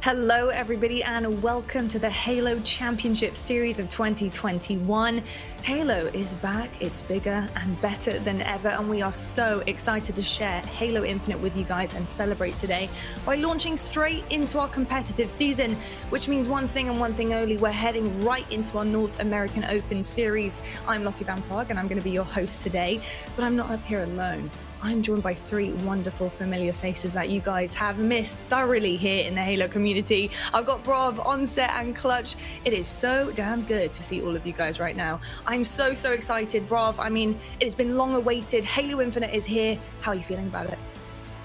Hello everybody and welcome to the Halo Championship Series of 2021. Halo is back, it's bigger and better than ever, and we are so excited to share Halo Infinite with you guys and celebrate today by launching straight into our competitive season, which means one thing and one thing only: we're heading right into our North American Open Series. I'm Lottie Van Prague and I'm going to be your host today, but I'm not up here alone. I'm joined by three wonderful familiar faces that you guys have missed thoroughly here in the Halo community. I've got Brav, Onset and Clutch. It is so damn good to see all of you guys right now. I'm so excited, Brav. I mean, it has been long awaited. Halo Infinite is here. How are you feeling about it?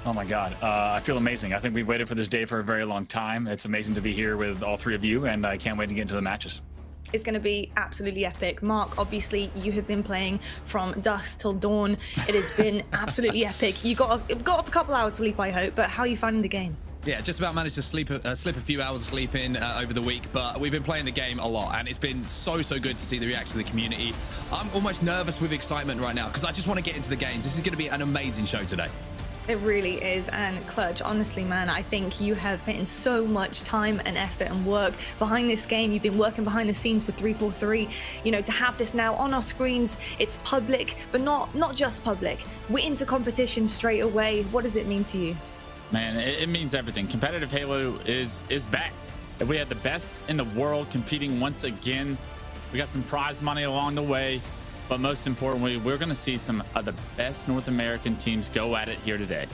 Oh my God, I feel amazing. I think we've waited for this day for a very long time. It's amazing to be here with all three of you, and I can't wait to get into the matches. It's going to be absolutely epic. Mark, obviously, you have been playing from dusk till dawn. It has been absolutely epic. You got a couple hours sleep, I hope, but how are you finding the game? Yeah, just about managed to slip a few hours of sleep in over the week, but we've been playing the game a lot, and it's been so good to see the reaction of the community. I'm almost nervous with excitement right now because I just want to get into the games. This is going to be an amazing show today. It really is. And Clutch, honestly, man, I think you have put in so much time and effort and work behind this game. You've been working behind the scenes with 343. You know, to have this now on our screens, it's public, but not just public. We're into competition straight away. What does it mean to you? Man, it means everything. Competitive Halo is back. We had the best in the world competing once again. We got some prize money along the way. But most importantly, we're going to see some of the best North American teams go at it here today.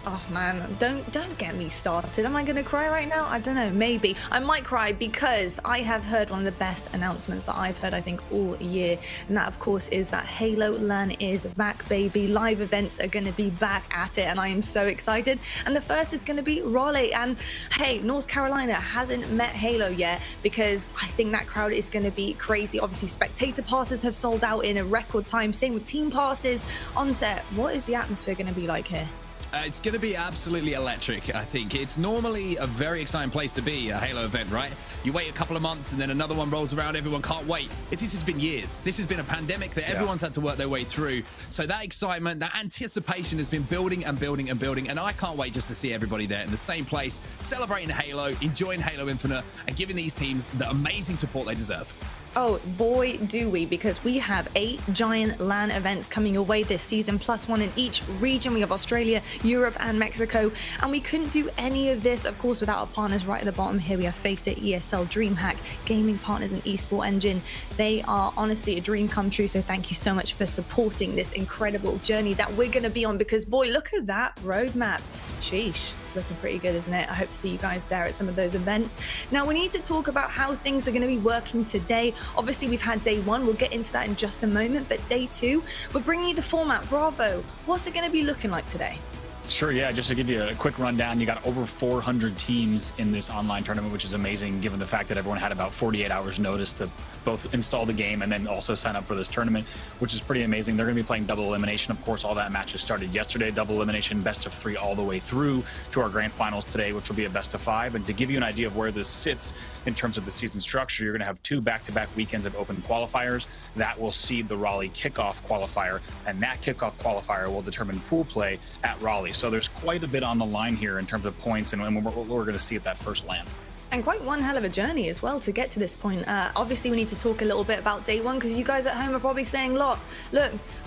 Oh man, don't get me started. Am I going to cry right now? I don't know, maybe. I might cry because I have heard one of the best announcements that I've heard, I think, all year. And that, of course, is that Halo LAN is back, baby. Live events are going to be back at it, and I am so excited. And the first is going to be Raleigh. And hey, North Carolina hasn't met Halo yet because I think that crowd is going to be crazy. Obviously, spectator passes have sold out in a record time. Same with team passes. Onset, what is the atmosphere going to be like here? It's going to be absolutely electric, I think. It's normally a very exciting place to be, a Halo event, right? You wait a couple of months and then another one rolls around. Everyone can't wait. This has been years. This has been a pandemic that everyone's had to work their way through. So that excitement, that anticipation has been building and building and building. And I can't wait just to see everybody there in the same place, celebrating Halo, enjoying Halo Infinite, and giving these teams the amazing support they deserve. Oh boy, do we, because we have 8 giant LAN events coming your way this season, plus one in each region. We have Australia, Europe and Mexico, and we couldn't do any of this, of course, without our partners right at the bottom here. We have Face It, ESL, DreamHack, gaming partners and Esports Engine. They are honestly a dream come true, so thank you so much for supporting this incredible journey that we're going to be on, because boy, look at that roadmap. Sheesh, it's looking pretty good, isn't it? I hope to see you guys there at some of those events. Now, we need to talk about how things are going to be working today. Obviously, we've had day 1. We'll get into that in just a moment. But day 2, we're bringing you the format. Bravo. What's it going to be looking like today? Sure, yeah, just to give you a quick rundown, you got over 400 teams in this online tournament, which is amazing given the fact that everyone had about 48 hours notice to both install the game and then also sign up for this tournament, which is pretty amazing. They're going to be playing double elimination. Of course, all that matches started yesterday. Double elimination, best of 3 all the way through to our grand finals today, which will be a best of 5. And to give you an idea of where this sits in terms of the season structure, you're going to have 2 back-to-back weekends of open qualifiers. That will seed the Raleigh kickoff qualifier, and that kickoff qualifier will determine pool play at Raleigh. So there's quite a bit on the line here in terms of points and what we're going to see at that first LAN. And quite one hell of a journey as well to get to this point. Obviously, we need to talk a little bit about day 1, because you guys at home are probably saying, look,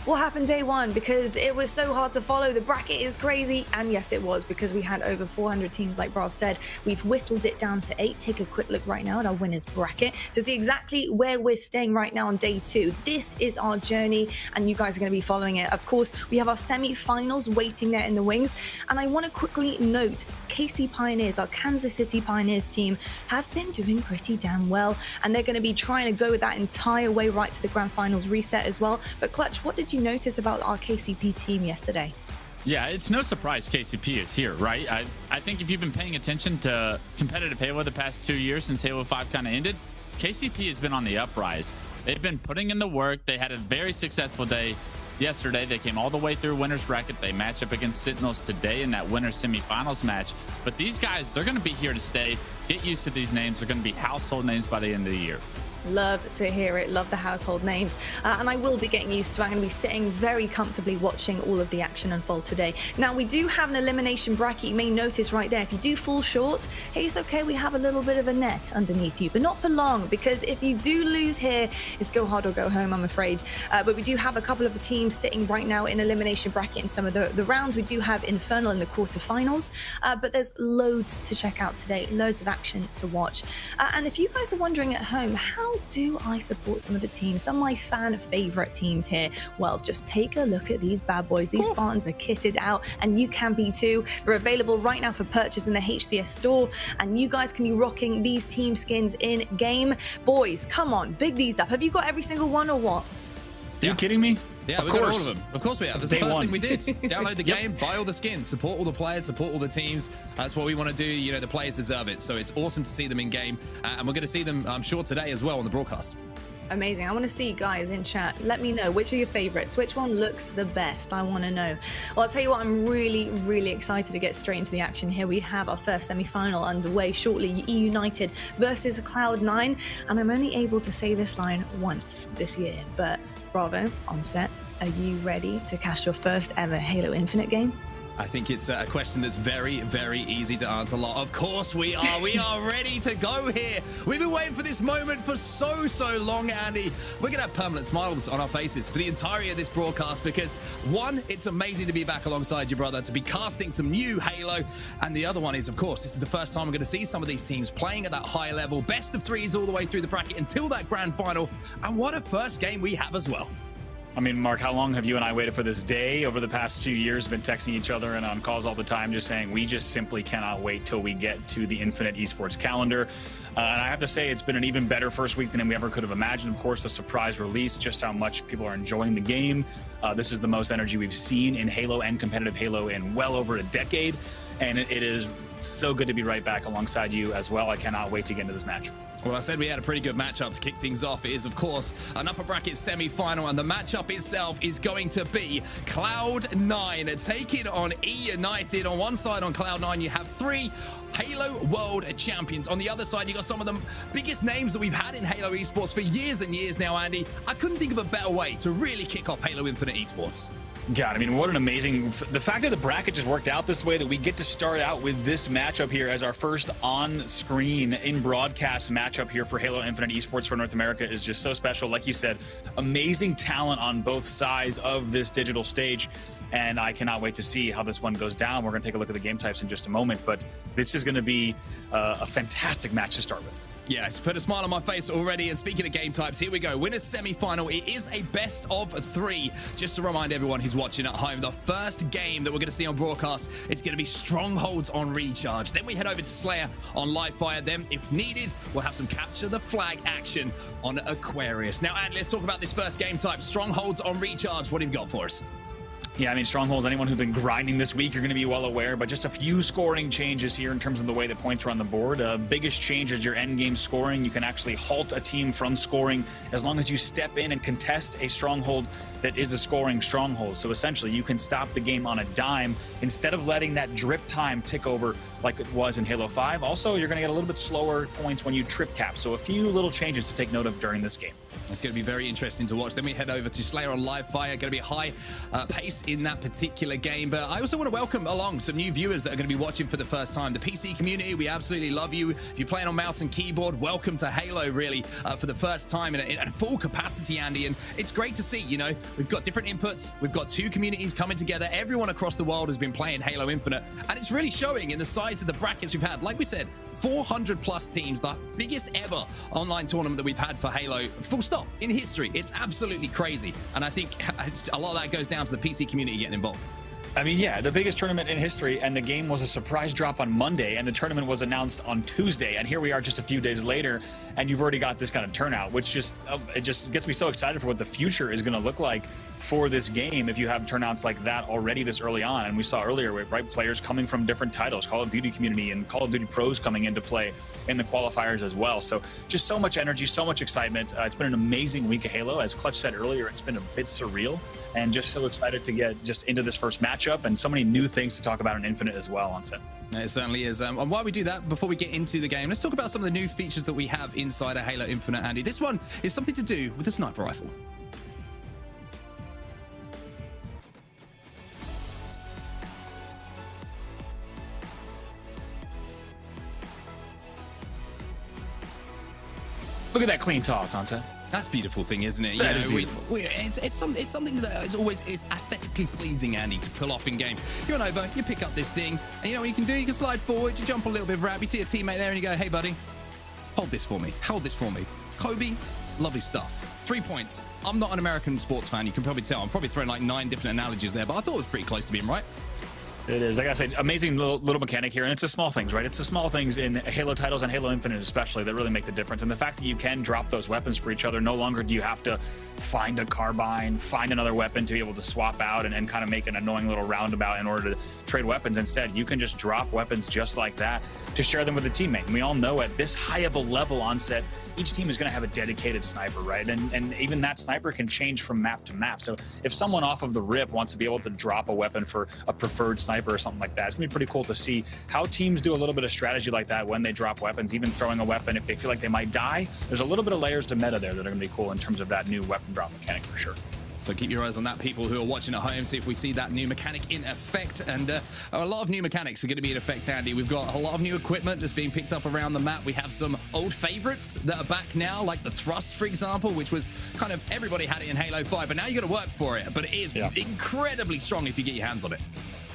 what happened day 1? Because it was so hard to follow. The bracket is crazy. And yes, it was, because we had over 400 teams, like Brav said. We've whittled it down to 8. Take a quick look right now at our winners bracket to see exactly where we're staying right now on day 2. This is our journey, and you guys are going to be following it. Of course, we have our semi-finals waiting there in the wings. And I want to quickly note, KC Pioneers, our Kansas City Pioneers team, have been doing pretty damn well, and they're going to be trying to go that entire way right to the grand finals reset as well. But Clutch, what did you notice about our KCP team yesterday? Yeah, it's no surprise KCP is here, right? I think if you've been paying attention to competitive Halo the past 2 years since Halo 5 kind of ended, KCP has been on the uprise. They've been putting in the work. They had a very successful day yesterday. They came all the way through winners bracket. They match up against Sentinels today in that winners semifinals match. But these guys, they're going to be here to stay. Get used to these names. They're going to be household names by the end of the year. Love to hear it. Love the household names. And I will be getting used to it. I'm going to be sitting very comfortably watching all of the action unfold today. Now, we do have an elimination bracket. You may notice right there, if you do fall short, hey, it's okay. We have a little bit of a net underneath you, but not for long, because if you do lose here, it's go hard or go home, I'm afraid. But we do have a couple of the teams sitting right now in elimination bracket in some of the rounds. We do have Infernal in the quarterfinals, but there's loads to check out today, loads of action to watch. And if you guys are wondering at home, how do I support some of the teams, some of my fan favorite teams here? Well, just take a look at these bad boys. These Spartans are kitted out, and you can be too. They're available right now for purchase in the HCS store, and you guys can be rocking these team skins in game. Boys, come on, big these up. Have you got every single one or what? Are you kidding me? Yeah, we got all of them. Of course we have. That's the first thing we did. Download the game, buy all the skins, support all the players, support all the teams. That's what we want to do. You know, the players deserve it. So it's awesome to see them in game. And we're going to see them, I'm sure, today as well on the broadcast. Amazing. I want to see, guys, in chat. Let me know, which are your favorites? Which one looks the best? I want to know. Well, I'll tell you what, I'm really, really excited to get straight into the action here. We have our first semi-final underway shortly. EUnited versus Cloud9. And I'm only able to say this line once this year. But Bravo, on set, are you ready to cash your first ever Halo Infinite game? I think it's a question that's very, very easy to answer. Of course we are. We are ready to go here. We've been waiting for this moment for so long, Andy. We're going to have permanent smiles on our faces for the entirety of this broadcast because, one, it's amazing to be back alongside your brother, to be casting some new Halo. And the other one is, of course, this is the first time we're going to see some of these teams playing at that high level. Best of threes all the way through the bracket until that grand final. And what a first game we have as well. I mean, Mark, how long have you and I waited for this day? Over the past few years, been texting each other and on calls all the time, just saying we just simply cannot wait till we get to the Infinite Esports calendar. And I have to say, it's been an even better first week than we ever could have imagined. Of course, the surprise release, just how much people are enjoying the game. This is the most energy we've seen in Halo and competitive Halo in well over a decade. And it is so good to be right back alongside you as well. I cannot wait to get into this match. Well, I said we had a pretty good matchup to kick things off. It is, of course, an upper bracket semi-final, and the matchup itself is going to be Cloud9 taking on EUnited. On one side, on Cloud9, you have 3 Halo World Champions. On the other side, you got some of the biggest names that we've had in Halo Esports for years and years now, Andy. I couldn't think of a better way to really kick off Halo Infinite Esports. God, I mean, what an amazing... The fact that the bracket just worked out this way, that we get to start out with this matchup here as our first on-screen, in-broadcast matchup here for Halo Infinite Esports for North America is just so special. Like you said, amazing talent on both sides of this digital stage. And I cannot wait to see how this one goes down. We're going to take a look at the game types in just a moment, but this is going to be a fantastic match to start with. Yes, put a smile on my face already. And speaking of game types, here we go. Winners semi-final. It is a best of 3. Just to remind everyone who's watching at home, the first game that we're going to see on broadcast is going to be Strongholds on Recharge. Then we head over to Slayer on Livefire. Then, if needed, we'll have some Capture the Flag action on Aquarius. Now, Andy, let's talk about this first game type. Strongholds on Recharge. What have you got for us? Yeah, I mean, Strongholds, anyone who's been grinding this week, you're going to be well aware, but just a few scoring changes here in terms of the way that points are on the board. Biggest change is your end game scoring. You can actually halt a team from scoring as long as you step in and contest a Stronghold that is a scoring Stronghold. So essentially, you can stop the game on a dime instead of letting that drip time tick over like it was in Halo 5. Also, you're going to get a little bit slower points when you trip cap. So a few little changes to take note of during this game. It's going to be very interesting to watch. Then we head over to Slayer on Livefire. Going to be a high pace in that particular game. But I also want to welcome along some new viewers that are going to be watching for the first time. The PC community, we absolutely love you. If you're playing on mouse and keyboard, welcome to Halo, really, for the first time in a full capacity, Andy. And it's great to see, you know, we've got different inputs. We've got 2 communities coming together. Everyone across the world has been playing Halo Infinite. And it's really showing in the size of the brackets we've had. Like we said, 400 plus teams, the biggest ever online tournament that we've had for Halo, full stop, in history. It's absolutely crazy. And I think a lot of that goes down to the PC community getting involved. I mean, yeah, the biggest tournament in history, and the game was a surprise drop on Monday, and the tournament was announced on Tuesday, and here we are just a few days later, and you've already got this kind of turnout, which just it just gets me so excited for what the future is going to look like for this game if you have turnouts like that already this early on. And we saw earlier, right, players coming from different titles, Call of Duty community and Call of Duty pros coming into play in the qualifiers as well. So just so much energy, so much excitement. It's been an amazing week of Halo. As Clutch said earlier, it's been a bit surreal, and just so excited to get just into this first matchup, and so many new things to talk about in Infinite as well on set. It certainly is. And while we do that, before we get into the game, let's talk about some of the new features that we have inside of Halo Infinite, Andy. This one is something to do with the sniper rifle. Look at that clean toss, Onset. That's a beautiful thing, isn't it? That is beautiful. It's something that is always aesthetically pleasing, Andy, to pull off in game. You're on over, you pick up this thing, and you know what you can do? You can slide forward, you jump a little bit of rap, you see a teammate there, and you go, hey, buddy, hold this for me. Hold this for me. Kobe, lovely stuff. 3 points. I'm not an American sports fan, you can probably tell. I'm probably throwing like 9 different analogies there, but I thought it was pretty close to being right. It is, like I said, amazing little mechanic here, and it's the small things, right? It's the small things in Halo titles and Halo Infinite especially that really make the difference. And the fact that you can drop those weapons for each other, no longer do you have to find a carbine, find another weapon to be able to swap out and kind of make an annoying little roundabout in order to trade weapons. Instead, you can just drop weapons just like that to share them with a teammate. And we all know at this high of a level on set, each team is going to have a dedicated sniper, right? And even that sniper can change from map to map. So if someone off of the rip wants to be able to drop a weapon for a preferred sniper or something like that, it's going to be pretty cool to see how teams do a little bit of strategy like that when they drop weapons, even throwing a weapon if they feel like they might die. There's a little bit of layers to meta there that are going to be cool in terms of that new weapon drop mechanic for sure. So keep your eyes on that, people who are watching at home, see if we see that new mechanic in effect. And a lot of new mechanics are going to be in effect, Andy. We've got a lot of new equipment that's being picked up around the map. We have some old favorites that are back now, like the thrust, for example, which was kind of everybody had it in Halo 5, but now you got to work for it. But it is incredibly strong if you get your hands on it.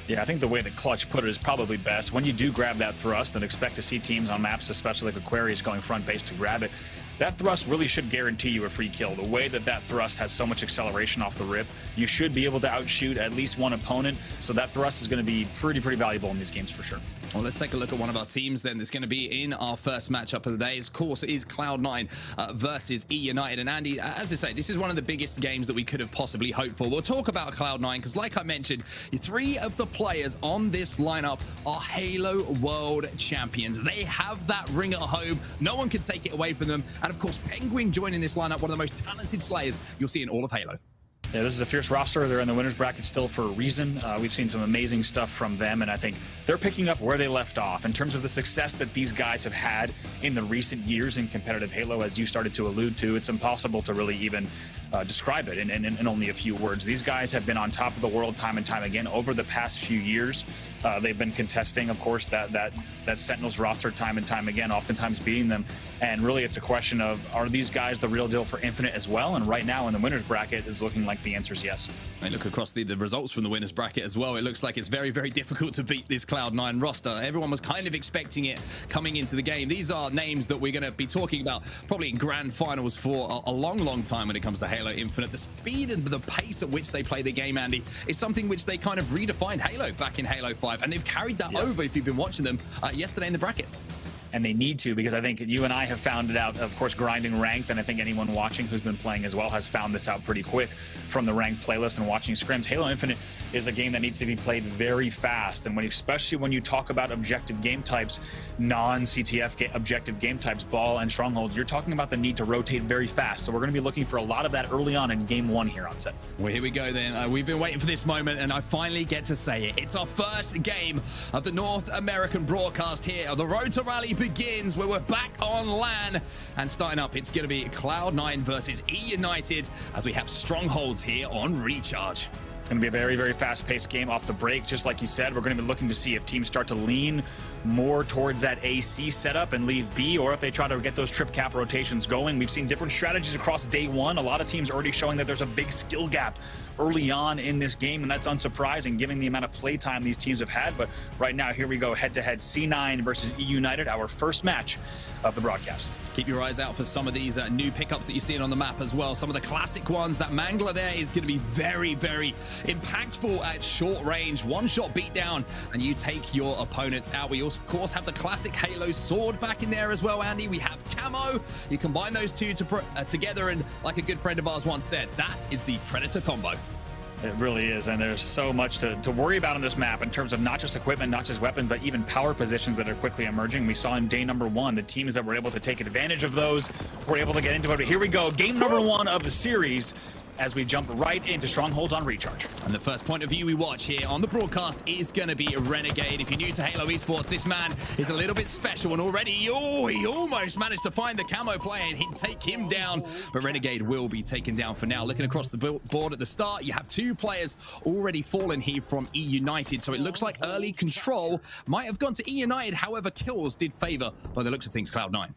Yeah, I think the way that Clutch put it is probably best. When you do grab that thrust and expect to see teams on maps, especially like Aquarius, going front base to grab it, that thrust really should guarantee you a free kill. The way that that thrust has so much acceleration off the rip, you should be able to outshoot at least one opponent. So that thrust is going to be pretty valuable in these games for sure. Well, let's take a look at one of our teams then that's going to be in our first matchup of the day. Of course, it is Cloud9 versus EUnited. And Andy, as I say, this is one of the biggest games that we could have possibly hoped for. We'll talk about Cloud9 because, like I mentioned, 3 of the players on this lineup are Halo World Champions. They have that ring at home. No one can take it away from them. And of course, Penguin joining this lineup, one of the most talented slayers you'll see in all of Halo. Yeah, this is a fierce roster. They're in the winners bracket still for a reason. We've seen some amazing stuff from them, and I think they're picking up where they left off in terms of the success that these guys have had in the recent years in competitive Halo. As you started to allude to, it's impossible to really even describe it in only a few words. These guys have been on top of the world time and time again over the past few years. They've been contesting, of course, that Sentinels roster time and time again, oftentimes beating them. And really, it's a question of, are these guys the real deal for Infinite as well? And right now in the winners bracket, it's looking like the answer is yes. I look across the results from the winners bracket as well. It looks like it's very difficult to beat this Cloud9 roster. Everyone was kind of expecting it coming into the game. These are names that we're going to be talking about probably in grand finals for a long time when it comes to Halo Infinite. The speed and the pace at which they play the game, Andy, is something which they kind of redefined Halo back in Halo 5, and they've carried that over if you've been watching them yesterday in the bracket. And they need to, because I think you and I have found it out, of course, grinding ranked, and I think anyone watching who's been playing as well has found this out pretty quick from the ranked playlist and watching scrims. Halo Infinite is a game that needs to be played very fast, and especially when you talk about objective game types, non-CTF objective game types, ball and strongholds, you're talking about the need to rotate very fast. So we're going to be looking for a lot of that early on in game 1 here on set. Well, here we go then. We've been waiting for this moment, and I finally get to say it. It's our first game of the North American broadcast here. The road to Raleigh begins where we're back on LAN, and starting up, it's going to be Cloud9 versus EUnited as we have strongholds here on Recharge. Going to be a very fast-paced game off the break. Just like you said, we're going to be looking to see if teams start to lean more towards that AC setup and leave B, or if they try to get those trip cap rotations going. We've seen different strategies across day 1. A lot of teams already showing that there's a big skill gap early on in this game, and that's unsurprising given the amount of playtime these teams have had. But right now, here we go, head-to-head C9 versus EUnited, our first match of the broadcast. Keep your eyes out for some of these new pickups that you're seeing on the map as well. Some of the classic ones. That Mangler there is going to be very impactful at short range. One-shot beatdown, and you take your opponents out. We, of course, have the classic Halo sword back in there as well, Andy. We have camo. You combine those two together, and like a good friend of ours once said, that is the Predator combo. It really is, and there's so much to worry about on this map in terms of not just equipment, not just weapons, but even power positions that are quickly emerging. We saw in day number 1, the teams that were able to take advantage of those were able to get into it. But here we go, game number 1 of the series. as we jump right into Strongholds on Recharge. And the first point of view we watch here on the broadcast is going to be Renegade. If you're new to Halo Esports, this man is a little bit special, and already, he almost managed to find the camo player and he'd take him down, but Renegade will be taken down for now. Looking across the board at the start, you have 2 players already fallen here from EUnited, so it looks like early control might have gone to EUnited. However, kills did favor, by the looks of things, Cloud9.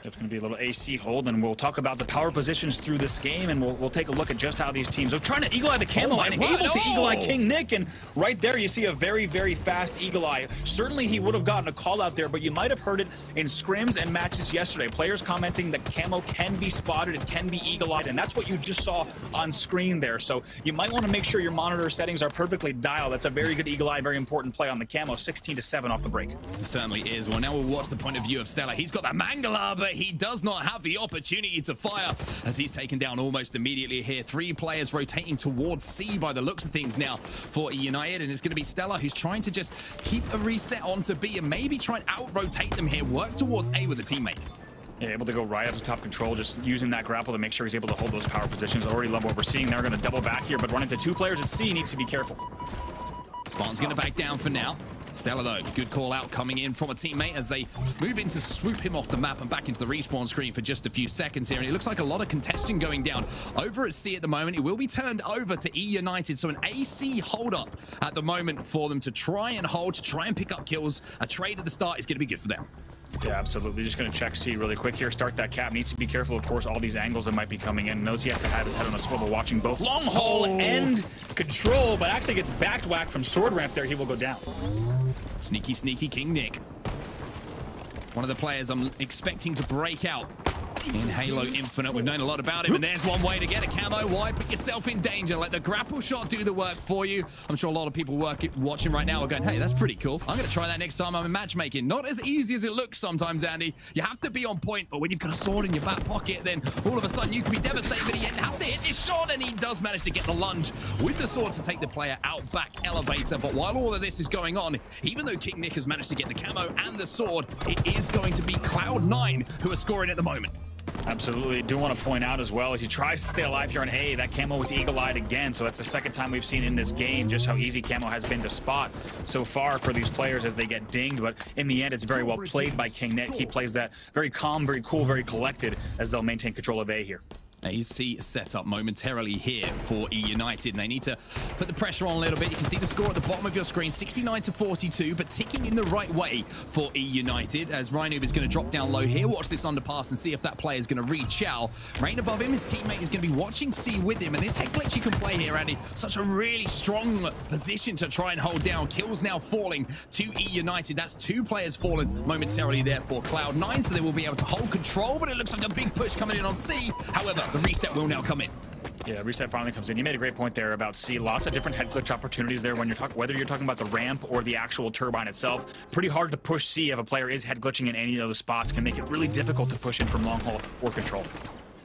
It's going to be a little AC hold, and we'll talk about the power positions through this game, and we'll take a look at just how these teams are trying to eagle eye the camo and able to eagle eye King Nick. And right there, you see a very, very fast eagle eye. Certainly, he would have gotten a call out there, but you might have heard it in scrims and matches yesterday. Players commenting that camo can be spotted, it can be eagle eyed, and that's what you just saw on screen there. So you might want to make sure your monitor settings are perfectly dialed. That's a very good eagle eye, very important play on the camo. 16-7 off the break. It certainly is. Well, now we'll watch the point of view of Stella. He's got that Mangala, but he does not have the opportunity to fire as he's taken down almost immediately here. 3 players rotating towards C by the looks of things now for EUnited, and it's going to be Stella who's trying to just keep a reset onto B and maybe try and out-rotate them here, work towards A with a teammate. Yeah, able to go right up to top control, just using that grapple to make sure he's able to hold those power positions. I already love what we're seeing. They're going to double back here, but running into 2 players at C, needs to be careful. Spartan's going to back down for now. Stella, though, good call out coming in from a teammate as they move in to swoop him off the map and back into the respawn screen for just a few seconds here. And it looks like a lot of contention going down over at C at the moment. It will be turned over to EUnited, so an AC hold up at the moment for them to try and hold, to try and pick up kills. A trade at the start is going to be good for them. Yeah, absolutely. Just going to check C really quick here. Start that cap. Needs to be careful, of course, all these angles that might be coming in. Knows he has to have his head on a swivel, watching both long haul and control, but actually gets back whack from sword ramp there. He will go down. Sneaky, sneaky King Nick. One of the players I'm expecting to break out in Halo Infinite. We've known a lot about him, and there's one way to get a camo. Why put yourself in danger? Let the grapple shot do the work for you. I'm sure a lot of people watching right now are going, hey, that's pretty cool. I'm going to try that next time I'm in matchmaking. Not as easy as it looks sometimes, Andy. You have to be on point, but when you've got a sword in your back pocket, then all of a sudden you can be devastated, but he has to hit this shot, and he does manage to get the lunge with the sword to take the player out back elevator. But while all of this is going on, even though King Nick has managed to get the camo and the sword, it is going to be Cloud9 who are scoring at the moment. Absolutely. Do want to point out as well, as he tries to stay alive here on A, that camo was eagle-eyed again, so that's the second time we've seen in this game just how easy camo has been to spot so far for these players as they get dinged. But in the end, it's very well played by King Nick. He plays that very calm, very cool, very collected as they'll maintain control of A here. AC set up momentarily here for EUnited, and they need to put the pressure on a little bit. You can see the score at the bottom of your screen, 69-42, but ticking in the right way for EUnited as Rhino is going to drop down low here. Watch this underpass and see if that player is going to reach out. Rain above him, his teammate is going to be watching C with him, and this head glitch you can play here, Andy. Such a really strong position to try and hold down. Kills now falling to EUnited. That's 2 players fallen momentarily there for Cloud9, so they will be able to hold control, but it looks like a big push coming in on C. However, the reset will now come in. Yeah, reset finally comes in. You made a great point there about C. Lots of different head glitch opportunities there when you're talking, whether you're talking about the ramp or the actual turbine itself. Pretty hard to push C if a player is head glitching in any of those spots. Can make it really difficult to push in from long haul or control.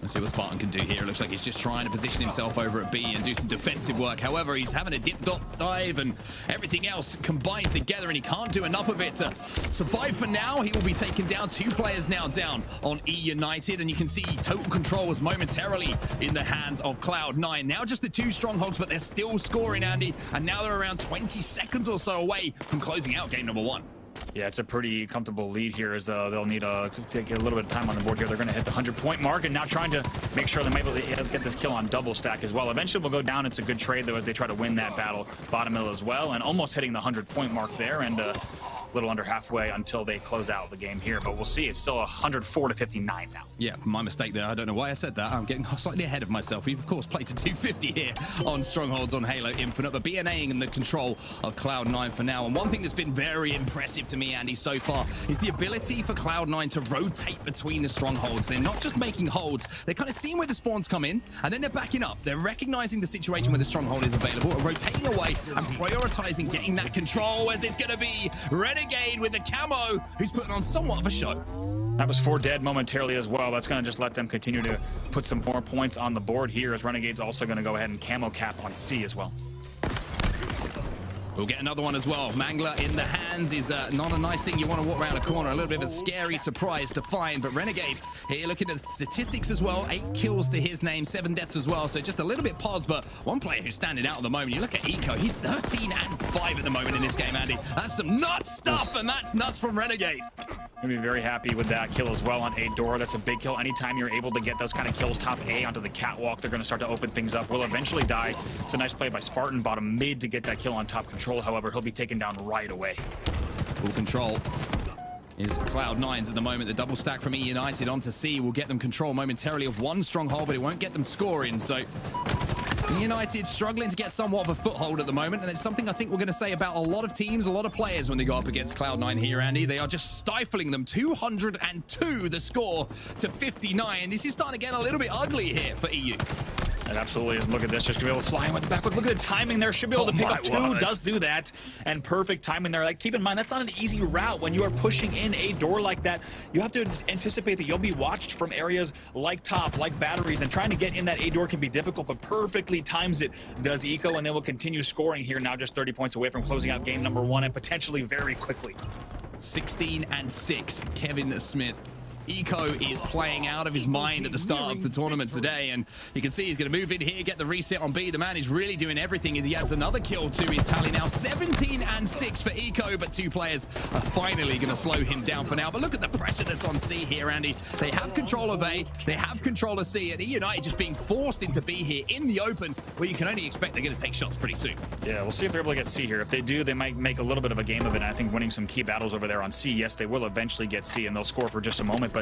Let's see what Spartan can do here. It looks like he's just trying to position himself over at B and do some defensive work. However, he's having a dip dot dive and everything else combined together, and he can't do enough of it to survive for now. He will be taken down. 2 players now down on EUnited, and you can see total control was momentarily in the hands of Cloud9. Now just the 2 strongholds, but they're still scoring, Andy, and now they're around 20 seconds or so away from closing out game number 1. Yeah, it's a pretty comfortable lead here as they'll need to take a little bit of time on the board here. They're going to hit the 100-point mark and now trying to make sure they might be able to get this kill on double stack as well. Eventually we'll go down. It's a good trade, though, as they try to win that battle bottom middle as well, and almost hitting the 100-point mark there, and a little under halfway until they close out the game here. But we'll see. It's still 104-59 now. Yeah, my mistake there. I don't know why I said that. I'm getting slightly ahead of myself. We've, of course, played to 250 here on Strongholds on Halo Infinite, but BNAing in the control of Cloud9 for now. And one thing that's been very impressive to me, Andy, so far is the ability for Cloud9 to rotate between the strongholds. They're not just making holds. They're kind of seeing where the spawns come in, and then they're backing up. They're recognizing the situation where the stronghold is available, rotating away and prioritizing getting that control, as it's going to be Renegade with the camo, who's putting on somewhat of a show. That was 4 dead momentarily as well. That's going to just let them continue to put some more points on the board here, as Renegade's also going to go ahead and camo cap on C as well. We'll get another one as well. Mangler in the hands is not a nice thing you want to walk around a corner. A little bit of a scary surprise to find. But Renegade here looking at the statistics as well. 8 kills to his name, 7 deaths as well. So just a little bit pause. But one player who's standing out at the moment, you look at Eco. He's 13 and 5 at the moment in this game, Andy. That's some nuts stuff, and that's nuts from Renegade. Gonna be very happy with that kill as well on A door. That's a big kill. Anytime you're able to get those kind of kills top A onto the catwalk, they're gonna start to open things up. Will eventually die. It's a nice play by Spartan, bottom mid to get that kill on top control. However, he'll be taken down right away. Full control is Cloud9's at the moment. The double stack from EUnited onto C will get them control momentarily of one stronghold, but it won't get them scoring. So EUnited struggling to get somewhat of a foothold at the moment, and it's something I think we're going to say about a lot of teams, a lot of players when they go up against Cloud9 here, Andy. They are just stifling them. 202 the score to 59. This is starting to get a little bit ugly here for EU. It absolutely is. Look at this. Just gonna be able to fly in with the backwood. Look at the timing there. Should be able to pick up 2. Does do that. And perfect timing there. Like, keep in mind, that's not an easy route. When you are pushing in a door like that, you have to anticipate that you'll be watched from areas like top, like batteries, and trying to get in that A door can be difficult, but perfectly times it. Does Eco, and they will continue scoring here now, just 30 points away from closing out game number 1, and potentially very quickly. 16 and 6, Kevin Smith. Eco is playing out of his mind at the start of the tournament today, and you can see he's going to move in here, get the reset on B. The man is really doing everything as he adds another kill to his tally now. 17 and 6 for Eco, but 2 players are finally going to slow him down for now. But look at the pressure that's on C here, Andy. They have control of A, they have control of C, and EUnited just being forced into B here in the open, where you can only expect they're going to take shots pretty soon. Yeah, we'll see if they're able to get C here. If they do, they might make a little bit of a game of it, and I think winning some key battles over there on C. Yes, they will eventually get C, and they'll score for just a moment, but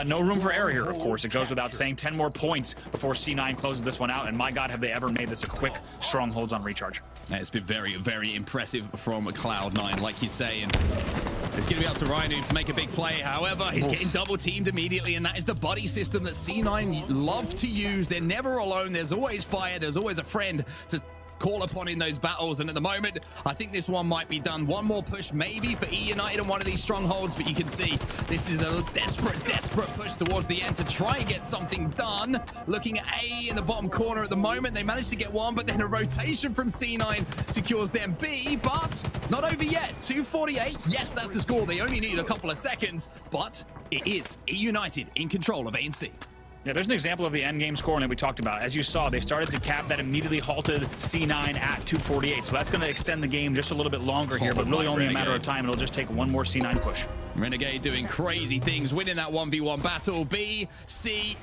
no room for error here, of course. It goes without saying. 10 more points before C9 closes this one out, and my God, have they ever made this a quick strongholds on recharge. Yeah, it's been very, very impressive from Cloud9, like you say, and he's going to be up to Rhino to make a big play. However, he's getting double teamed immediately, and that is the buddy system that C9 love to use. They're never alone. There's always fire. There's always a friend to call upon in those battles, and at the moment I think this one might be done. One more push maybe for EUnited on one of these strongholds, but you can see this is a desperate push towards the end to try and get something done. Looking at A in the bottom corner at the moment, they managed to get one, but then a rotation from C9 secures them B, but not over yet. 248, yes, that's the score. They only need a couple of seconds, but it is EUnited in control of A and C. Yeah, there's an example of the end game scoring that we talked about. As you saw, they started to cap that immediately halted C9 at 248. So that's going to extend the game just a little bit longer here, but really only a matter of time. It'll just take one more C9 push. Renegade doing crazy things, winning that 1v1 battle. B, C,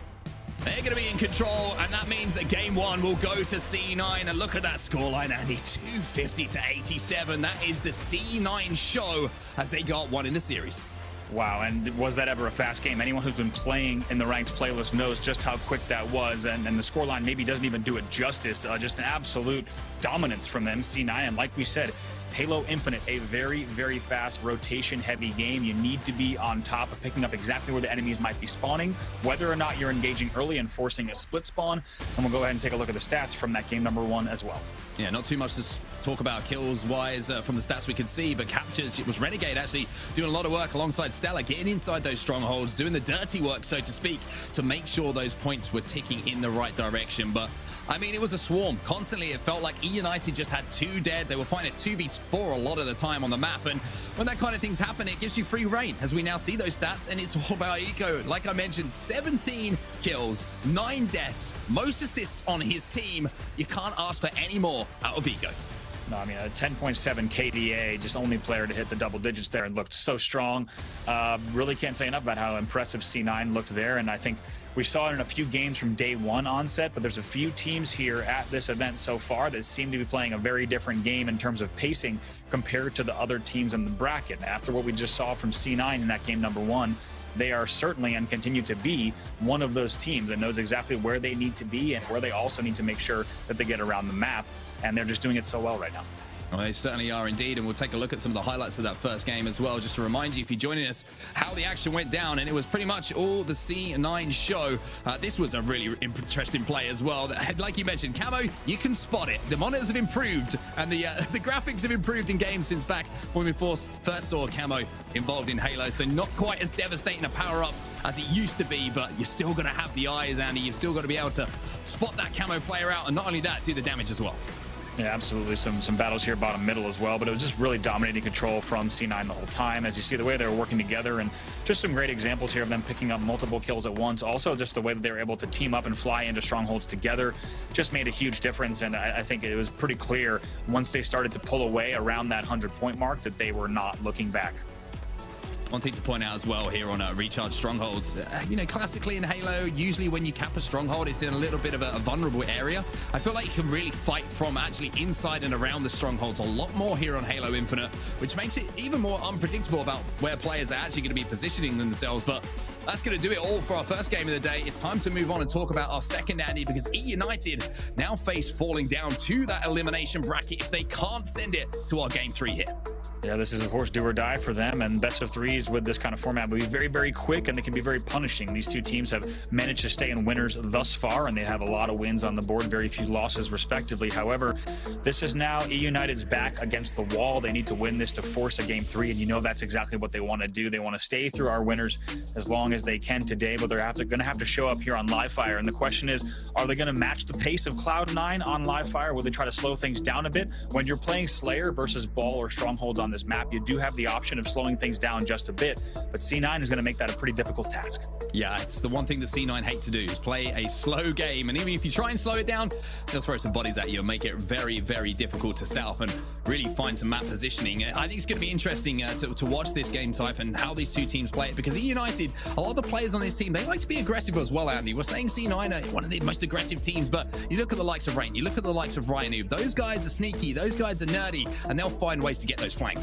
they're going to be in control, and that means that game 1 will go to C9. And look at that scoreline, Andy, 250 to 87. That is the C9 show as they got one in the series. Wow, and was that ever a fast game? Anyone who's been playing in the ranked playlist knows just how quick that was, and the scoreline maybe doesn't even do it justice. Just an absolute dominance from them, C9, and like we said, Halo Infinite, a very, very fast rotation-heavy game. You need to be on top of picking up exactly where the enemies might be spawning, whether or not you're engaging early and forcing a split spawn. And we'll go ahead and take a look at the stats from that game number 1 as well. Yeah, not too much to talk about kills-wise from the stats we could see, but captures, it was Renegade actually doing a lot of work alongside Stella, getting inside those strongholds, doing the dirty work, so to speak, to make sure those points were ticking in the right direction. But I mean, it was a swarm. Constantly, it felt like EUnited just had 2 dead. They were fighting at 2v4 a lot of the time on the map. And when that kind of things happen, it gives you free reign, as we now see those stats. And it's all about Eco. Like I mentioned, 17 kills, 9 deaths, most assists on his team. You can't ask for any more out of Eco. No, I mean, a 10.7 KDA, just only player to hit the double digits there, and looked so strong. Really can't say enough about how impressive C9 looked there, and I think we saw it in a few games from day 1 onset, but there's a few teams here at this event so far that seem to be playing a very different game in terms of pacing compared to the other teams in the bracket. After what we just saw from C9 in that game number 1, they are certainly and continue to be one of those teams that knows exactly where they need to be and where they also need to make sure that they get around the map, and they're just doing it so well right now. Well, they certainly are indeed, and we'll take a look at some of the highlights of that first game as well, just to remind you, if you're joining us, how the action went down, and it was pretty much all the C9 show. This was a really interesting play as well. Like you mentioned, Camo, you can spot it. The monitors have improved, and the graphics have improved in games since back when we first saw Camo involved in Halo, so not quite as devastating a power-up as it used to be, but you're still going to have the eyes, Andy. You've still got to be able to spot that Camo player out, and not only that, do the damage as well. Yeah, absolutely. Some battles here bottom middle as well, but it was just really dominating control from C9 the whole time. As you see the way they were working together, and just some great examples here of them picking up multiple kills at once. Also, just the way that they were able to team up and fly into strongholds together just made a huge difference. And I think it was pretty clear once they started to pull away around that 100-point mark that they were not looking back. One thing to point out as well here on recharge strongholds, you know, classically in Halo, usually when you cap a stronghold, it's in a little bit of a vulnerable area. I feel like you can really fight from actually inside and around the strongholds a lot more here on Halo Infinite, which makes it even more unpredictable about where players are actually going to be positioning themselves. But that's going to do it all for our first game of the day. It's time to move on and talk about our second, Andy, because EUnited now face falling down to that elimination bracket if they can't send it to our game 3 here. Yeah, this is, of course, do or die for them, and best of threes with this kind of format will be very, very quick, and they can be very punishing. These two teams have managed to stay in winners thus far, and they have a lot of wins on the board, very few losses, respectively. However, this is now EUnited's back against the wall. They need to win this to force a game 3, and you know that's exactly what they want to do. They want to stay through our winners as long as they can today, but they're going to have to show up here on Livefire, and the question is, are they going to match the pace of Cloud9 on Livefire? Will they try to slow things down a bit? When you're playing Slayer versus Ball or Strongholds on this map, you do have the option of slowing things down just a bit, but C9 is going to make that a pretty difficult task. Yeah, it's the one thing that C9 hate to do is play a slow game, and even if you try and slow it down, they'll throw some bodies at you and make it very, very difficult to set up and really find some map positioning. I think it's going to be interesting to watch this game type and how these two teams play it, because EUnited, a lot of the players on this team, they like to be aggressive as well, Andy. We're saying C9 are one of the most aggressive teams, but you look at the likes of Rain, you look at the likes of Ryan, those guys are sneaky, those guys are nerdy, and they'll find ways to get those flanks.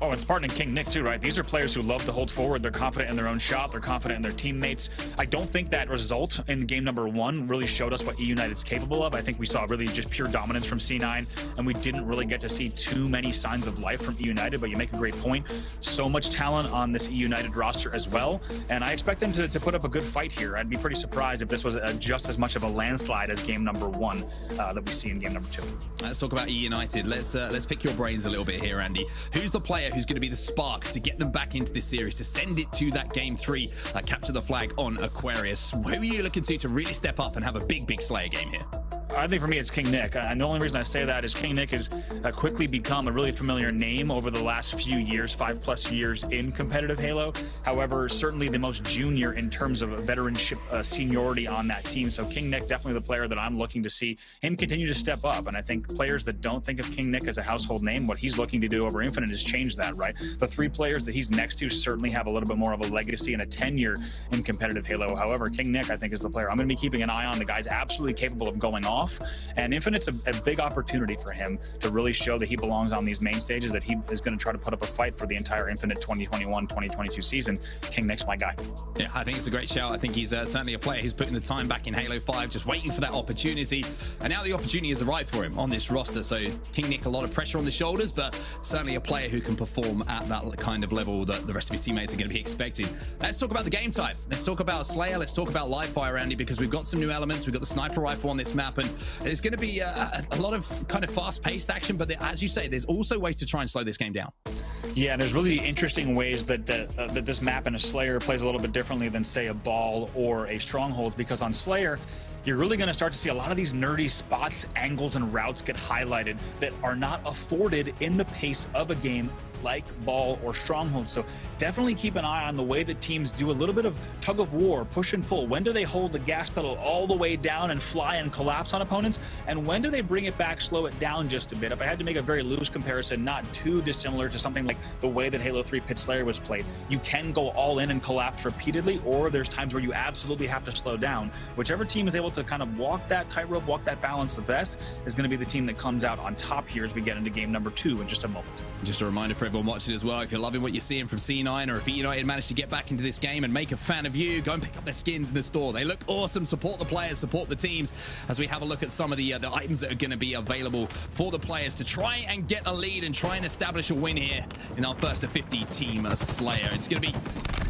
Oh, and Spartan and King Nick too, right? These are players who love to hold forward. They're confident in their own shot. They're confident in their teammates. I don't think that result in game number 1 really showed us what EUnited's capable of. I think we saw really just pure dominance from C9, and we didn't really get to see too many signs of life from EUnited, but you make a great point. So much talent on this EUnited roster as well, and I expect them to put up a good fight here. I'd be pretty surprised if this was just as much of a landslide as game number 1 that we see in game number 2. Let's talk about EUnited. Let's pick your brains a little bit here, Andy. Who's the player who's going to be the spark to get them back into this series, to send it to that game 3, capture the flag on Aquarius? Who are you looking to really step up and have a big Slayer game here? I think for me, it's King Nick. And the only reason I say that is King Nick has quickly become a really familiar name over the last few years, 5+ years in competitive Halo. However, certainly the most junior in terms of veteranship seniority on that team. So King Nick, definitely the player that I'm looking to see him continue to step up. And I think players that don't think of King Nick as a household name, what he's looking to do over Infinite has changed that, right? The 3 players that he's next to certainly have a little bit more of a legacy and a tenure in competitive Halo. However, King Nick, I think, is the player I'm going to be keeping an eye on. The guy's absolutely capable of going off. And Infinite's a big opportunity for him to really show that he belongs on these main stages, that he is going to try to put up a fight for the entire Infinite 2021-2022 season. King Nick's my guy. Yeah, I think it's a great shout. I think he's certainly a player who's putting the time back in Halo 5, just waiting for that opportunity. And now the opportunity has arrived for him on this roster. So King Nick, a lot of pressure on the shoulders, but certainly a player who can perform at that kind of level that the rest of his teammates are going to be expecting. Let's talk about the game type. Let's talk about Slayer. Let's talk about Livefire, Andy, because we've got some new elements. We've got the sniper rifle on this map, and it's going to be a lot of kind of fast-paced action, but as you say, there's also ways to try and slow this game down. Yeah, there's really interesting ways that this map in a Slayer plays a little bit differently than, say, a Ball or a Stronghold, because on Slayer, you're really going to start to see a lot of these nerdy spots, angles, and routes get highlighted that are not afforded in the pace of a game like Ball or Stronghold. So definitely keep an eye on the way that teams do a little bit of tug of war, push and pull. When do they hold the gas pedal all the way down and fly and collapse on opponents? And when do they bring it back, slow it down just a bit? If I had to make a very loose comparison, not too dissimilar to something like the way that Halo 3 Pit Slayer was played, you can go all in and collapse repeatedly, or there's times where you absolutely have to slow down. Whichever team is able to kind of walk that tightrope, walk that balance the best, is going to be the team that comes out on top here as we get into game number 2 in just a moment. Just a reminder for everyone watching as well, if you're loving what you're seeing from C9, or if EUnited managed to get back into this game and make a fan of you, go and pick up their skins in the store. They look awesome. Support the players, support the teams, as we have a look at some of the items that are going to be available for the players to try and get a lead and try and establish a win here in our first of 50 team Slayer. It's going to be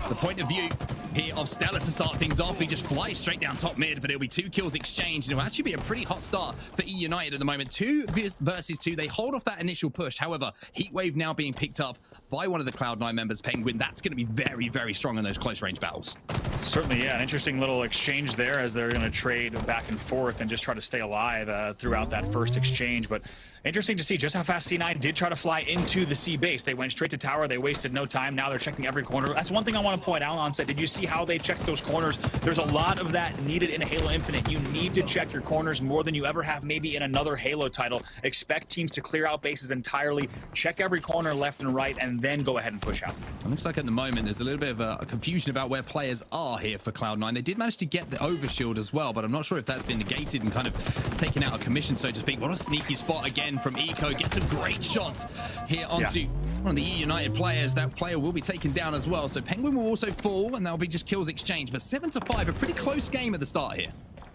the point of view here of Stella to start things off. He just flies straight down top mid, but it'll be 2 kills exchanged, and it'll actually be a pretty hot start for EUnited at the moment. 2 versus 2. They hold off that initial push. However, Heatwave now being picked up by one of the Cloud9 members, Penguin. That's going to be very, very strong in those close range battles. Certainly, yeah, an interesting little exchange there as they're going to trade back and forth and just try to stay alive throughout that first exchange. But interesting to see just how fast C9 did try to fly into the C base. They went straight to tower. They wasted no time. Now they're checking every corner. That's one thing I want to point out on set. Did you see how they checked those corners? There's a lot of that needed in Halo Infinite. You need to check your corners more than you ever have maybe in another Halo title. Expect teams to clear out bases entirely, check every corner left and right, and then go ahead and push out. It looks like at the moment there's a little bit of a confusion about where players are here for Cloud9. They did manage to get the overshield as well, but I'm not sure if that's been negated and kind of taken out of commission, so to speak. What a sneaky spot again from Eco. Gets some great shots here onto one of the EUnited players. That player will be taken down as well, so Penguin will also fall, and that'll be just kills exchanged. But 7-5, a pretty close game at the start here.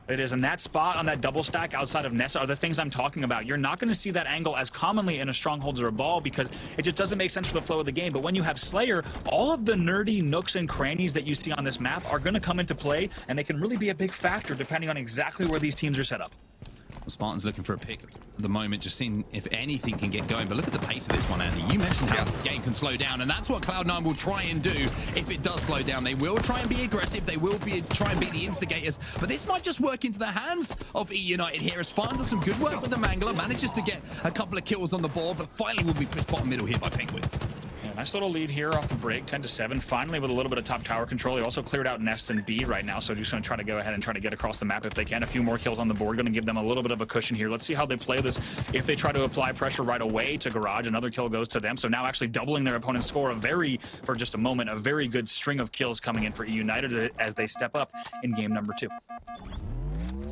It is, and that spot on that double stack outside of Nessa are the things I'm talking about. You're not going to see that angle as commonly in a Strongholds or a Ball because it just doesn't make sense for the flow of the game. But when you have Slayer, all of the nerdy nooks and crannies that you see on this map are going to come into play, and they can really be a big factor depending on exactly where these teams are set up. Spartan's looking for a pick at the moment, just seeing if anything can get going. But look at the pace of this one, Andy. You mentioned how the game can slow down, and that's what Cloud9 will try and do if it does slow down. They will try and be aggressive. They will try and be the instigators. But this might just work into the hands of EUnited here. As Spartan does some good work with the Mangler, manages to get a couple of kills on the board, but finally will be pushed bottom middle here by Penguin. Yeah, nice little lead here off the break, 10-7. Finally, with a little bit of top tower control. They also cleared out Nest and B right now, so just going to try to go ahead and try to get across the map if they can. A few more kills on the board, going to give them a little bit of a cushion here. Let's see how they play this. If they try to apply pressure right away to Garage, another kill goes to them. So now actually doubling their opponent's score. For just a moment, a very good string of kills coming in for EUnited as they step up in game number 2.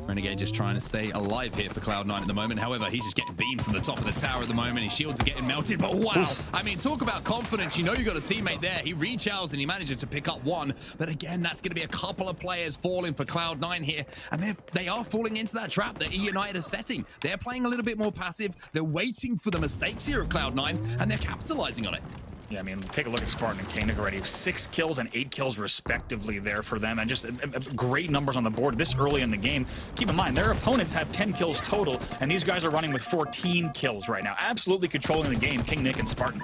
Renegade just trying to stay alive here for Cloud9 at the moment. However, he's just getting beamed from the top of the tower at the moment. His shields are getting melted, but wow. I mean, talk about confidence. You know you got a teammate there. He recharges and he manages to pick up one. But again, that's going to be a couple of players falling for Cloud9 here. And they are falling into that trap that EUnited is setting. They're playing a little bit more passive. They're waiting for the mistakes here of Cloud9, and they're capitalizing on it. Yeah, I mean, take a look at Spartan and Koenig already. 6 kills and 8 kills respectively there for them, and just great numbers on the board this early in the game. Keep in mind, their opponents have 10 kills total, and these guys are running with 14 kills right now. Absolutely controlling the game, King Nick and Spartan.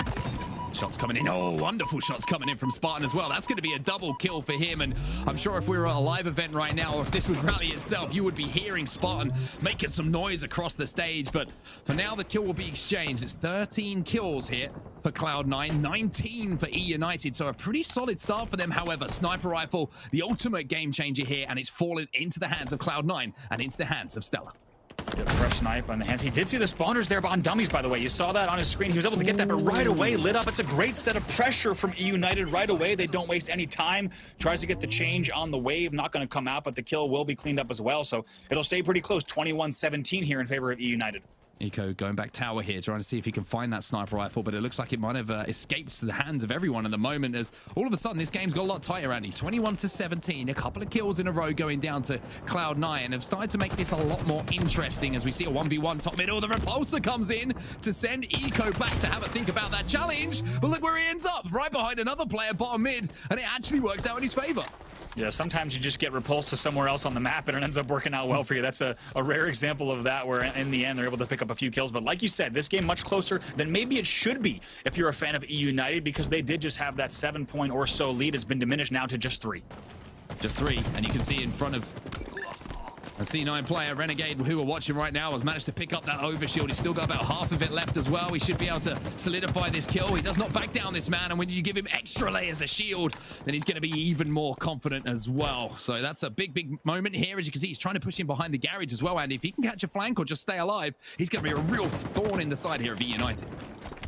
Shots coming in. Oh, wonderful shots coming in from Spartan as well. That's going to be a double kill for him. And I'm sure if we were at a live event right now, or if this was Raleigh itself, you would be hearing Spartan making some noise across the stage. But for now, the kill will be exchanged. It's 13 kills here for Cloud9, 19 for EUnited. So a pretty solid start for them. However, Sniper Rifle, the ultimate game changer here, and it's fallen into the hands of Cloud9 and into the hands of Stella. Get a fresh snipe on the hands. He did see the spawners there on dummies, by the way. You saw that on his screen. He was able to get that, but right away lit up. It's a great set of pressure from EUnited right away. They don't waste any time. Tries to get the change on the wave. Not going to come out, but the kill will be cleaned up as well. So it'll stay pretty close. 21-17 here in favor of EUnited. Eco going back tower here, trying to see if he can find that sniper rifle, but it looks like it might have escaped to the hands of everyone at the moment, as all of a sudden this game's got a lot tighter, Andy. 21-17, a couple of kills in a row going down to Cloud9 have started to make this a lot more interesting as we see a 1v1 top middle. The repulsor comes in to send Eco back to have a think about that challenge, but look where he ends up, right behind another player bottom mid, and it actually works out in his favor. Yeah, sometimes you just get repulsed to somewhere else on the map and it ends up working out well for you. That's a rare example of that, where in the end they're able to pick up a few kills. But like you said, this game much closer than maybe it should be if you're a fan of EUnited, because they did just have that 7-point or so lead. It's been diminished now to just 3. Just 3, and you can see in front of a C9 player, Renegade, who we're watching right now, has managed to pick up that overshield. He's still got about half of it left as well. He should be able to solidify this kill. He does not back down, this man, and when you give him extra layers of shield, then he's going to be even more confident as well. So that's a big moment here. As you can see, he's trying to push in behind the garage as well, and if he can catch a flank or just stay alive, he's going to be a real thorn in the side here of EUnited.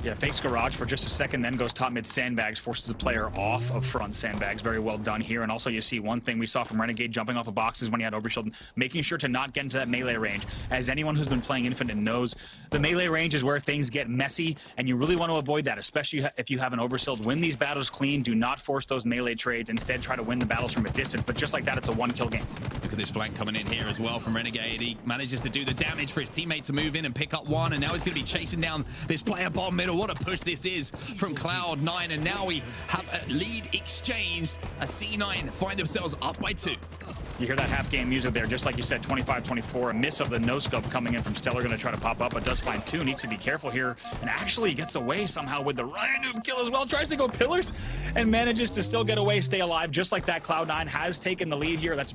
Yeah, fakes garage for just a second, then goes top mid sandbags, forces a player off of front sandbags. Very well done here. And also you see one thing we saw from Renegade jumping off of boxes when he had overshield, making sure to not get into that melee range. As anyone who's been playing Infinite knows, the melee range is where things get messy, and you really want to avoid that, especially if you have an overshield. Win these battles clean. Do not force those melee trades. Instead, try to win the battles from a distance. But just like that, it's a 1-kill game. Look at this flank coming in here as well from Renegade. He manages to do the damage for his teammate to move in and pick up one, and now he's going to be chasing down this player bottom middle. What a push this is from Cloud9, and now we have a lead exchanged. A C9 find themselves up by 2. You hear that half-game music there, just like you said, 25-24. A miss of the no-scope coming in from Stellar, going to try to pop up, but does find two. Needs to be careful here, and actually gets away somehow with the Ryan Noob kill as well. Tries to go pillars and manages to still get away, stay alive, just like that. Cloud9 has taken the lead here. That's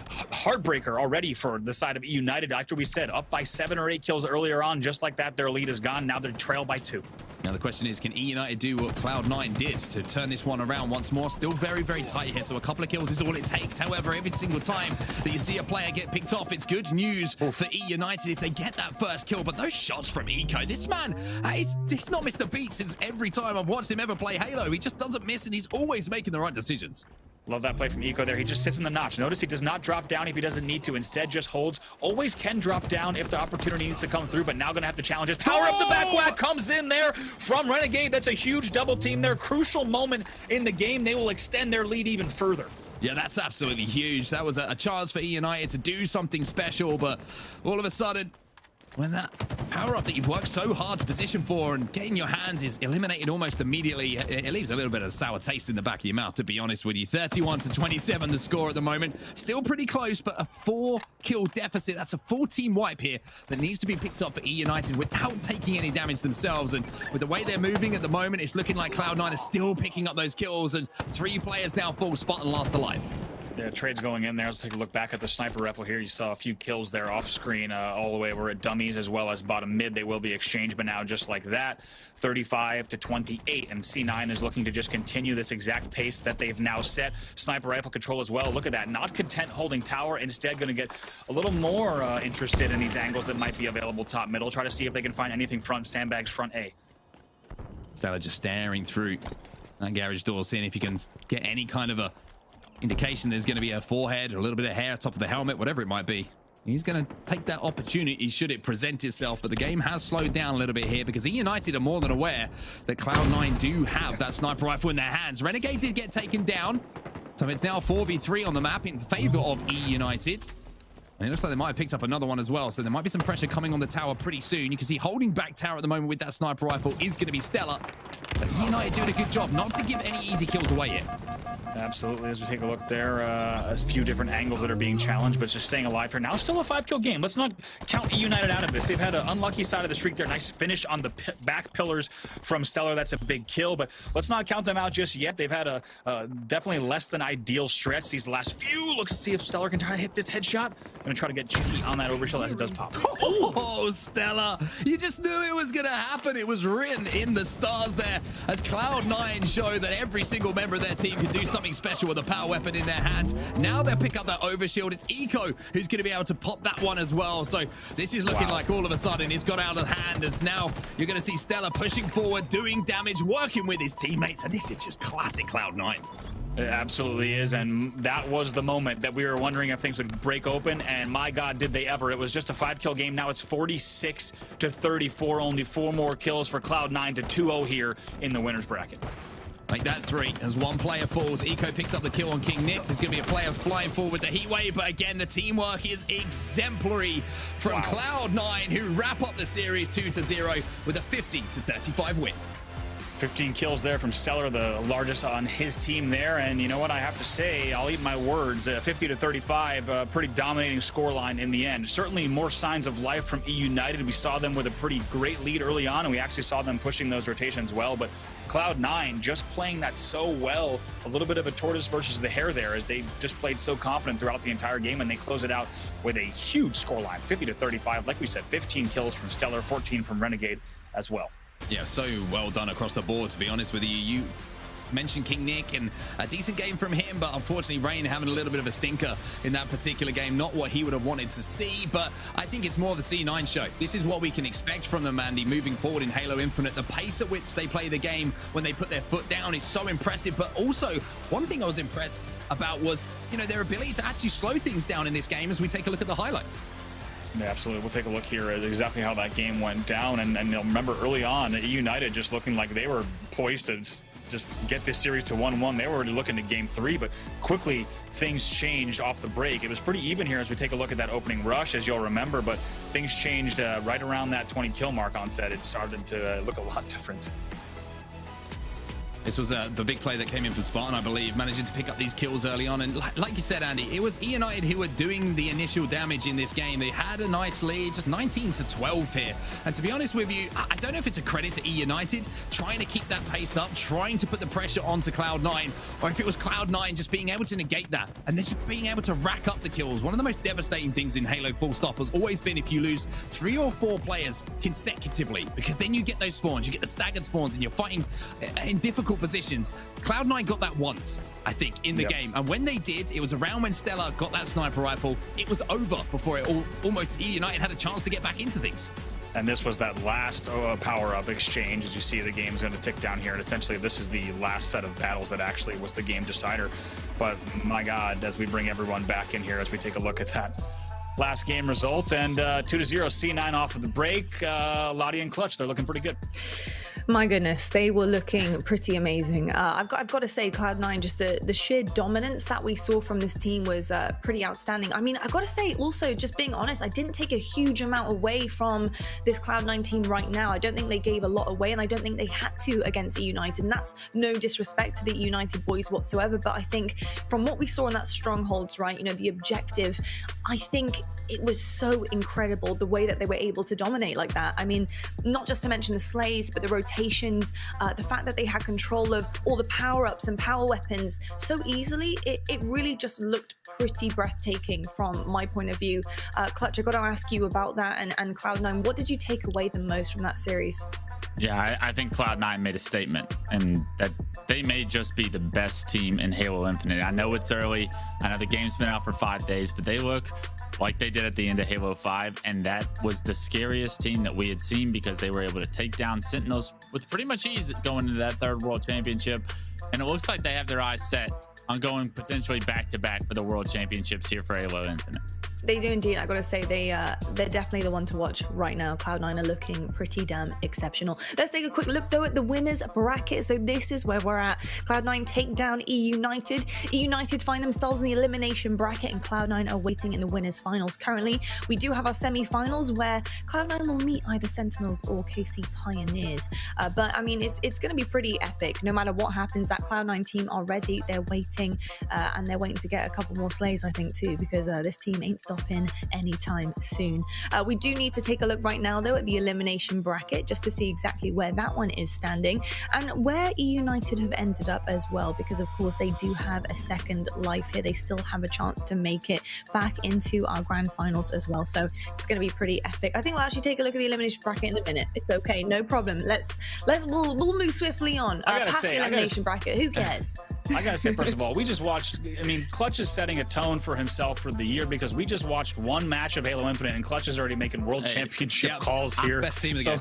heartbreaker already for the side of EUnited. After we said up by 7 or 8 kills earlier on, just like that, their lead is gone. Now they're trailed by 2. Now the question is, can EUnited do what Cloud9 did to turn this one around once more? Still very, very tight here, so a couple of kills is all it takes. However, every single time that you see a player get picked off, it's good news for EUnited if they get that first kill. But those shots from Eco, this man, he's not missed a beat since every time I've watched him ever play Halo. He just doesn't miss, and he's always making the right decisions. Love that play from Eco there. He just sits in the notch. Notice he does not drop down if he doesn't need to. Instead, just holds. Always can drop down if the opportunity needs to come through, but now going to have to challenge his power up the back whack. Comes in there from Renegade. That's a huge double team there. Crucial moment in the game. They will extend their lead even further. Yeah, that's absolutely huge. That was a chance for EUnited to do something special, but all of a sudden, when that power-up that you've worked so hard to position for and get in your hands is eliminated almost immediately, it leaves a little bit of a sour taste in the back of your mouth, to be honest with you. 31-27 the score at the moment. Still pretty close, but a 4-kill deficit. That's a full team wipe here that needs to be picked up for EUnited without taking any damage themselves. And with the way they're moving at the moment, it's looking like Cloud9 is still picking up those kills, and 3 players now full spot and last alive. Yeah, trades going in there. Let's take a look back at the sniper rifle here. You saw a few kills there off screen all the way over at dummies as well as bottom mid. They will be exchanged, but now just like that, 35-28. And C9 is looking to just continue this exact pace that they've now set. Sniper rifle control as well. Look at that. Not content holding tower. Instead, going to get a little more interested in these angles that might be available top middle. Try to see if they can find anything front sandbags, front A. Stellar just staring through that garage door, seeing if you can get any kind of a indication there's going to be a forehead or a little bit of hair atop of the helmet, whatever it might be. He's going to take that opportunity should it present itself, but the game has slowed down a little bit here because EUnited are more than aware that Cloud9 do have that sniper rifle in their hands. Renegade did get taken down, so it's now 4v3 on the map in favor of EUnited. And it looks like they might have picked up another one as well, so there might be some pressure coming on the tower pretty soon. You can see holding back tower at the moment with that sniper rifle is going to be Stellar. But EUnited doing a good job not to give any easy kills away yet. Absolutely. As we take a look there, a few different angles that are being challenged, but just staying alive here. Now still a 5-kill game. Let's not count EUnited out of this. They've had an unlucky side of the streak there. Nice finish on the back pillars from Stellar. That's a big kill, but let's not count them out just yet. They've had a definitely less than ideal stretch these last few. Let's see if Stellar can try to hit this headshot. Going to try to get cheeky on that overshield as it does pop. Oh, Stellar. You just knew it was going to happen. It was written in the stars there as Cloud9 show that every single member of their team can do something special with a power weapon in their hands. Now they'll pick up that overshield. It's Eco who's going to be able to pop that one as well. So this is looking like all of a sudden it's got out of hand as now you're going to see Stellar pushing forward, doing damage, working with his teammates. And this is just classic Cloud9. It absolutely is, and that was the moment that we were wondering if things would break open, and my God, did they ever. It was just a 5-kill game. Now it's 46-34. Only 4 more kills for Cloud9 to 2-0 here in the winner's bracket. Make that 3 as one player falls. Eco picks up the kill on King Nick. There's going to be a player flying forward with the heat wave, but again, the teamwork is exemplary from Cloud9, who wrap up the series 2-0 with a 50-35 win. 15 kills there from Stellar, the largest on his team there. And you know what? I have to say, I'll eat my words. 50-35, pretty dominating scoreline in the end. Certainly more signs of life from EUnited. We saw them with a pretty great lead early on, and we actually saw them pushing those rotations well. But Cloud9 just playing that so well. A little bit of a tortoise versus the hare there, as they just played so confident throughout the entire game, and they close it out with a huge scoreline, 50-35. Like we said, 15 kills from Stellar, 14 from Renegade as well. Yeah, so well done across the board, to be honest with you. You mentioned King Nick, and a decent game from him, but unfortunately Rain having a little bit of a stinker in that particular game. Not what he would have wanted to see, but I think it's more the C9 show. This is what we can expect from them, Andy, moving forward in Halo Infinite. The pace at which they play the game when they put their foot down is so impressive, but also one thing I was impressed about was, you know, their ability to actually slow things down in this game as we take a look at the highlights. Yeah, absolutely. We'll take a look here at exactly how that game went down. And you'll remember early on, EUnited just looking like they were poised to just get this series to 1-1. They were already looking at game 3, but quickly things changed off the break. It was pretty even here as we take a look at that opening rush, as you'll remember, but things changed right around that 20 kill mark on set. It started to look a lot different. This was the big play that came in from Spartan, I believe, managing to pick up these kills early on. And like you said, Andy, it was EUnited who were doing the initial damage in this game. They had a nice lead, just 19-12 here. And to be honest with you, I don't know if it's a credit to EUnited trying to keep that pace up, trying to put the pressure onto Cloud9, or if it was Cloud9 just being able to negate that and then just being able to rack up the kills. One of the most devastating things in Halo full stop has always been if you lose 3 or 4 players consecutively, because then you get those spawns, you get the staggered spawns, and you're fighting in difficult positions. Cloud9 got that once, I think, in the game. And when they did, it was around when Stella got that sniper rifle. It was over before it almost EUnited had a chance to get back into things. And this was that last power-up exchange. As you see, the game's going to tick down here. And essentially, this is the last set of battles that actually was the game decider. But my God, as we bring everyone back in here, as we take a look at that last game result, and 2-0 C9 off of the break. Lottie and Clutch, they're looking pretty good. My goodness, they were looking pretty amazing. I've got to say, Cloud9, just the sheer dominance that we saw from this team was pretty outstanding. I mean, I've got to say, also, just being honest, I didn't take a huge amount away from this Cloud9 team right now. I don't think they gave a lot away, and I don't think they had to against EUnited. And that's no disrespect to the EUnited boys whatsoever, but I think from what we saw in that Strongholds, right, you know, the objective, I think it was so incredible the way that they were able to dominate like that. I mean, not just to mention the slays, but the rotations, the fact that they had control of all the power-ups and power weapons so easily, it really just looked pretty breathtaking from my point of view. Clutch, I got to ask you about that, and Cloud9, what did you take away the most from that series? Yeah, I think Cloud9 made a statement, and that they may just be the best team in Halo Infinite. I know it's early. I know the game's been out for 5 days, but they look like they did at the end of Halo 5, and that was the scariest team that we had seen because they were able to take down Sentinels with pretty much ease going into that 3rd World Championship. And it looks like they have their eyes set on going potentially back-to-back for the World Championships here for Halo Infinite. They do indeed. I got to say, they're definitely the one to watch right now. Cloud9 are looking pretty damn exceptional. Let's take a quick look, though, at the winners bracket. So this is where we're at. Cloud9 take down EUnited. EUnited find themselves in the elimination bracket, and Cloud9 are waiting in the winners finals. Currently, we do have our semi-finals where Cloud9 will meet either Sentinels or KC Pioneers. But, I mean, it's going to be pretty epic. No matter what happens, that Cloud9 team are ready. They're waiting, and they're waiting to get a couple more slays, I think, too, because this team ain't stopping anytime soon. We do need to take a look right now, though, at the elimination bracket just to see exactly where that one is standing and where EUnited have ended up as well, because of course they do have a second life here. They still have a chance to make it back into our grand finals as well, so it's going to be pretty epic. I think we'll actually take a look at the elimination bracket in a minute. It's okay, no problem. We'll move swiftly on past the elimination bracket. Who cares? I gotta say, first of all, we just watched, I mean, Clutch is setting a tone for himself for the year, because we just watched one match of Halo Infinite, and Clutch is already making world championship calls here. Best team again.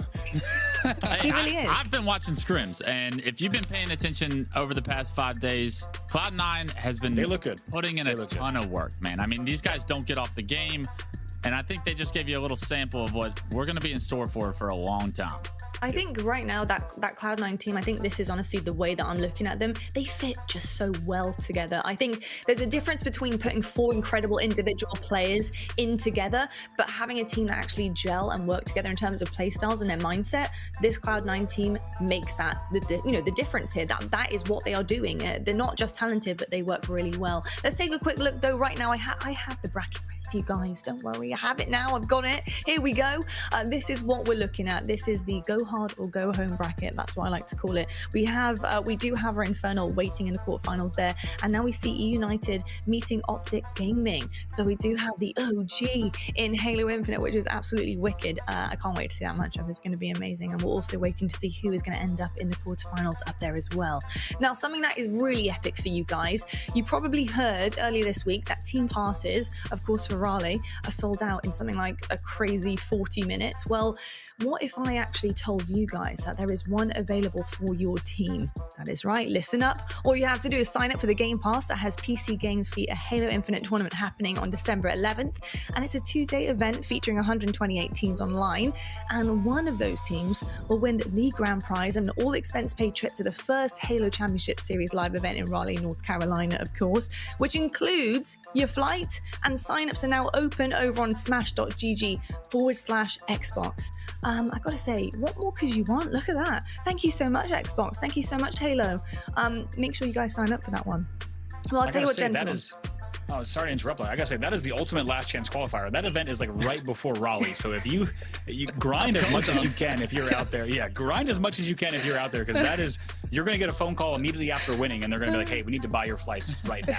He really is. I've been watching scrims, and if you've been paying attention over the past 5 days, Cloud9 has been putting in a ton of work, man. I mean, these guys don't get off the game, and I think they just gave you a little sample of what we're going to be in store for a long time. I think right now that Cloud9 team, I think this is honestly the way that I'm looking at them. They fit just so well together. I think there's a difference between putting 4 incredible individual players in together, but having a team that actually gel and work together in terms of play styles and their mindset. This Cloud9 team makes that the difference here. That is what they are doing. They're not just talented, but they work really well. Let's take a quick look, though. Right now, I have the bracket ready for you guys. Don't worry, I have it now. I've got it. Here we go. This is what we're looking at. This is the go hard or go home bracket. That's what I like to call it. We do have our Infernal waiting in the quarterfinals there, and now we see EUnited meeting OpTic Gaming. So we do have the OG in Halo Infinite, which is absolutely wicked. I can't wait to see that matchup. It's going to be amazing, and we're also waiting to see who is going to end up in the quarterfinals up there as well. Now, something that is really epic for you guys, you probably heard earlier this week that team passes, of course, for Raleigh are sold out in something like a crazy 40 minutes. Well, what if I actually told you guys that there is one available for your team? That is right, listen up. All you have to do is sign up for the Game Pass that has PC Games for a Halo Infinite tournament happening on December 11th, and it's a 2-day event featuring 128 teams online, and one of those teams will win the grand prize and an all-expense-paid trip to the first Halo Championship Series live event in Raleigh, North Carolina, of course, which includes your flight and sign-ups and now open over on smash.gg/Xbox. I gotta say, what more could you want? Look at that. Thank you so much, Xbox. Thank you so much, Halo. Make sure you guys sign up for that one. Well, I'll tell you what, gentlemen. Oh, sorry to interrupt. I gotta say, that is the ultimate last chance qualifier. That event is like right before Raleigh. So if you grind as much as you can if you're out there. Yeah, grind as much as you can if you're out there, because that is, you're gonna get a phone call immediately after winning, and they're gonna be like, hey, we need to buy your flights right now.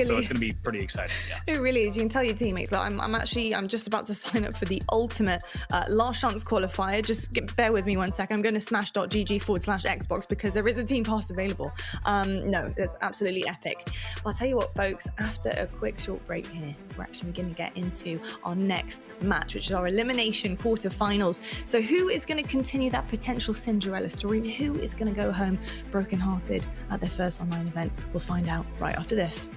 So it's gonna be pretty exciting. Yeah. It really is. You can tell your teammates, like, I'm just about to sign up for the ultimate last chance qualifier. Just bear with me 1 second. I'm going to smash.gg/Xbox because there is a team pass available. No, that's absolutely epic. But I'll tell you what, folks, after a quick short break here, we're actually going to get into our next match, which is our elimination quarterfinals. So who is going to continue that potential Cinderella story, and who is going to go home brokenhearted at their first online event? We'll find out right after this.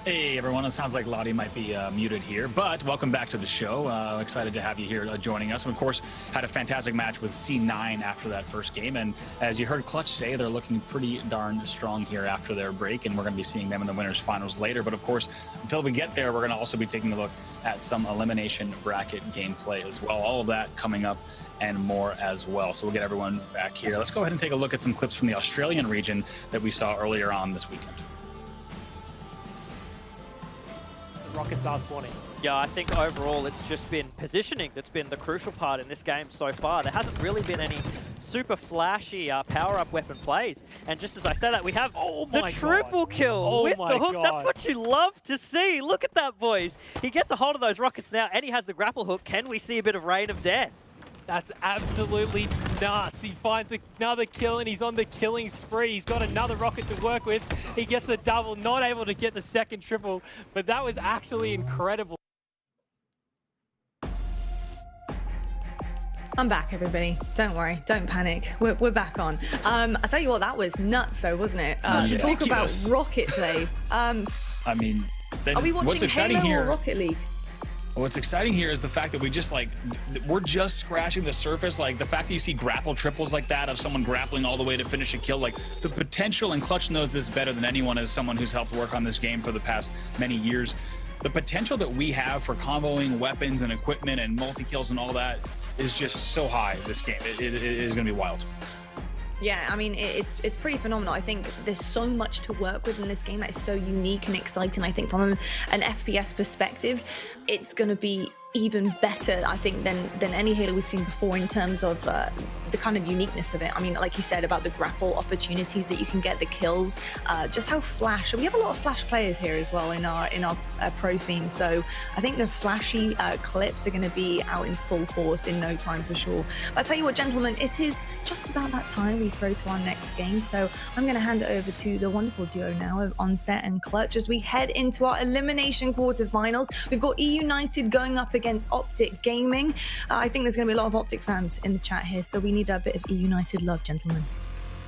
Hey everyone, it sounds like Lottie might be muted here, but welcome back to the show. Excited to have you here joining us. And of course, had a fantastic match with C9 after that first game. And as you heard Clutch say, they're looking pretty darn strong here after their break, and we're going to be seeing them in the winners finals later. But of course, until we get there, we're going to also be taking a look at some elimination bracket gameplay as well. All of that coming up and more as well. So we'll get everyone back here. Let's go ahead and take a look at some clips from the Australian region that we saw earlier on this weekend. Rockets are spawning. Yeah, I think overall it's just been positioning that's been the crucial part in this game so far. There hasn't really been any super flashy power-up weapon plays. And just as I say that, we have the triple kill Oh with my the hook. God. That's what you love to see. Look at that, boys. He gets a hold of those rockets now, and he has the grapple hook. Can we see a bit of Rain of Death? That's absolutely nuts. He finds another kill and he's on the killing spree. He's got another rocket to work with. He gets a double, not able to get the second triple, but that was actually incredible. I'm back, everybody. Don't worry. Don't panic. We're back on. I tell you what, that was nuts, though, wasn't it? Talk about rocket play. I mean, Are we what's watching exciting Halo here? or Rocket League? What's exciting here is the fact that we're just scratching the surface. Like the fact that you see grapple triples like that of someone grappling all the way to finish a kill, like the potential, and Clutch knows this better than anyone as someone who's helped work on this game for the past many years. The potential that we have for comboing weapons and equipment and multi-kills and all that is just so high this game. It is going to be wild. Yeah, I mean, it's pretty phenomenal. I think there's so much to work with in this game that is so unique and exciting. I think from an FPS perspective, it's going to be even better, I think, than any Halo we've seen before in terms of the kind of uniqueness of it. I mean, like you said about the grapple opportunities that you can get, the kills, just how flash. We have a lot of flash players here as well in our pro scene. So I think the flashy clips are going to be out in full force in no time for sure. But I tell you what, gentlemen, it is just about that time we throw to our next game. So I'm going to hand it over to the wonderful duo now of Onset and Clutch as we head into our elimination quarterfinals. We've got EUnited going up against OpTic Gaming. I think there's going to be a lot of OpTic fans in the chat here, so we need a bit of EUnited love, gentlemen.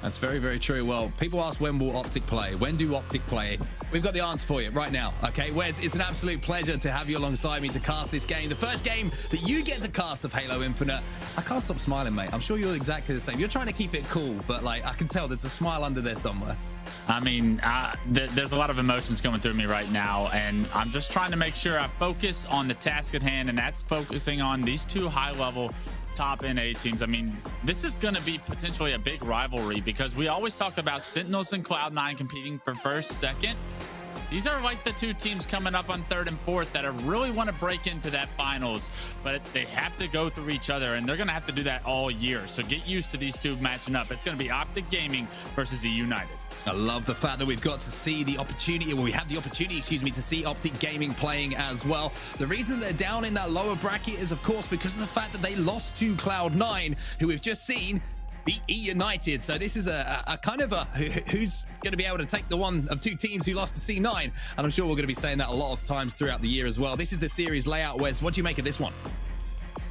That's very, very true. Well, people ask, when will OpTic play? When do OpTic play? We've got the answer for you right now, okay? Wes, it's an absolute pleasure to have you alongside me to cast this game. The first game that you get to cast of Halo Infinite. I can't stop smiling, mate. I'm sure you're exactly the same. You're trying to keep it cool, but like I can tell there's a smile under there somewhere. I mean, there's a lot of emotions going through me right now, and I'm just trying to make sure I focus on the task at hand, and that's focusing on these two high-level top NA teams. I mean, this is going to be potentially a big rivalry because we always talk about Sentinels and Cloud9 competing for first, second. These are like the two teams coming up on third and fourth that really want to break into that finals, but they have to go through each other, and they're going to have to do that all year. So get used to these two matching up. It's going to be OpTic Gaming versus EUnited. I love the fact that we've got to see the opportunity, well, we have the opportunity, excuse me, to see OpTic Gaming playing as well. The reason they're down in that lower bracket is, of course, because of the fact that they lost to Cloud9, who we've just seen beat EUnited. So this is a kind of a who's going to be able to take the one of two teams who lost to C9. And I'm sure we're going to be saying that a lot of times throughout the year as well. This is the series layout, Wes. What do you make of this one?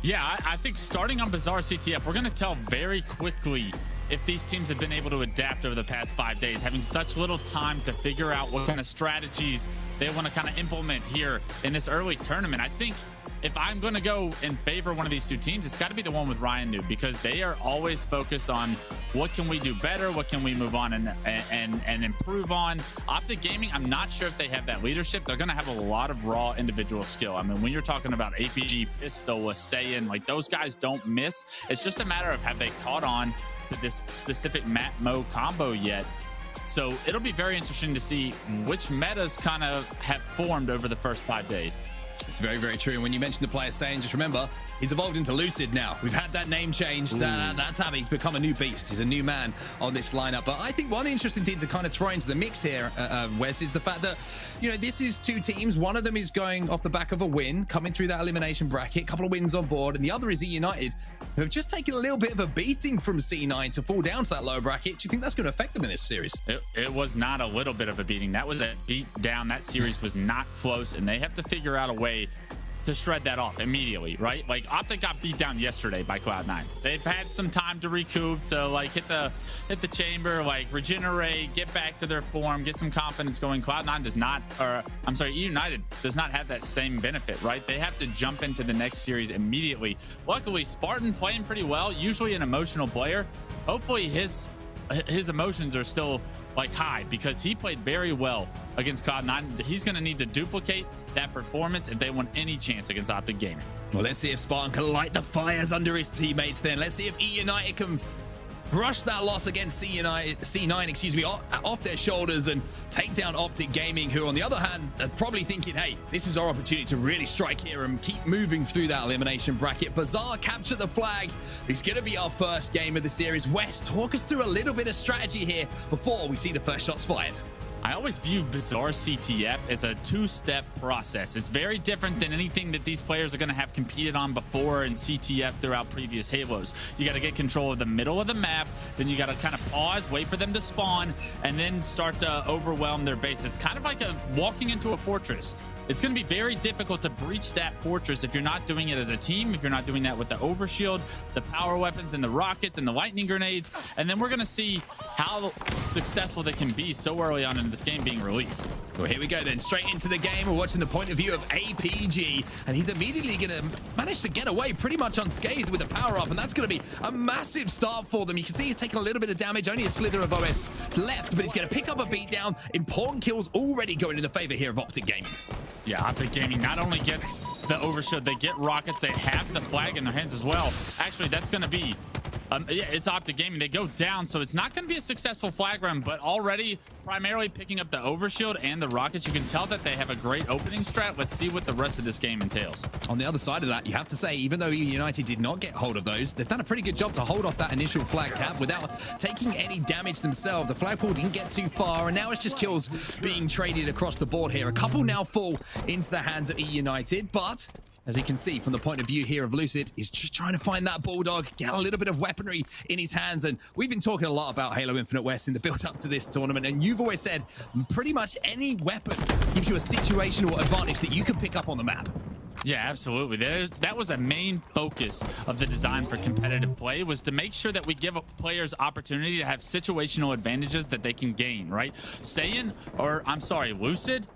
Yeah, I think starting on Bazaar CTF, we're going to tell very quickly if these teams have been able to adapt over the past 5 days, having such little time to figure out what kind of strategies they want to kind of implement here in this early tournament. I think if I'm going to go in favor of one of these two teams, it's got to be the one with Ryan Noob, because they are always focused on what can we do better, what can we move on and improve on. OpTic Gaming, I'm not sure if they have that leadership. They're going to have a lot of raw individual skill. I mean, when you're talking about APG, Pistol, Wasayan, like those guys don't miss. It's just a matter of have they caught on to this specific map mode combo yet. So it'll be very interesting to see which metas kind of have formed over the first 5 days. It's very, very true. And when you mentioned the player saying, just remember, he's evolved into Lucid now. We've had that name changed. That's how he's become a new beast. He's a new man on this lineup. But I think one interesting thing to kind of throw into the mix here, Wes, is the fact that, you know, this is two teams. One of them is going off the back of a win, coming through that elimination bracket, a couple of wins on board. And the other is EUnited, who have just taken a little bit of a beating from C9 to fall down to that lower bracket. Do you think that's going to affect them in this series? It was not a little bit of a beating. That was a beat down. That series was not close, and they have to figure out a way to shred that off immediately, right? Like OpTic got beat down yesterday by Cloud9. They've had some time to recoup, to like hit the chamber, like regenerate, get back to their form, get some confidence going. Cloud9 does not, or I'm sorry, EUnited does not have that same benefit, right? They have to jump into the next series immediately. Luckily, Spartan playing pretty well, usually an emotional player. Hopefully his emotions are still like high, because he played very well against Cloud9. He's going to need to duplicate that performance if they want any chance against OpTic Gaming. Well, let's see if Spartan can light the fires under his teammates then. Let's see if EUnited can brush that loss against C9, excuse me, off their shoulders and take down OpTic Gaming, who on the other hand are probably thinking, hey, this is our opportunity to really strike here and keep moving through that elimination bracket. Bazaar capture the flag. It's going to be our first game of the series. Wes, talk us through a little bit of strategy here before we see the first shots fired. I always view Bazaar CTF as a two-step process. It's very different than anything that these players are going to have competed on before in CTF throughout previous Halos. You got to get control of the middle of the map, then you got to kind of pause, wait for them to spawn, and then start to overwhelm their base. It's kind of like walking into a fortress. It's going to be very difficult to breach that fortress if you're not doing it as a team, if you're not doing that with the overshield, the power weapons, and the rockets, and the lightning grenades. And then we're going to see how successful they can be so early on in this game being released. Well, here we go then, straight into the game. We're watching the point of view of APG, and he's immediately going to manage to get away pretty much unscathed with a power-up, and that's going to be a massive start for them. You can see he's taking a little bit of damage, only a slither of OS left, but he's going to pick up a beatdown. Important kills already going in the favor here of OpTic Gaming. Yeah, OpTic Gaming not only gets the overshield, they get rockets, they have the flag in their hands as well. Actually, that's going to be, yeah, it's OpTic Gaming. They go down, so it's not going to be a successful flag run, but already primarily picking up the overshield and the rockets. You can tell that they have a great opening strat. Let's see what the rest of this game entails. On the other side of that, you have to say, even though EUnited did not get hold of those, they've done a pretty good job to hold off that initial flag cap without taking any damage themselves. The flagpole didn't get too far, and now it's just kills being traded across the board here. A couple now fall into the hands of EUnited, but as you can see from the point of view here of Lucid, he's just trying to find that Bulldog, get a little bit of weaponry in his hands. And we've been talking a lot about Halo Infinite West in the build up to this tournament, and you've always said pretty much any weapon gives you a situational advantage that you can pick up on the map. Yeah, absolutely. That was a main focus of the design for competitive play, was to make sure that we give players opportunity to have situational advantages that they can gain, right? Lucid,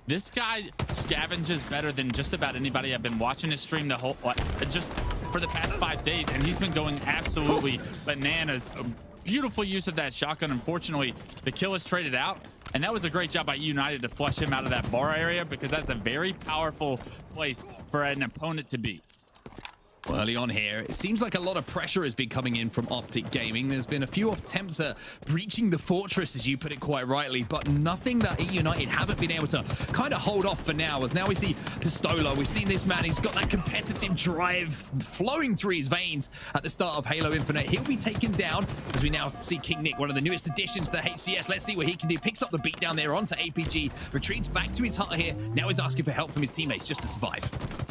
this guy scavenges better than just about anybody. I've been watching his stream just for the past 5 days, and he's been going absolutely bananas. Beautiful use of that shotgun. Unfortunately, the kill is traded out, and that was a great job by EUnited to flush him out of that bar area, because that's a very powerful place for an opponent to be. Well, early on here, it seems like a lot of pressure has been coming in from OpTic Gaming. There's been a few attempts at breaching the fortress, as you put it quite rightly, but nothing that EUnited haven't been able to kind of hold off for now. As now we see Pistola, we've seen this man, he's got that competitive drive flowing through his veins at the start of Halo Infinite. He'll be taken down as we now see King Nick, one of the newest additions to the HCS. Let's see what he can do. Picks up the beat down there onto APG, retreats back to his hut here. Now he's asking for help from his teammates just to survive.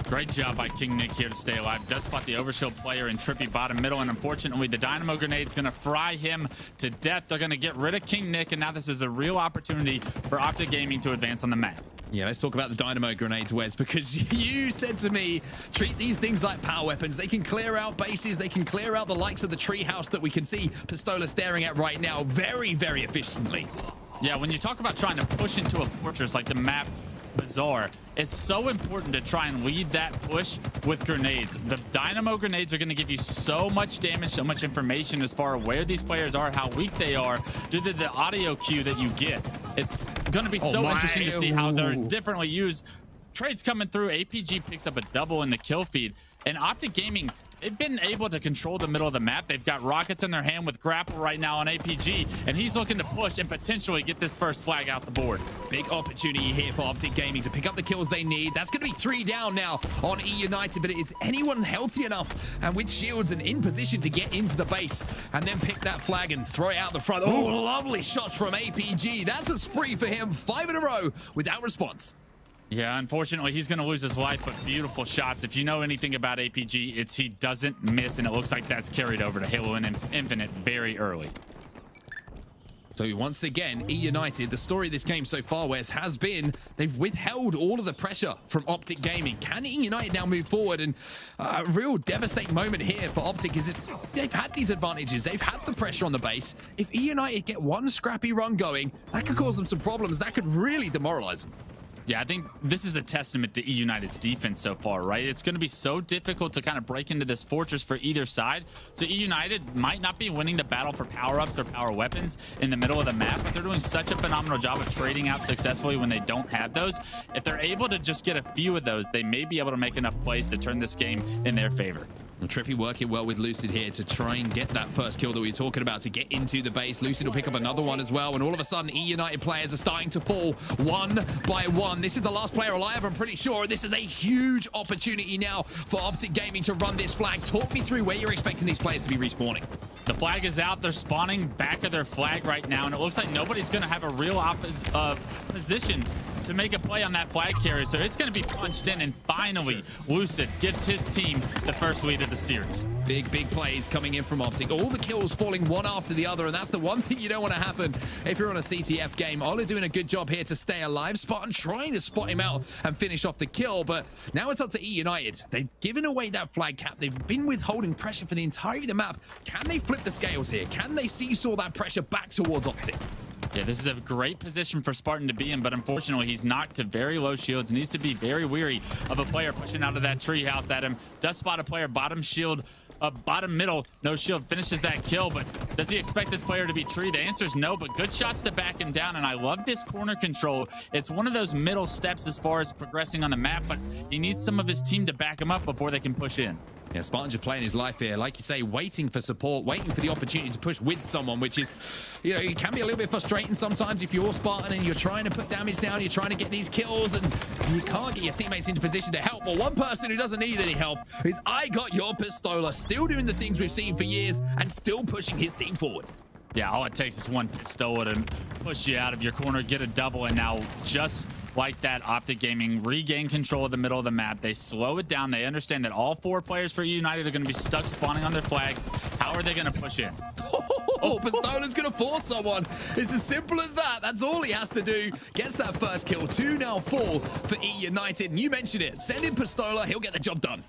Great job by King Nick here to stay alive. Does spot the overshield player in Trippy bottom middle, and unfortunately the dynamo grenade's going to fry him to death. They're going to get rid of King Nick, and now this is a real opportunity for OpTic Gaming to advance on the map. Yeah, let's talk about the dynamo grenades, Wes, because you said to me, treat these things like power weapons. They can clear out bases. They can clear out the likes of the treehouse that we can see Pistola staring at right now very, very efficiently. Yeah, when you talk about trying to push into a fortress like the map Bazaar, it's so important to try and lead that push with grenades. The dynamo grenades are going to give you so much damage, so much information as far as where these players are, how weak they are, due to the audio cue that you get. It's going to be interesting to see how they're differently used. Trades coming through. APG picks up a double in the kill feed, and OpTic Gaming, they've been able to control the middle of the map. They've got rockets in their hand with grapple right now on APG, and he's looking to push and potentially get this first flag out the board. Big opportunity here for OpTic Gaming to pick up the kills they need. That's going to be 3 down now on EUnited, but is anyone healthy enough and with shields and in position to get into the base and then pick that flag and throw it out the front? Oh, lovely shots from APG. That's a spree for him. 5 in a row without response. Yeah, unfortunately, he's going to lose his life, but beautiful shots. If you know anything about APG, it's he doesn't miss, and it looks like that's carried over to Halo Infinite very early. So once again, EUnited, the story of this game so far, Wes, has been they've withheld all of the pressure from OpTic Gaming. Can EUnited now move forward? And a real devastating moment here for OpTic is they've had these advantages. They've had the pressure on the base. If EUnited get one scrappy run going, that could cause them some problems. That could really demoralize them. Yeah, I think this is a testament to EUnited's defense so far, right? It's going to be so difficult to kind of break into this fortress for either side. So EUnited might not be winning the battle for power-ups or power weapons in the middle of the map, but they're doing such a phenomenal job of trading out successfully when they don't have those. If they're able to just get a few of those, they may be able to make enough plays to turn this game in their favor. Well, Trippy working well with Lucid here to try and get that first kill that we were talking about, to get into the base. Lucid will pick up another one as well, and all of a sudden, EUnited players are starting to fall one by one. This is the last player alive, I'm pretty sure. This is a huge opportunity now for OpTic Gaming to run this flag. Talk me through where you're expecting these players to be respawning. The flag is out. They're spawning back of their flag right now, and it looks like nobody's going to have a real position to make a play on that flag carrier. So it's going to be punched in, and finally, Lucid gives his team the first lead of the series. Big plays coming in from OpTic. All the kills falling one after the other, and that's the one thing you don't want to happen if you're on a CTF game. Ola doing a good job here to stay alive. Spartan trying to spot him out and finish off the kill, but now it's up to EUnited. They've given away that flag cap. They've been withholding pressure for the entirety of the map. Can they flip the scales here? Can they seesaw that pressure back towards OpTic? Yeah, this is a great position for Spartan to be in, but unfortunately, he's knocked to very low shields. Needs to be very weary of a player pushing out of that treehouse at him. Does spot a player, bottom shield, bottom middle, no shield, finishes that kill, but does he expect this player to be tree? The answer is no, but good shots to back him down, and I love this corner control. It's one of those middle steps as far as progressing on the map, but he needs some of his team to back him up before they can push in. Yeah, Spartan just playing his life here. Like you say, waiting for support, waiting for the opportunity to push with someone, which is, you know, it can be a little bit frustrating sometimes if you're Spartan and you're trying to put damage down, you're trying to get these kills, and you can't get your teammates into position to help. Well, one person who doesn't need any help is I Got Your Pistola, still doing the things we've seen for years and still pushing his team forward. Yeah, all it takes is one Pistola to push you out of your corner, get a double, and now just like that, OpTic Gaming regain control of the middle of the map. They slow it down. They understand that all 4 players for EUnited are going to be stuck spawning on their flag. How are they going to push in? Oh, Pistola's going to force someone. It's as simple as that. That's all he has to do. Gets that first kill. 2 now fall for EUnited. And you mentioned it. Send in Pistola. He'll get the job done.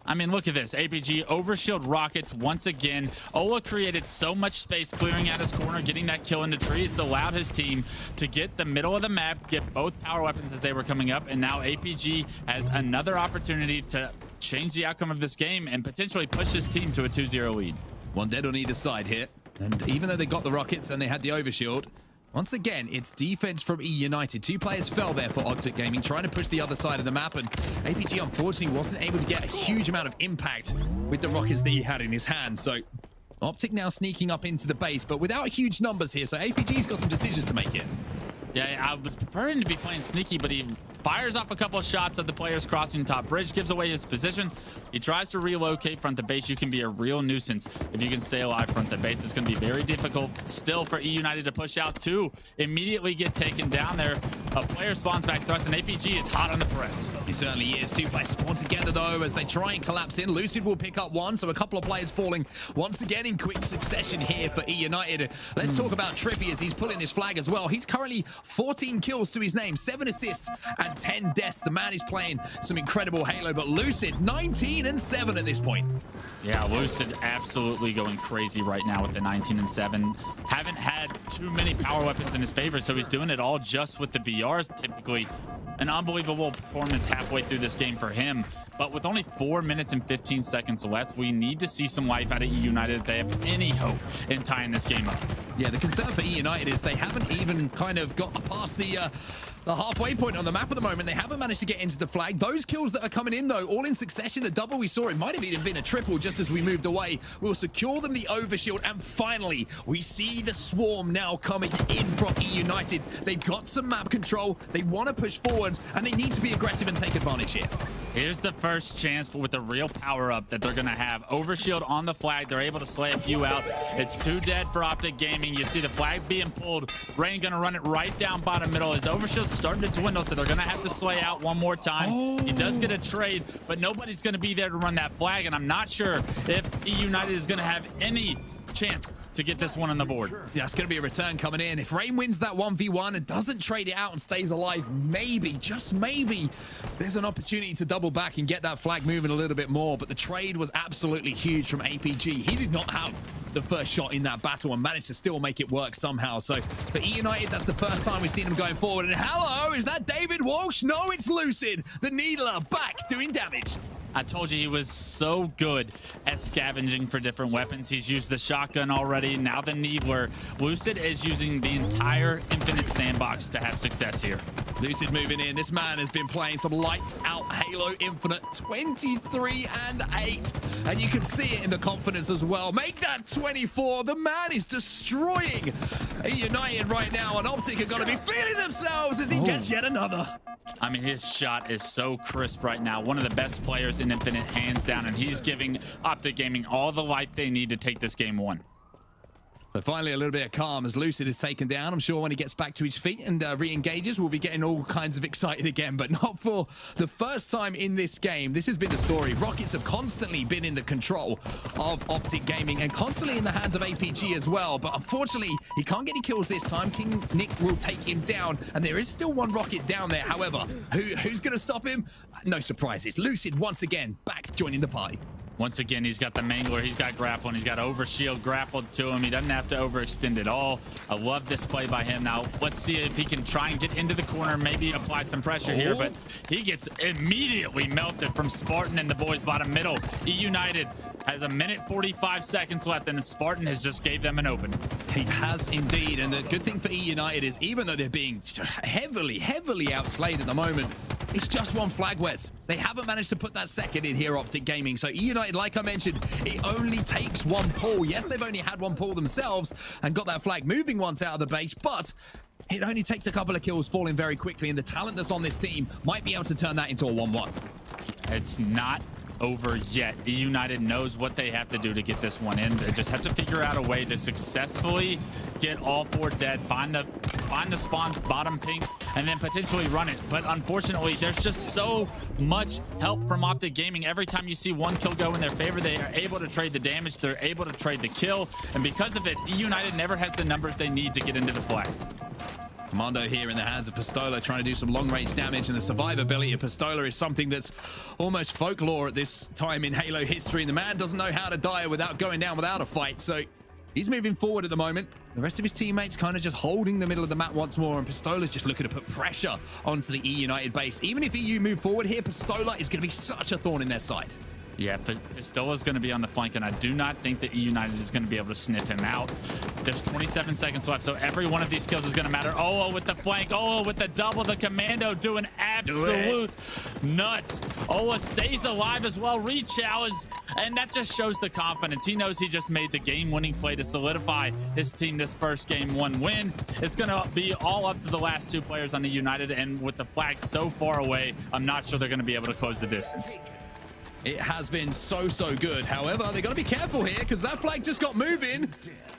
I mean, look at this. APG overshield rockets once again. Ola created so much space clearing out his corner, getting that kill in the tree. It's allowed his team to get the middle of the map, get both power weapons as they were coming up, and now APG has another opportunity to change the outcome of this game and potentially push his team to a 2-0 lead. One dead on either side here. And even though they got the rockets and they had the overshield, once again, it's defense from EUnited. 2 players fell there for OpTic Gaming, trying to push the other side of the map, and APG unfortunately wasn't able to get a huge amount of impact with the rockets that he had in his hand. So OpTic now sneaking up into the base, but without huge numbers here, so APG's got some decisions to make here. Yeah, I would prefer him to be playing sneaky, but he fires off a couple of shots at the players crossing top bridge, gives away his position. He tries to relocate front the base. You can be a real nuisance if you can stay alive front the base. It's going to be very difficult still for EUnited to push out. 2 immediately get taken down there. A player spawns back thrust, and APG is hot on the press. He certainly is. 2 players spawn together, though, as they try and collapse in. Lucid will pick up 1, so a couple of players falling once again in quick succession here for EUnited. Let's talk about Trippy as he's pulling this flag as well. He's currently 14 kills to his name, 7 assists and 10 deaths. The man is playing some incredible Halo, but Lucid 19 and 7 at this point. Yeah, Lucid absolutely going crazy right now with the 19 and 7. Haven't had too many power weapons in his favor, so he's doing it all just with the BR. Typically an unbelievable performance halfway through this game for him. But with only 4 minutes and 15 seconds left, we need to see some life out of EUnited if they have any hope in tying this game up. Yeah, the concern for EUnited is they haven't even kind of got past the halfway point on the map at the moment. They haven't managed to get into the flag. Those kills that are coming in, though, all in succession. The double we saw, it might have even been a triple just as we moved away. We'll secure them the overshield, and finally, we see the swarm now coming in from EUnited. They've got some map control. They want to push forward, and they need to be aggressive and take advantage here. Here's the first chance with the real power-up that they're going to have. Overshield on the flag. They're able to slay a few out. It's 2 dead for OpTic Gaming. You see the flag being pulled. Rain going to run it right down bottom middle. His overshield's starting to dwindle, so they're going to have to slay out one more time. He does get a trade, but nobody's going to be there to run that flag, and I'm not sure if EUnited is going to have any chance to get this one on the board. Yeah, it's going to be a return coming in. If Rain wins that 1v1 and doesn't trade it out and stays alive, maybe, just maybe, there's an opportunity to double back and get that flag moving a little bit more. But the trade was absolutely huge from APG. He did not have the first shot in that battle and managed to still make it work somehow. So for EUnited, that's the first time we've seen them going forward. And hello, is that David Walsh? No, it's Lucid, the Needler, back doing damage. I told you he was so good at scavenging for different weapons. He's used the shotgun already, now the Needler. Lucid is using the entire Infinite sandbox to have success here. Lucid moving in. This man has been playing some lights out Halo Infinite, 23 and 8. And you can see it in the confidence as well. Make that 24. The man is destroying EUnited right now. And OpTic are going to be feeling themselves as he gets yet another. I mean, his shot is so crisp right now. One of the best players in Infinite, hands down. And he's giving OpTic Gaming all the light they need to take this game 1. So finally, a little bit of calm as Lucid is taken down. I'm sure when he gets back to his feet and re-engages, we'll be getting all kinds of excited again, but not for the first time in this game. This has been the story. Rockets have constantly been in the control of OpTic Gaming and constantly in the hands of APG as well. But unfortunately, he can't get any kills this time. King Nick will take him down, and there is still one rocket down there. However, who's going to stop him? No surprises. Lucid once again back joining the party. Once again, he's got the Mangler, he's got grappling, he's got overshield grappled to him. He doesn't have to overextend at all. I love this play by him. Now, let's see if he can try and get into the corner, maybe apply some pressure here, but he gets immediately melted from Spartan in the boys bottom middle. EUnited has 1:45 seconds left, and the Spartan has just gave them an open. He has indeed, and the good thing for EUnited is even though they're being heavily outslayed at the moment, it's just one flag, Wes. They haven't managed to put that second in here, OpTic Gaming. So EUnited, like I mentioned, it only takes one pull. Yes, they've only had one pull themselves and got that flag moving once out of the base, but it only takes a couple of kills falling very quickly, and the talent that's on this team might be able to turn that into a 1-1. It's not over yet. EUnited knows what they have to do to get this one in. They just have to figure out a way to successfully get all 4 dead, find the spawns bottom pink, and then potentially run it. But unfortunately, there's just so much help from OpTic Gaming. Every time you see one kill go in their favor, they are able to trade the damage, they're able to trade the kill, and because of it, EUnited never has the numbers they need to get into the flag. Commando here in the hands of Pistola trying to do some long-range damage, and the survivability of Pistola is something that's almost folklore at this time in Halo history. And the man doesn't know how to die without going down without a fight, so he's moving forward at the moment. The rest of his teammates kind of just holding the middle of the map once more, and Pistola's just looking to put pressure onto the EUnited base. Even if EU move forward here, Pistola is going to be such a thorn in their side. Yeah, Pistola's going to be on the flank, and I do not think that EUnited is going to be able to sniff him out. There's 27 seconds left, so every one of these kills is going to matter. Oh, with the flank. Oh, with the double. The Commando doing absolute nuts. Ola stays alive as well. Re-challenge, and that just shows the confidence. He knows he just made the game-winning play to solidify his team this first game 1 win. It's going to be all up to the last 2 players on the EUnited, and with the flag so far away, I'm not sure they're going to be able to close the distance. It has been so good. However, they got to be careful here because that flag just got moving.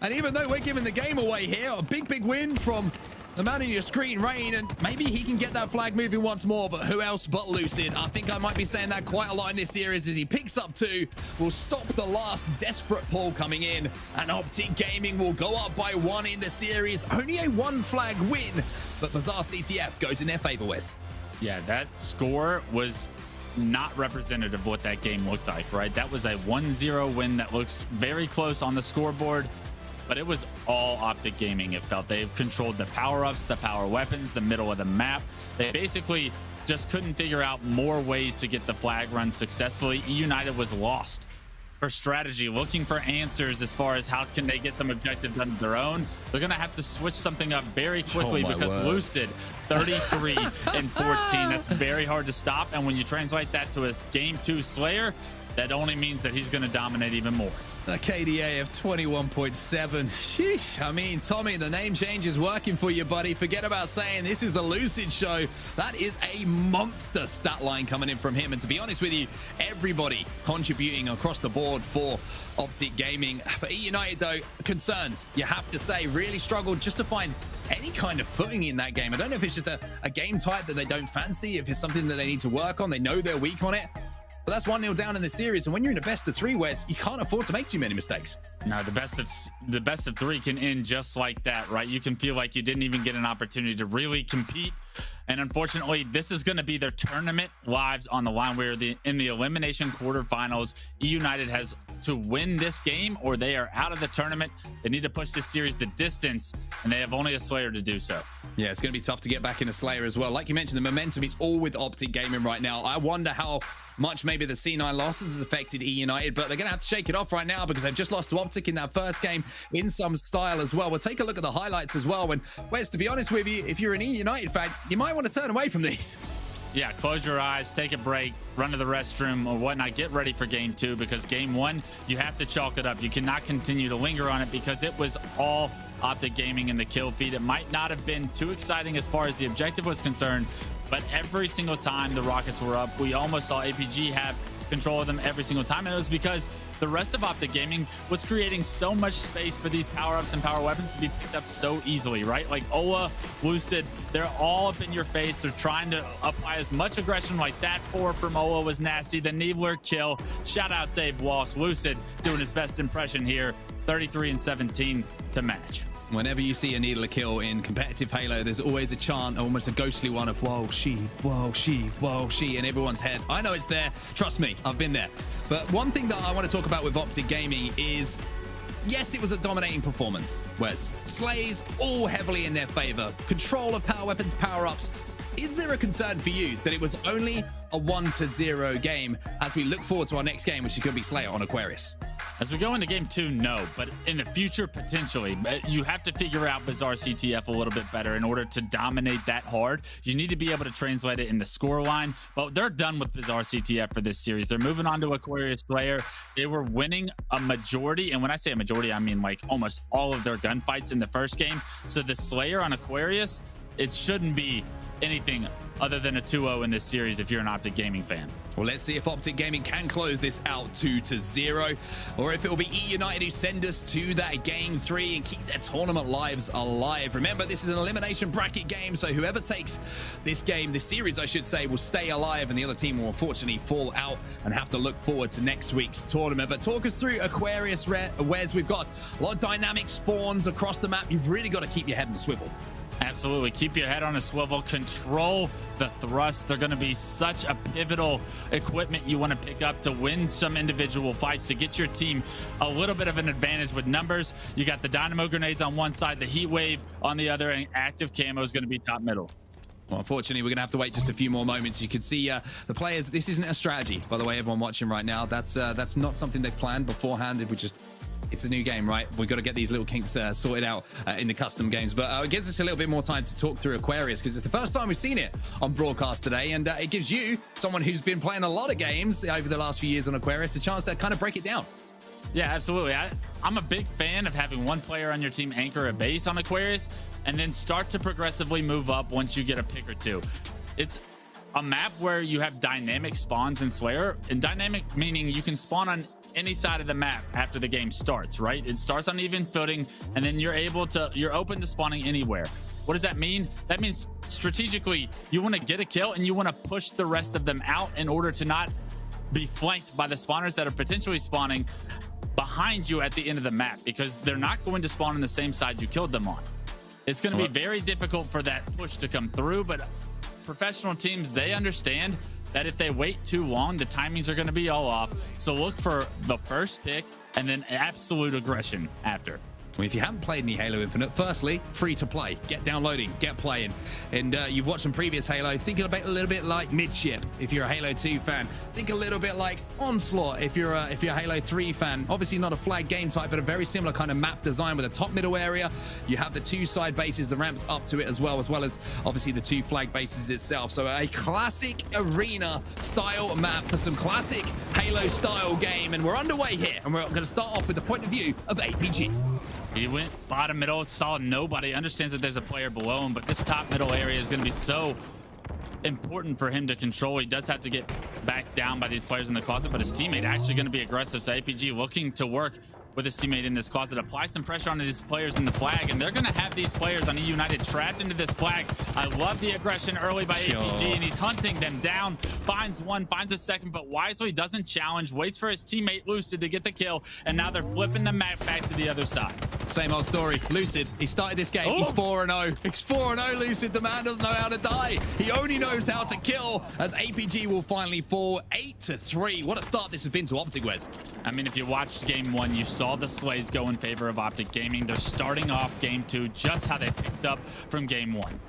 And even though we're giving the game away here, a big win from the man in your screen, Rain, and maybe he can get that flag moving once more, but who else but Lucid? I think I might be saying that quite a lot in this series as he picks up 2, will stop the last desperate pull coming in, and OpTic Gaming will go up by 1 in the series. Only a 1 flag win, but Bazaar CTF goes in their favor, Wes. Yeah, that score was not representative of what that game looked like, right? That was a 1-0 win that looks very close on the scoreboard, but it was all OpTic Gaming. It felt they've controlled the power-ups, the power weapons, the middle of the map. They basically just couldn't figure out more ways to get the flag run successfully. EUnited was lost for strategy, looking for answers as far as how can they get some objectives done of their own. They're going to have to switch something up very quickly because Lucid 33 and 14. That's very hard to stop. And when you translate that to a game 2 Slayer, that only means that he's going to dominate even more. A KDA of 21.7. Sheesh. I mean, Tommy, the name change is working for you, buddy. Forget about saying this is the Lucid show. That is a monster stat line coming in from him. And to be honest with you, everybody contributing across the board for OpTic Gaming. For EUnited, though, concerns, you have to say, really struggled just to find any kind of footing in that game. I don't know if it's just a game type that they don't fancy, if it's something that they need to work on. They know they're weak on it. But that's 1-0 down in the series, and when you're in a best of 3, Wes, you can't afford to make too many mistakes. No, the best of 3 can end just like that, right? You can feel like you didn't even get an opportunity to really compete. And unfortunately, this is going to be their tournament lives on the line. We're in the elimination quarterfinals. EUnited has to win this game or they are out of the tournament. They need to push this series the distance, and they have only a Slayer to do so. Yeah, it's going to be tough to get back in a Slayer as well. Like you mentioned, the momentum is all with OpTic Gaming right now. I wonder how much maybe the C9 losses has affected EUnited, but they're going to have to shake it off right now because they've just lost to OpTic in that first game in some style as well. We'll take a look at the highlights as well. And Wes, to be honest with you, if you're an EUnited fan, you might want to turn away from these. Yeah, close your eyes, take a break, run to the restroom or whatnot, get ready for game 2, because game 1, you have to chalk it up. You cannot continue to linger on it because it was all OpTic Gaming in the kill feed. It might not have been too exciting as far as the objective was concerned, but every single time the Rockets were up, we almost saw APG have control of them every single time. And it was because the rest of OpTic Gaming was creating so much space for these power-ups and power weapons to be picked up so easily, right? Like Ola, Lucid, they're all up in your face. They're trying to apply as much aggression. Like that 4 from Ola was nasty. The Neebler kill. Shout out Dave Walsh. Lucid doing his best impression here. 33 and 17 to match. Whenever you see a Needler kill in competitive Halo, there's always a chant, almost a ghostly one of, whoa, she, whoa, she, whoa, she, in everyone's head. I know it's there. Trust me, I've been there. But one thing that I want to talk about with OpTic Gaming is, yes, it was a dominating performance, Wes. Slays all heavily in their favor. Control of power weapons, power-ups. Is there a concern for you that it was only a 1-0 game as we look forward to our next game, which is going to be Slayer on Aquarius? As we go into game 2, no, but in the future, potentially. You have to figure out Bizarre CTF a little bit better in order to dominate that hard. You need to be able to translate it in the score line, but they're done with Bizarre CTF for this series. They're moving on to Aquarius Slayer. They were winning a majority, and when I say a majority, I mean like almost all of their gunfights in the first game. So the Slayer on Aquarius, it shouldn't be anything other than a 2-0 in this series if you're an OpTic Gaming fan. Well, let's see if OpTic Gaming can close this out 2-0, or if it will be EUnited who send us to that game 3 and keep their tournament lives alive. Remember, this is an elimination bracket game, so whoever takes this game, this series, I should say, will stay alive, and the other team will unfortunately fall out and have to look forward to next week's tournament. But talk us through Aquarius, Wes. We've got a lot of dynamic spawns across the map. You've really got to keep your head on the swivel. Absolutely. Keep your head on a swivel. Control the thrust. They're going to be such a pivotal equipment you want to pick up to win some individual fights, to get your team a little bit of an advantage with numbers. You got the dynamo grenades on one side, the heat wave on the other, and active camo is going to be top middle. Well, unfortunately, we're going to have to wait just a few more moments. You can see the players. This isn't a strategy, by the way, everyone watching right now. That's not something they've planned beforehand. It's a new game, right? We've got to get these little kinks sorted out in the custom games. But it gives us a little bit more time to talk through Aquarius, because it's the first time we've seen it on broadcast today. And it gives you, someone who's been playing a lot of games over the last few years on Aquarius, a chance to kind of break it down. Yeah, absolutely. I'm a big fan of having one player on your team anchor a base on Aquarius and then start to progressively move up once you get a pick or two. It's a map where you have dynamic spawns in Slayer, and dynamic meaning you can spawn on any side of the map after the game starts, right? It starts on even footing, and then you're open to spawning anywhere. What does that mean? That means strategically you want to get a kill and you want to push the rest of them out in order to not be flanked by the spawners that are potentially spawning behind you at the end of the map, because they're not going to spawn on the same side you killed them on. It's going to be very difficult for that push to come through, but professional teams, they understand that if they wait too long, the timings are going to be all off. So look for the first pick and then absolute aggression after. If you haven't played any Halo Infinite, firstly, free to play. Get downloading, get playing. And you've watched some previous Halo. Think a little bit like Midship if you're a Halo 2 fan. Think a little bit like Onslaught if you're a Halo 3 fan. Obviously not a flag game type, but a very similar kind of map design with a top middle area. You have the 2 side bases, the ramps up to it as well as obviously the 2 flag bases itself. So a classic arena style map for some classic Halo style game. And we're underway here, and we're going to start off with the point of view of APG. He went bottom middle, saw nobody, understands that there's a player below him, but this top middle area is going to be so important for him to control. He does have to get back down by these players in the closet, but his teammate actually going to be aggressive. So APG looking to work with his teammate in this closet, apply some pressure onto these players in the flag, and they're going to have these players on EUnited trapped into this flag. I love the aggression early by APG, and he's hunting them down, finds one, finds a second, but wisely doesn't challenge, waits for his teammate Lucid to get the kill, and now they're flipping the map back to the other side. Same old story. Lucid, he started this game. He's 4-0. He's 4-0, Lucid. The man doesn't know how to die. He only knows how to kill, as APG will finally fall 8-3. What a start this has been to OpTic, Wes. I mean, if you watched game 1, you saw the slays go in favor of OpTic Gaming. They're starting off game 2 just how they picked up from game 1.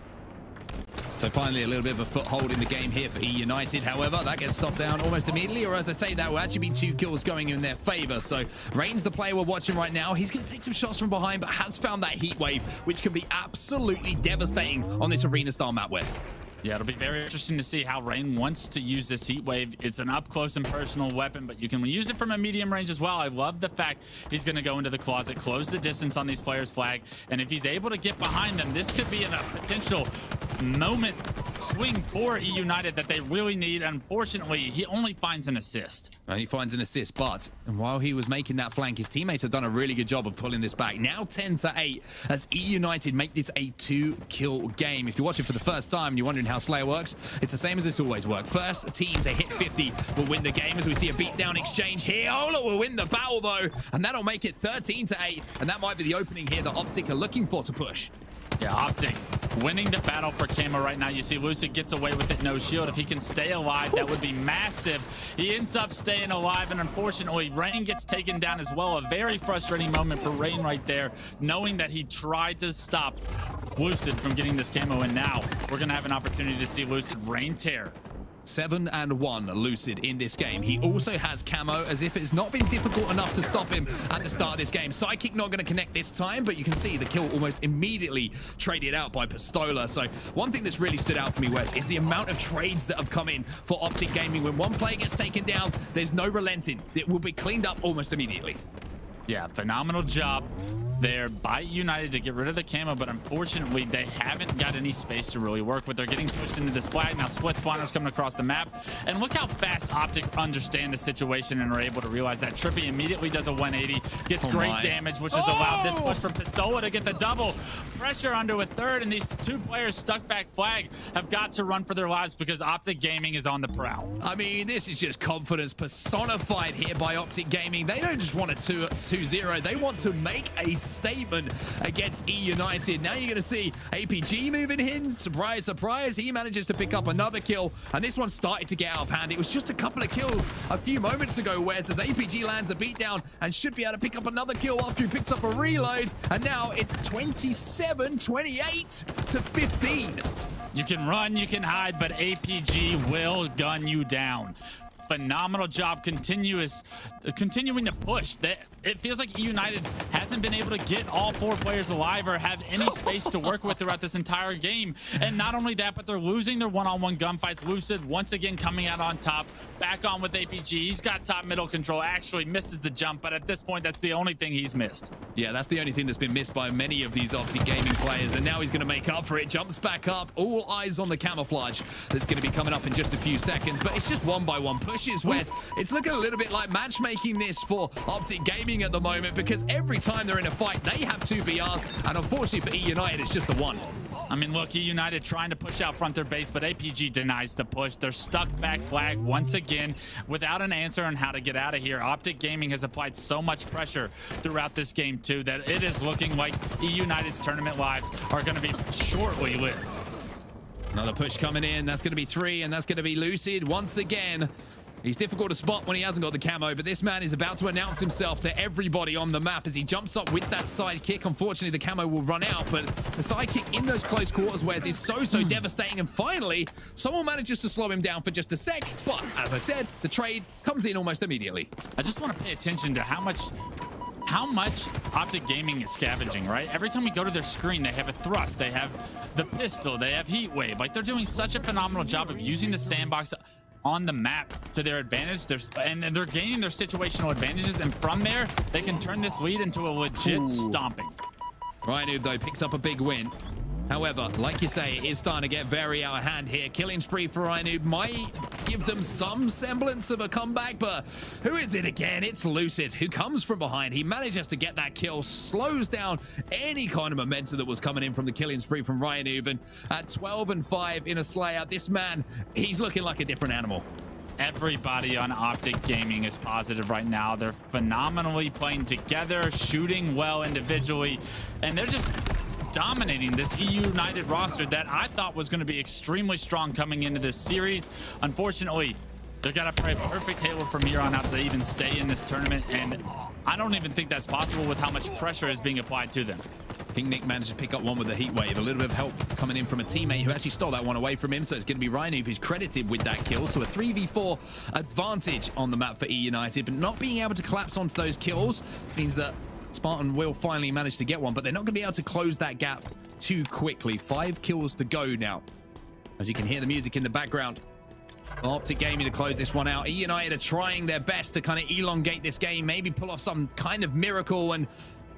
So finally, a little bit of a foothold in the game here for EUnited. However, that gets stopped down almost immediately, or as I say, that will actually be 2 kills going in their favor. So Rain's the player we're watching right now. He's going to take some shots from behind, but has found that heat wave, which can be absolutely devastating on this arena-style map, Wes. Yeah, it'll be very interesting to see how Rain wants to use this heat wave. It's an up close and personal weapon, but you can use it from a medium range as well. I love the fact he's going to go into the closet, close the distance on these players' flag, and if he's able to get behind them, this could be a potential moment swing for EUnited that they really need. Unfortunately, he only finds an assist. And he finds an assist, but while he was making that flank, his teammates have done a really good job of pulling this back. Now 10-8 as EUnited make this a 2-kill game. If you're watching for the first time and you're wondering how Slayer works, it's the same as it's always worked. First team to hit 50 will win the game, as we see a beatdown exchange here. Ola will win the battle though, and that'll make it 13-8, and that might be the opening here that OpTic are looking for to push. Yeah, OpTic winning the battle for Camo right now. You see Lucid gets away with it, no shield. If he can stay alive, that would be massive. He ends up staying alive, and unfortunately, Rain gets taken down as well. A very frustrating moment for Rain right there, knowing that he tried to stop Lucid from getting this Camo, and now we're going to have an opportunity to see Lucid Rain tear. 7-1 Lucid in this game. He also has Camo, as if it's not been difficult enough to stop him at the start of this game. Sidekick not going to connect this time, but you can see the kill almost immediately traded out by Pistola. So one thing that's really stood out for me, Wes, is the amount of trades that have come in for OpTic Gaming. When one player gets taken down, there's no relenting. It will be cleaned up almost immediately. Yeah, phenomenal job there by EUnited to get rid of the Camo, but unfortunately they haven't got any space to really work with. They're getting pushed into this flag. Now split spawners coming across the map, and look how fast OpTic understand the situation and are able to realize that. Trippy immediately does a 180, gets great damage, which has allowed this push for Pistola to get the double. Pressure onto a third, and these 2 players stuck back flag have got to run for their lives because OpTic Gaming is on the prowl. I mean, this is just confidence personified here by OpTic Gaming. They don't just want a 2-0, they want to make a statement against EUnited. Now you're going to see APG moving in. Surprise, surprise. He manages to pick up another kill, and this one started to get out of hand. It was just a couple of kills a few moments ago, whereas as APG lands a beatdown and should be able to pick up another kill after he picks up a reload, and now it's 27-28 to 15. You can run, you can hide, but APG will gun you down. Phenomenal job continuing to push. It feels like EUnited hasn't been able to get all 4 players alive or have any space to work with throughout this entire game. And not only that, but they're losing their one-on-one gunfights. Lucid once again coming out on top, back on with APG. He's got top middle control, actually misses the jump, but at this point that's the only thing he's missed. Yeah, that's the only thing that's been missed by many of these OpTic Gaming players, and now he's going to make up for it. Jumps back up, all eyes on the camouflage that's going to be coming up in just a few seconds, but it's just one-by-one pushes, Wes. It's looking a little bit like matchmaking this for OpTic Gaming at the moment, because every time they're in a fight, they have 2 BRs, and unfortunately for EUnited, it's just the 1. I mean, look, EUnited trying to push out front their base, but APG denies the push. They're stuck back flag once again without an answer on how to get out of here. OpTic Gaming has applied so much pressure throughout this game, too, that it is looking like EUnited's tournament lives are going to be shortly lived. Another push coming in. That's going to be 3, and that's going to be Lucid once again. He's difficult to spot when he hasn't got the camo, but this man is about to announce himself to everybody on the map as he jumps up with that side kick. Unfortunately, the camo will run out, but the side kick in those close quarters, Wes, is so devastating. And finally, someone manages to slow him down for just a sec. But as I said, the trade comes in almost immediately. I just want to pay attention to how much OpTic Gaming is scavenging, right? Every time we go to their screen, they have a thrust, they have the pistol, they have heat wave. Like, they're doing such a phenomenal job of using the sandbox on the map to their advantage. And they're gaining their situational advantages, and from there they can turn this lead into a legit stomping. Ryan though picks up a big win. However, like you say, it is starting to get very out of hand here. Killing spree for Ryan might give them some semblance of a comeback, but who is it again? It's Lucid, who comes from behind. He manages to get that kill, slows down any kind of momentum that was coming in from the killing spree from Ryan. And at 12-5 in a Slayer, this man, he's looking like a different animal. Everybody on OpTic Gaming is positive right now. They're phenomenally playing together, shooting well individually, and they're just dominating this EUnited roster that I thought was going to be extremely strong coming into this series. Unfortunately, They're gonna play perfect Halo from here on out to even stay in this tournament, and I don't even think that's possible with how much pressure is being applied to them. I think Nick managed to pick up one with the heat wave. A little bit of help coming in from a teammate who actually stole that one away from him. So it's going to be Ryan who's credited with that kill. So a 3v4 advantage on the map for EUnited, but not being able to collapse onto those kills means that Spartan will finally manage to get one, but they're not going to be able to close that gap too quickly. 5 kills to go now. As you can hear the music in the background. OpTic Gaming to close this one out. EUnited are trying their best to kind of elongate this game, maybe pull off some kind of miracle, and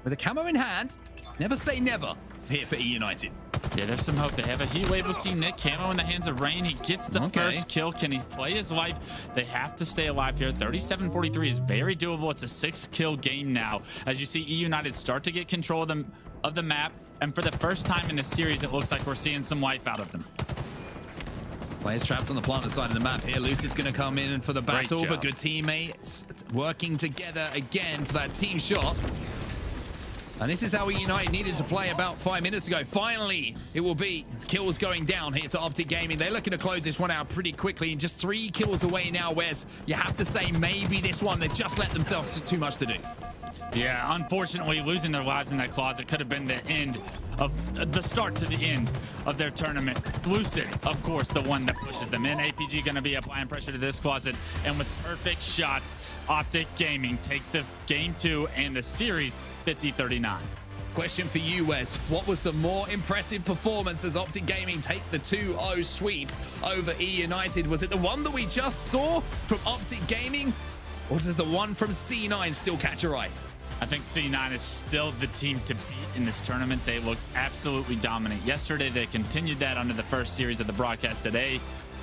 with a camo in hand, never say never here for EUnited. Yeah, there's some hope. They have a heat wave looking Nick. Camo in the hands of Rain. He gets the first kill. Can he play his life? They have to stay alive here. 37-43 is very doable. It's a 6-kill game now. As you see EUnited start to get control of the map. And for the first time in the series, it looks like we're seeing some life out of them. Players trapped on the planter side of the map here. Lucid's going to come in for the battle, but good teammates working together again for that team shot. And this is how EUnited needed to play about 5 minutes ago. Finally, it will be kills going down here to OpTic Gaming. They're looking to close this one out pretty quickly, and just 3 kills away now, whereas you have to say maybe this one, they just let themselves too much to do. Yeah, unfortunately, losing their lives in that closet could have been the end of the start to the end of their tournament. Lucid, of course, the one that pushes them in. APG going to be applying pressure to this closet, and with perfect shots, OpTic Gaming take the game 2 and the series 50-39. Question for you, Wes. What was the more impressive performance as OpTic Gaming take the 2-0 sweep over EUnited? Was it the one that we just saw from OpTic Gaming, or does the one from C9 still catch your eye? I think C9 is still the team to beat in this tournament. They looked absolutely dominant yesterday. They continued that under the first series of the broadcast today,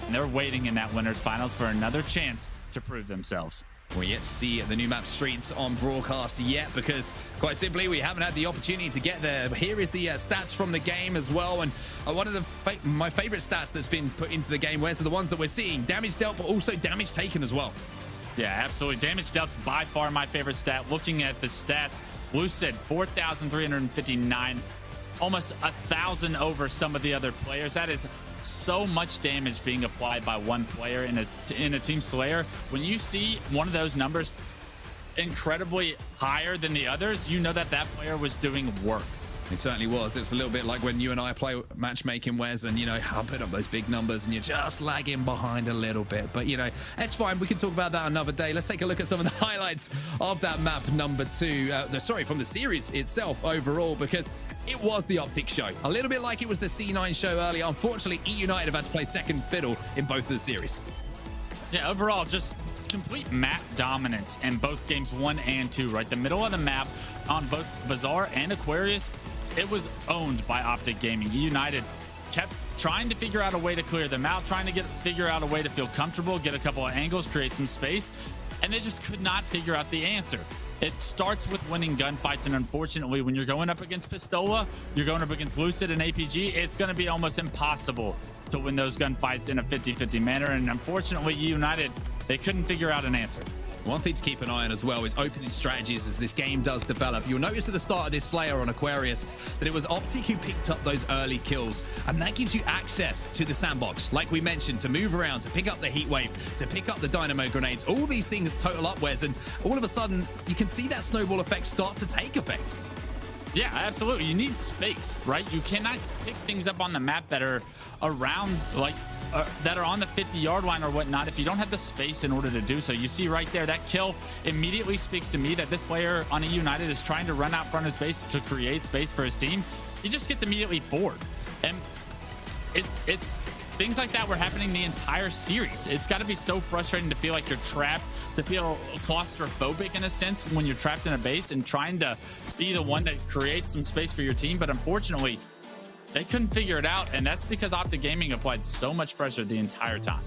and they're waiting in that winners finals for another chance to prove themselves. We're yet to see the new map Streets on broadcast yet, because quite simply we haven't had the opportunity to get there. Here is the stats from the game as well, and one of my favorite stats that's been put into the game, where's the ones that we're seeing? Damage dealt, but also damage taken as well. Yeah, absolutely. Damage dealt's by far my favorite stat. Looking at the stats, Lucid 4,359, almost 1,000 over some of the other players. That is so much damage being applied by one player in a team slayer. When you see one of those numbers incredibly higher than the others, you know that that player was doing work. It certainly was. It's a little bit like when you and I play matchmaking, Wes, and, you know, I'll put up those big numbers and you're just lagging behind a little bit. But, you know, it's fine. We can talk about that another day. Let's take a look at some of the highlights of that map number 2. From the series itself overall, because it was the OpTic show. A little bit like it was the C9 show earlier. Unfortunately, EUnited have had to play second fiddle in both of the series. Yeah, overall, just complete map dominance in both games 1 and 2, right? The middle of the map on both Bazaar and Aquarius, it was owned by OpTic Gaming. EUnited kept trying to figure out a way to clear them out, trying to figure out a way to feel comfortable, get a couple of angles, create some space, and they just could not figure out the answer. It starts with winning gunfights, and unfortunately, when you're going up against Pistola, you're going up against Lucid and APG, it's going to be almost impossible to win those gunfights in a 50-50 manner, and unfortunately, EUnited, they couldn't figure out an answer. One thing to keep an eye on as well is opening strategies as this game does develop. You'll notice at the start of this Slayer on Aquarius that it was OpTic who picked up those early kills, and that gives you access to the sandbox, like we mentioned, to move around, to pick up the heat wave, to pick up the dynamo grenades. All these things total up, Wes, and all of a sudden you can see that snowball effect start to take effect. Yeah, absolutely. You need space, right? You cannot pick things up on the map that are around, like, that are on the 50-yard line or whatnot if you don't have the space in order to do so. You see right there, that kill immediately speaks to me that this player on EUnited is trying to run out front of his base to create space for his team. He just gets immediately forward. And it's things like that were happening the entire series. It's got to be so frustrating to feel like you're trapped, to feel claustrophobic in a sense when you're trapped in a base and trying to be the one that creates some space for your team. But unfortunately, they couldn't figure it out, and that's because OpTic Gaming applied so much pressure the entire time.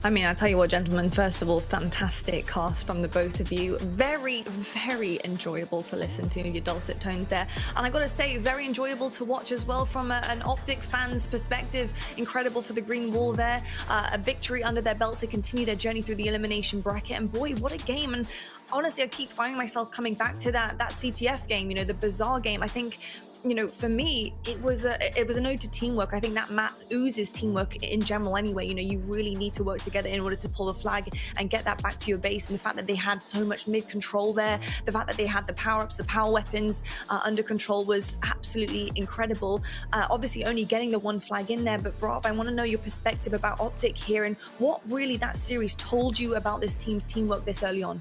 I mean, I tell you what, gentlemen, first of all, fantastic cast from the both of you. Very, very enjoyable to listen to, your dulcet tones there. And I gotta say, very enjoyable to watch as well from an OpTic fan's perspective. Incredible for the green wall there. A victory under their belts to continue their journey through the elimination bracket. And boy, what a game. And honestly, I keep finding myself coming back to that CTF game, you know, the Bazaar game. I think you know, for me, it was an ode to teamwork. I think that map oozes teamwork in general anyway. You know, you really need to work together in order to pull the flag and get that back to your base. And the fact that they had so much mid control there, the fact that they had the power-ups, the power weapons under control was absolutely incredible. Obviously only getting the one flag in there, but Rob, I want to know your perspective about OpTic here and what really that series told you about this team's teamwork this early on.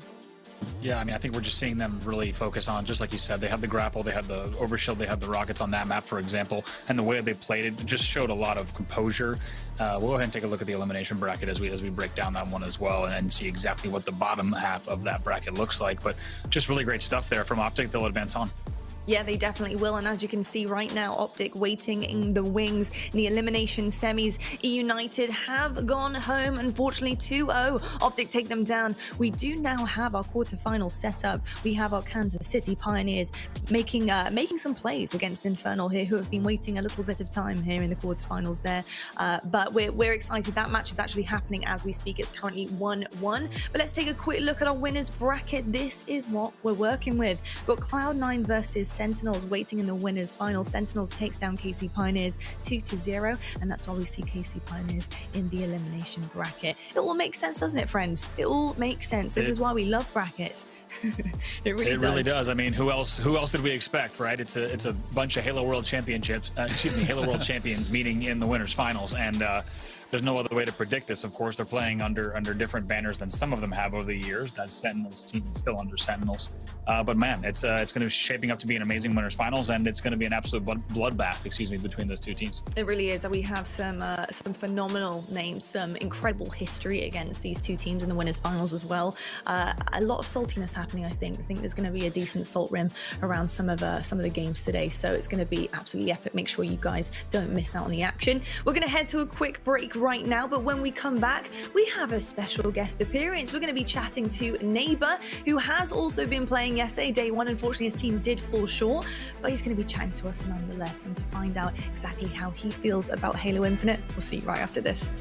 Yeah, I mean, I think we're just seeing them really focus on, just like you said, they had the grapple, they had the overshield, they had the rockets on that map, for example, and the way they played it just showed a lot of composure. We'll go ahead and take a look at the elimination bracket as we break down that one as well and see exactly what the bottom half of that bracket looks like. But just really great stuff there from OpTic. They'll advance on. Yeah, they definitely will. And as you can see right now, OpTic waiting in the wings in the elimination semis. EUnited have gone home, unfortunately 2-0. OpTic take them down. We do now have our quarterfinals set up. We have our Kansas City Pioneers making some plays against Infernal here, who have been waiting a little bit of time here in the quarterfinals there. But we're excited. That match is actually happening as we speak. It's currently 1-1. But let's take a quick look at our winners bracket. This is what we're working with. We've got Cloud9 versus Sentinels waiting in the winners final. Sentinels takes down KC Pioneers 2-0, and that's why we see KC Pioneers in the elimination bracket. It all makes sense, doesn't it, friends? It all makes sense. This is why we love brackets. It really does. I mean, who else did we expect, right? It's a bunch of Halo World Championships, Halo World Champions meeting in the winners finals, and there's no other way to predict this. Of course, they're playing under different banners than some of them have over the years. That Sentinels team is still under Sentinels, but man, it's going to be shaping up to be an amazing winners finals, and it's going to be an absolute bloodbath, between those two teams. It really is. We have some phenomenal names, some incredible history against these two teams in the winners finals as well. A lot of saltiness happening. I think there's going to be a decent salt rim around some of the games today, so it's going to be absolutely epic. Make sure you guys don't miss out on the action. We're going to head to a quick break right now, but when we come back, we have a special guest appearance. We're going to be chatting to Neighbor, who has also been playing yesterday, day one. Unfortunately, his team did fall short, but he's going to be chatting to us nonetheless, and to find out exactly how he feels about Halo Infinite, we'll see right after this.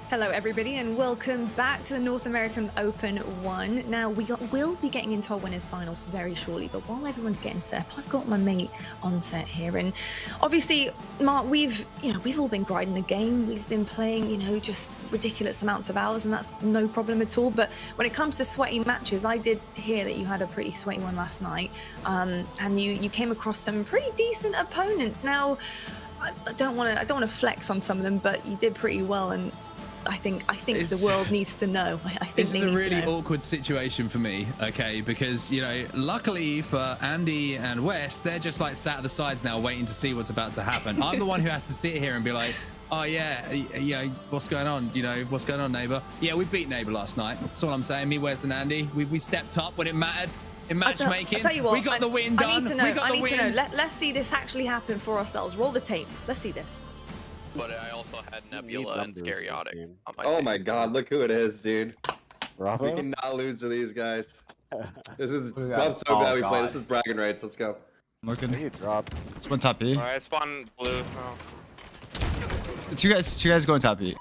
Hello, everybody, and welcome back to the North American Open 1. Now, we'll be getting into our winners finals very shortly, but while everyone's getting set up, I've got my mate on set here. And obviously, Mark, we've all been grinding the game. We've been playing, just ridiculous amounts of hours, and that's no problem at all. But when it comes to sweaty matches, I did hear that you had a pretty sweaty one last night, and you came across some pretty decent opponents. Now, I don't want to flex on some of them, but you did pretty well, and I think the world needs to know. I think this is a really know. awkward situation for me, okay? Because, luckily for Andy and Wes, they're just like sat at the sides now waiting to see what's about to happen. I'm the one who has to sit here and be like, oh yeah, what's going on? What's going on, neighbor? Yeah, we beat neighbor last night. That's all I'm saying. Me, Wes, and Andy, we stepped up when it mattered. In matchmaking, I'll tell you what, we got the win done. I need to know. We got the win. Let's see this actually happen for ourselves. Roll the tape. Let's see this. But I also had Nebula and Scariotic on my Oh team. my god, look who it is, dude. Bravo. We cannot lose to these guys. This is We I'm got- so oh, glad we play. God. This is bragging rights. Let's go. I think Looking. it dropped. It's one top B. Alright, I spawned blue. Oh. Two guys going top B.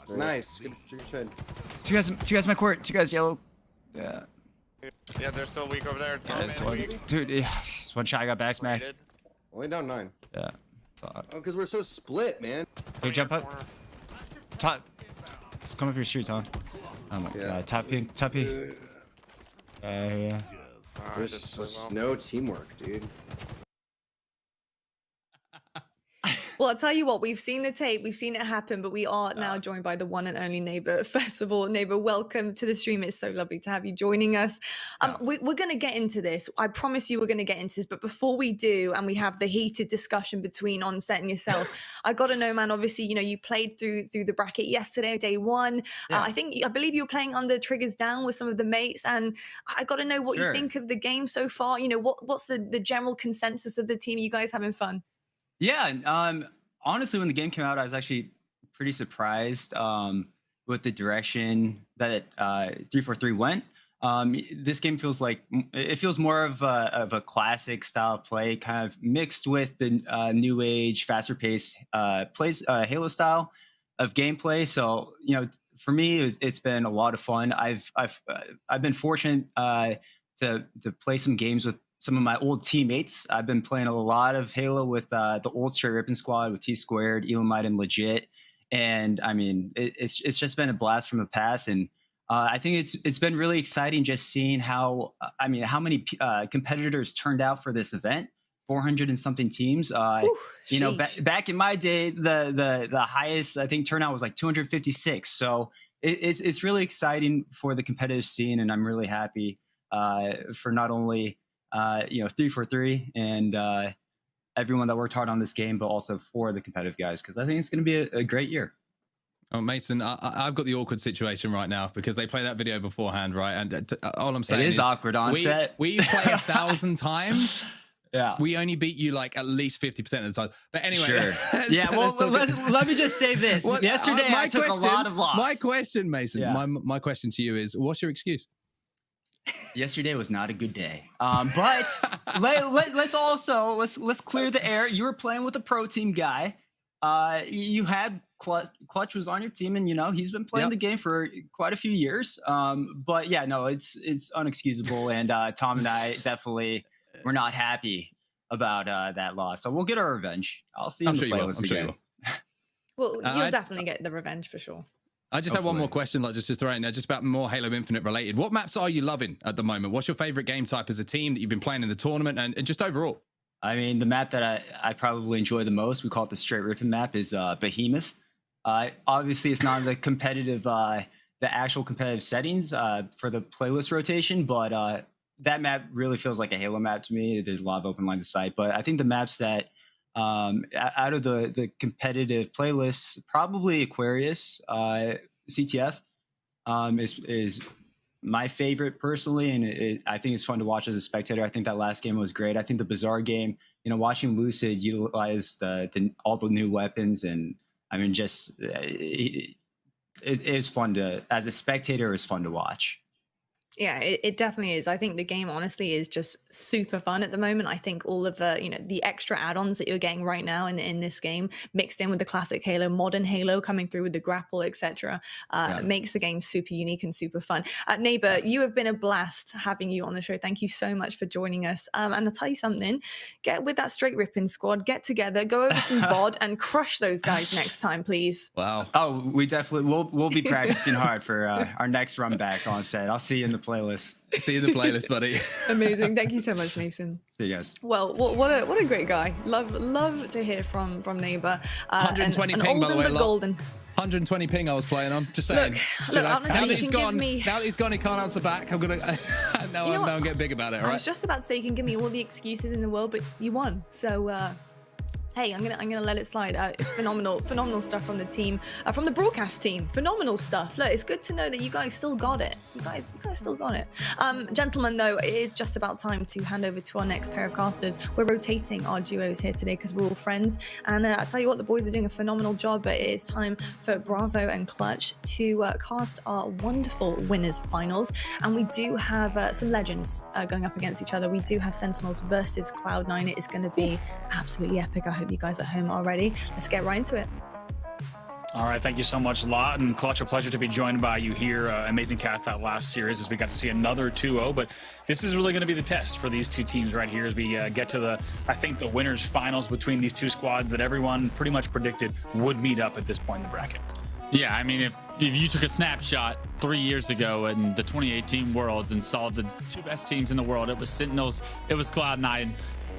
Nice. Good trade. Two guys my court. Two guys yellow. Yeah. Yeah, they're still weak over there. Yeah, it's one, dude, yeah, it's one shot. I got back smacked. Only down 9. Yeah. Oh, because we're so split, man. Hey, jump up. Top. Come up your street, Tom. Oh my Yeah. god. Top P. Top P. Yeah. There's just no teamwork, dude. Well, I'll tell you what, we've seen the tape, we've seen it happen, but we are now joined by the one and only Neighbor. First of all, Neighbor, welcome to the stream. It's so lovely to have you joining us. We're going to get into this. I promise you we're going to get into this. But before we do, and we have the heated discussion between Onset and yourself, I got to know, man, obviously, you played through the bracket yesterday, day one. Yeah. I believe you were playing under Triggers Down with some of the mates. And I got to know what you think of the game so far. What's the general consensus of the team? You guys having fun? Yeah, honestly, when the game came out, I was actually pretty surprised with the direction that 343 went. This game feels more of a classic style of play, kind of mixed with the new age, faster paced Halo style of gameplay. So for me, it's been a lot of fun. I've been fortunate to play some games with some of my old teammates. I've been playing a lot of Halo with the old Straight Rippin' squad with T Squared, EUnited, and Legit. And I mean, it's just been a blast from the past. And I think it's been really exciting just seeing how many competitors turned out for this event. 400 and something teams. Back in my day, the highest I think turnout was like 256. So it's really exciting for the competitive scene, and I'm really happy for not only 343 and everyone that worked hard on this game, but also for the competitive guys, because I think it's going to be a great year. Oh, Mason, I've got the awkward situation right now because they play that video beforehand, right? And all I'm saying is awkward on set. We play 1,000 times. Yeah, we only beat you like at least 50% of the time. But anyway, sure. Yeah. Well, let me just say this. Yesterday, I took a lot of loss. My question, Mason, my question to you is, what's your excuse? Yesterday was not a good day. But let's clear the air. You were playing with a pro team guy. You had Clutch was on your team, and he's been playing the game for quite a few years. But yeah, no, it's unexcusable, and Tom and I definitely were not happy about that loss. So we'll get our revenge. I'll see you in the playlist again. Well, you'll definitely get the revenge for sure. I just have one more question, just to throw in there, just about more Halo Infinite related. What maps are you loving at the moment? What's your favorite game type as a team that you've been playing in the tournament, and just overall? I mean, the map that I probably enjoy the most, we call it the Straight Rippin' map, is Behemoth. Obviously, it's not the competitive, the actual competitive settings for the playlist rotation, but that map really feels like a Halo map to me. There's a lot of open lines of sight, but I think the maps that out of the competitive playlists, probably Aquarius, CTF is my favorite personally, and I think it's fun to watch as a spectator. I think that last game was great. I think the Bazaar game, watching Lucid utilize all the new weapons, and I mean, just it is fun to, as a spectator, it's fun to watch. Yeah, it definitely is. I think the game honestly is just super fun at the moment. I think all of the, the extra add-ons that you're getting right now in this game, mixed in with the classic Halo, modern Halo coming through with the grapple, etc., makes the game super unique and super fun. Neighbor, you have been a blast having you on the show. Thank you so much for joining us. And I'll tell you something, get with that straight ripping squad, get together, go over some VOD and crush those guys next time, please. Wow. Oh, we definitely we'll be practicing hard for our next run back on set. I'll see you in the playlist. See you in the playlist, buddy. Amazing. Thank you so much, Mason. See you guys. Well, what a great guy. Love to hear from Neighbor. 120 ping, by the way. Golden. 120 ping I was playing on. Just saying. Look, honestly, now that he's gone, me... now that he's gone, he can't answer back. I'm gonna now I'm getting big about it. All right. I was just about to say you can give me all the excuses in the world, but you won. So hey, I'm gonna let it slide. Phenomenal stuff from the team, from the broadcast team. Phenomenal stuff. Look, it's good to know that you guys still got it. You guys still got it. Gentlemen, though, it is just about time to hand over to our next pair of casters. We're rotating our duos here today because we're all friends. And I tell you what, the boys are doing a phenomenal job. But it is time for Bravo and Clutch to cast our wonderful winners finals. And we do have some legends going up against each other. We do have Sentinels versus Cloud9. It is going to be absolutely epic. I hope you guys are home already. Let's get right into it. All right, thank you so much, Lot and Clutch. A pleasure to be joined by you here. Amazing cast out last series as we got to see another 2-0, but this is really going to be the test for these two teams right here as we get to I think the winners finals between these two squads that everyone pretty much predicted would meet up at this point in the bracket. Yeah, I mean, if you took a snapshot 3 years ago in the 2018 Worlds and saw the two best teams in the world, it was Sentinels, it was Cloud9,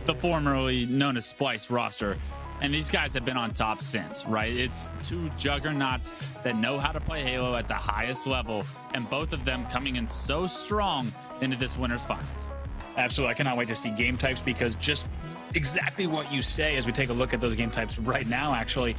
the formerly known as Splice roster. And these guys have been on top since, right? It's two juggernauts that know how to play Halo at the highest level, and both of them coming in so strong into this winners final. Absolutely. I cannot wait to see game types because just exactly what you say as we take a look at those game types right now, actually.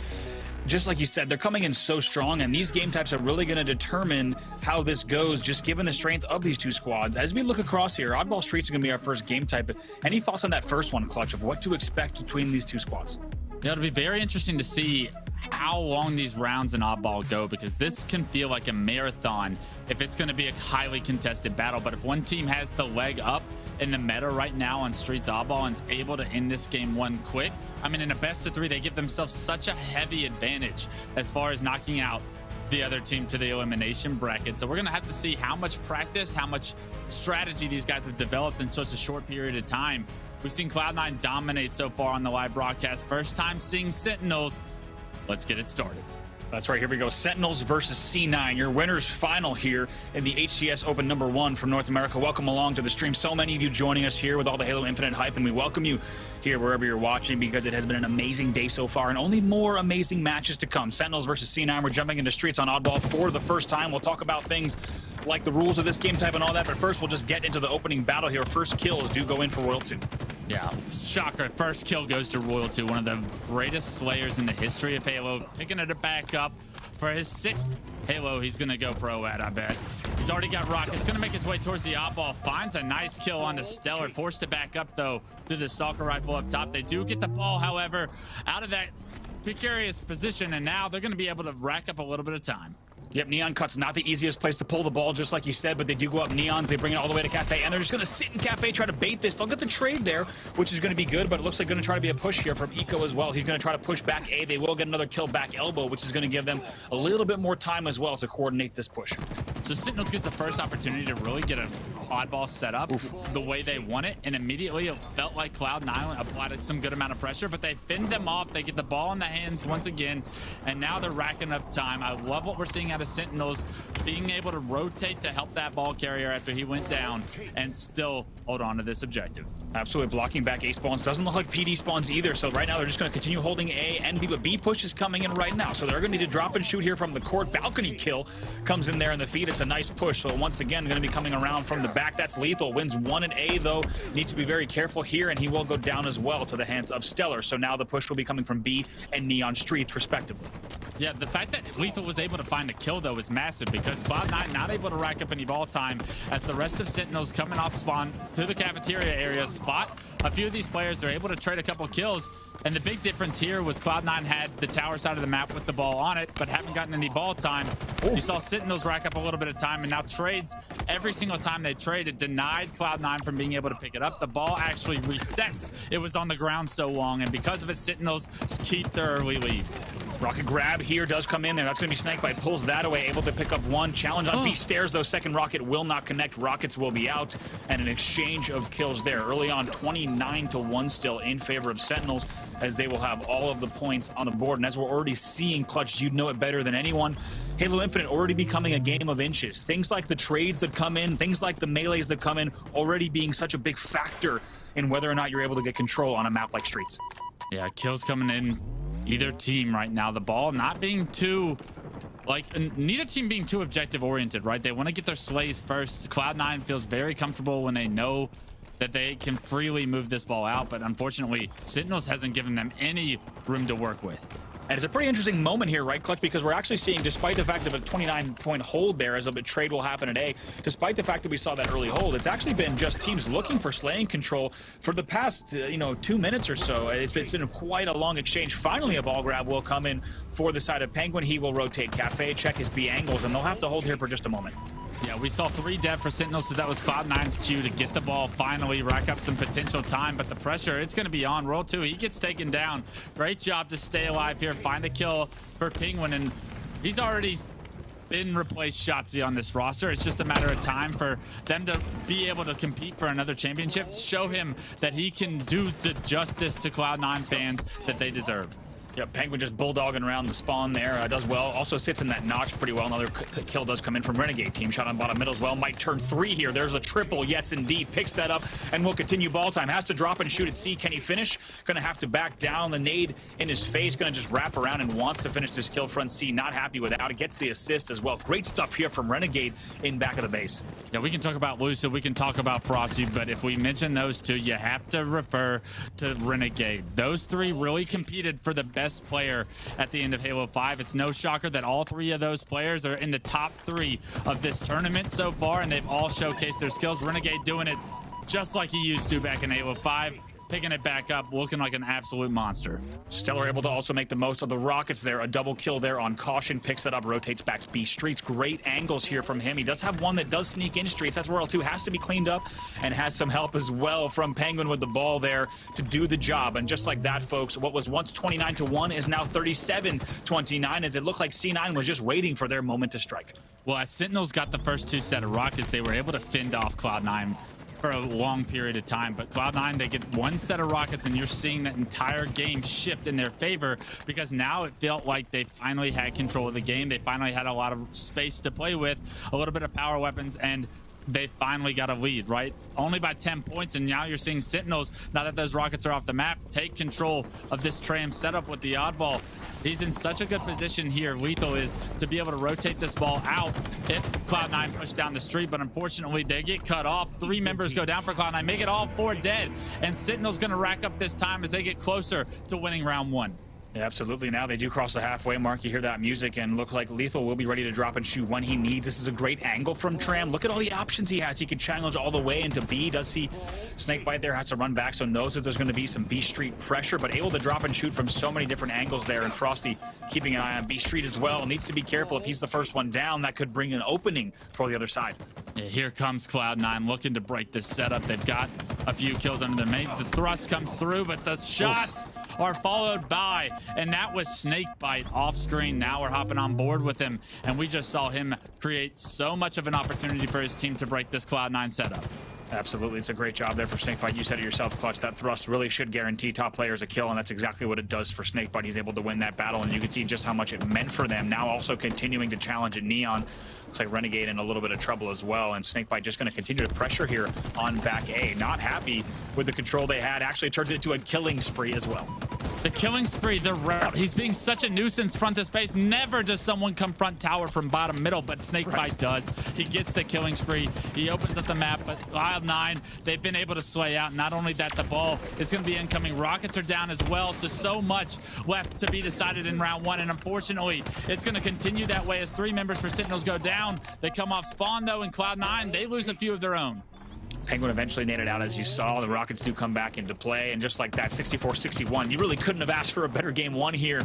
Just like you said, they're coming in so strong, and these game types are really going to determine how this goes, just given the strength of these two squads. As we look across here, Oddball Streets is going to be our first game type. Any thoughts on that first one, Clutch, of what to expect between these two squads? Yeah, it'll be very interesting to see how long these rounds in Oddball go, because this can feel like a marathon if it's going to be a highly contested battle. But if one team has the leg up in the meta right now on Streets Oddball and is able to end this game one quick, I mean, in a best of 3, they give themselves such a heavy advantage as far as knocking out the other team to the elimination bracket. So we're going to have to see how much practice, how much strategy these guys have developed in such a short period of time. We've seen Cloud9 dominate so far on the live broadcast. First time seeing Sentinels. Let's get it started. That's right. Here we go. Sentinels versus C9. Your winners final here in the HCS Open #1 from North America. Welcome along to the stream. So many of you joining us here with all the Halo Infinite hype, and we welcome you here wherever you're watching because it has been an amazing day so far and only more amazing matches to come. Sentinels versus C9. We're jumping into Streets on Oddball for the first time. We'll talk about things like the rules of this game type and all that, but first we'll just get into the opening battle here. First kills do go in for Royal 2. Yeah, shocker. First kill goes to Royal 2, one of the greatest slayers in the history of Halo, picking it back up for his 6th Halo. He's gonna go pro at, I bet. He's already got Rockets, gonna make his way towards the oddball, finds a nice kill on the Stellar, forced to back up though to the Stalker rifle up top. They do get the ball, however, out of that precarious position, and now they're gonna be able to rack up a little bit of time. Yep, Neon Cut's not the easiest place to pull the ball, just like you said, but they do go up Neons. They bring it all the way to Cafe, and they're just going to sit in Cafe, try to bait this. They'll get the trade there, which is going to be good, but it looks like going to try to be a push here from Eco as well. He's going to try to push back A. They will get another kill back Elbow, which is going to give them a little bit more time as well to coordinate this push. So Sentinels gets the first opportunity to really get an oddball set up the way they want it, and immediately it felt like Cloud9 applied some good amount of pressure, but they fend them off. They get the ball in the hands once again, and now they're racking up time. I love what we're seeing out of Sentinels, being able to rotate to help that ball carrier after he went down and still hold on to this objective. Absolutely, blocking back A spawns. Doesn't look like PD spawns either, so right now they're just going to continue holding A and B, but B push is coming in right now, so they're going to need to drop and shoot here from the court. Balcony kill comes in there in the feed. It's a nice push, so once again going to be coming around from the back. That's lethal. Wins 1 in A, though. Needs to be very careful here, and he will go down as well to the hands of Stellar, so now the push will be coming from B and Neon Streets, respectively. Yeah, the fact that Lethal was able to find a kill, though, is massive because Cloud9 not able to rack up any ball time as the rest of Sentinels coming off spawn to the cafeteria area. Spot a few of these players are able to trade a couple kills. And the big difference here was Cloud9 had the tower side of the map with the ball on it, but haven't gotten any ball time. You saw Sentinels rack up a little bit of time, and now trades, every single time they traded, denied Cloud9 from being able to pick it up. The ball actually resets. It was on the ground so long, and because of it, Sentinels keep their early lead. Rocket grab here does come in there. That's going to be Snakebite. Pulls that away, able to pick up one. Challenge on B stairs, though. Second rocket will not connect. Rockets will be out, and an exchange of kills there. Early on, 29-1 still in favor of Sentinels, as they will have all of the points on the board. And as we're already seeing, Clutch, you'd know it better than anyone, Halo Infinite already becoming a game of inches. Things like the trades that come in, things like the melees that come in, already being such a big factor in whether or not you're able to get control on a map like Streets. Yeah, kills coming in either team right now. The ball not being too, neither team being too objective oriented, right? They want to get their slays first. Cloud9 feels very comfortable when they know that they can freely move this ball out, but unfortunately, Sentinels hasn't given them any room to work with. And it's a pretty interesting moment here, right, Clutch? Because we're actually seeing, despite the fact of a 29-point hold there, as a trade will happen today, despite the fact that we saw that early hold, it's actually been just teams looking for slaying control for the past, 2 minutes or so. It's been quite a long exchange. Finally, a ball grab will come in for the side of Penguin. He will rotate Cafe, check his B angles, and they'll have to hold here for just a moment. Yeah, we saw 3 dead for Sentinels, so that was Cloud9's cue to get the ball, finally rack up some potential time, but the pressure, it's going to be on. Roll 2, he gets taken down. Great job to stay alive here, find a kill for Penguin, and he's already been replaced Shotzi on this roster. It's just a matter of time for them to be able to compete for another championship, show him that he can do the justice to Cloud9 fans that they deserve. Yeah, Penguin just bulldogging around the spawn there. Does well. Also sits in that notch pretty well. Another kill does come in from Renegade team. Shot on bottom middle as well. Might turn 3 here. There's a triple. Yes, indeed. Picks that up and will continue ball time. Has to drop and shoot at C. Can he finish? Gonna have to back down. The nade in his face. Gonna just wrap around and wants to finish this kill front C. Not happy without it. Gets the assist as well. Great stuff here from Renegade in back of the base. Yeah, we can talk about Lucid. We can talk about Frosty, but if we mention those two, you have to refer to Renegade. Those 3 really competed for the best player at the end of Halo 5. It's no shocker that all 3 of those players are in the top 3 of this tournament so far, and they've all showcased their skills. Renegade doing it just like he used to back in Halo 5. Picking it back up, looking like an absolute monster. Stellar able to also make the most of the rockets there. A double kill there on Caution. Picks it up, rotates back to B Streets. Great angles here from him. He does have one that does sneak in Streets. That's where L2 has to be cleaned up, and has some help as well from Penguin with the ball there to do the job. And just like that, folks, what was once 29-1 is now 37-29, as it looked like C9 was just waiting for their moment to strike. Well, as Sentinels got the first 2 set of rockets, they were able to fend off Cloud9 for a long period of time, but Cloud9, they get 1 set of rockets, and you're seeing that entire game shift in their favor, because now it felt like they finally had control of the game. They finally had a lot of space to play with, a little bit of power weapons, and they finally got a lead, right? Only by 10 points, and now you're seeing Sentinels, now that those rockets are off the map, take control of this tram setup with the oddball. He's in such a good position here, Lethal is, to be able to rotate this ball out if Cloud9 push down the street, but unfortunately they get cut off. 3 members go down for Cloud9, make it all 4 dead, and Sentinel's gonna rack up this time as they get closer to winning round 1. Yeah, absolutely. Now they do cross the halfway mark. You hear that music and look like Lethal will be ready to drop and shoot when he needs. This is a great angle from Tram. Look at all the options he has. He can challenge all the way into B. Does see Snakebite there, has to run back, so knows that there's going to be some B Street pressure, but able to drop and shoot from so many different angles there. And Frosty keeping an eye on B Street as well. Needs to be careful if he's the first one down. That could bring an opening for the other side. Yeah, here comes Cloud9 looking to break this setup. They've got a few kills under their mate. The thrust comes through, but the shots are followed by, and that was Snakebite off screen. Now we're hopping on board with him, and we just saw him create so much of an opportunity for his team to break this Cloud9 setup. Absolutely. It's a great job there for Snakebite. You said it yourself, Clutch. That thrust really should guarantee top players a kill, and that's exactly what it does for Snakebite. He's able to win that battle, and you can see just how much it meant for them. Now also continuing to challenge at Neon. Looks like Renegade in a little bit of trouble as well, and Snakebite just going to continue to pressure here on back A. Not happy with the control they had. Actually turns it into a killing spree as well. The killing spree, the route. He's being such a nuisance front of space. Never does someone come front tower from bottom middle, but Snakebite does. He gets the killing spree. He opens up the map, but Cloud9, they've been able to slay out. Not only that, the ball is going to be incoming. Rockets are down as well, so much left to be decided in round 1, and unfortunately, it's going to continue that way as 3 members for Sentinels go down. They come off spawn, though, and Cloud9, they lose a few of their own. Penguin eventually naded out, as you saw. The Rockets do come back into play, and just like that, 64-61. You really couldn't have asked for a better game one here.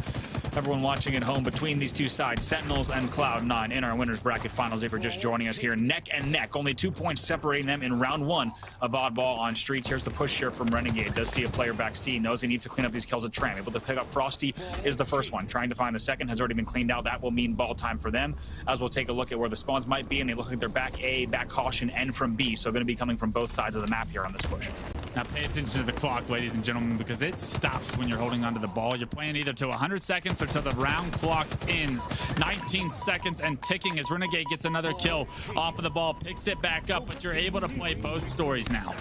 Everyone watching at home between these two sides, Sentinels and Cloud9 in our winners bracket finals. If you're just joining us here, neck and neck, only 2 points separating them in round one of Oddball on Streets. Here's the push here from Renegade. Does see a player back C, knows he needs to clean up these kills at Tram. Able to pick up Frosty is the first one. Trying to find the second, has already been cleaned out. That will mean ball time for them, as we'll take a look at where the spawns might be, and they look like they're back A, back caution, and from B. So going to be coming from both sides of the map here on this push. Now pay attention to the clock, ladies and gentlemen, because it stops when you're holding onto the ball. You're playing either to 100 seconds or till the round clock ends. 19 seconds and ticking as Renegade gets another kill off of the ball, picks it back up, but you're able to play both stories now.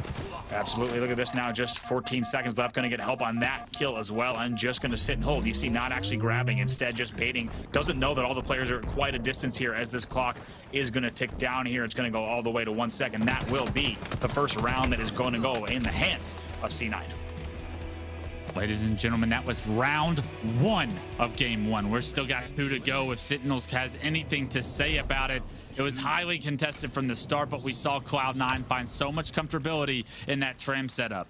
Absolutely. Look at this now. Just 14 seconds left. Going to get help on that kill as well. And just going to sit and hold. You see, not actually grabbing, instead just baiting. Doesn't know that all the players are at quite a distance here as this clock is going to tick down here. It's going to go all the way to 1 second. That will be the first round that is going to go in the hands of C9. Ladies and gentlemen, that was round one of game one. We're still got 2 to go. If Sentinels has anything to say about it, it was highly contested from the start, but we saw Cloud9 find so much comfortability in that Tram setup.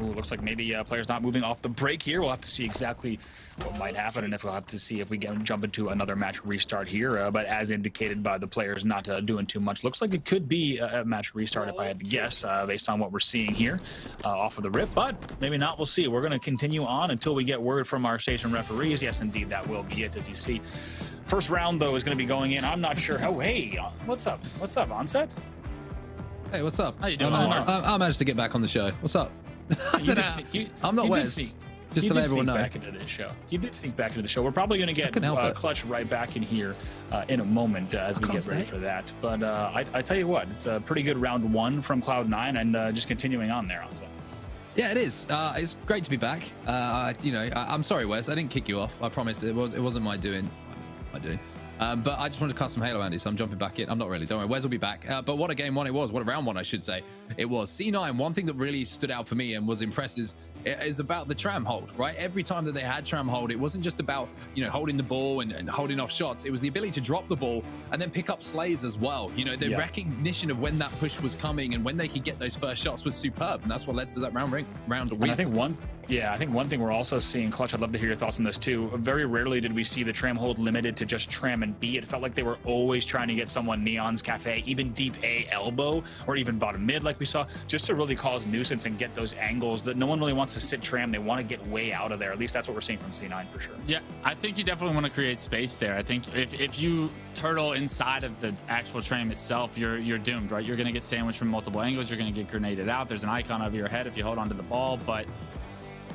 Ooh, looks like maybe players not moving off the break here. We'll have to see exactly what might happen, and if we'll have to see if we can jump into another match restart here. But as indicated by the players, not doing too much. Looks like it could be a match restart if I had to guess, based on what we're seeing here off of the rip. But maybe not. We'll see. We're going to continue on until we get word from our station referees. Yes, indeed, that will be it, as you see. First round, though, is going to be going in. I'm not sure. Oh, hey, what's up? What's up, Onset? Hey, what's up? How you doing? I managed to get back on the show. What's up? I'm not Wes. Just to let everyone know. Back into this show. You did sneak back into the show. We're probably going to get Clutch right back in here in a moment as we get ready for that. But I tell you what, it's a pretty good round one from Cloud9, and just continuing on there, Onset. Yeah, it is. It's great to be back. I'm sorry, Wes. I didn't kick you off. I promise. It wasn't my doing. But I just wanted to cut some Halo, Andy, so I'm jumping back in. I'm not really, don't worry. Wes will be back. But what a game one it was. What a round one, I should say. It was. C9, one thing that really stood out for me and was impressive is about the Tram hold, right? Every time that they had Tram hold, it wasn't just about, holding the ball and holding off shots. It was the ability to drop the ball and then pick up slays as well. The recognition of when that push was coming and when they could get those first shots was superb. And that's what led to that round win. And I think one thing we're also seeing, Clutch, I'd love to hear your thoughts on this too. Very rarely did we see the Tram hold limited to just Tram and B. It felt like they were always trying to get someone Neon's Cafe, even deep A elbow, or even bottom mid like we saw, just to really cause nuisance and get those angles that no one really wants to sit Tram. They want to get way out of there. At least that's what we're seeing from C9 for sure. Yeah, I think you definitely want to create space there. I think if you turtle inside of the actual Tram itself, you're doomed, right? You're going to get sandwiched from multiple angles. You're going to get grenaded out. There's an icon over your head if you hold onto the ball, but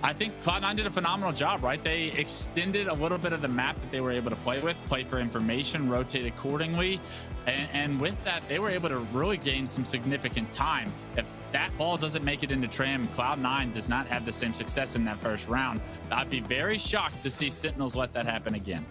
I think Cloud9 did a phenomenal job, right? They extended a little bit of the map that they were able to play for information, rotate accordingly. And with that, they were able to really gain some significant time. If that ball doesn't make it into Tram, Cloud9 does not have the same success in that first round. I'd be very shocked to see Sentinels let that happen again.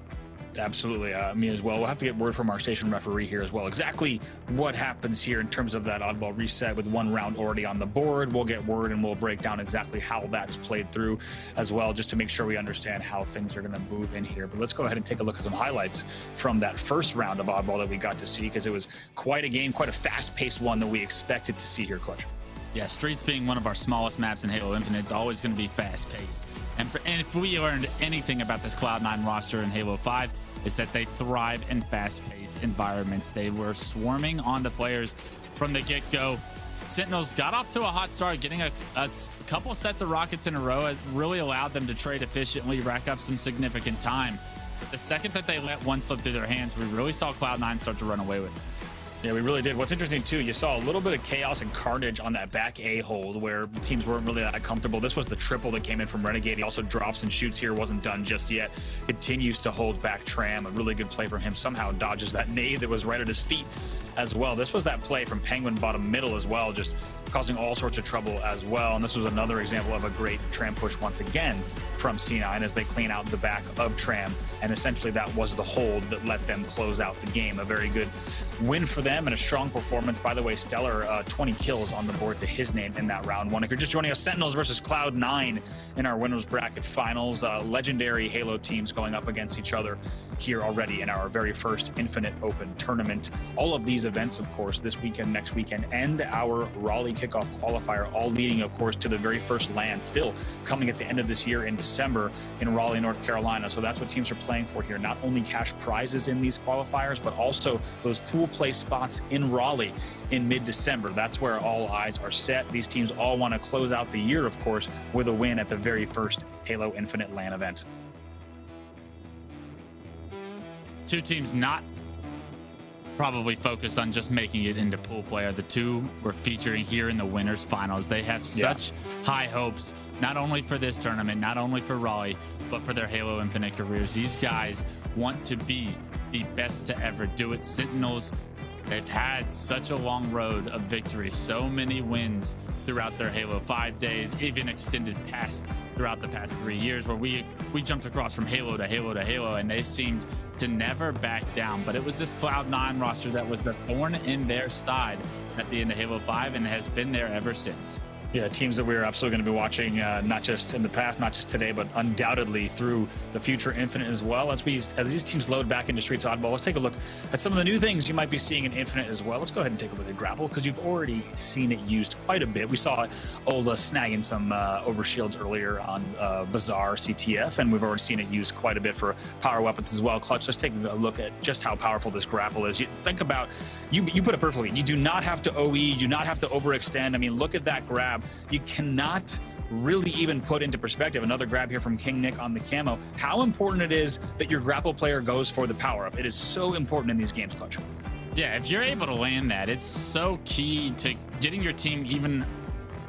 Absolutely, me as well. We'll have to get word from our station referee here as well. Exactly what happens here in terms of that oddball reset with one round already on the board. We'll get word and we'll break down exactly how that's played through as well, just to make sure we understand how things are going to move in here. But let's go ahead and take a look at some highlights from that first round of oddball that we got to see, because it was quite a game, quite a fast-paced one that we expected to see here, Clutch. Yeah, Streets being one of our smallest maps in Halo Infinite, it's always going to be fast-paced. And if we learned anything about this Cloud9 roster in Halo 5, is that they thrive in fast-paced environments. They were swarming on the players from the get-go. Sentinels got off to a hot start, getting a couple sets of rockets in a row. It really allowed them to trade efficiently, rack up some significant time. But the second that they let one slip through their hands, we really saw Cloud9 start to run away with it. Yeah, we really did. What's interesting, too, you saw a little bit of chaos and carnage on that back A hold where teams weren't really that comfortable. This was the triple that came in from Renegade. He also drops and shoots here. Wasn't done just yet. Continues to hold back Tram. A really good play from him. Somehow dodges that nade that was right at his feet as well. This was that play from Penguin bottom middle as well, just causing all sorts of trouble as well. And this was another example of a great Tram push once again from C9 as they clean out the back of Tram, and essentially that was the hold that let them close out the game. A very good win for them and a strong performance. By the way, Stellar 20 kills on the board to his name in that round one. If you're just joining us, Sentinels versus Cloud9 in our winners bracket finals. Legendary Halo teams going up against each other here already in our very first Infinite Open tournament. All of these events, of course, this weekend, next weekend, and our Raleigh kickoff qualifier, all leading, of course, to the very first LAN still coming at the end of this year in December in Raleigh, North Carolina. So that's what teams are playing for here. Not only cash prizes in these qualifiers, but also those pool play spots in Raleigh in mid-December. That's where all eyes are set. These teams all want to close out the year, of course, with a win at the very first Halo Infinite LAN event. Two teams not probably focused on just making it into pool play are the two we're featuring here in the winners finals. They have such high hopes, not only for this tournament, not only for Raleigh, but for their Halo Infinite careers. These guys want to be the best to ever do it. Sentinels, they've had such a long road of victory, so many wins throughout their Halo 5 days, even extended past throughout the past 3 years, where we jumped across from Halo to Halo to Halo, and they seemed to never back down. But it was this Cloud9 roster that was the thorn in their side at the end of Halo 5 and has been there ever since. Yeah, teams that we're absolutely going to be watching, not just in the past, not just today, but undoubtedly through the future Infinite as well. As these teams load back into Streets Oddball, let's take a look at some of the new things you might be seeing in Infinite as well. Let's go ahead and take a look at Grapple, because you've already seen it used quite a bit. We saw Ola snagging some overshields earlier on Bazaar CTF, and we've already seen it used quite a bit for power weapons as well. Clutch, let's take a look at just how powerful this Grapple is. You think about, you put it perfectly. You do not have to OE, you do not have to overextend. I mean, look at that grab. You cannot really even put into perspective. Another grab here from King Nick on the camo. How important it is that your grapple player goes for the power-up. It is so important in these games, Clutch. Yeah, if you're able to land that, it's so key to getting your team even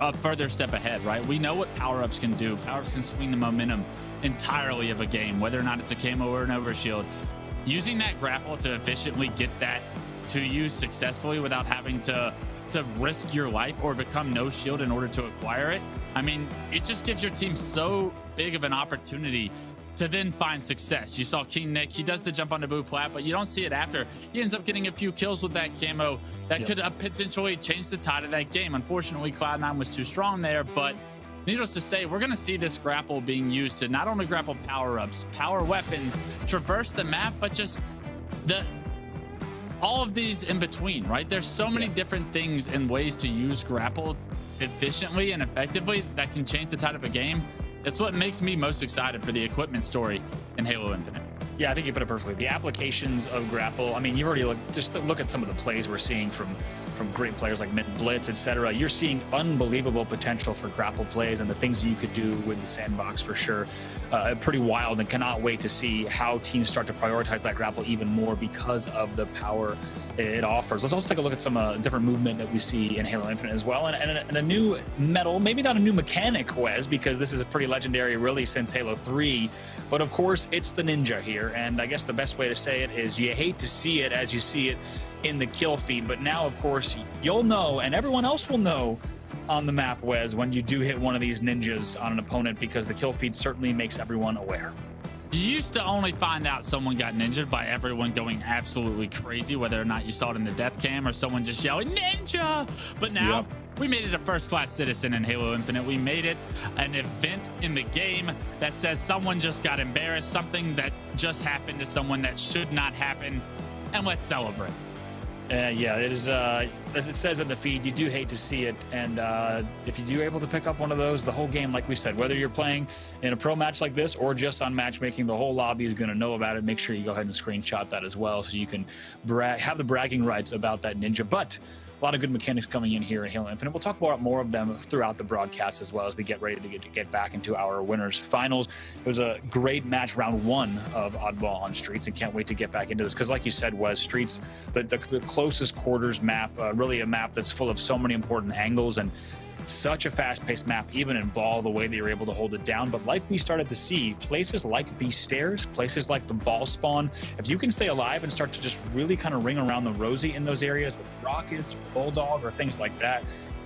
a further step ahead, right? We know what power-ups can do. Power-ups can swing the momentum entirely of a game, whether or not it's a camo or an overshield. Using that grapple to efficiently get that to you successfully without having to risk your life or become no shield in order to acquire it. I mean, it just gives your team so big of an opportunity to then find success. You saw King Nick, he does the jump on the Boo Plat, but you don't see it after. He ends up getting a few kills with that camo that could potentially change the tide of that game. Unfortunately, Cloud9 was too strong there, but needless to say, we're going to see this grapple being used to not only grapple power-ups, power weapons, traverse the map, but just all of these in between, right? There's so many different things and ways to use grapple efficiently and effectively that can change the tide of a game. It's what makes me most excited for the equipment story in Halo Infinite. Yeah, I think you put it perfectly. The applications of grapple, I mean, you've already just look at some of the plays we're seeing from great players like Mint Blitz, etc. You're seeing unbelievable potential for grapple plays and the things you could do with the sandbox for sure. Pretty wild, and cannot wait to see how teams start to prioritize that grapple even more because of the power it offers. Let's also take a look at some different movement that we see in Halo Infinite as well, and a new medal, maybe not a new mechanic, Wes, because this is a pretty legendary really since Halo 3, but of course it's the Ninja here, and I guess the best way to say it is you hate to see it as you see it in the kill feed, but now of course you'll know, and everyone else will know on the map, Wes, when you do hit one of these ninjas on an opponent, because the kill feed certainly makes everyone aware. You used to only find out someone got ninja'd by everyone going absolutely crazy, whether or not you saw it in the death cam or someone just yelling ninja. But now we made it a first-class citizen in Halo Infinite. We made it an event in the game that says someone just got embarrassed, something that just happened to someone that should not happen, and let's celebrate. Yeah, it is, as it says in the feed, you do hate to see it, and if you do able to pick up one of those, the whole game, like we said, whether you're playing in a pro match like this or just on matchmaking, the whole lobby is going to know about it. Make sure you go ahead and screenshot that as well so you can have the bragging rights about that ninja. But a lot of good mechanics coming in here in Halo Infinite. We'll talk about more of them throughout the broadcast as well as we get ready to get back into our winners finals. It was a great match, round one of Oddball on Streets, and can't wait to get back into this because, like you said, Wes, Streets, the closest quarters map, really a map that's full of so many important angles and such a fast-paced map, even in ball, the way they were able to hold it down. But like we started to see, places like these stairs, places like the ball spawn, if you can stay alive and start to just really kind of ring around the rosy in those areas with rockets or bulldog or things like that,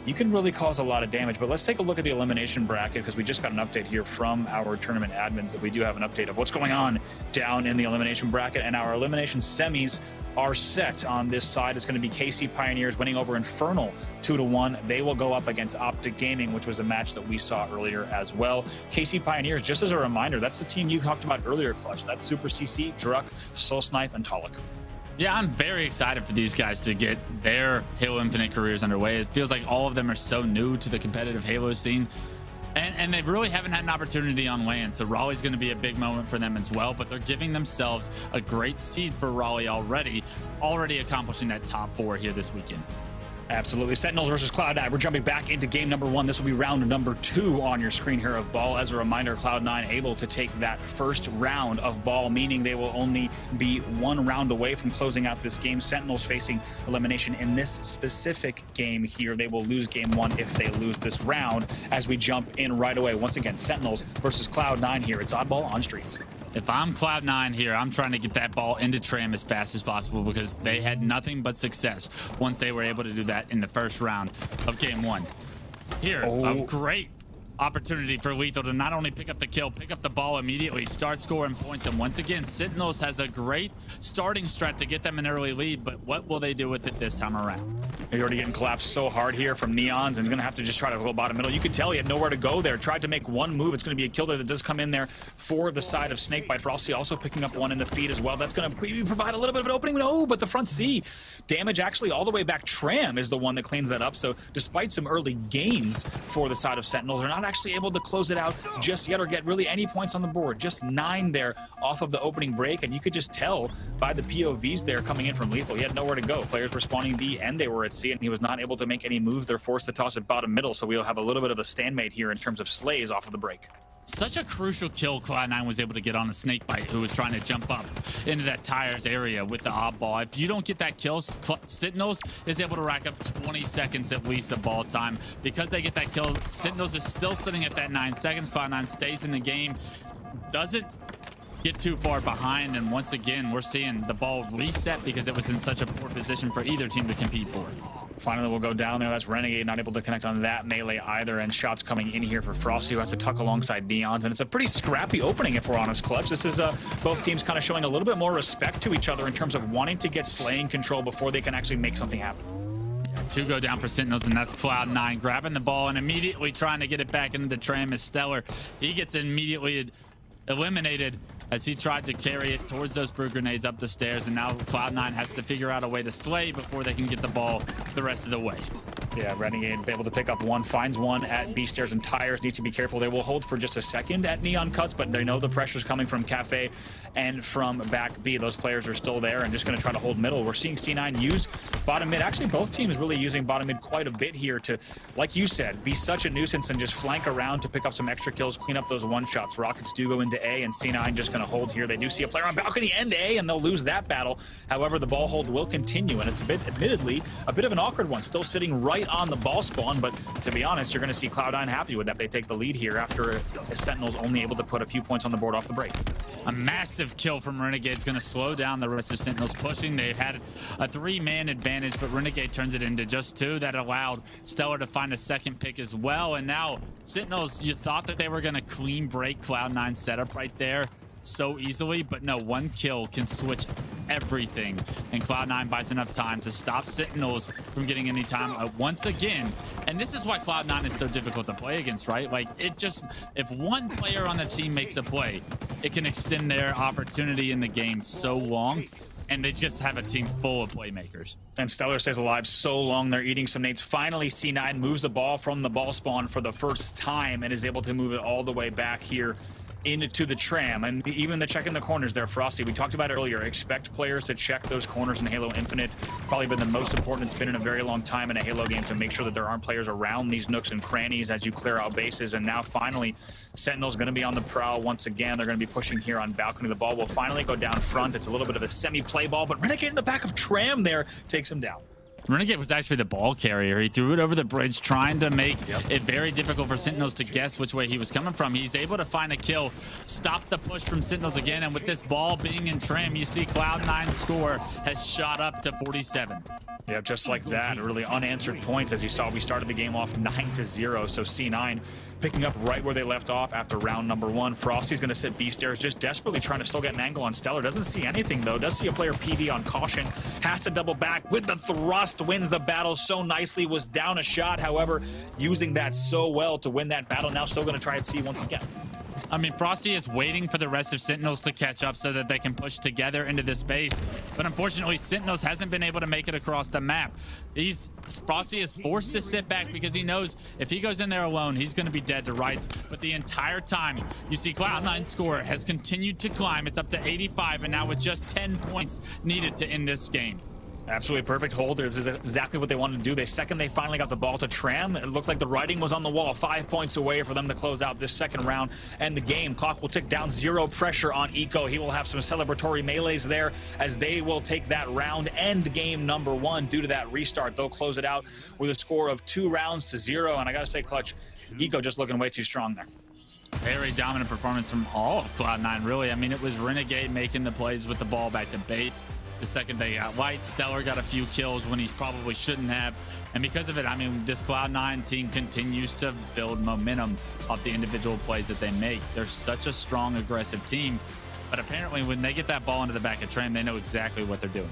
you can really cause a lot of damage. But let's take a look at the elimination bracket, because we just got an update here from our tournament admins that we do have an update of what's going on down in the elimination bracket. And our elimination semis are set. On this side, it's going to be KC Pioneers winning over Infernal 2-1. They will go up against OpTic Gaming, which was a match that we saw earlier as well. KC Pioneers, just as a reminder, that's the team you talked about earlier, Clutch. That's Super CC, Druck, Soul Snipe, and Talik. Yeah, I'm very excited for these guys to get their Halo Infinite careers underway. It feels like all of them are so new to the competitive Halo scene. And they really haven't had an opportunity on LAN, so Raleigh's going to be a big moment for them as well, but they're giving themselves a great seed for Raleigh already accomplishing that top 4 here this weekend. Absolutely. Sentinels versus Cloud9. We're jumping back into game number 1. This will be round number 2 on your screen here of Ball. As a reminder, Cloud9 able to take that first round of Ball, meaning they will only be 1 round away from closing out this game. Sentinels facing elimination in this specific game here. They will lose game 1 if they lose this round. As we jump in right away, once again, Sentinels versus Cloud9 here. It's Oddball on Streets. If I'm Cloud9 here, I'm trying to get that ball into Tram as fast as possible, because they had nothing but success once they were able to do that in the first round of game 1. Here, a great opportunity for Lethal to not only pick up the kill, pick up the ball immediately, start scoring points. And once again, Sentinels has a great starting strat to get them an early lead, but what will they do with it this time around? You're already getting collapsed so hard here from Neons, and going to have to just try to go bottom middle. You could tell he had nowhere to go there. Tried to make one move. It's going to be a kill there that does come in there for the side of Snakebite. Frosty also picking up one in the feed as well. That's going to provide a little bit of an opening. No, but the front C damage actually all the way back. Tram is the one that cleans that up. So despite some early gains for the side of Sentinels, they're not actually able to close it out just yet or get really any points on the board. Just 9 there off of the opening break, and you could just tell by the POVs there coming in from Lethal. He had nowhere to go. Players were spawning B and they were at C, and he was not able to make any moves. They're forced to toss it bottom middle, so we'll have a little bit of a stalemate here in terms of slays off of the break. Such a crucial kill Cloud9 was able to get on the Snakebite, who was trying to jump up into that tires area with the oddball. If you don't get that kill, Sentinels is able to rack up 20 seconds at least of ball time. Because they get that kill, Sentinels is still sitting at that 9 seconds. Cloud9 stays in the game, doesn't get too far behind, and once again we're seeing the ball reset because it was in such a poor position for either team to compete for. Finally, we'll go down there. That's Renegade, not able to connect on that melee either, and shots coming in here for Frosty, who has to tuck alongside Neons, and it's a pretty scrappy opening if we're honest, Clutch. This is both teams kind of showing a little bit more respect to each other in terms of wanting to get slaying control before they can actually make something happen. 2 go down for Sentinels, and that's Cloud9 grabbing the ball and immediately trying to get it back into the tram as Stellar. He gets immediately eliminated as he tried to carry it towards those brew grenades up the stairs, and now Cloud9 has to figure out a way to slay before they can get the ball the rest of the way. Yeah, Renegade able to pick up one, finds one at B stairs and tires. Needs to be careful. They will hold for just a second at Neon Cuts, but they know the pressure's coming from Cafe and from back B. Those players are still there and just going to try to hold middle. We're seeing C9 use bottom mid. Actually, both teams really using bottom mid quite a bit here to, like you said, be such a nuisance and just flank around to pick up some extra kills, clean up those one shots. Rockets do go into A, and C9 just going to hold here. They do see a player on balcony and A, and they'll lose that battle. However, the ball hold will continue, and it's a bit, admittedly, a bit of an awkward one. Still sitting right on the ball spawn, but to be honest, you're going to see Cloud9 happy with that. They take the lead here after a Sentinel's only able to put a few points on the board off the break. A massive kill from Renegade is going to slow down the rest of Sentinels pushing. They had a 3-man advantage, but Renegade turns it into just 2. That allowed Stellar to find a second pick as well, and now Sentinels, you thought that they were going to clean break Cloud9's setup right there so easily, but no, 1 kill can switch everything, and Cloud9 buys enough time to stop Sentinels from getting any time once again. And this is why Cloud9 is so difficult to play against, right? Like, it just, if one player on the team makes a play, it can extend their opportunity in the game so long, and they just have a team full of playmakers. And Stellar stays alive so long, they're eating some nades. Finally, C9 moves the ball from the ball spawn for the first time and is able to move it all the way back here into the tram, and even the check in the corners there, Frosty. We talked about it earlier. Expect players to check those corners in Halo Infinite. Probably been the most important it's been in a very long time in a Halo game, to make sure that there aren't players around these nooks and crannies as you clear out bases. And now finally, Sentinel's going to be on the prowl once again. They're going to be pushing here on balcony. The ball will finally go down front. It's a little bit of a semi-play ball, but Renegade in the back of Tram there takes him down. Renegade was actually the ball carrier. He threw it over the bridge, trying to make it very difficult for Sentinels to guess which way he was coming from. He's able to find a kill, stop the push from Sentinels again, and with this ball being in trim, you see Cloud9's score has shot up to 47. Yeah, just like that, really unanswered points. As you saw, we started the game off 9-0, so C9 picking up right where they left off after round number 1. Frosty's going to sit B stairs, just desperately trying to still get an angle on Stellar. Doesn't see anything, though. Does see a player PD on caution. Has to double back with the thrust. Wins the battle so nicely. Was down a shot, however, using that so well to win that battle. Now still going to try and see once again. I mean, Frosty is waiting for the rest of Sentinels to catch up so that they can push together into this space. But unfortunately, Sentinels hasn't been able to make it across the map. Frosty is forced to sit back because he knows if he goes in there alone, he's going to be dead to rights. But the entire time, you see Cloud9's score has continued to climb. It's up to 85, and now with just 10 points needed to end this game. Absolutely perfect hold. This is exactly what they wanted to do. They finally got the ball to Tram. It looked like the writing was on the wall. 5 points away for them to close out this second round and the game. Clock will tick down. 0 pressure on Eco. He will have some celebratory melees there as they will take that round and game number 1 due to that restart. They'll close it out with a score of 2 rounds to 0. And I got to say, Clutch, Eco just looking way too strong there. Very dominant performance from all of Cloud9, really. I mean, it was Renegade making the plays with the ball back to base. The second they got white, Stellar got a few kills when he probably shouldn't have. And because of it, I mean, this Cloud9 team continues to build momentum off the individual plays that they make. They're such a strong, aggressive team. But apparently when they get that ball into the back of Tram, they know exactly what they're doing.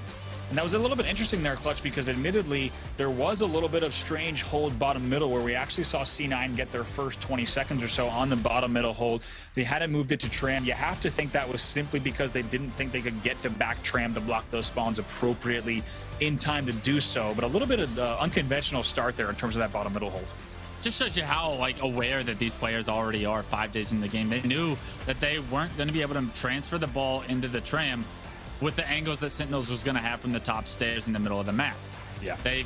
And that was a little bit interesting there, Clutch, because admittedly, there was a little bit of strange hold bottom middle where we actually saw C9 get their first 20 seconds or so on the bottom middle hold. They hadn't moved it to Tram. You have to think that was simply because they didn't think they could get to back Tram to block those spawns appropriately in time to do so. But a little bit of unconventional start there in terms of that bottom middle hold. Just shows you how aware that these players already are 5 days in the game. They knew that they weren't going to be able to transfer the ball into the Tram with the angles that Sentinels was going to have from the top stairs in the middle of the map. Yeah. They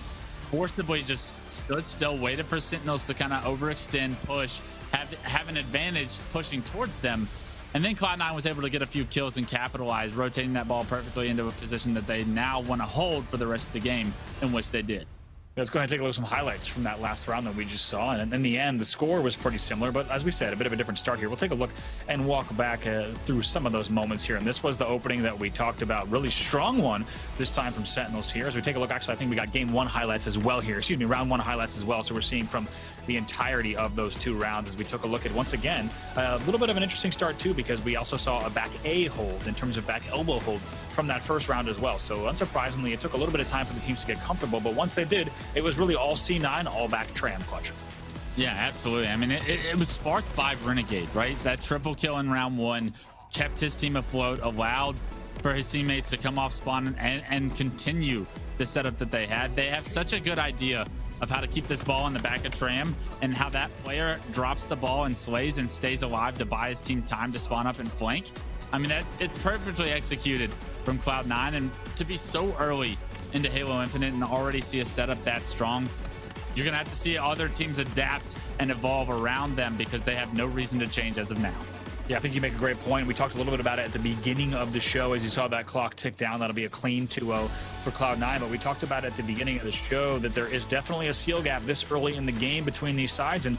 forcibly just stood still, waited for Sentinels to kind of overextend, push, have an advantage pushing towards them. And then Cloud9 was able to get a few kills and capitalize, rotating that ball perfectly into a position that they now want to hold for the rest of the game, in which they did. Let's go ahead and take a look at some highlights from that last round that we just saw. And in the end, the score was pretty similar, but as we said, a bit of a different start here. We'll take a look and walk back through some of those moments here. And this was the opening that we talked about. Really strong one this time from Sentinels here. As we take a look, actually, I think we got game 1 highlights as well here. Excuse me, round 1 highlights as well. So we're seeing from the entirety of those 2 rounds as we took a look at, once again, a little bit of an interesting start too, because we also saw a back A hold in terms of back elbow hold from that first round as well. So unsurprisingly, it took a little bit of time for the teams to get comfortable, but once they did, it was really all C9, all back Tram, Clutch. Yeah, absolutely. I mean, it was sparked by Renegade, right? That triple kill in round 1 kept his team afloat, allowed for his teammates to come off spawn and continue the setup that they had. They have such a good idea of how to keep this ball in the back of Tram and how that player drops the ball and slays and stays alive to buy his team time to spawn up and flank. I mean, it's perfectly executed from Cloud9, and to be so early into Halo Infinite and already see a setup that strong, you're gonna have to see other teams adapt and evolve around them because they have no reason to change as of now. Yeah, I think you make a great point. We talked a little bit about it at the beginning of the show. As you saw that clock tick down, that'll be a clean 2-0 for Cloud9. But we talked about at the beginning of the show that there is definitely a seal gap this early in the game between these sides. And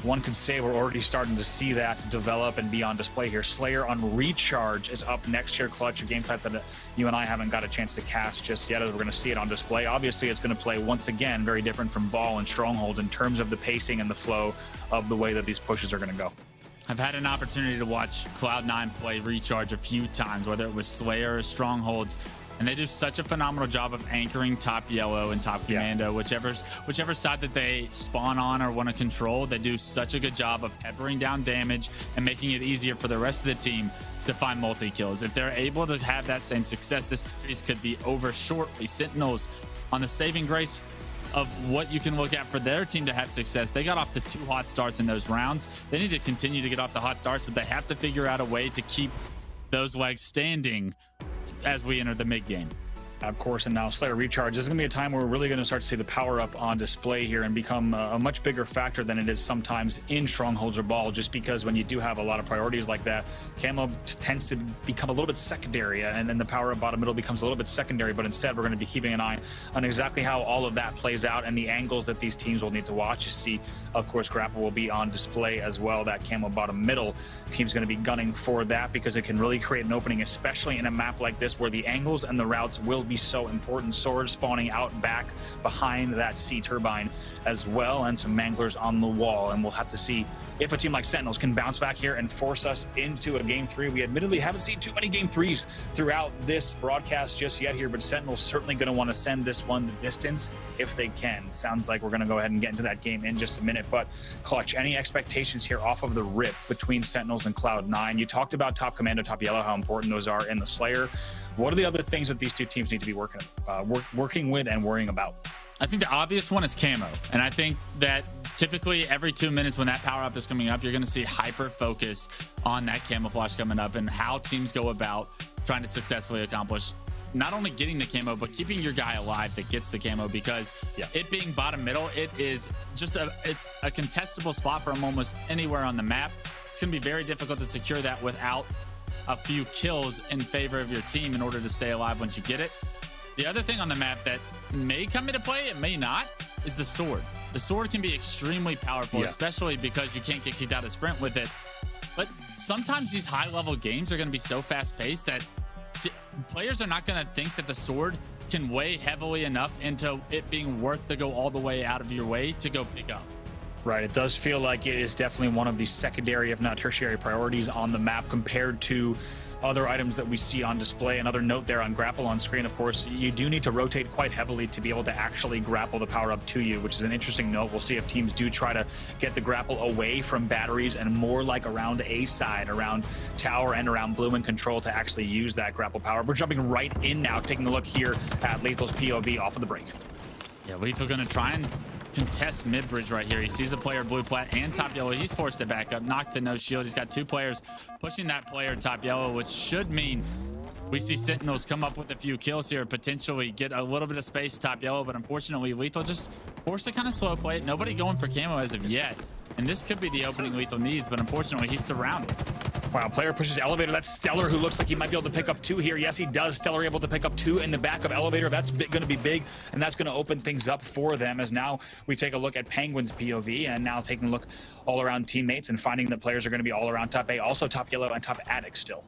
one could say we're already starting to see that develop and be on display here. Slayer on Recharge is up next here, Clutch, a game type that you and I haven't got a chance to cast just yet, as we're going to see it on display. Obviously, it's going to play, once again, very different from Ball and Stronghold in terms of the pacing and the flow of the way that these pushes are going to go. I've had an opportunity to watch Cloud9 play Recharge a few times, whether it was Slayer or Strongholds, and they do such a phenomenal job of anchoring top yellow and top commando, whichever side that they spawn on or want to control. They do such a good job of peppering down damage and making it easier for the rest of the team to find multi-kills. If they're able to have that same success, this series could be over shortly. Sentinels, on the saving grace of what you can look at for their team to have success, they got off to 2 hot starts in those rounds. They need to continue to get off the hot starts, but they have to figure out a way to keep those legs standing as we enter the mid game. Of course, and now Slayer Recharge. This is going to be a time where we're really going to start to see the power up on display here and become a much bigger factor than it is sometimes in Strongholds or Ball, just because when you do have a lot of priorities like that, camo tends to become a little bit secondary, and then the power up bottom middle becomes a little bit secondary. But instead, we're going to be keeping an eye on exactly how all of that plays out and the angles that these teams will need to watch. You see, of course, Grapple will be on display as well. That camo bottom middle team's going to be gunning for that because it can really create an opening, especially in a map like this where the angles and the routes will be so important. Swords spawning out back behind that C turbine as well, and some manglers on the wall. And we'll have to see if a team like Sentinels can bounce back here and force us into a game 3. We admittedly haven't seen too many game 3s throughout this broadcast just yet here, but Sentinels certainly going to want to send this one the distance if they can. Sounds like we're going to go ahead and get into that game in just a minute. But Clutch, any expectations here off of the rip between Sentinels and Cloud9? You talked about Top Commando, Top Yellow, how important those are in the Slayer. What are the other things that these two teams need to be working with and worrying about? I think the obvious one is camo, and I think that typically every 2 minutes when that power up is coming up, you're going to see hyper focus on that camouflage coming up and how teams go about trying to successfully accomplish not only getting the camo, but keeping your guy alive that gets the camo, because it being bottom middle, it's a contestable spot from almost anywhere on the map. It's going to be very difficult to secure that without a few kills in favor of your team in order to stay alive once you get it. The other thing on the map that may come into play, it may not, is the sword. The sword can be extremely powerful, especially because you can't get kicked out of sprint with it. But sometimes these high-level games are going to be so fast-paced that players are not going to think that the sword can weigh heavily enough into it being worth to go all the way out of your way to go pick up. Right, it does feel like it is definitely one of the secondary, if not tertiary, priorities on the map compared to other items that we see on display. Another note there on Grapple on screen, of course, you do need to rotate quite heavily to be able to actually grapple the power up to you, which is an interesting note. We'll see if teams do try to get the grapple away from batteries and more like around A side, around tower and around blue and control to actually use that grapple power. We're jumping right in now, taking a look here at Lethal's POV off of the break. Yeah, Lethal gonna try and contest mid-bridge right here. He sees a player blue plat and top yellow. He's forced to back up, knocked the no shield. He's got 2 players pushing that player top yellow, which should mean we see Sentinels come up with a few kills here, potentially get a little bit of space top yellow, but unfortunately Lethal just forced to kind of slow play it. Nobody going for camo as of yet, and this could be the opening Lethal needs, but unfortunately he's surrounded. Wow, player pushes elevator. That's Stellar, who looks like he might be able to pick up 2 here. Yes, he does. Stellar able to pick up 2 in the back of elevator. That's going to be big, and that's going to open things up for them, as now we take a look at Penguin's POV, and now taking a look all around teammates and finding that players are going to be all around top A, also top yellow and top attic still.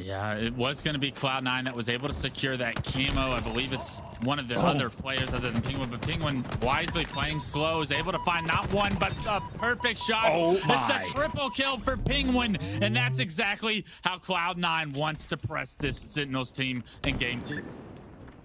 Yeah, it was going to be Cloud9 that was able to secure that camo. I believe it's one of the other players other than Penguin, but Penguin wisely playing slow is able to find not one, but a perfect shot. It's a triple kill for Penguin, and that's exactly how Cloud9 wants to press this Sentinels team in game 2.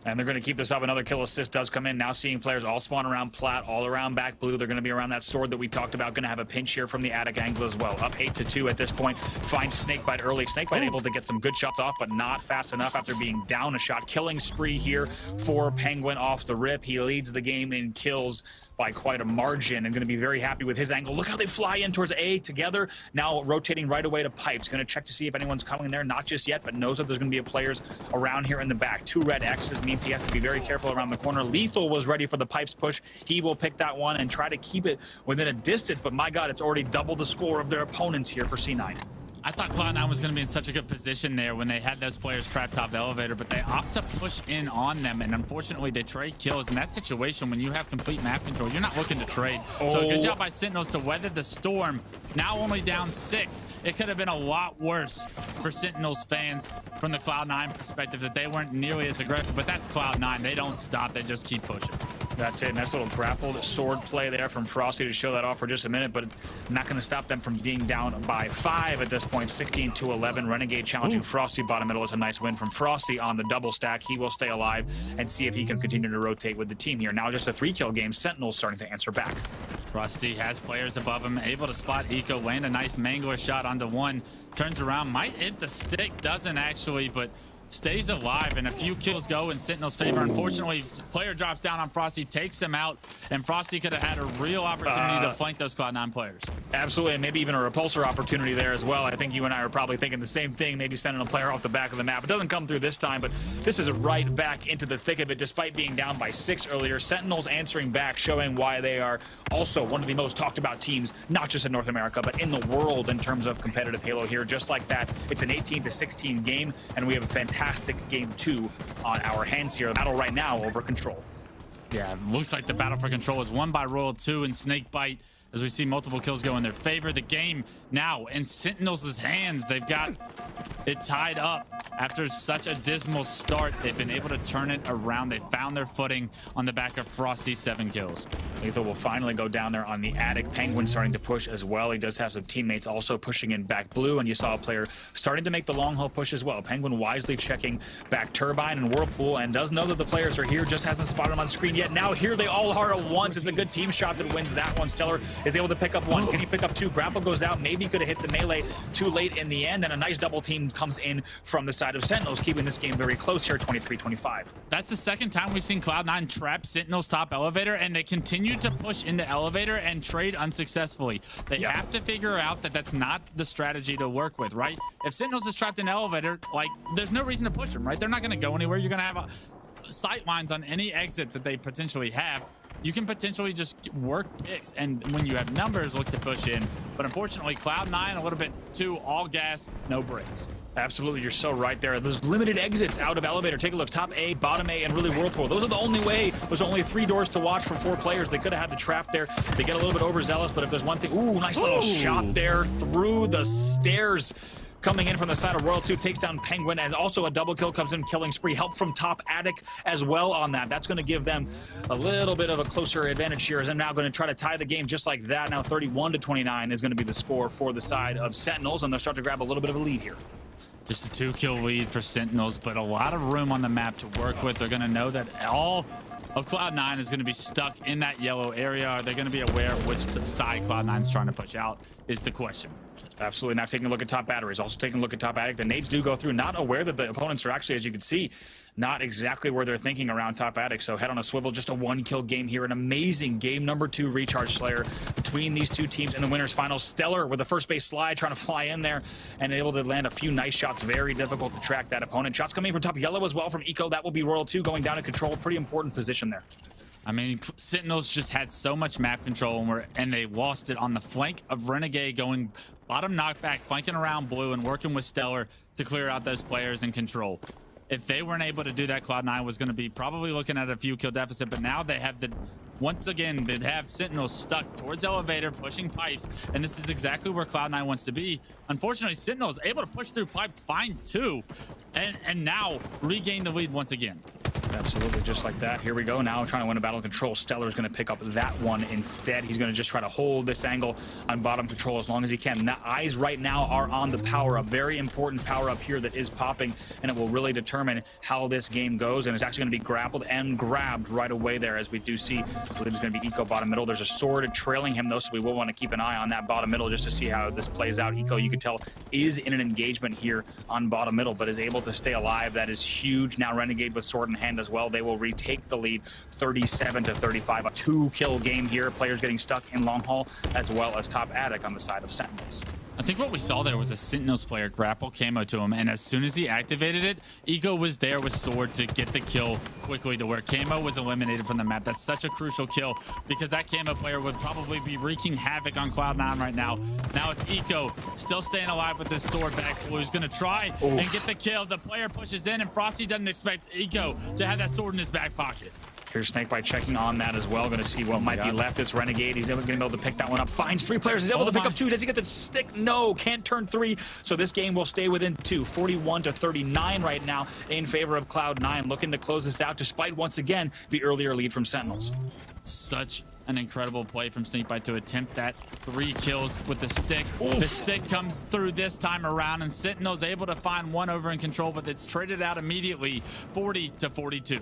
And they're going to keep this up. Another kill assist does come in. Now seeing players all spawn around plat, all around back blue. They're going to be around that sword that we talked about. Going to have a pinch here from the attic angle as well. Up 8-2 at this point. Finds Snakebite early. Snakebite able to get some good shots off, but not fast enough after being down a shot. Killing spree here for Penguin off the rip. He leads the game in kills by quite a margin, and going to be very happy with his angle. Look how they fly in towards A together. Now rotating right away to pipes. Going to check to see if anyone's coming there. Not just yet, but knows that there's going to be players around here in the back. 2 red X's means he has to be very careful around the corner. Lethal was ready for the pipes push. He will pick that one and try to keep it within a distance, but my God, it's already double the score of their opponents here for C9. I thought Cloud9 was going to be in such a good position there when they had those players trapped top the elevator, but they opt to push in on them, and unfortunately they trade kills. In that situation, when you have complete map control, you're not looking to trade. So good job by Sentinels to weather the storm. Now only down 6. It could have been a lot worse for Sentinels fans from the Cloud9 perspective, that they weren't nearly as aggressive, but that's Cloud9. They don't stop. They just keep pushing. That's it. Nice little grappled sword play there from Frosty to show that off for just a minute, but not going to stop them from being down by 5 at this point. 16-11. Renegade challenging Frosty bottom middle is a nice win from Frosty on the double stack. He will stay alive and see if he can continue to rotate with the team here. Now just a 3-kill game. Sentinels starting to answer back. Frosty has players above him, able to spot Eco, land a nice mangler shot onto one, turns around, might hit the stick, doesn't actually, but stays alive, and a few kills go in Sentinel's favor. Unfortunately, player drops down on Frosty, takes him out, and Frosty could have had a real opportunity to flank those Cloud9 players. Absolutely, and maybe even a repulsor opportunity there as well. I think you and I are probably thinking the same thing, maybe sending a player off the back of the map. It doesn't come through this time, but this is right back into the thick of it, despite being down by 6 earlier. Sentinels answering back, showing why they are also one of the most talked about teams, not just in North America, but in the world in terms of competitive Halo here. Just like that, it's an 18-16 game, and we have a fantastic game 2 on our hands here. Battle right now over Control. Yeah, looks like the battle for Control is won by Royal 2 and Snakebite, as we see multiple kills go in their favor. The game now in Sentinels' hands. They've got it tied up. After such a dismal start, they've been able to turn it around. They found their footing on the back of Frosty, 7 kills. Lethal will finally go down there on the attic. Penguin starting to push as well. He does have some teammates also pushing in back blue, and you saw a player starting to make the long haul push as well. Penguin wisely checking back Turbine and Whirlpool, and does know that the players are here, just hasn't spotted them on screen yet. Now here they all are at once. It's a good team shot that wins that one. Stellar is able to pick up 1. Can he pick up 2? Grapple goes out. Maybe could have hit the melee too late in the end, and a nice double team comes in from the side of Sentinels, keeping this game very close here, 23-25. That's the second time we've seen Cloud9 trap Sentinels top elevator, and they continue to push into elevator and trade unsuccessfully. They have to figure out that that's not the strategy to work with, right? If Sentinels is trapped in elevator, like, there's no reason to push them, right? They're not going to go anywhere. You're going to have sight lines on any exit that they potentially have. You can potentially just work picks, and when you have numbers, look to push in. But unfortunately, Cloud9 a little bit too all gas, no brakes. Absolutely, you're so right there. There's limited exits out of elevator. Take a look, top A, bottom A, and really Whirlpool. Those are the only way. There's only 3 doors to watch for 4 players. They could have had the trap there. They get a little bit overzealous, but if there's one thing, ooh, nice little shot there through the stairs. Coming in from the side of Royal 2, takes down Penguin, as also a double kill comes in, killing spree. Help from top attic as well on that. That's going to give them a little bit of a closer advantage here, as I'm now going to try to tie the game just like that. Now 31-29 is going to be the score for the side of Sentinels, and they'll start to grab a little bit of a lead here. Just a 2-kill lead for Sentinels, but a lot of room on the map to work with. They're going to know that all of Cloud9 is going to be stuck in that yellow area. Are they going to be aware of which side Cloud9 is trying to push out is the question. Absolutely. Now taking a look at top batteries, also taking a look at top attic. The nades do go through, not aware that the opponents are actually, as you can see, not exactly where they're thinking around top attic. So head on a swivel, just a 1-kill game here. An amazing game number 2 recharge Slayer between these two teams in the winners finals. Stellar with a first base slide, trying to fly in there and able to land a few nice shots. Very difficult to track that opponent. Shots coming from top yellow as well from Eco. That will be Royal 2 going down to Control. Pretty important position there. I mean, Sentinels just had so much map control, and they lost it on the flank of Renegade, going bottom knockback, flanking around blue and working with Stellar to clear out those players in Control. If they weren't able to do that, Cloud9 was going to be probably looking at a few kill deficit, but now they have once again, they have Sentinels stuck towards elevator, pushing pipes, and this is exactly where Cloud9 wants to be. Unfortunately, Sentinels able to push through pipes fine too, and now regain the lead once again. Absolutely, just like that. Here we go. Now trying to win a battle Control. Stellar is going to pick up that one instead. He's going to just try to hold this angle on bottom Control as long as he can. The eyes right now are on the power-up. Very important power-up here that is popping, and it will really determine how this game goes. And it's actually going to be grappled and grabbed right away there, as we do see. I believe it's going to be Eco bottom middle. There's a sword trailing him, though, so we will want to keep an eye on that bottom middle just to see how this plays out. Eco, you can tell, is in an engagement here on bottom middle, but is able to stay alive. That is huge. Now Renegade with sword in hand as well. They will retake the lead 37-35. A 2-kill game here. Players getting stuck in long haul, as well as top attic on the side of Sentinels. I think what we saw there was a Sentinels player grapple camo to him, and as soon as he activated it, Eco was there with sword to get the kill quickly to where camo was eliminated from the map. That's such a crucial kill, because that camo player would probably be wreaking havoc on Cloud9 right now. Now it's Eco still staying alive with this sword back. Who's going to try and get the kill. The player pushes in, and Frosty doesn't expect Eco to have that sword in his back pocket. Here's Snakebite checking on that as well. Going to see what might be left. It's Renegade. He's going to be able to pick that one up. Finds 3 players. He's able to pick up 2. Does he get the stick? No, can't turn 3. So this game will stay within 2. 41-39 right now in favor of Cloud9. Looking to close this out despite, once again, the earlier lead from Sentinels. Such an incredible play from Snakebite to attempt that 3 kills with the stick. Oof. The stick comes through this time around, and Sentinel's able to find one over in control, but it's traded out immediately, 40-42.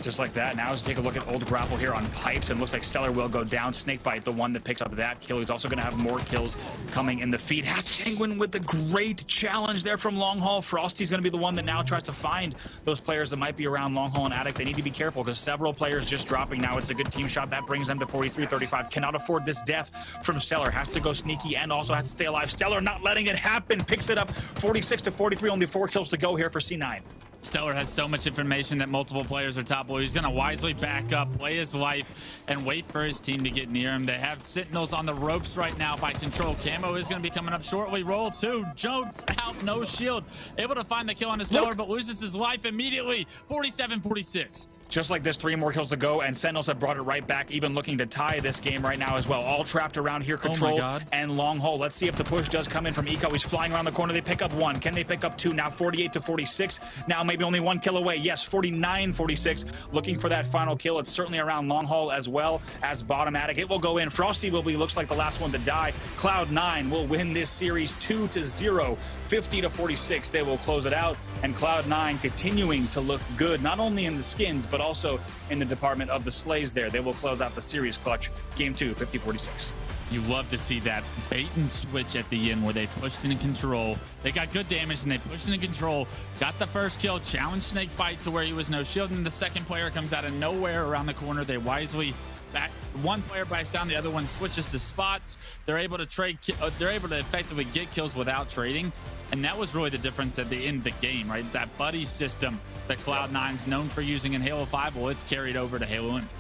Just like that. Now let's take a look at old grapple here on pipes, and looks like Stellar will go down. Snakebite, the one that picks up that kill. He's also going to have more kills coming in the feed. Has Penguin with the great challenge there from Long Haul. Frosty's going to be the one that now tries to find those players that might be around Long Haul and Attic. They need to be careful because several players just dropping. Now it's a good team shot. That brings them to 43-35. Cannot afford this death from Stellar. Has to go sneaky and also has to stay alive. Stellar not letting it happen. Picks it up 46-43. Only 4 kills to go here for C9. Stellar has so much information that multiple players are top. Well, he's going to wisely back up, play his life, and wait for his team to get near him. They have Sentinels on the ropes right now by control. Camo is going to be coming up shortly. Roll 2. Jones out, no shield. Able to find the kill on his Stellar, but loses his life immediately. 47-46. Just like this, 3 more kills to go, and Sentinels have brought it right back, even looking to tie this game right now as well. All trapped around here, control and Long Haul. Let's see if the push does come in from Eco. He's flying around the corner. They pick up 1. Can they pick up 2? Now 48-46. Now maybe only 1 kill away. Yes, 49-46. Looking for that final kill. It's certainly around Long Haul as well as bottom Attic. It will go in. Frosty will be, looks like, the last one to die. Cloud9 will win this series 2-0. 50-46. They will close it out, and Cloud9 continuing to look good, not only in the skins, but also in the department of the slays there. They will close out the series clutch. Game 2, 50-46. You love to see that bait and switch at the end where they pushed into control. They got good damage and they pushed into control, got the first kill, challenged Snakebite to where he was no shield, and the second player comes out of nowhere around the corner. They wisely back, one player backs down, the other one switches the spots. They're able to trade, they're able to effectively get kills without trading. And that was really the difference at the end of the game, right? That buddy system that Cloud9's known for using in Halo 5, well, it's carried over to Halo Infinite.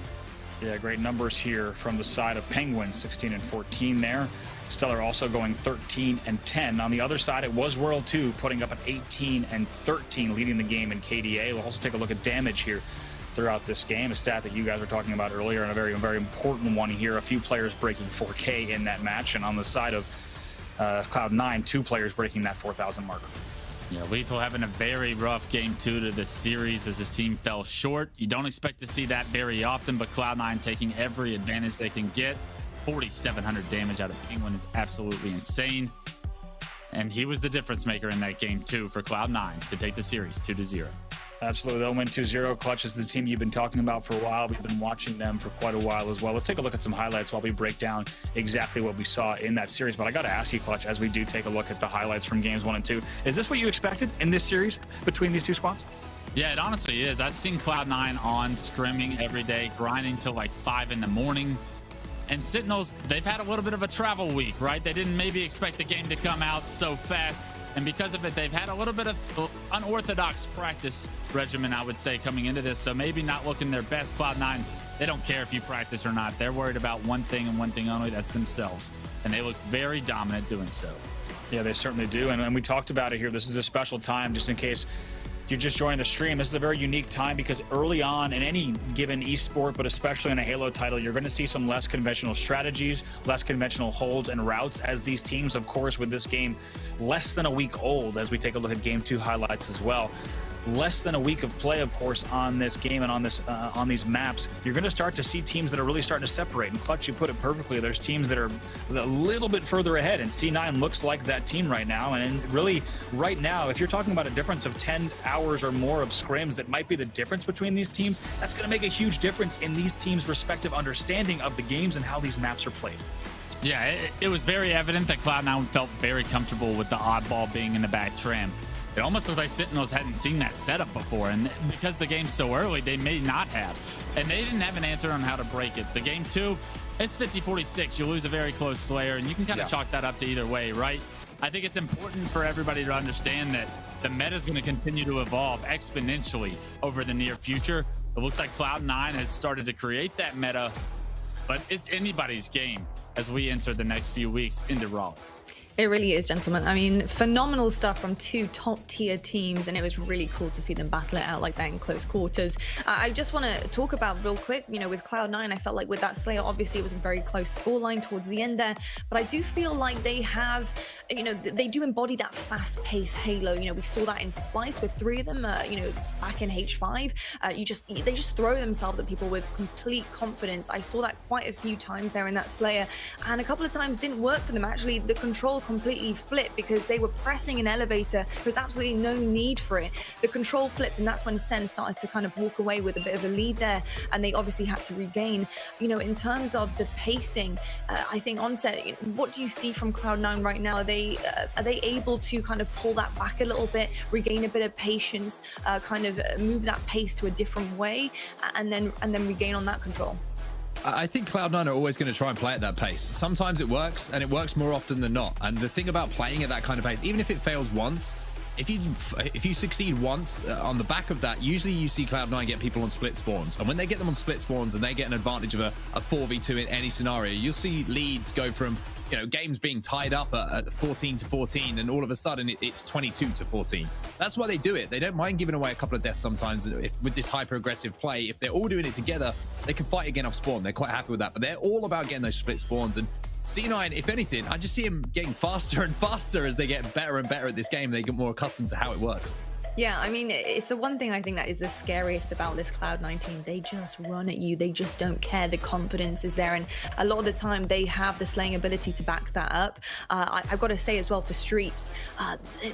Yeah, great numbers here from the side of Penguin, 16-14 there. Stellar also going 13-10. On the other side, it was World 2 putting up an 18-13, leading the game in KDA. We'll also take a look at damage here throughout this game, a stat that you guys were talking about earlier, and a very, very important one here. A few players breaking 4K in that match, and on the side of Cloud9, 2 players breaking that 4,000 mark. Yeah, Lethal having a very rough game 2 to this series as his team fell short. You don't expect to see that very often, but Cloud9 taking every advantage they can get. 4,700 damage out of Penguin is absolutely insane. And he was the difference maker in that game 2 for Cloud9 to take the series 2-0. Absolutely. They'll win 2-0. Clutch is the team you've been talking about for a while. We've been watching them for quite a while as well. Let's take a look at some highlights while we break down exactly what we saw in that series. But I got to ask you, Clutch, as we do take a look at the highlights from games 1 and 2, is this what you expected in this series between these two squads? Yeah, it honestly is. I've seen Cloud9 on scrimming every day, grinding till like 5 in the morning. And Sentinels, they've had a little bit of a travel week, right? They didn't maybe expect the game to come out so fast. And because of it, they've had a little bit of unorthodox practice regimen, I would say, coming into this. So maybe not looking their best. Cloud9, they don't care if you practice or not. They're worried about one thing and one thing only. That's themselves. And they look very dominant doing so. Yeah, they certainly do. And we talked about it here. This is a special time, just in case you're just joining the stream. This is a very unique time because early on in any given esport, but especially in a Halo title, you're going to see some less conventional strategies, less conventional holds and routes as these teams, of course, with this game less than a week old, as we take a look at game 2 highlights as well. Less than a week of play, of course, on this game and on this on these maps. You're going to start to see teams that are really starting to separate. And Clutch, you put it perfectly. There's teams that are a little bit further ahead, and C9 looks like that team right now. And really, right now, if you're talking about a difference of 10 hours or more of scrims that might be the difference between these teams, that's going to make a huge difference in these teams' respective understanding of the games and how these maps are played. Yeah, it was very evident that Cloud9 felt very comfortable with the oddball being in the back tram. It almost looked like Sentinels hadn't seen that setup before, and because the game's so early, they may not have. And they didn't have an answer on how to break it. The game 2, it's 50-46. You lose a very close Slayer, and you can kind of chalk that up to either way, right? I think it's important for everybody to understand that the meta is going to continue to evolve exponentially over the near future. It looks like Cloud9 has started to create that meta, but it's anybody's game as we enter the next few weeks into Raleigh. It really is, gentlemen. I mean, phenomenal stuff from 2 top-tier teams, and it was really cool to see them battle it out like that in close quarters. I just want to talk about real quick, you know, with Cloud9, I felt like with that Slayer, obviously it was a very close scoreline towards the end there, but I do feel like they have you know, they do embody that fast-paced Halo. You know, we saw that in Spice with 3 of them, you know, back in H5. They just throw themselves at people with complete confidence. I saw that quite a few times there in that Slayer, and a couple of times didn't work for them. Actually, the control completely flipped because they were pressing an elevator. There's absolutely no need for it. The control flipped, and that's when Sen started to kind of walk away with a bit of a lead there, and they obviously had to regain. You know, in terms of the pacing, I think Onset, what do you see from Cloud9 right now? Are they able to kind of pull that back a little bit, regain a bit of patience, kind of move that pace to a different way, and then regain on that control? I think Cloud9 are always going to try and play at that pace. Sometimes it works, and it works more often than not. And the thing about playing at that kind of pace, even if it fails once, if you succeed once, on the back of that, usually you see Cloud9 get people on split spawns. And when they get them on split spawns and they get an advantage of a 4v2 in any scenario, you'll see leads go from, you know, games being tied up at 14-14, and all of a sudden it's 22-14. That's why they do it. They don't mind giving away a couple of deaths sometimes with this hyper-aggressive play. If they're all doing it together, they can fight again off spawn. They're quite happy with that. But they're all about getting those split spawns. And C9, if anything, I just see him getting faster and faster as they get better and better at this game. They get more accustomed to how it works. Yeah, I mean, it's the one thing I think that is the scariest about this Cloud9 team. They just run at you. They just don't care. The confidence is there. And a lot of the time, they have the slaying ability to back that up. I've got to say as well, for Streets,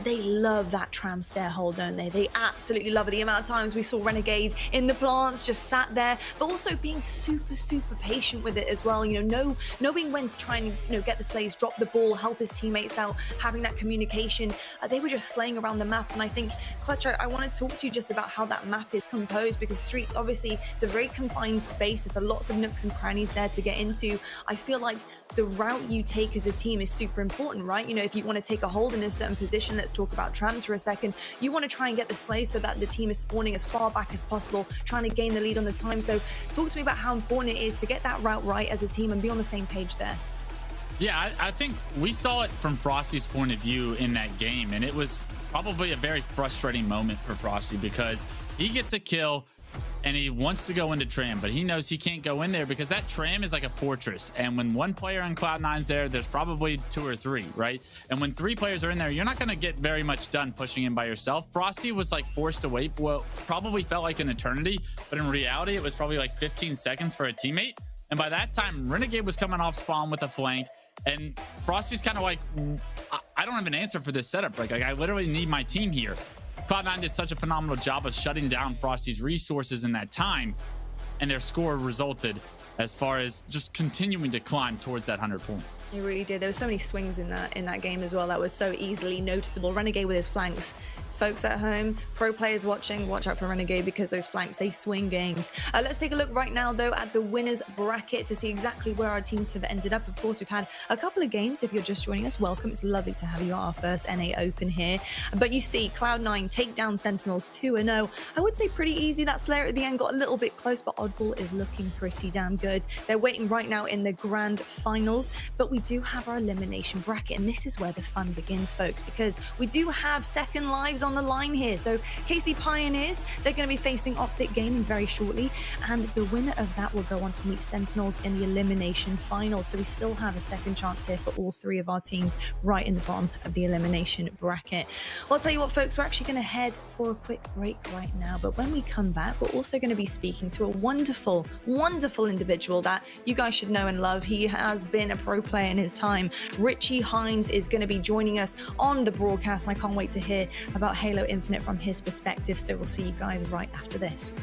they love that tram stair hold, don't they? They absolutely love it. The amount of times we saw Renegades in the plants, just sat there, but also being super, super patient with it as well. You know, knowing when to try and, you know, get the slays, drop the ball, help his teammates out, having that communication. They were just slaying around the map. And I think, Clutch, I want to talk to you just about how that map is composed, because Streets, obviously, it's a very confined space. There's lots of nooks and crannies there to get into. I feel like the route you take as a team is super important, right? You know, if you want to take a hold in a certain position, let's talk about trams for a second. You want to try and get the slays so that the team is spawning as far back as possible, trying to gain the lead on the time. So talk to me about how important it is to get that route right as a team and be on the same page there. Yeah, I think we saw it from Frosty's point of view in that game, and it was probably a very frustrating moment for Frosty because he gets a kill and he wants to go into tram, but he knows he can't go in there because that tram is like a fortress, and when one player on Cloud9's there's probably 2 or 3, right? And when 3 players are in there, you're not going to get very much done pushing in by yourself. Frosty was like forced to wait for what probably felt like an eternity, but in reality it was probably like 15 seconds for a teammate. And by that time, Renegade was coming off spawn with a flank, and Frosty's kind of like, I don't have an answer for this setup. Like I literally need my team here. Cloud9 did such a phenomenal job of shutting down Frosty's resources in that time, and their score resulted as far as just continuing to climb towards that 100 points. It really did. There were so many swings in that game as well. That was so easily noticeable. Renegade with his flanks. Folks at home, pro players watching, watch out for Renegade because those flanks, they swing games. Let's take a look right now, though, at the winners bracket to see exactly where our teams have ended up. Of course, we've had a couple of games. If you're just joining us, welcome. It's lovely to have you at our first NA Open here. But you see, Cloud9 take down Sentinels 2-0. I would say pretty easy. That Slayer at the end got a little bit close, but Oddball is looking pretty damn good. They're waiting right now in the grand finals, but we do have our elimination bracket, and this is where the fun begins, folks, because we do have second lives on the line here. So KC Pioneers, they're going to be facing OpTic Gaming very shortly, and the winner of that will go on to meet Sentinels in the elimination final. So we still have a second chance here for all 3 of our teams right in the bottom of the elimination bracket. Well, I'll tell you what, folks, we're actually going to head for a quick break right now, but when we come back, we're also going to be speaking to a wonderful, wonderful individual that you guys should know and love. He has been a pro player in his time. Richie Hines is going to be joining us on the broadcast, and I can't wait to hear about Halo Infinite from his perspective. So we'll see you guys right after this.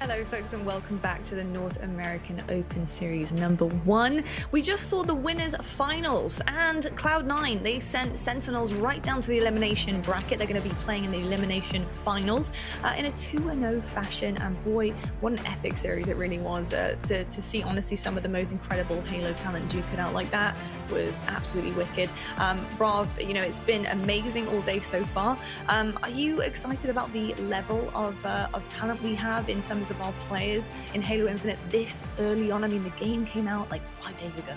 Hello folks and welcome back to the North American Open Series #1. We just saw the winners finals and Cloud9, they sent Sentinels right down to the elimination bracket. They're going to be playing in the elimination finals in a 2-0 fashion, and boy, what an epic series it really was. To see honestly some of the most incredible Halo talent duke it out like that was absolutely wicked. Brav, you know, it's been amazing all day so far. Are you excited about the level of talent we have in terms of our players in Halo Infinite this early on? I mean, the game came out like 5 days ago.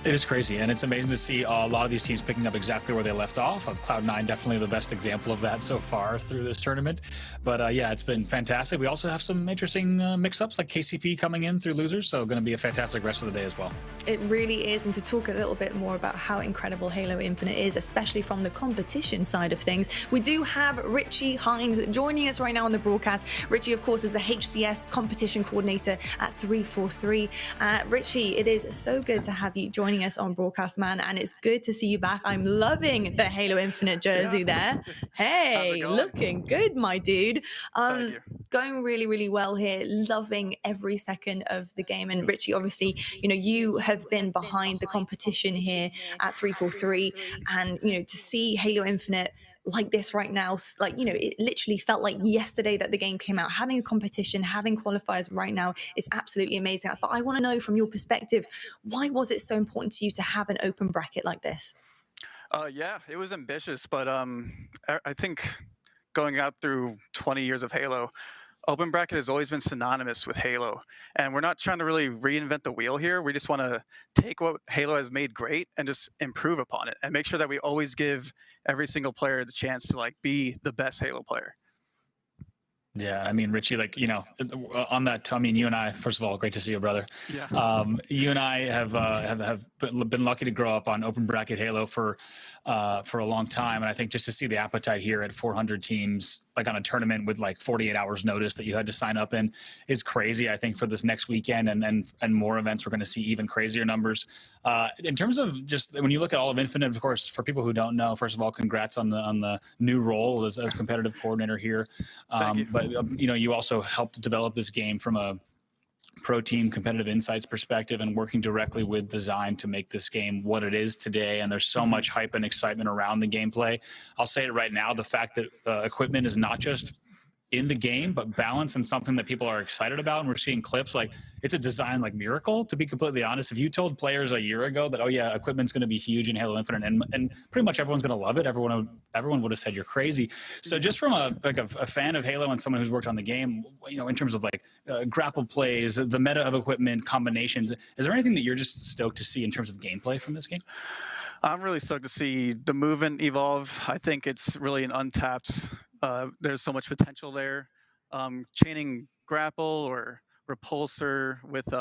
It is crazy, and it's amazing to see a lot of these teams picking up exactly where they left off. Cloud9 definitely the best example of that so far through this tournament. But yeah, it's been fantastic. We also have some interesting mix-ups like KCP coming in through losers, so going to be a fantastic rest of the day as well. It really is, and to talk a little bit more about how incredible Halo Infinite is, especially from the competition side of things, we do have Richie Hines joining us right now on the broadcast. Richie, of course, is the HCS competition coordinator at 343. Richie, it is so good to have you joining us on broadcast, man, and it's good to see you back. I'm loving the Halo Infinite jersey there. Hey, looking good, my dude. Thank you. Going really well here, loving every second of the game. And Richie, obviously, you know, you have been behind the competition here at 343, and you know, to see Halo Infinite like this right now, like, you know, it literally felt like yesterday that the game came out. Having a competition, having qualifiers right now is absolutely amazing. But I want to know from your perspective, why was it so important to you to have an open bracket like this? Yeah, it was ambitious, but I think going out through 20 years of Halo, open bracket has always been synonymous with Halo, and we're not trying to really reinvent the wheel here. We just want to take what Halo has made great and just improve upon it and make sure that we always give every single player the chance to like be the best Halo player. Yeah, I mean, Richie, like, you know, on that, I mean, you and I, first of all, great to see you, brother. Yeah. You and I have been lucky to grow up on open bracket Halo for a long time, and I think just to see the appetite here at 400 teams, like on a tournament with like 48 hours notice that you had to sign up in, is crazy. I think for this next weekend and more events, we're going to see even crazier numbers. In terms of just when you look at all of Infinite, of course, for people who don't know, first of all, congrats on the new role as competitive coordinator here. Thank you. But you know, you also helped develop this game from a pro team competitive insights perspective and working directly with design to make this game what it is today. And there's so much hype and excitement around the gameplay. I'll say it right now, the fact that equipment is not just in the game, but balance and something that people are excited about. And we're seeing clips like it's a design like miracle, to be completely honest. If you told players a year ago that, oh yeah, equipment's going to be huge in Halo Infinite and pretty much everyone's going to love it, everyone would have said you're crazy. So just from a fan of Halo and someone who's worked on the game, you know, in terms of like grapple plays, the meta of equipment combinations, is there anything that you're just stoked to see in terms of gameplay from this game? I'm really stoked to see the movement evolve. I think it's really an untapped, there's so much potential there. Chaining grapple or repulsor with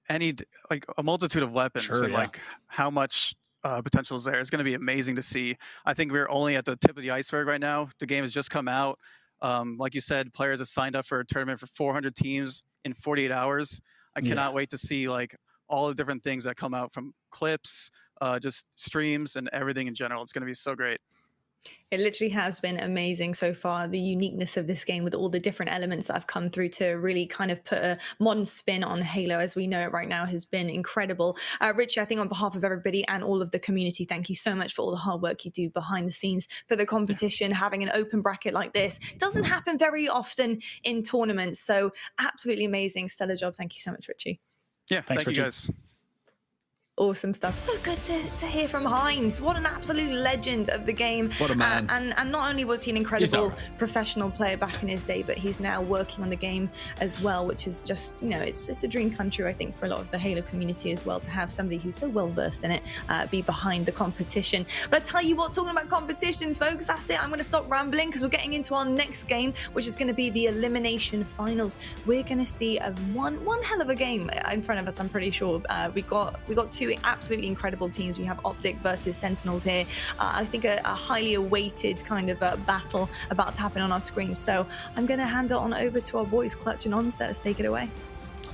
any, like a multitude of weapons, sure, and like how much potential is there. It's going to be amazing to see. I think we're only at the tip of the iceberg right now. The game has just come out. Like you said, players have signed up for a tournament for 400 teams in 48 hours. I cannot wait to see like all the different things that come out from clips, just streams and everything in general. It's going to be so great. It literally has been amazing so far, the uniqueness of this game with all the different elements that have come through to really kind of put a modern spin on Halo as we know it right now has been incredible. Richie, I think on behalf of everybody and all of the community, thank you so much for all the hard work you do behind the scenes for the competition. Having an open bracket like this doesn't happen very often in tournaments, so absolutely amazing. Stellar job. Thank you so much, Richie. Yeah, thank you guys. Awesome stuff. So good to hear from Hines. What an absolute legend of the game. What a man. And not only was he an incredible professional player back in his day, but he's now working on the game as well, which is just, you know, it's a dream come true, I think, for a lot of the Halo community as well, to have somebody who's so well versed in it be behind the competition. But I tell you what, talking about competition, folks, that's it. I'm going to stop rambling because we're getting into our next game, which is going to be the elimination finals. We're going to see one hell of a game in front of us, I'm pretty sure. We got two absolutely incredible teams. We have OpTic versus Sentinels here. I think a highly awaited kind of battle about to happen on our screen. So I'm going to hand it on over to our boys, Clutch and Onset. Let's take it away.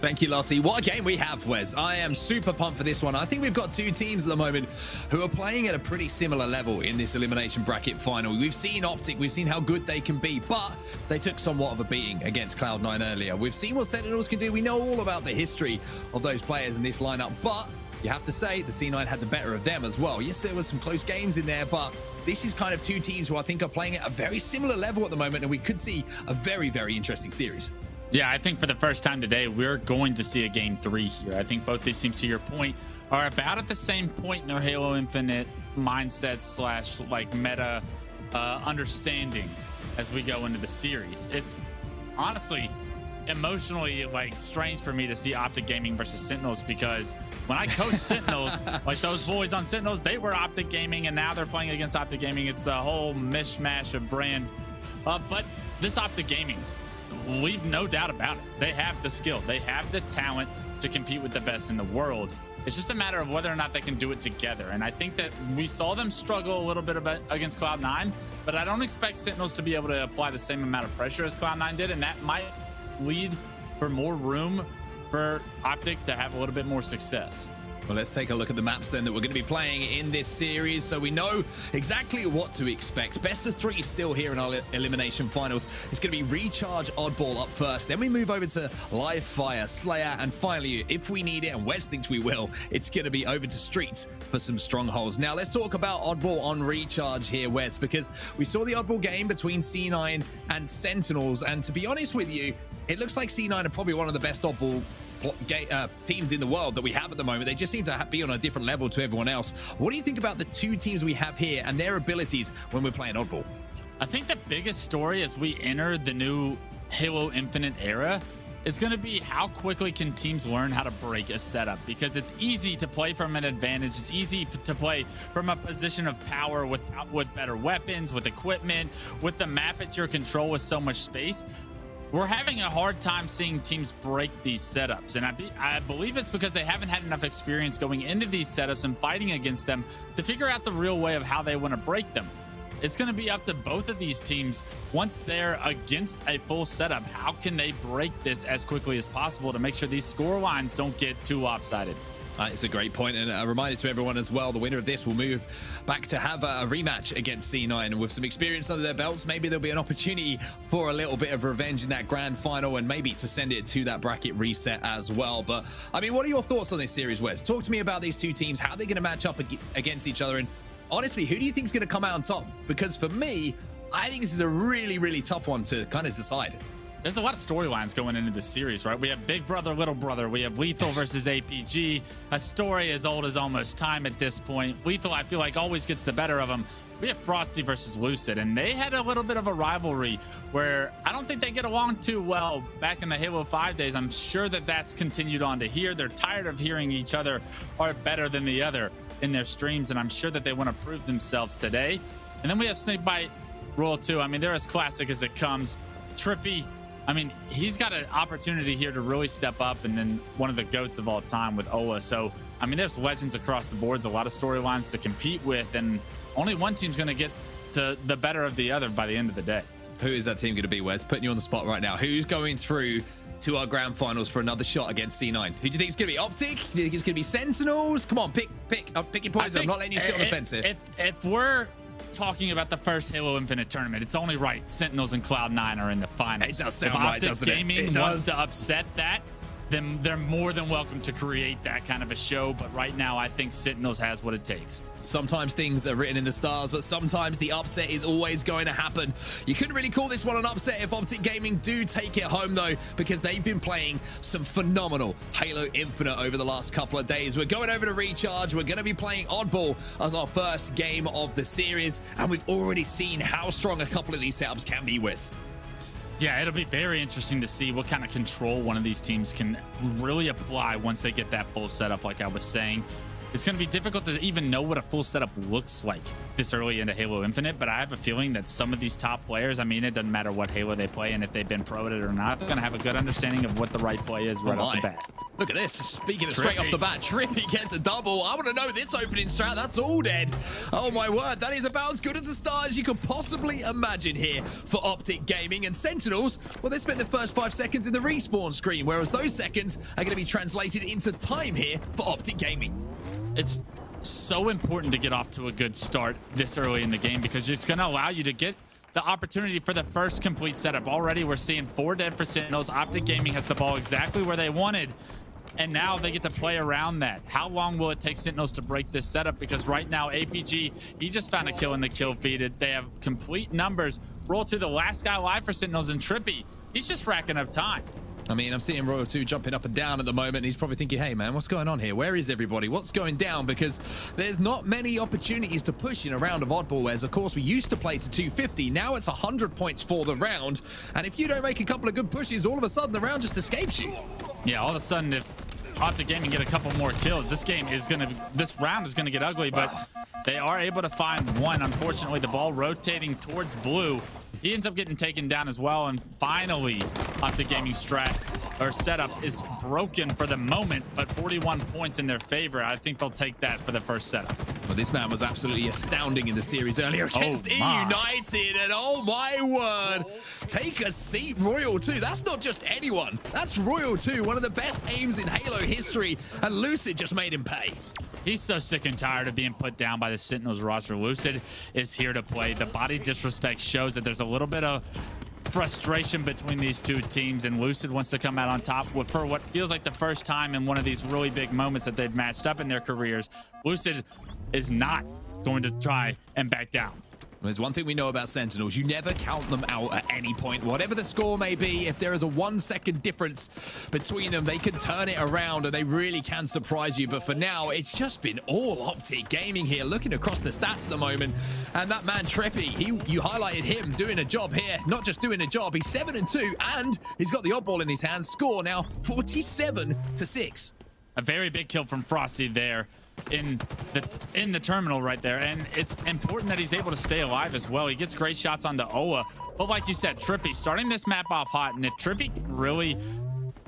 Thank you, Lottie. What a game we have, Wes. I am super pumped for this one. I think we've got two teams at the moment who are playing at a pretty similar level in this elimination bracket final. We've seen OpTic, we've seen how good they can be, but they took somewhat of a beating against Cloud9 earlier. We've seen what Sentinels can do. We know all about the history of those players in this lineup, but you have to say the C9 had the better of them as well. Yes, there was some close games in there, but this is kind of two teams who I think are playing at a very similar level at the moment, and we could see a very, very interesting series. Yeah, I think for the first time today, we're going to see a game 3 here. I think both these teams, to your point, are about at the same point in their Halo Infinite mindset slash like meta understanding as we go into the series. It's honestly emotionally like strange for me to see OpTic Gaming versus Sentinels, because when I coached Sentinels, like those boys on Sentinels, they were OpTic Gaming, and now they're playing against OpTic Gaming. It's a whole mishmash of brand. But this OpTic Gaming, we've no doubt about it. They have the skill. They have the talent to compete with the best in the world. It's just a matter of whether or not they can do it together. And I think that we saw them struggle a little bit against Cloud9, but I don't expect Sentinels to be able to apply the same amount of pressure as Cloud9 did, and that might lead for more room for OpTic to have a little bit more success. Well, let's take a look at the maps then that we're going to be playing in this series, so we know exactly what to expect. Best of 3 still here in our elimination finals. It's going to be Recharge, Oddball up first. Then we move over to Live Fire, Slayer, and finally, if we need it, and Wes thinks we will, it's going to be over to Streets for some strongholds. Now, let's talk about Oddball on Recharge here, Wes, because we saw the Oddball game between C9 and Sentinels, and to be honest with you, it looks like C9 are probably one of the best Oddball teams in the world that we have at the moment. They just seem to be on a different level to everyone else. What do you think about the two teams we have here and their abilities when we're playing Oddball? I think the biggest story as we enter the new Halo Infinite era is going to be how quickly can teams learn how to break a setup, because it's easy to play from an advantage. It's easy to play from a position of power with better weapons, with equipment, with the map at your control with so much space. We're having a hard time seeing teams break these setups, and I believe it's because they haven't had enough experience going into these setups and fighting against them to figure out the real way of how they want to break them. It's going to be up to both of these teams once they're against a full setup. How can they break this as quickly as possible to make sure these score lines don't get too lopsided? It's a great point, and a reminder to everyone as well, the winner of this will move back to have a rematch against C9, and with some experience under their belts, maybe there'll be an opportunity for a little bit of revenge in that grand final, and maybe to send it to that bracket reset as well. But I mean, what are your thoughts on this series, Wes? Talk to me about these two teams, how they're going to match up against each other, and honestly, who do you think is going to come out on top? Because for me, I think this is a really, really tough one to kind of decide. There's a lot of storylines going into this series, right? We have Big Brother, Little Brother. We have Lethal versus APG, a story as old as almost time at this point. Lethal, I feel like, always gets the better of them. We have Frosty versus Lucid, and they had a little bit of a rivalry where I don't think they get along too well back in the Halo 5 days. I'm sure that that's continued on to here. They're tired of hearing each other are better than the other in their streams, and I'm sure that they want to prove themselves today. And then we have Snakebite Royal 2. I mean, they're as classic as it comes. Trippy, I mean, he's got an opportunity here to really step up, and then one of the GOATs of all time with Ola. So, I mean, there's legends across the boards, a lot of storylines to compete with, and only one team's going to get to the better of the other by the end of the day. Who is that team going to be, Wes? Putting you on the spot right now. Who's going through to our grand finals for another shot against C9? Who do you think it's going to be? OpTic? Do you think it's going to be Sentinels? Come on, pick your poison. I'm not letting you sit on the fence here. If we're talking about the first Halo Infinite tournament, it's only right Sentinels and Cloud9 are in the finals. It does sound if right, OpTic doesn't it? Gaming wants to upset that, then they're more than welcome to create that kind of a show. But right now, I think Sentinels has what it takes. Sometimes things are written in the stars, but sometimes the upset is always going to happen. You couldn't really call this one an upset if OpTic Gaming do take it home, though, because they've been playing some phenomenal Halo Infinite over the last couple of days. We're going over to Recharge. We're going to be playing Oddball as our first game of the series, and we've already seen how strong a couple of these setups can be, Wes. Yeah, it'll be very interesting to see what kind of control one of these teams can really apply once they get that full setup, like I was saying. it's going to be difficult to even know what a full setup looks like this early into Halo Infinite, but I have a feeling that some of these top players, I mean, it doesn't matter what Halo they play and if they've been pro at it or not, they're going to have a good understanding of what the right play is right off the bat. Look at this. Speaking of straight off the bat, Trippy gets a double. I want to know this opening strat. That's all dead. Oh my word. That is about as good as a start as you could possibly imagine here for OpTic Gaming. And Sentinels, well, they spent the first 5 seconds in the respawn screen, whereas those seconds are going to be translated into time here for OpTic Gaming. It's so important to get off to a good start this early in the game because it's going to allow you to get the opportunity for the first complete setup. Already we're seeing 4 dead for Sentinels. OpTic Gaming has the ball exactly where they wanted, and now they get to play around that. How long will it take Sentinels to break this setup? Because right now APG, he just found a kill in the kill feed. They have complete numbers. Roll to the last guy alive for Sentinels, and Trippy, he's just racking up time. I mean, I'm seeing Royal 2 jumping up and down at the moment, and he's probably thinking, hey, man, what's going on here? Where is everybody? What's going down? Because there's not many opportunities to push in a round of Oddball, whereas, of course, we used to play to 250. Now it's 100 points for the round, and if you don't make a couple of good pushes, all of a sudden the round just escapes you. Yeah, all of a sudden, if OpTic Gaming get a couple more kills, this round is going to get ugly, but they are able to find one. Unfortunately, the ball rotating towards blue. He ends up getting taken down as well, and finally, OpTic Gaming strat or setup is broken for the moment, but 41 points in their favor. I think they'll take that for the first setup. Well, this man was absolutely astounding in the series earlier against EUnited, and oh my word, take a seat, Royal 2. That's not just anyone. That's Royal 2, one of the best aims in Halo history, and Lucid just made him pay. He's so sick and tired of being put down by the Sentinels roster. Lucid is here to play. The body disrespect shows that there's a little bit of frustration between these two teams, and Lucid wants to come out on top for what feels like the first time in one of these really big moments that they've matched up in their careers. Lucid is not going to try and back down. There's one thing we know about Sentinels. You never count them out at any point. Whatever the score may be, if there is a 1 second difference between them, they can turn it around and they really can surprise you. But for now, it's just been all OpTic Gaming here, looking across the stats at the moment. And that man, Trippy, you highlighted him doing a job here. Not just doing a job, he's 7-2, and he's got the oddball in his hands. Score now 47-6. A very big kill from Frosty there in the terminal right there, and it's important that he's able to stay alive as well. He gets great shots onto Oa, but like you said, Trippy starting this map off hot, and if Trippy can really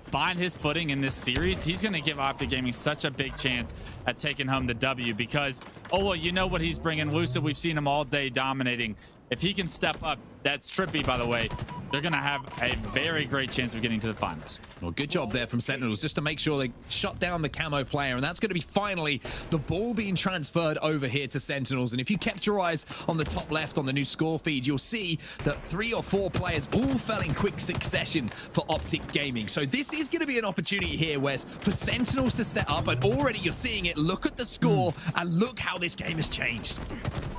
find his footing in this series, he's going to give OpTic Gaming such a big chance at taking home the W, because Oa, you know what he's bringing. Lucid, we've seen him all day dominating. If he can step up, that's Trippy, by the way, they're going to have a very great chance of getting to the finals. Well, good job there from Sentinels just to make sure they shut down the camo player, and that's going to be finally the ball being transferred over here to Sentinels. And if you kept your eyes on the top left on the new score feed, you'll see that 3 or 4 players all fell in quick succession for OpTic Gaming. So this is going to be an opportunity here, Wes, for Sentinels to set up, and already you're seeing it. Look at the score and look how this game has changed.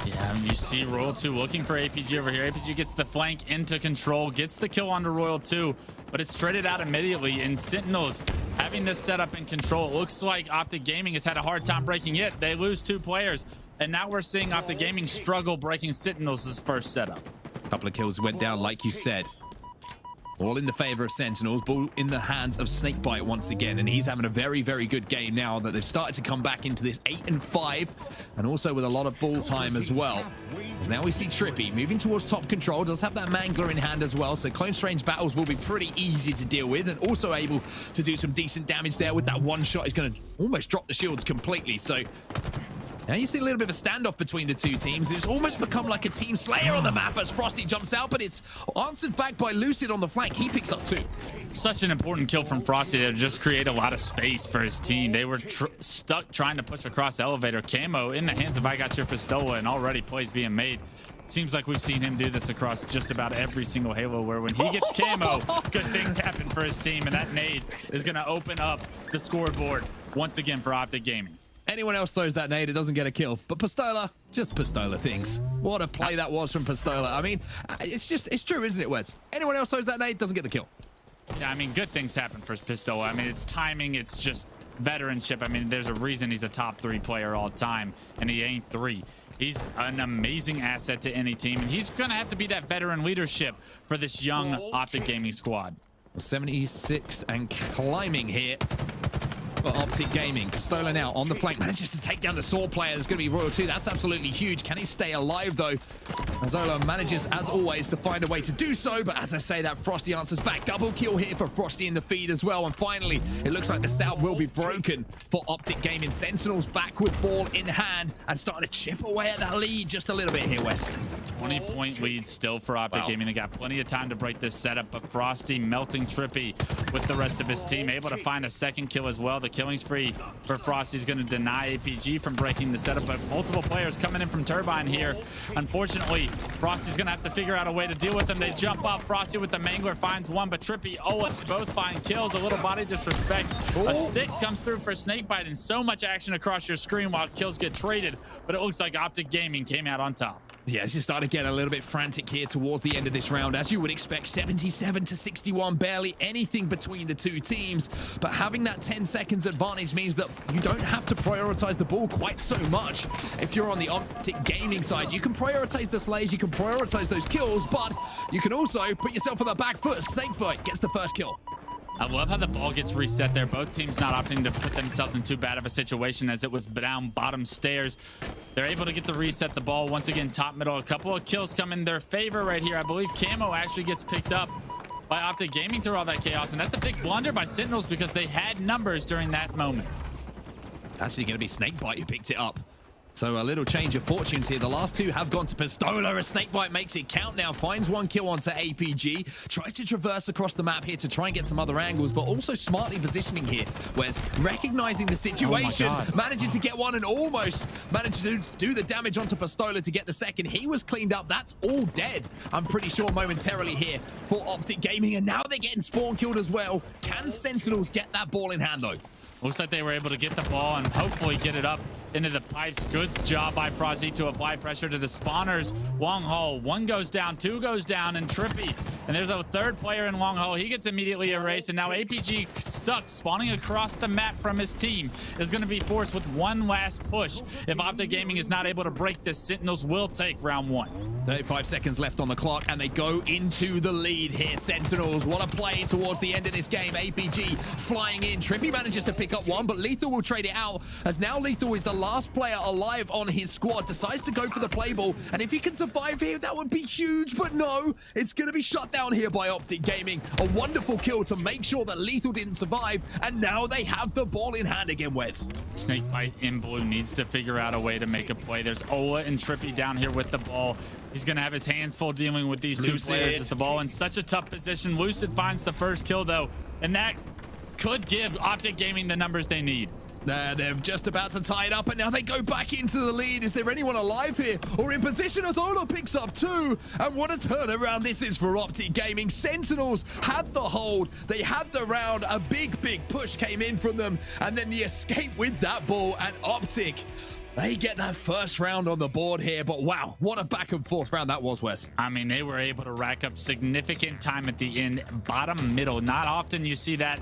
Yeah, you see Royal 2 looking for APG over here. APG gets the flank into control, gets the kill onto Royal 2, but it's traded out immediately. And Sentinels having this setup in control. It looks like OpTic Gaming has had a hard time breaking it. They lose 2 players, and now we're seeing OpTic Gaming struggle breaking Sentinels' first setup. A couple of kills went down, like you said. All in the favor of Sentinels, ball in the hands of Snakebite once again, and he's having a very, very good game now that they've started to come back into this 8-5, and also with a lot of ball time as well. As now we see Trippy moving towards top control, does have that Mangler in hand as well, so Clone Strange battles will be pretty easy to deal with, and also able to do some decent damage there with that one shot. He's going to almost drop the shields completely, so now you see a little bit of a standoff between the two teams. It's almost become like a team slayer on the map as Frosty jumps out, but it's answered back by Lucid on the flank. He picks up 2. Such an important kill from Frosty to just create a lot of space for his team. They were stuck trying to push across elevator. Camo in the hands of I Got Your Pistola, and already plays being made. It seems like we've seen him do this across just about every single Halo, where when he gets camo, good things happen for his team, and that nade is going to open up the scoreboard once again for OpTic Gaming. Anyone else throws that nade, it doesn't get a kill. But Pistola, just Pistola things. What a play that was from Pistola. I mean, it's true, isn't it, Wes? Anyone else throws that nade, doesn't get the kill. Yeah, I mean, good things happen for Pistola. I mean, it's timing, it's just veteranship. I mean, there's a reason he's a top 3 player all time, and he ain't 3. He's an amazing asset to any team, and he's going to have to be that veteran leadership for this young OpTic Gaming squad. 76 and climbing here. for OpTic Gaming. Stola now on the flank, manages to take down the Sword player. There's going to be Royal 2. That's absolutely huge. Can he stay alive, though? Zola manages, as always, to find a way to do so. But as I say that, Frosty answers back. Double kill here for Frosty in the feed as well. And finally, it looks like the setup will be broken for OpTic Gaming. Sentinels back with ball in hand and starting to chip away at that lead just a little bit here, Wes. 20-point lead still for OpTic Gaming. They got plenty of time to break this setup, but Frosty melting Trippy with the rest of his team, able to find a second kill as well. The killing spree for Frosty is going to deny APG from breaking the setup, but multiple players coming in from Turbine here. Unfortunately, Frosty's going to have to figure out a way to deal with them. They jump up. Frosty with the Mangler finds one, but Trippy, Owen both find kills. A little body disrespect. A stick comes through for Snakebite, and so much action across your screen while kills get traded, but it looks like OpTic Gaming came out on top. Yeah, it's just starting to get a little bit frantic here towards the end of this round. As you would expect, 77 to 61, barely anything between the two teams. But having that 10 seconds advantage means that you don't have to prioritize the ball quite so much. If you're on the OpTic Gaming side, you can prioritize the slays, you can prioritize those kills, but you can also put yourself on the back foot. Snakebite gets the first kill. I love how the ball gets reset there. Both teams not opting to put themselves in too bad of a situation as it was down bottom stairs. They're able to get the reset the ball once again top middle. A couple of kills come in their favor right here. I believe Camo actually gets picked up by OpTic Gaming through all that chaos, and that's a big blunder by Sentinels because they had numbers during that moment. It's actually going to be Snakebite who picked it up. So a little change of fortunes here. The last two have gone to Pistola. A Snakebite makes it count now. Finds one kill onto APG. Tries to traverse across the map here to try and get some other angles, but also smartly positioning here. Whereas recognizing the situation, managing to get one and almost managed to do the damage onto Pistola to get the second. He was cleaned up. That's all dead, I'm pretty sure, momentarily here for OpTic Gaming. And now they're getting spawn killed as well. Can Sentinels get that ball in hand, though? Looks like they were able to get the ball and hopefully get it up into the pipes. Good job by Frosty to apply pressure to the spawners. Long Haul, one goes down, two goes down, and Trippy. And there's a third player in Long Haul. He gets immediately erased, and now APG stuck, spawning across the map from his team, is going to be forced with one last push. If OpTic Gaming is not able to break this, Sentinels will take round one. 35 seconds left on the clock, and they go into the lead here. Sentinels, what a play towards the end of this game. APG flying in. Trippy manages to pick up one, but Lethal will trade it out, as now Lethal is the last player alive on his squad. Decides to go for the play ball, and if he can survive here, that would be huge, but no, it's going to be shut down here by OpTic Gaming. A wonderful kill to make sure that Lethal didn't survive, and now they have the ball in hand again, Wes. Snakebite in blue needs to figure out a way to make a play. There's Ola and Trippy down here with the ball. He's going to have his hands full dealing with these two players as the ball in such a tough position. Lucid finds the first kill, though, and that could give OpTic Gaming the numbers they need. They're just about to tie it up, and now they go back into the lead. Is there anyone alive here or in position as Ola picks up two? And what a turnaround this is for OpTic Gaming. Sentinels had the hold. They had the round. A big push came in from them, and then the escape with that ball, and OpTic, they get that first round on the board here. But wow, what a back and forth round that was, Wes. I mean, they were able to rack up significant time at the end, bottom middle. Not often you see that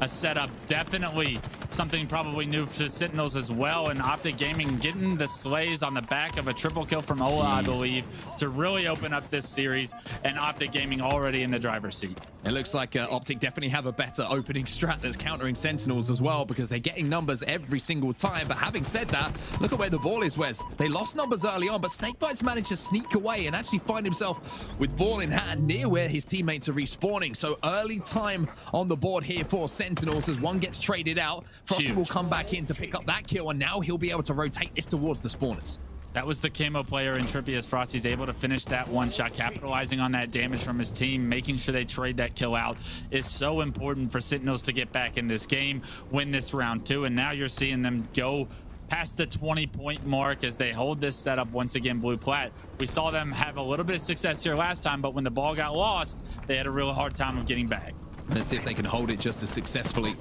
a setup. Definitely something probably new to Sentinels as well. And OpTic Gaming getting the slays on the back of a triple kill from Ola, I believe, to really open up this series. And OpTic Gaming already in the driver's seat. It looks like OpTic definitely have a better opening strat that's countering Sentinels as well, because they're getting numbers every single time. But having said that, look at where the ball is, Wes. They lost numbers early on, but Snakebite's managed to sneak away and actually find himself with ball in hand near where his teammates are respawning. So early time on the board here for Sentinels as one gets traded out. Frosty will come back in to pick up that kill, and now he'll be able to rotate this towards the spawners. That was the camo player in Trippy as Frosty's able to finish that one shot, capitalizing on that damage from his team, making sure they trade that kill out is so important for Sentinels to get back in this game, win this round two, and now you're seeing them go past the 20-point mark as they hold this setup once again. Blue Plat, we saw them have a little bit of success here last time, but when the ball got lost, they had a real hard time of getting back. Let's see if they can hold it just as successfully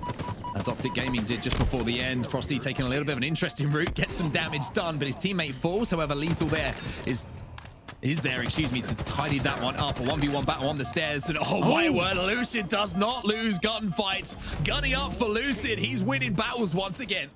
as OpTic Gaming did just before the end. Frosty taking a little bit of an interesting route, gets some damage done, but his teammate falls. However, Lethal there is there, excuse me, to tidy that one up. A 1v1 battle on the stairs, and oh my word, Lucid does not lose gunfights. Gunning up for Lucid. He's winning battles once again.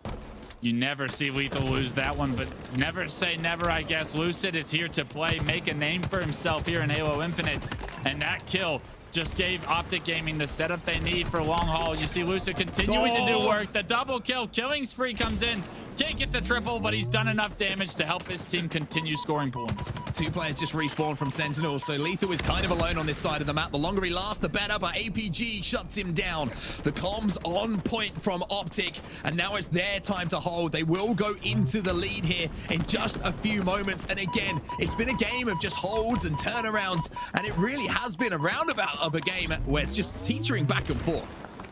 You never see Lethal lose that one, but never say never, I guess. Lucid is here to play, make a name for himself here in Halo Infinite, and that kill just gave OpTic Gaming the setup they need for long haul. You see Lucid continuing to do work. The double kill, killing spree comes in. Can't get the triple, but he's done enough damage to help his team continue scoring points. 2 players just respawned from Sentinels, so Lethal is kind of alone on this side of the map. The longer he lasts, the better, but APG shuts him down. The comms on point from OpTic, and now it's their time to hold. They will go into the lead here in just a few moments, and again, it's been a game of just holds and turnarounds, and it really has been a roundabout of a game where it's just teetering back and forth.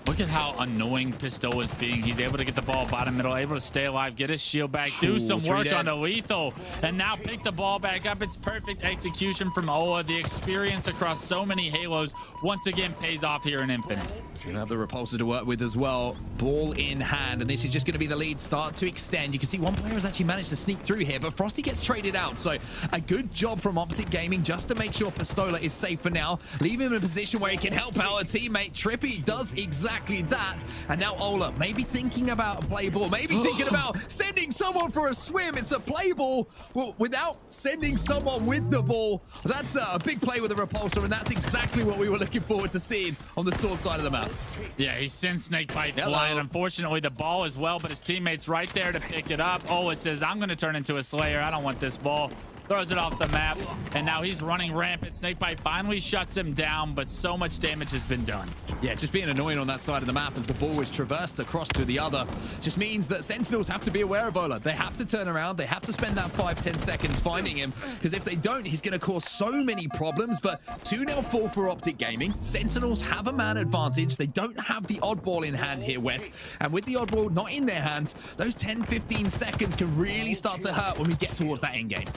Look at how annoying Pistol is being. He's able to get the ball bottom middle, able to stay alive, get his shield back, do some work on the Lethal, and now pick the ball back up. It's perfect execution from Ola. The experience across so many Halos once again pays off here in Infinite. You have the Repulsor to work with as well. Ball in hand, and this is just going to be the lead start to extend. You can see one player has actually managed to sneak through here, but Frosty gets traded out. So a good job from OpTic Gaming just to make sure Pistola is safe for now. Leave him in a position where he can help out a teammate. Trippy does exactly that. And now Ola maybe thinking about a play ball, maybe thinking about sending someone for a swim. It's a play ball without sending someone with the ball. That's a big play with the Repulsor, and that's exactly what we were looking forward to seeing on the sword side of the map. Yeah, he sends Snakebite flying. Unfortunately, the ball as well, but his teammate's right there to pick it up. Ola says, I'm going to turn into a Slayer. I don't want this ball. Throws it off the map, and now he's running rampant. Snakebite finally shuts him down, but so much damage has been done. Yeah, just being annoying on that side of the map as the ball is traversed across to the other just means that Sentinels have to be aware of Ola. They have to turn around. They have to spend that 5-10 seconds finding him, because if they don't, he's going to cause so many problems. But 2-0 fall for OpTic Gaming. Sentinels have a man advantage. They don't have the oddball in hand here, Wes. And with the oddball not in their hands, those 10-15 seconds can really start to hurt when we get towards that end game.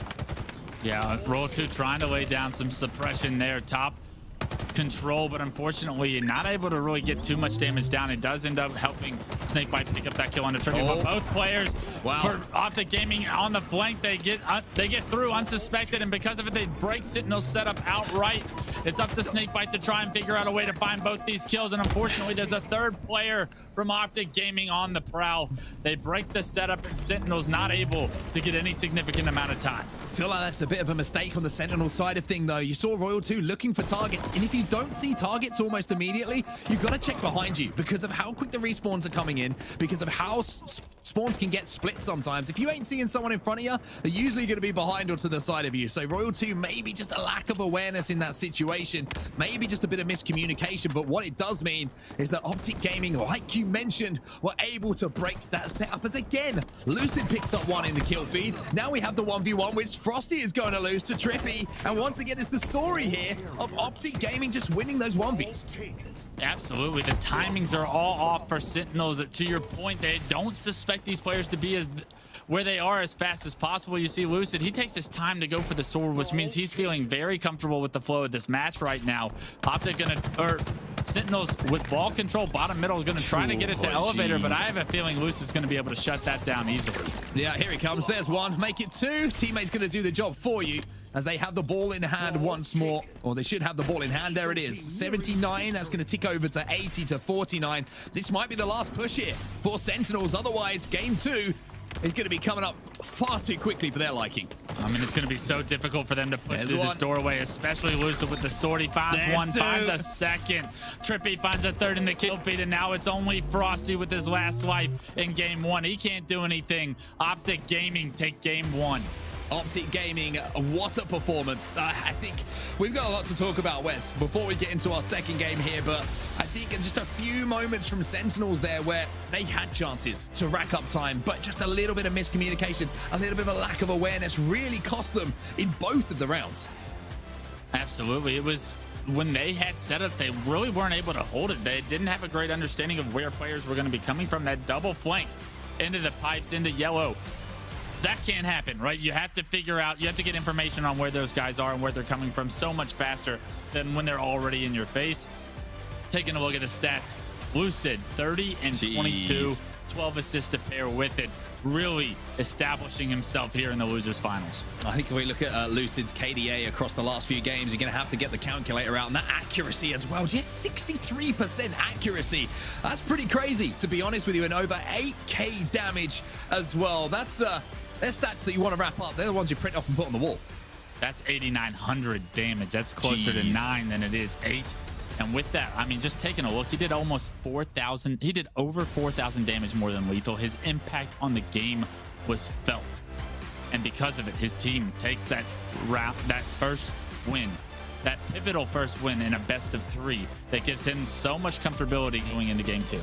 Yeah, Roll 2 trying to lay down some suppression there. Top control, but unfortunately not able to really get too much damage down. It does end up helping Snakebite pick up that kill on the trigger. But both players for OpTic Gaming on the flank, they get through unsuspected, and because of it, they break Sentinel's setup outright. It's up to Snakebite to try and figure out a way to find both these kills, and unfortunately, there's a third player from OpTic Gaming on the prowl. They break the setup, and Sentinel's not able to get any significant amount of time. I feel like that's a bit of a mistake on the Sentinel side of thing, though. You saw Royal 2 looking for targets, and if you don't see targets almost immediately, you've got to check behind you because of how quick the respawns are coming in, because of how spawns can get split sometimes. If you ain't seeing someone in front of you, they're usually going to be behind or to the side of you. So Royal 2, maybe just a lack of awareness in that situation, maybe just a bit of miscommunication, but what it does mean is that OpTic Gaming, like you mentioned, were able to break that setup as again, Lucid picks up one in the kill feed. Now we have the 1v1, which Frosty is going to lose to Trippy, and once again, it's the story here of OpTic Gaming just winning those 1vs. Absolutely. The timings are all off for Sentinels. To your point, they don't suspect these players to be where they are as fast as possible. You see Lucid, he takes his time to go for the sword, which means he's feeling very comfortable with the flow of this match right now. Sentinels with ball control, bottom middle, going to try to get it to elevator, but I have a feeling Lucid's going to be able to shut that down easily. Yeah, here he comes. There's one. Make it 2. Teammate's going to do the job for you as they have the ball in hand once more, or they should have the ball in hand. There it is, 79. That's going to tick over to 80 to 49. This might be the last push here for Sentinels. Otherwise, game 2 is going to be coming up far too quickly for their liking. I mean, it's going to be so difficult for them to push through this doorway, especially Lucid with the sword. He finds one, finds a second. Trippy finds a third in the kill feed, and now it's only Frosty with his last life in game 1. He can't do anything. OpTic Gaming take game 1. OpTic Gaming, what a performance. I think we've got a lot to talk about, Wes, before we get into our second game here, but I think just a few moments from Sentinels there where they had chances to rack up time, but just a little bit of miscommunication, a little bit of a lack of awareness really cost them in both of the rounds. Absolutely. It was when they had set up, they really weren't able to hold it. They didn't have a great understanding of where players were going to be coming from. That double flank into the pipes, into yellow. That can't happen, right? You have to figure out, you have to get information on where those guys are and where they're coming from so much faster than when they're already in your face. Taking a look at the stats, Lucid 30 and 22, 12 assists to pair with it, really establishing himself here in the losers finals. I think if we look at Lucid's KDA across the last few games, you're going to have to get the calculator out, and that accuracy as well, just 63% accuracy. That's pretty crazy, to be honest with you, and over 8k damage as well. That's they're stats that you want to wrap up. They're the ones you print off and put on the wall. That's 8,900 damage. That's closer to 9 than it is 8. And with that, I mean, just taking a look, he did almost 4,000. He did over 4,000 damage more than Lethal. His impact on the game was felt. And because of it, his team takes that first win, that pivotal first win in a best of 3 that gives him so much comfortability going into game 2.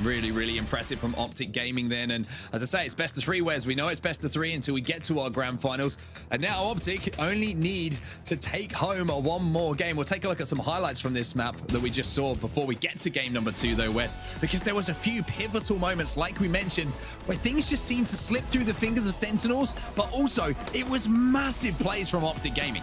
Really, really impressive from OpTic Gaming then. And as I say, it's best of 3, Wes. We know it's best of 3 until we get to our grand finals. And now OpTic only need to take home one more game. We'll take a look at some highlights from this map that we just saw before we get to game number 2 though, Wes, because there was a few pivotal moments, like we mentioned, where things just seemed to slip through the fingers of Sentinels, but also it was massive plays from OpTic Gaming.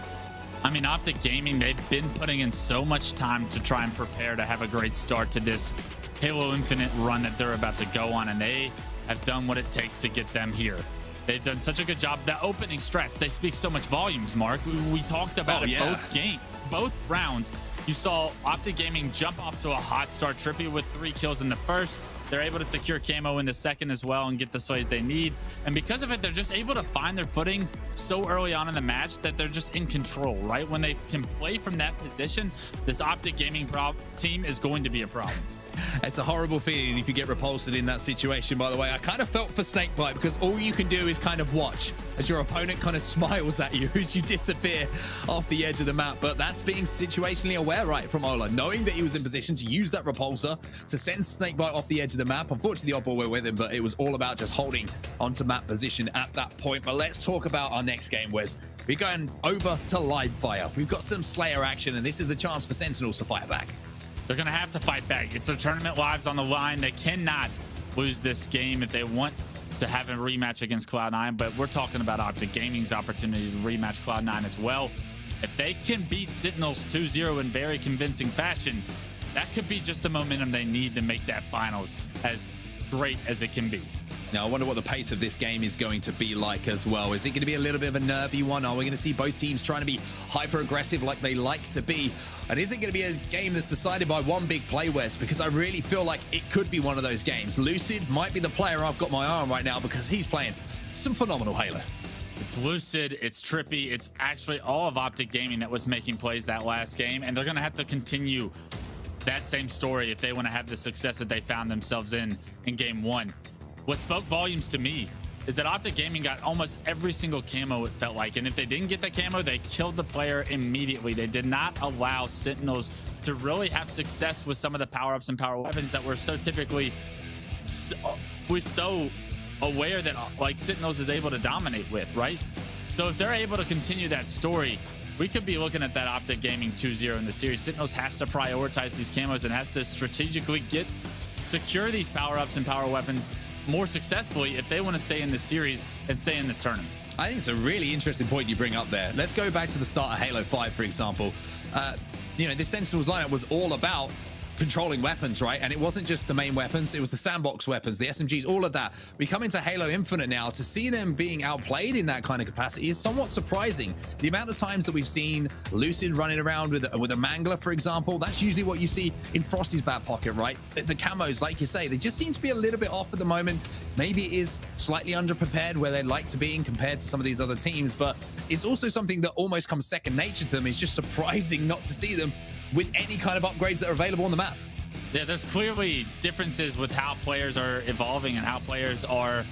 I mean, OpTic Gaming, they've been putting in so much time to try and prepare to have a great start to this Halo Infinite run that they're about to go on, and they have done what it takes to get them here. They've done such a good job. The opening strats, they speak so much volumes, Mark. We talked about both rounds. You saw OpTic Gaming jump off to a hot start. Trippy with 3 kills in the first. They're able to secure camo in the second as well and get the slays they need. And because of it, they're just able to find their footing so early on in the match that they're just in control, right? When they can play from that position, this OpTic Gaming team is going to be a problem. It's a horrible feeling if you get repulsed in that situation, by the way. I kind of felt for Snakebite because all you can do is kind of watch as your opponent kind of smiles at you as you disappear off the edge of the map. But that's being situationally aware, right, from Ola, knowing that he was in position to use that repulsor to send Snakebite off the edge of the map. Unfortunately, the oddball were with him, but it was all about just holding onto map position at that point. But let's talk about our next game, Wes. We're going over to live fire. We've got some Slayer action, and this is the chance for Sentinels to fire back. They're going to have to fight back. It's their tournament lives on the line. They cannot lose this game if they want to have a rematch against Cloud9, but we're talking about OpTic Gaming's opportunity to rematch Cloud9 as well. If they can beat Sentinels 2-0 in very convincing fashion, that could be just the momentum they need to make that finals as great as it can be. Now, I wonder what the pace of this game is going to be like as well. Is it going to be a little bit of a nervy one? Are we going to see both teams trying to be hyper-aggressive like they like to be? And is it going to be a game that's decided by one big play, Wes? Because I really feel like it could be one of those games. Lucid might be the player I've got my eye on right now because he's playing some phenomenal Halo. It's Lucid, it's Trippy, it's actually all of OpTic Gaming that was making plays that last game, and they're going to have to continue that same story if they want to have the success that they found themselves in game 1. What spoke volumes to me is that OpTic Gaming got almost every single camo, it felt like. And if they didn't get the camo, they killed the player immediately. They did not allow Sentinels to really have success with some of the power-ups and power weapons that were so typically... We're so aware that like Sentinels is able to dominate with, right? So if they're able to continue that story, we could be looking at that OpTic Gaming 2-0 in the series. Sentinels has to prioritize these camos and has to strategically secure these power-ups and power weapons more successfully if they want to stay in this series and stay in this tournament. I think it's a really interesting point you bring up there. Let's go back to the start of Halo 5, for example. You know, this Sentinels lineup was all about controlling weapons, right? And it wasn't just the main weapons, it was the sandbox weapons, the SMGs, all of that. We come into Halo Infinite now, to see them being outplayed in that kind of capacity is somewhat surprising. The amount of times that we've seen Lucid running around with a Mangler, for example, that's usually what you see in Frosty's back pocket, right? The camos, like you say, they just seem to be a little bit off at the moment. Maybe it is slightly underprepared where they'd like to be compared to some of these other teams, but it's also something that almost comes second nature to them. It's just surprising not to see them with any kind of upgrades that are available on the map. Yeah, there's clearly differences with how players are evolving and how players are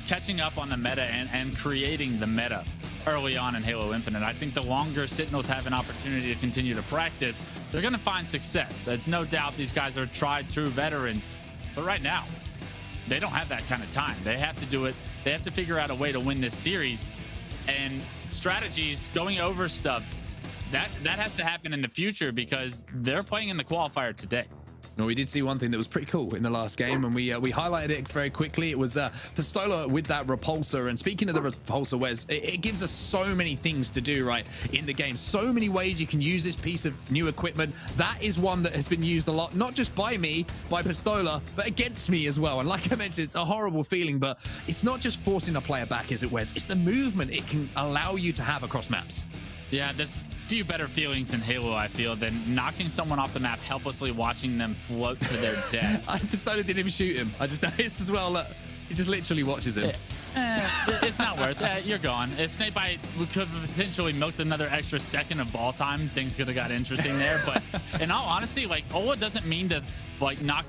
catching up on the meta and creating the meta early on in Halo Infinite. I think the longer Sentinels have an opportunity to continue to practice, they're going to find success. It's no doubt these guys are tried, true veterans, but right now, they don't have that kind of time. They have to do it. They have to figure out a way to win this series, and strategies, going over stuff, that has to happen in the future because they're playing in the qualifier today. No, we did see one thing that was pretty cool in the last game, and we highlighted it very quickly. It was Pistola with that repulsor. And speaking of the repulsor, Wes, it gives us so many things to do, right, in the game. So many ways you can use this piece of new equipment. That is one that has been used a lot, not just by me, by Pistola, but against me as well. And like I mentioned, it's a horrible feeling, but it's not just forcing a player back, is it, Wes? It's the movement it can allow you to have across maps. Yeah, there's few better feelings in Halo, I feel, than knocking someone off the map, helplessly watching them float to their death. I Pistola didn't even shoot him. I just noticed as well that he just literally watches him. It's not worth it. You're gone. If Snakebite could have potentially milked another extra second of ball time, things could have got interesting there. But in all honesty, like, Ola doesn't mean to like knock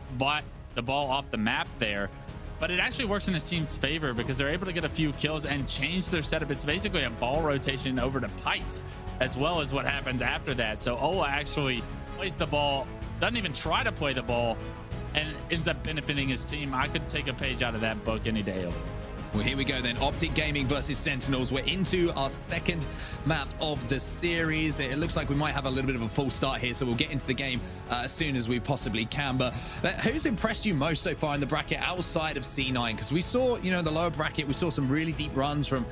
the ball off the map there, but it actually works in his team's favor because they're able to get a few kills and change their setup. It's basically a ball rotation over to pipes, as well as what happens after that. So Ola actually plays the ball, doesn't even try to play the ball, and ends up benefiting his team. I could take a page out of that book any day over. Well, here we go then. OpTic Gaming versus Sentinels. We're into our second map of the series. It looks like we might have a little bit of a full start here, so we'll get into the game as soon as we possibly can. But who's impressed you most so far in the bracket outside of C9? Because we saw, you know, the lower bracket, we saw some really deep runs from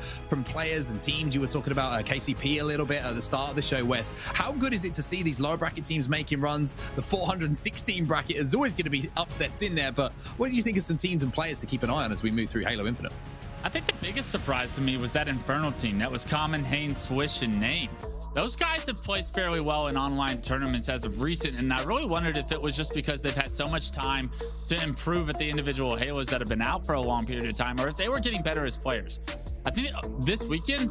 players and teams. You were talking about KCP a little bit at the start of the show, Wes. How good is it to see these lower bracket teams making runs? The 416 bracket is always going to be upsets in there, but what do you think of some teams and players to keep an eye on as we move through Halo Infinite? I think the biggest surprise to me was that Infernal team. That was Common, Haynes, Swish, and Name. Those guys have placed fairly well in online tournaments as of recent, and I really wondered if it was just because they've had so much time to improve at the individual Halos that have been out for a long period of time, or if they were getting better as players. I think this weekend,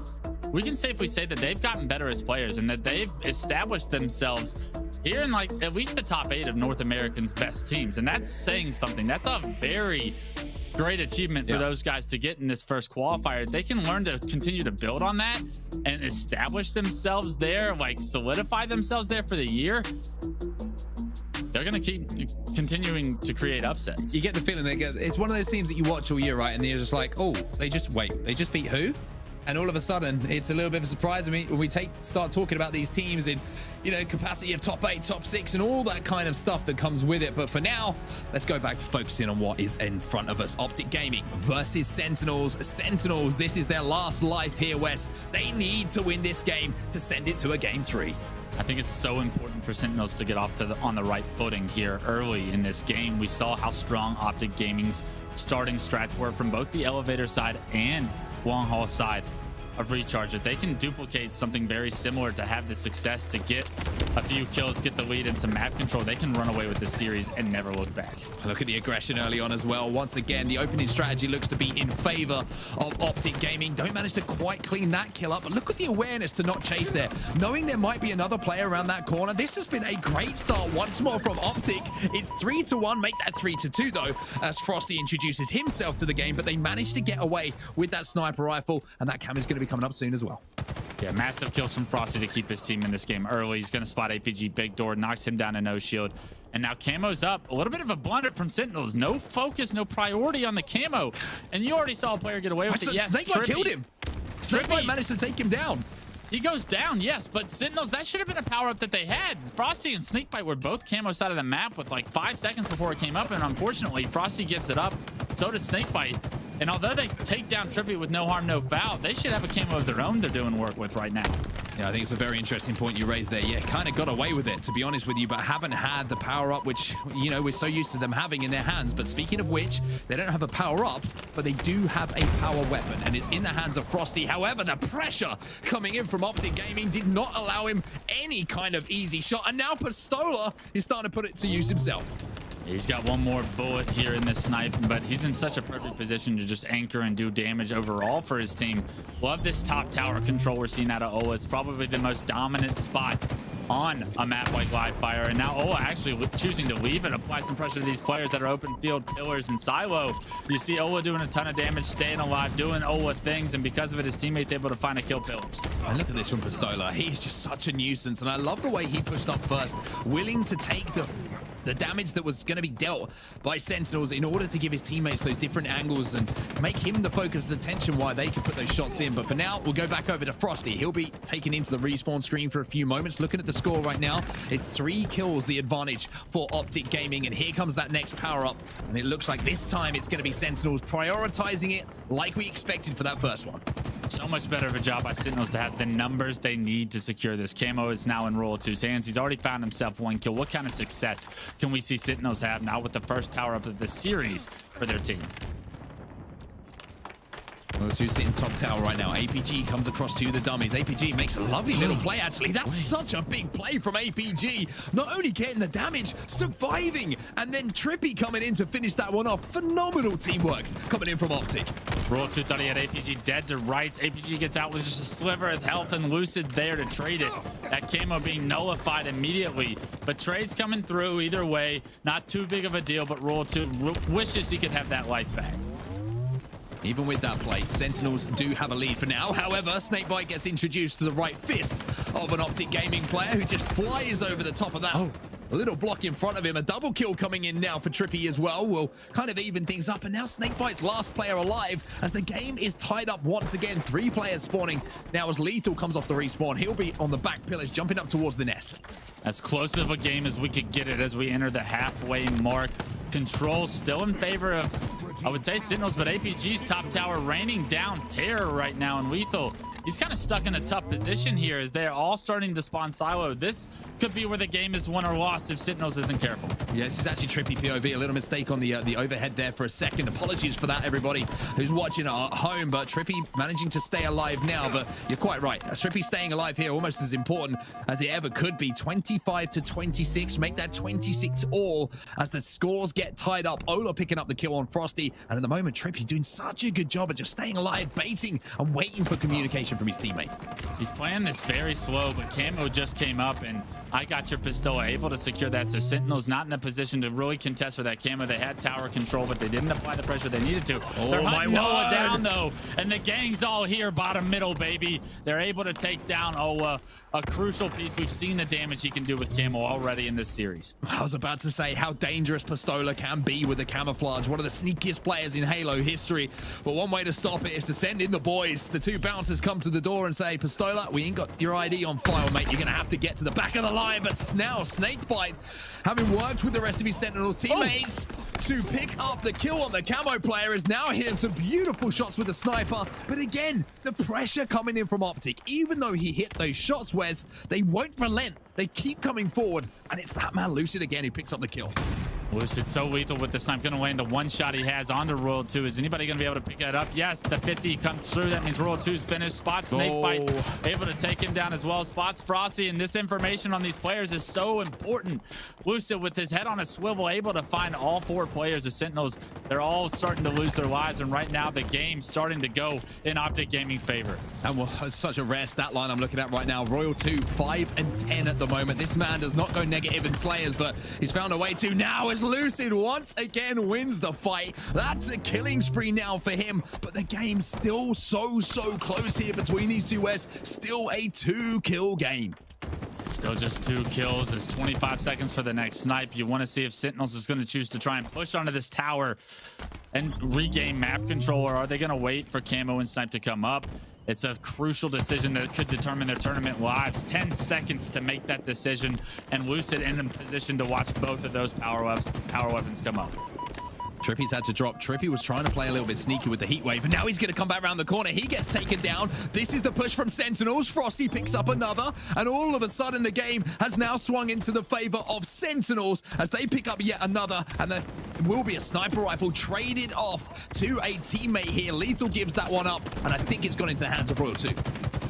we can safely say that they've gotten better as players and that they've established themselves here in like at least the top 8 of North America's best teams, and that's saying something. That's a very great achievement for those guys to get in this first qualifier. They can learn to continue to build on that and establish themselves there, like solidify themselves there for the year. They're going to keep continuing to create upsets. You get the feeling it's one of those teams that you watch all year, right? And you're just like, oh, they just beat who? And all of a sudden, it's a little bit of a surprise. I mean, when we start talking about these teams in, you know, capacity of top 8, top 6, and all that kind of stuff that comes with it. But for now, let's go back to focusing on what is in front of us. OpTic Gaming versus Sentinels. Sentinels, this is their last life here, Wes. They need to win this game to send it to a game 3. I think it's so important for Sentinels to get off on the right footing here early in this game. We saw how strong OpTic Gaming's starting strats were from both the elevator side and long haul side of Recharge. If they can duplicate something very similar to have the success to get a few kills, get the lead and some map control, they can run away with this series and never look back. Look at the aggression early on as well. Once again, the opening strategy looks to be in favor of OpTic Gaming. Don't manage to quite clean that kill up, but look at the awareness to not chase there. Knowing there might be another player around that corner, this has been a great start once more from OpTic. It's 3-1, make that 3-2 though, as Frosty introduces himself to the game, but they managed to get away with that sniper rifle, and that cam is going to be coming up soon as well. Yeah, massive kills from Frosty to keep his team in this game early. He's going to spot APG Big Door, knocks him down to no shield. And now Camo's up. A little bit of a blunder from Sentinels. No focus, no priority on the Camo. And you already saw a player get away with it. Yes, Snakebite killed him. Snakebite managed to take him down. He goes down, yes, but Sentinels, that should have been a power-up that they had. Frosty and Snakebite were both Camo side of the map with like 5 seconds before it came up, and unfortunately, Frosty gives it up. So does Snakebite. And although they take down Trippy with no harm, no foul, they should have a Camo of their own they're doing work with right now. Yeah, I think it's a very interesting point you raised there. Yeah, kind of got away with it, to be honest with you, but haven't had the power-up, which, you know, we're so used to them having in their hands. But speaking of which, they don't have a power-up, but they do have a power weapon, and it's in the hands of Frosty. However, the pressure coming in from OpTic Gaming did not allow him any kind of easy shot, and now Pistola is starting to put it to use himself. He's got one more bullet here in this snipe, but he's in such a perfect position to just anchor and do damage overall for his team. Love this top tower control we're seeing out of Ola. It's probably the most dominant spot on a map like Qualifier, and now Ola actually choosing to leave and apply some pressure to these players that are open field pillars and silo. You see Ola doing a ton of damage, staying alive, doing Ola things, and because of it, his teammates able to find a kill pillars. And look at this from Pistola. He's just such a nuisance, and I love the way he pushed up first, willing to take the damage that was going to be dealt by Sentinels in order to give his teammates those different angles and make him the focus of attention while they can put those shots in. But for now, we'll go back over to Frosty. He'll be taken into the respawn screen for a few moments. Looking at the score right now, it's 3 kills, the advantage for OpTic Gaming, and here comes that next power-up, and it looks like this time it's going to be Sentinels prioritizing it like we expected for that first one. So much better of a job by Sentinels to have the numbers they need to secure this. Camo is now in Roll 2's hands. He's already found himself 1 kill. What kind of success can we see Sentinels have now with the first power-up of the series for their team? Royal 2 sitting top tower right now. APG comes across to the dummies. APG makes a lovely little play, actually. That's such a big play from APG. Not only getting the damage, surviving, and then Trippy coming in to finish that one off. Phenomenal teamwork coming in from OpTic. Royal 2 thought he had APG dead to rights. APG gets out with just a sliver of health, and Lucid there to trade it. That camo being nullified immediately. But trades coming through either way. Not too big of a deal, but Royal 2 wishes he could have that life back. Even with that play, Sentinels do have a lead for now. However, Snakebite gets introduced to the right fist of an OpTic Gaming player who just flies over the top of that. A little block in front of him. A double kill coming in now for Trippy as well. Will kind of even things up. And now Snakebite's last player alive as the game is tied up once again. 3 players spawning. Now as Lethal comes off the respawn, he'll be on the back pillars, jumping up towards the nest. As close of a game as we could get it as we enter the halfway mark. Control still in favor of, I would say, Sentinels, but APG's top tower raining down terror right now. And Lethal, he's kind of stuck in a tough position here as they're all starting to spawn silo. This could be where the game is won or lost if Sentinels isn't careful. Yeah, this is actually Trippy POV. A little mistake on the overhead there for a second. Apologies for that, everybody who's watching at home. But Trippy managing to stay alive now. But you're quite right. Trippy staying alive here almost as important as it ever could be. 25 to 26. Make that 26 all as the scores get tied up. Ola picking up the kill on Frosty. And at the moment, Trippy's doing such a good job of just staying alive, baiting and waiting for communication from his teammate. He's playing this very slow, but Camo just came up and I got your Pistola able to secure that. So Sentinel's not in a position to really contest for that Camo. They had tower control, but they didn't apply the pressure they needed to. They're hunting Ola down though, and the gang's all here, bottom middle, baby. They're able to take down Ola. A crucial piece. We've seen the damage he can do with Camo already in this series. I was about to say how dangerous Pistola can be with the camouflage. One of the sneakiest players in Halo history. But one way to stop it is to send in the boys. The 2 bouncers come to the door and say, Pistola, we ain't got your ID on file, mate. You're going to have to get to the back of the line. But now Snakebite, having worked with the rest of his Sentinels teammates to pick up the kill on the camo player, is now hitting some beautiful shots with the sniper. But again, the pressure coming in from OpTic. Even though he hit those shots, Wes, they won't relent. They keep coming forward, and it's that man Lucid again who picks up the kill. Lucid so lethal with the snipe, gonna land the one shot he has onto Royal 2. Is anybody gonna be able to pick that up? Yes, the 50 comes through. That means Royal 2's finished. Spots Snakebite able to take him down as well. Spots Frosty, and this information on these players is so important. Lucid with his head on a swivel, able to find all 4 players of Sentinels. They're all starting to lose their lives, and right now the game's starting to go in OpTic Gaming's favor. And well, it's such a rare stat line I'm looking at right now. Royal 2, 5 and 10 at the moment. This man does not go negative in Slayers, but he's found a way to now as Lucid once again wins the fight. That's a killing spree now for him, but the game's still so close here between these two Wes. Still a 2-kill game. Still just 2 kills. It's 25 seconds for the next snipe. You want to see if Sentinels is going to choose to try and push onto this tower and regain map control, or are they going to wait for Camo and Snipe to come up? It's a crucial decision that could determine their tournament lives. 10 seconds to make that decision, and Lucid in a position to watch both of those power weapons come up. Trippy's had to drop. Trippy was trying to play a little bit sneaky with the heat wave, and now he's going to come back around the corner. He gets taken down. This is the push from Sentinels. Frosty picks up another, and all of a sudden the game has now swung into the favor of Sentinels as they pick up yet another, and there will be a sniper rifle traded off to a teammate here. Lethal gives that one up, and I think it's gone into the hands of Royal 2.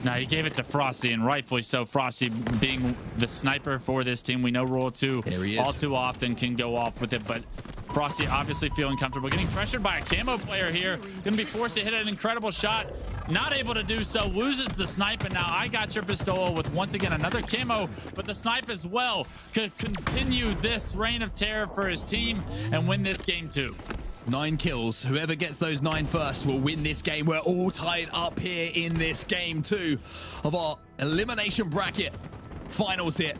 Now, he gave it to Frosty, and rightfully so. Frosty being the sniper for this team. We know Royal 2 all too often can go off with it, but Frosty obviously feeling comfortable. Getting pressured by a camo player here. Going to be forced to hit an incredible shot. Not able to do so. Loses the snipe, and now I got your Pistola with once again another camo, but the snipe as well could continue this reign of terror for his team and win this game too. 9 kills. Whoever gets those 9 first will win this game. We're all tied up here in this game 2 of our elimination bracket finals here.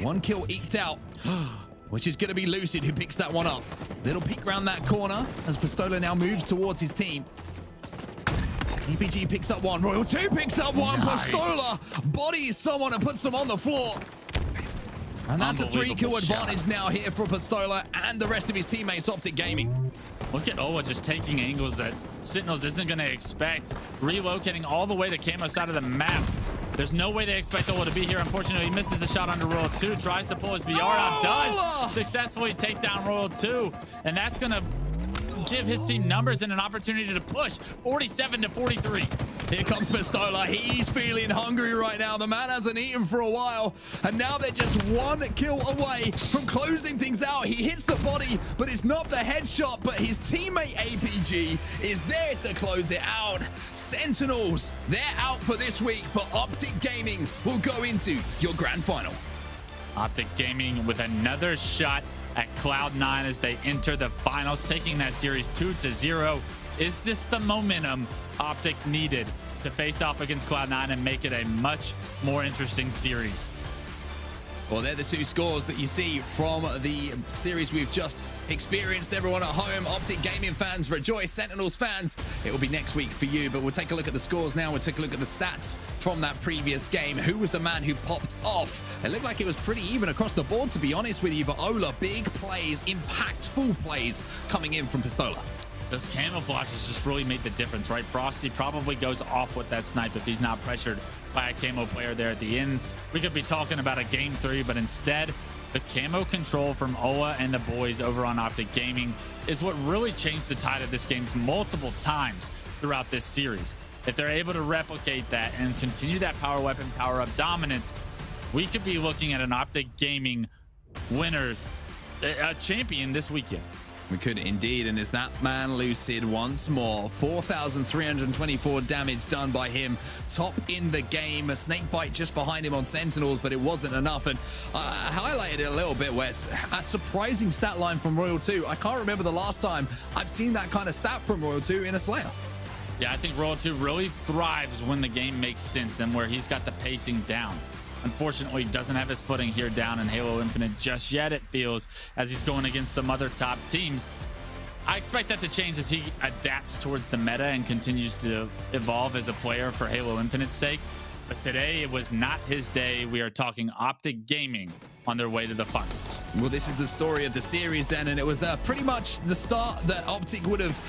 1 kill eked out, which is going to be Lucid who picks that one up. Little peek around that corner as Pistola now moves towards his team. EPG picks up 1. Royal 2 picks up 1. Nice. Pistola bodies someone and puts them on the floor. And that's a 3-kill advantage now here for Pistola and the rest of his teammates, OpTic Gaming. Look at Ola just taking angles that Sentinels isn't going to expect. Relocating all the way to Camo side of the map. There's no way they expect Ola to be here. Unfortunately, he misses a shot under Royal 2. Tries to pull his BR out. Does successfully take down Royal 2. And that's going to give his team numbers and an opportunity to push 47 to 43. Here comes Pistola. He's feeling hungry right now. The man hasn't eaten for a while, and now they're just one kill away from closing things out. He hits the body, but it's not the headshot, but his teammate APG is there to close it out. Sentinels, they're out for this week, but OpTic Gaming will go into your grand final. OpTic Gaming with another shot at Cloud9 as they enter the finals, taking that series 2-0. Is this the momentum OpTic needed to face off against Cloud9 and make it a much more interesting series? Well, they're the two scores that you see from the series we've just experienced. Everyone at home, OpTic Gaming fans, rejoice. Sentinels fans, it will be next week for you. But we'll take a look at the scores now. We'll take a look at the stats from that previous game. Who was the man who popped off? It looked like it was pretty even across the board, to be honest with you. But Ola, big plays, impactful plays coming in from Pistola. Those camouflages just really made the difference, right? Frosty probably goes off with that snipe if he's not pressured by a camo player there at the end. We could be talking about a game 3, but instead, the camo control from Ola and the boys over on OpTic Gaming is what really changed the tide of this game multiple times throughout this series. If they're able to replicate that and continue that power weapon, power up dominance, we could be looking at an OpTic Gaming winners, a champion this weekend. We could indeed, and is that man Lucid once more. 4,324 damage done by him. Top in the game. A snakebite just behind him on Sentinels, but it wasn't enough. And I highlighted it a little bit, Wes. A surprising stat line from Royal 2. I can't remember the last time I've seen that kind of stat from Royal 2 in a Slayer. Yeah, I think Royal 2 really thrives when the game makes sense and where he's got the pacing down. Unfortunately, doesn't have his footing here down in Halo Infinite just yet, it feels, as he's going against some other top teams. I expect that to change as he adapts towards the meta and continues to evolve as a player for Halo Infinite's sake. But today, it was not his day. We are talking OpTic Gaming on their way to the finals. Well, this is the story of the series then, and it was pretty much the start that OpTic would have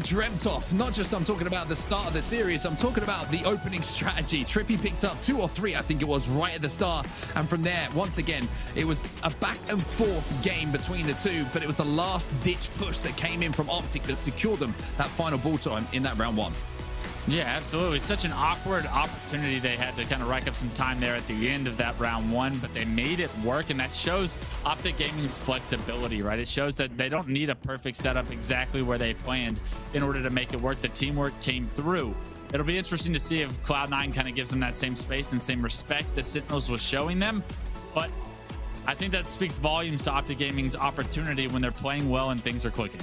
dreamt of. Not just I'm talking about the start of the series, I'm talking about the opening strategy. Trippy picked up 2 or 3, I think it was, right at the start. And from there, once again, it was a back and forth game between the two, but it was the last ditch push that came in from OpTic that secured them that final ball time in that round 1. Yeah, absolutely. Such an awkward opportunity they had to kind of rack up some time there at the end of that round 1, but they made it work, and that shows OpTic Gaming's flexibility, right? It shows that they don't need a perfect setup exactly where they planned in order to make it work. The teamwork came through. It'll be interesting to see if Cloud9 kind of gives them that same space and same respect that Sentinels was showing them, but I think that speaks volumes to OpTic Gaming's opportunity when they're playing well and things are clicking.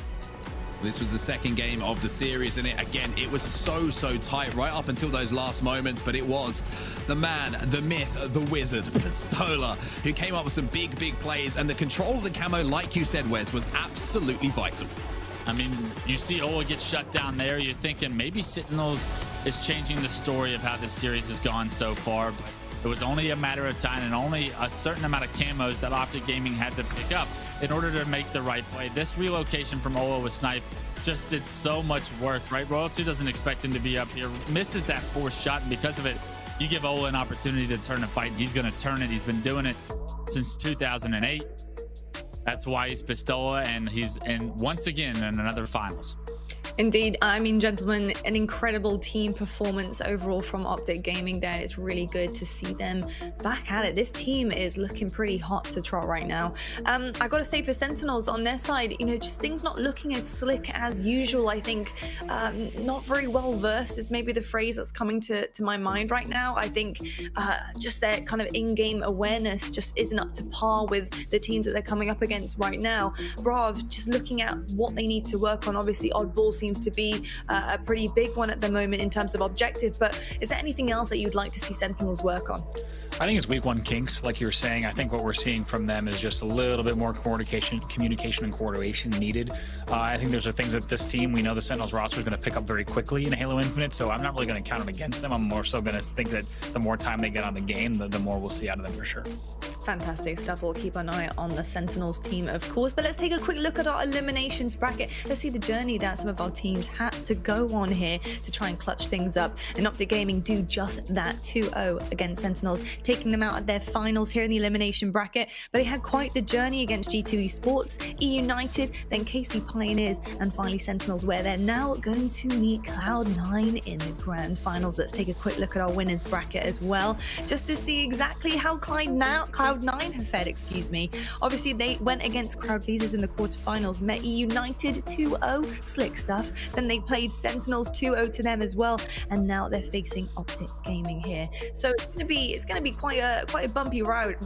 This was the second game of the series, and it was so tight right up until those last moments, but it was the man, the myth, the wizard, Pistola, who came up with some big plays, and the control of the camo, like you said, Wes, was absolutely vital. I mean, you see Ola get shut down there, you're thinking maybe Sentinels is changing the story of how this series has gone so far, but it was only a matter of time and only a certain amount of camos that OpTic Gaming had to pick up in order to make the right play. This relocation from Ola with Snipe just did so much work, right? Royal 2 doesn't expect him to be up here, misses that 4th shot, and because of it, you give Ola an opportunity to turn a fight, and he's going to turn it. He's been doing it since 2008. That's why he's Pistola, and he's once again in another finals. Indeed. I mean, gentlemen, an incredible team performance overall from OpTic Gaming there. It's really good to see them back at it. This team is looking pretty hot to trot right now. I got to say, for Sentinels on their side, just things not looking as slick as usual. I think not very well versed is maybe the phrase that's coming to my mind right now. I think just their kind of in-game awareness just isn't up to par with the teams that they're coming up against right now. Brav, just looking at what they need to work on, obviously Oddball seems to be a pretty big one at the moment in terms of objective, but is there anything else that you'd like to see Sentinels work on? I think it's week 1 kinks, like you were saying. I think what we're seeing from them is just a little bit more communication and coordination needed. I think there's things that this team, we know the Sentinels roster is going to pick up very quickly in Halo Infinite, so I'm not really going to count it against them. I'm more so going to think that the more time they get on the game, the more we'll see out of them for sure. Fantastic stuff. We'll keep an eye on the Sentinels team, of course. But let's take a quick look at our eliminations bracket. Let's see the journey that some of our teams had to go on here to try and clutch things up. And OpTic Gaming do just that, 2-0 against Sentinels, taking them out at their finals here in the elimination bracket. But they had quite the journey against G2 Esports, EUnited, then KC Pioneers, and finally Sentinels, where they're now going to meet Cloud9 in the grand finals. Let's take a quick look at our winners bracket as well, just to see exactly how Cloud9 have fared, Obviously, they went against Crowd Pleasers in the quarterfinals, met EUnited 2-0, slick stuff. Then they played Sentinels 2-0 to them as well, and now they're facing OpTic Gaming here. So it's gonna be quite a bumpy ride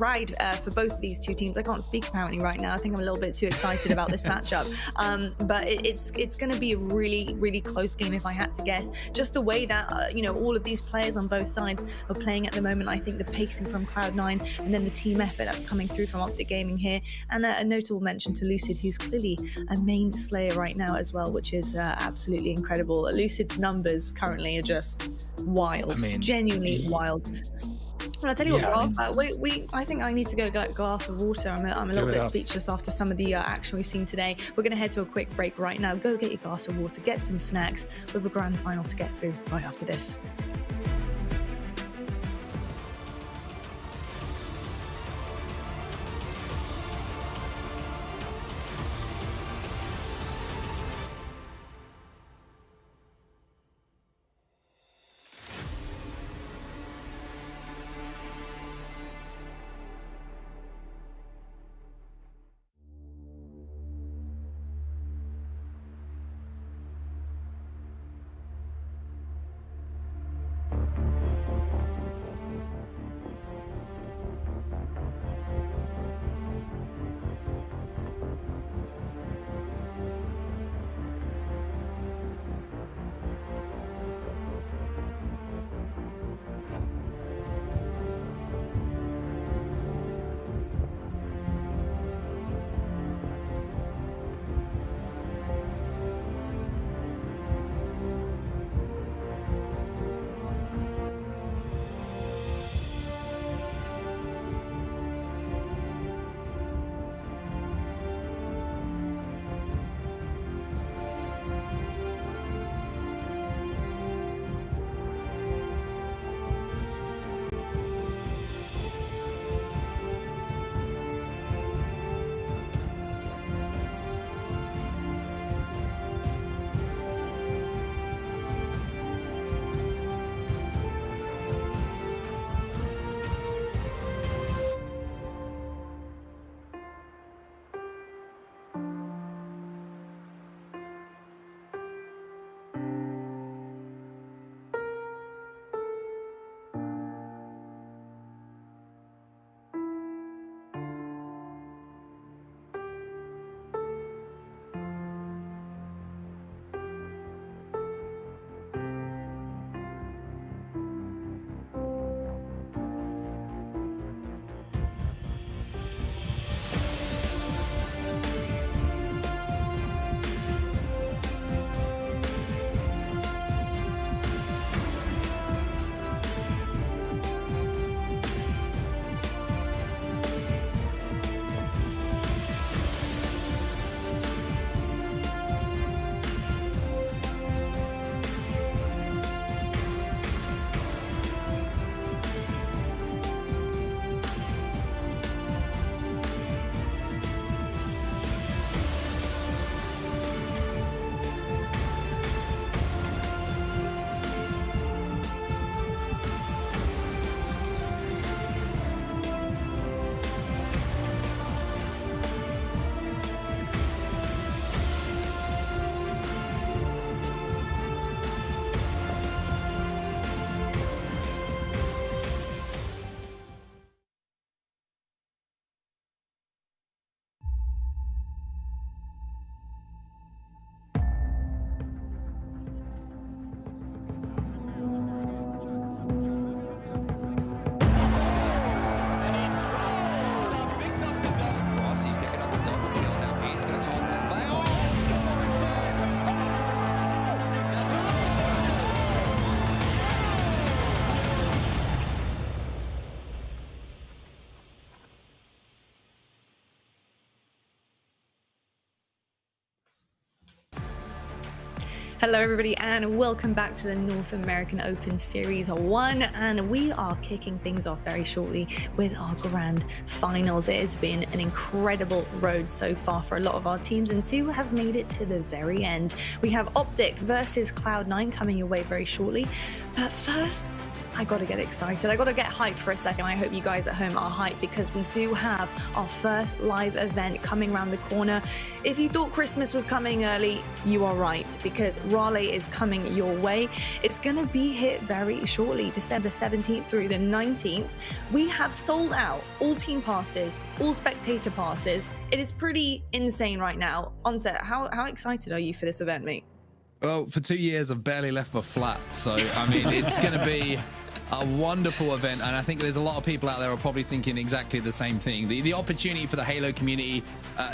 for both of these two teams. I can't speak apparently right now. I think I'm a little bit too excited about this matchup. But it's gonna be a really close game if I had to guess. Just the way that all of these players on both sides are playing at the moment. I think the pacing from Cloud9 and then the team effort that's coming through from OpTic Gaming here, and a notable mention to Lucid, who's clearly a main slayer right now as well, which is absolutely incredible. Lucid's numbers currently are just wild. I mean, genuinely wild. Well, I'll tell you what, Rob, I think I need to go get a glass of water. I'm a little bit speechless after some of the action we've seen today. We're going to head to a quick break right now. Go get your glass of water, get some snacks. We have a grand final to get through right after this. Hello everybody and welcome back to the North American Open Series 1, and we are kicking things off very shortly with our grand finals. It has been an incredible road so far for a lot of our teams, and two have made it to the very end. We have OpTic versus Cloud9 coming your way very shortly, but first I gotta get excited. I gotta get hyped for a second. I hope you guys at home are hyped because we do have our first live event coming around the corner. If you thought Christmas was coming early, you are right, because Raleigh is coming your way. It's gonna be here very shortly, December 17th through the 19th. We have sold out all team passes, all spectator passes. It is pretty insane right now. Onset, how excited are you for this event, mate? Well, for 2 years, I've barely left my flat. So, I mean, it's going to be a wonderful event. And I think there's a lot of people out there who are probably thinking exactly the same thing. The opportunity for the Halo community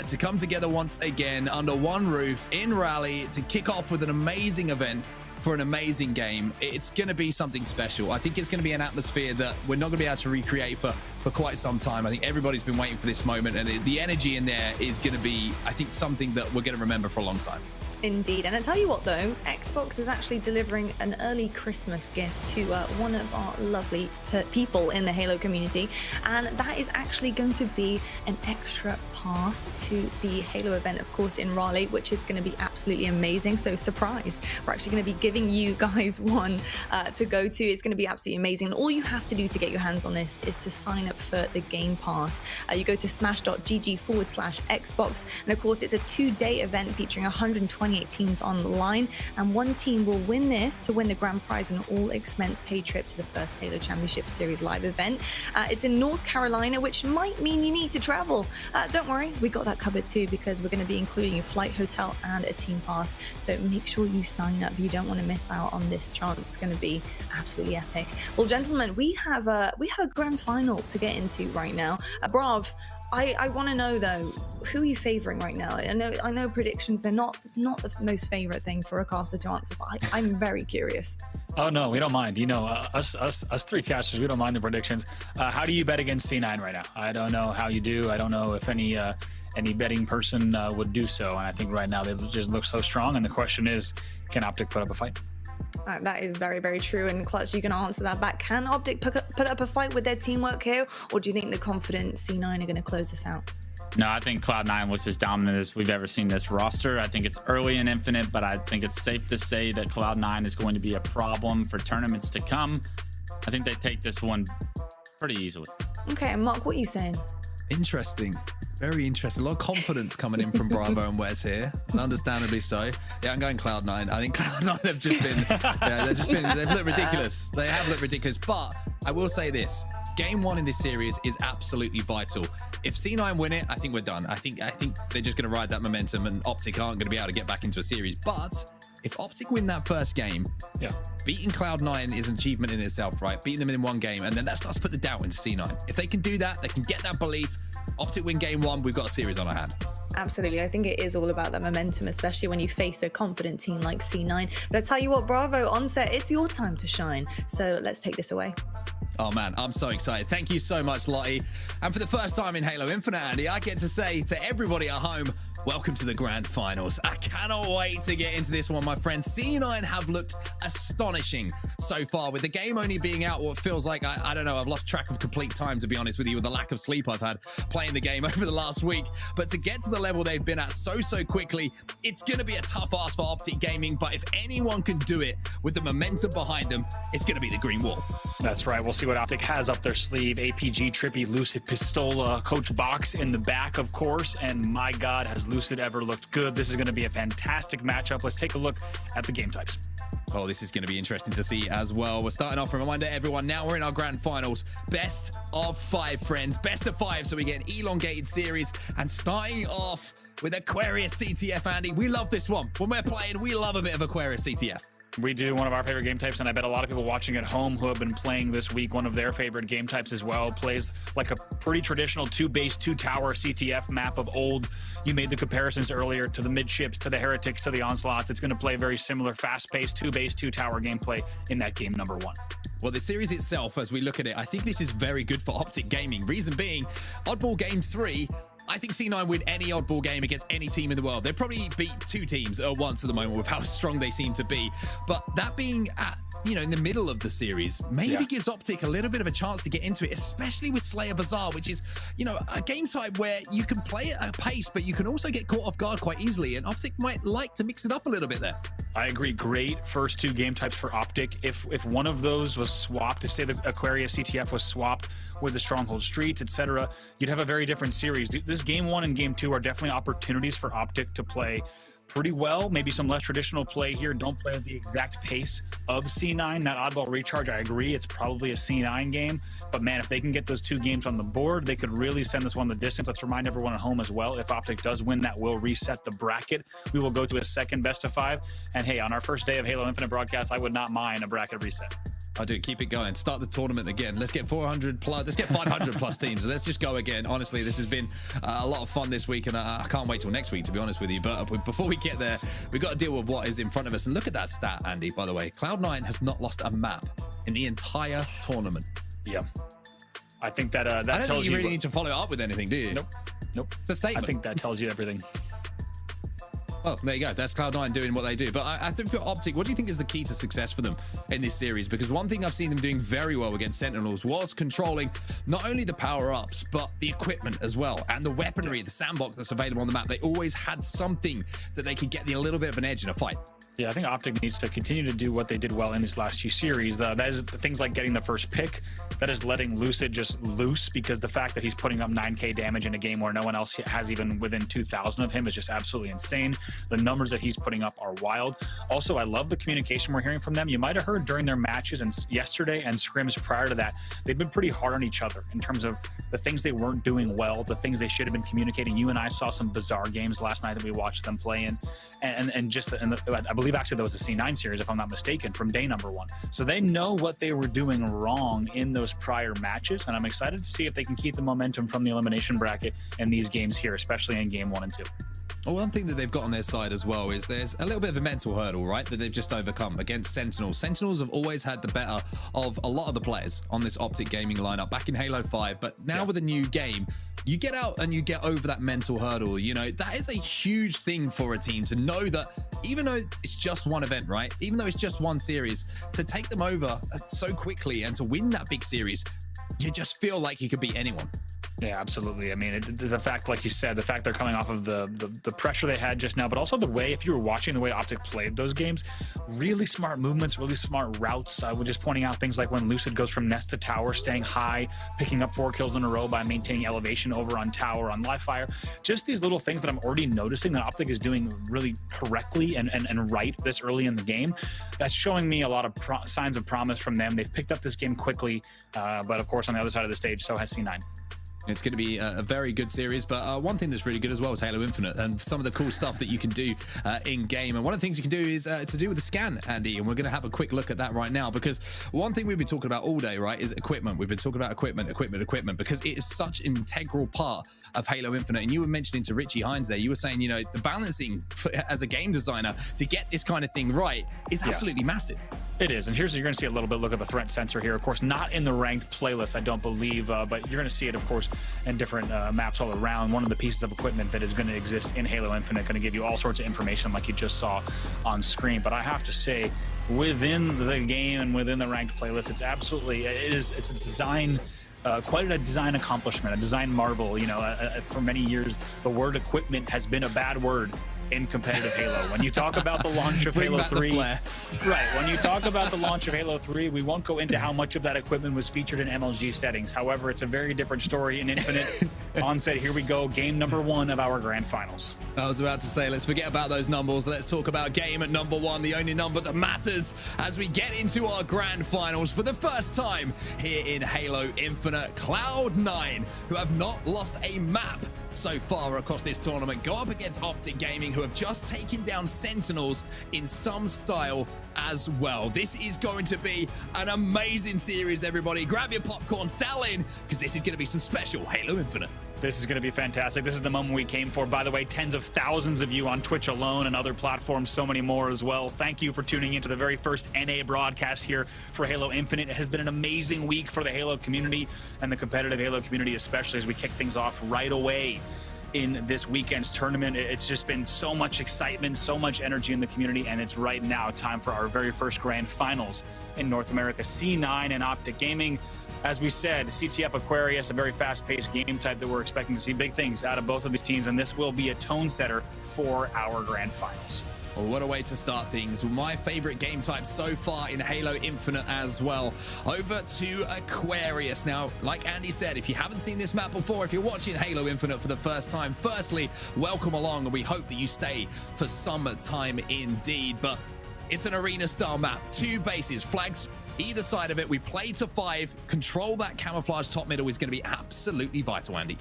to come together once again under one roof in Raleigh to kick off with an amazing event for an amazing game. It's going to be something special. I think it's going to be an atmosphere that we're not going to be able to recreate for quite some time. I think everybody's been waiting for this moment, and the energy in there is going to be, I think, something that we're going to remember for a long time. Indeed. And I tell you what though, Xbox is actually delivering an early Christmas gift to one of our lovely people in the Halo community, and that is actually going to be an extra pass to the Halo event, of course, in Raleigh, which is going to be absolutely amazing. So surprise, we're actually going to be giving you guys one to go to. It's going to be absolutely amazing, and all you have to do to get your hands on this is to sign up for the Game Pass. You go to smash.gg/Xbox, and of course it's a 2-day event featuring 128 teams on the line, and one team will win this to win the grand prize and all expense paid trip to the first Halo Championship Series live event. It's in North Carolina, which might mean you need to travel. Don't worry, we got that covered too, because we're going to be including a flight, hotel and a team pass, so make sure you sign up. You don't want to miss out on this chance. It's going to be absolutely epic. Well, gentlemen, we have a grand final to get into right now. Brav, I want to know though, who are you favoring right now? I know predictions, they're not the most favorite thing for a caster to answer, but I'm very curious. Oh no, we don't mind. You know, us three casters, we don't mind the predictions. How do you bet against C9 right now? I don't know how you do. I don't know if any betting person would do so. And I think right now they just look so strong. And the question is, can OpTic put up a fight? That is very, very true. And Clutch, you can answer that back. Can OpTic put up a fight with their teamwork here? Or do you think the confident C9 are going to close this out? No, I think Cloud9 was as dominant as we've ever seen this roster. I think it's early and infinite, but I think it's safe to say that Cloud9 is going to be a problem for tournaments to come. I think they take this one pretty easily. Okay, and Mark, what are you saying? Interesting. Very interesting. A lot of confidence coming in from Bravo and Wes here, and understandably so. Yeah, I'm going Cloud9. I think Cloud9 have just been, they've looked ridiculous. They have looked ridiculous, but I will say this. Game 1 in this series is absolutely vital. If C9 win it, I think we're done. I think they're just going to ride that momentum, and OpTic aren't going to be able to get back into a series. But if OpTic win that first game, beating Cloud9 is an achievement in itself, right? Beating them in one game, and then that starts to put the doubt into C9. If they can do that, they can get that belief. OpTic win game 1, we've got a series on our hand. Absolutely. I think it is all about that momentum, especially when you face a confident team like C9. But I tell you what, Bravo, Onset, it's your time to shine. So let's take this away. Oh man, I'm so excited. Thank you so much, Lottie. And for the first time in Halo Infinite, Andy, I get to say to everybody at home, welcome to the grand finals. I cannot wait to get into this one, my friends. C9 have looked astonishing so far, with the game only being out what feels like, I don't know, I've lost track of complete time, to be honest with you, with the lack of sleep I've had playing the game over the last week. But to get to the level they've been at so quickly, it's going to be a tough ask for OpTic Gaming, but if anyone can do it with the momentum behind them, it's going to be the green wall. That's right. We'll see what OpTic has up their sleeve. APG, Trippy, Lucid, Pistola, Coach Box in the back, of course. And my God, has Lucid ever looked good. This is going to be a fantastic matchup. Let's take a look at the game types. Oh, this is going to be interesting to see as well. We're starting off, a reminder to everyone, now we're in our grand finals. Best of 5, friends. Best of 5, so we get an elongated series. And starting off with Aquarius CTF, Andy. We love this one. When we're playing, we love a bit of Aquarius CTF. We do, one of our favorite game types, and I bet a lot of people watching at home who have been playing this week, one of their favorite game types as well. Plays like a pretty traditional 2-base, 2-tower CTF map of old. You made the comparisons earlier to the midships, to the heretics, to the onslaughts. It's going to play very similar fast-paced 2-base, 2-tower gameplay in that game number 1. Well, the series itself, as we look at it, I think this is very good for OpTic Gaming. Reason being, Oddball Game 3, I think C9 win any oddball game against any team in the world. They probably beat 2 teams at once at the moment with how strong they seem to be. But that being at, you know, in the middle of the series, maybe gives OpTic a little bit of a chance to get into it, especially with Slayer Bazaar, which is, you know, a game type where you can play at a pace, but you can also get caught off guard quite easily. And OpTic might like to mix it up a little bit there. I agree. Great first 2 game types for OpTic. If one of those was swapped, if say the Aquarius CTF was swapped with the Stronghold Streets, etc., you'd have a very different series. This game 1 and game 2 are definitely opportunities for OpTic to play pretty well. Maybe some less traditional play here. Don't play at the exact pace of C9. That oddball recharge, I agree, it's probably a C9 game. But man, if they can get those 2 games on the board, they could really send this one the distance. Let's remind everyone at home as well, if OpTic does win, that will reset the bracket. We will go to a second best of 5. And hey, on our first day of Halo Infinite broadcast, I would not mind a bracket reset. I do. Keep it going. Start the tournament again. Let's get 400 plus. Let's get 500 plus teams. Let's just go again. Honestly, this has been a lot of fun this week, and I can't wait till next week, to be honest with you. But before we get there, we've got to deal with what is in front of us. And look at that stat, Andy, by the way. Cloud9 has not lost a map in the entire tournament. Yeah. I think that that I don't tells think you really need to follow up with anything, do you? Nope. It's a statement. I think that tells you everything. Well, there you go. That's Cloud9 doing what they do. But I think for OpTic, what do you think is the key to success for them in this series? Because one thing I've seen them doing very well against Sentinels was controlling not only the power-ups, but the equipment as well, and the weaponry, the sandbox that's available on the map. They always had something that they could get a little bit of an edge in a fight. Yeah, I think OpTic needs to continue to do what they did well in these last few series. That is things like getting the first pick. That is letting Lucid just loose, because the fact that he's putting up 9k damage in a game where no one else has even within 2,000 of him is just absolutely insane. The numbers that he's putting up are wild. Also, I love the communication we're hearing from them. You might have heard during their matches and yesterday and scrims prior to that, they've been pretty hard on each other in terms of the things they weren't doing well, the things they should have been communicating. You and I saw some bizarre games last night that we watched them play in, and I believe actually that was a C9 series, if I'm not mistaken, from day number 1. So they know what they were doing wrong in those prior matches, and I'm excited to see if they can keep the momentum from the elimination bracket in these games here, especially in game 1 and 2. Well, one thing that they've got on their side as well is there's a little bit of a mental hurdle, right, that they've just overcome against Sentinels. Sentinels have always had the better of a lot of the players on this OpTic gaming lineup back in Halo 5, but now with a new game, you get out and you get over that mental hurdle. You know, that is a huge thing for a team to know that even though it's just one event, right, even though it's just one series, to take them over so quickly and to win that big series, you just feel like you could beat anyone. Yeah, absolutely. I mean, the fact, like you said, the fact they're coming off of the pressure they had just now, but also the way, if you were watching the way OpTic played those games, really smart movements, really smart routes. I was just pointing out things like when Lucid goes from nest to tower, staying high, picking up 4 kills in a row by maintaining elevation over on tower, on live fire. Just these little things that I'm already noticing that OpTic is doing really correctly and right this early in the game. That's showing me a lot of signs of promise from them. They've picked up this game quickly, but of course on the other side of the stage, so has C9. It's going to be a very good series, but one thing that's really good as well is Halo Infinite and some of the cool stuff that you can do in game. And one of the things you can do is to do with the scan, Andy, and we're going to have a quick look at that right now, because one thing we've been talking about all day, right, is equipment. We've been talking about equipment, because it is such an integral part of Halo Infinite. And you were mentioning to Richie Hines there, you were saying, you know, the balancing as a game designer to get this kind of thing right is absolutely massive. It is, and you're going to see a little bit look at the threat sensor here. Of course, not in the ranked playlist, I don't believe, but you're going to see it, of course, in different maps all around. One of the pieces of equipment that is going to exist in Halo Infinite, going to give you all sorts of information like you just saw on screen. But I have to say, within the game and within the ranked playlist, it's absolutely, it's a design, quite a design accomplishment, a design marvel. You know, for many years, the word equipment has been a bad word in competitive Halo. When you talk about the launch of Halo 3, right, when you talk about the launch of Halo 3, we won't go into how much of that equipment was featured in MLG settings. However, it's a very different story in Infinite. Onset, here we go, game number 1 of our grand finals. I was about to say, let's forget about those numbers. Let's talk about game at number 1, the only number that matters as we get into our grand finals for the first time here in Halo Infinite. Cloud9, who have not lost a map so far across this tournament, go up against OpTic Gaming, who have just taken down Sentinels in some style as well. This is going to be an amazing series, everybody. Grab your popcorn, settle in, because this is going to be some special Halo Infinite. This is going to be fantastic. This is the moment we came for. By the way, tens of thousands of you on Twitch alone and other platforms, so many more as well. Thank you for tuning into the very first NA broadcast here for Halo Infinite. It has been an amazing week for the Halo community and the competitive Halo community, especially as we kick things off right away in this weekend's tournament. It's just been so much excitement, so much energy in the community, and it's right now time for our very first grand finals in North America. C9 and OpTic Gaming. As we said, CTF Aquarius, a very fast-paced game type that we're expecting to see big things out of both of these teams, and this will be a tone setter for our grand finals. Well, what a way to start things. My favorite game type so far in Halo Infinite as well. Over to Aquarius. Now, like Andy said, if you haven't seen this map before, if you're watching Halo Infinite for the first time, firstly, welcome along, and we hope that you stay for some time indeed. But it's an arena-style map. 2 bases, flags either side of it. We play to 5. Control that camouflage top middle is going to be absolutely vital, Andy.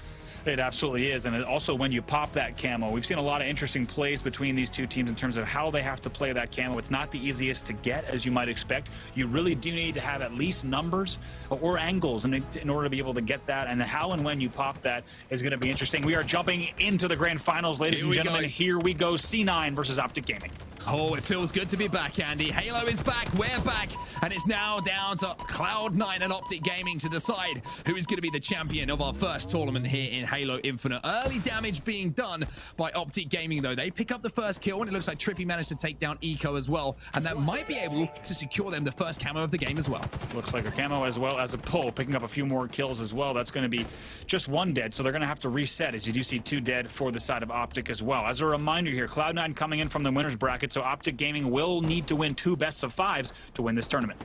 It absolutely is. And also when you pop that camo, we've seen a lot of interesting plays between these two teams in terms of how they have to play that camo. It's not the easiest to get, as you might expect. You really do need to have at least numbers or angles in order to be able to get that. And how and when you pop that is going to be interesting. We are jumping into the grand finals, ladies and gentlemen. Here we go. C9 versus OpTic Gaming. Oh, it feels good to be back, Andy. Halo is back, we're back, and it's now down to Cloud9 and OpTic Gaming to decide who is going to be the champion of our first tournament here in Halo Infinite. Early damage being done by OpTic Gaming, though. They pick up the first kill, and it looks like Trippy managed to take down Eco as well, and that might be able to secure them the first camo of the game as well. Looks like a camo as well as a pull, picking up a few more kills as well. That's going to be just 1 dead, so they're going to have to reset, as you do see 2 dead for the side of OpTic as well. As a reminder here, Cloud9 coming in from the winner's bracket, so OpTic Gaming will need to win 2 best-of-5s to win this tournament.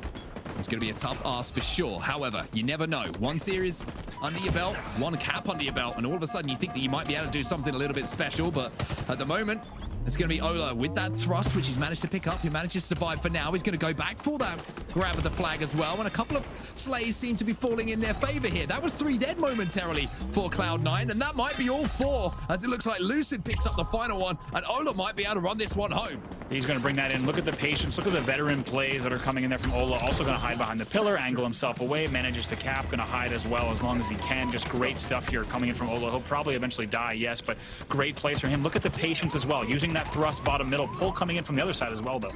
It's going to be a tough ask for sure. However, you never know. 1 series under your belt, 1 cap under your belt, and all of a sudden you think that you might be able to do something a little bit special, but at the moment, it's going to be Ola with that thrust, which he's managed to pick up. He manages to survive for now. He's going to go back for that grab of the flag as well. And a couple of slays seem to be falling in their favor here. That was 3 dead momentarily for Cloud9, and that might be all 4, as it looks like Lucid picks up the final one, and Ola might be able to run this one home. He's going to bring that in. Look at the patience. Look at the veteran plays that are coming in there from Ola. Also going to hide behind the pillar, angle himself away, manages to cap, going to hide as well as long as he can. Just great stuff here coming in from Ola. He'll probably eventually die, yes, but great plays from him. Look at the patience as well, using that thrust bottom middle, pull coming in from the other side as well, though.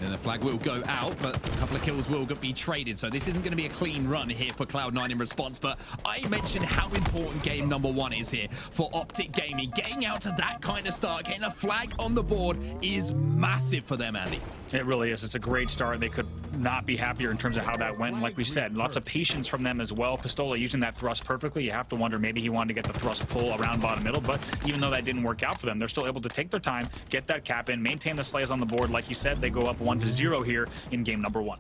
And the flag will go out, but a couple of kills will be traded. So this isn't going to be a clean run here for Cloud9 in response. But I mentioned how important game number 1 is here for OpTic Gaming. Getting out to that kind of start, getting a flag on the board is massive for them, Andy. It really is. It's a great start. They could not be happier in terms of how that went. And like we said, lots of patience from them as well. Pistola using that thrust perfectly. You have to wonder maybe he wanted to get the thrust pull around bottom middle, but even though that didn't work out for them, they're still able to take their time, get that cap in, maintain the slays on the board. Like you said, they go up 1-0 here in game number 1.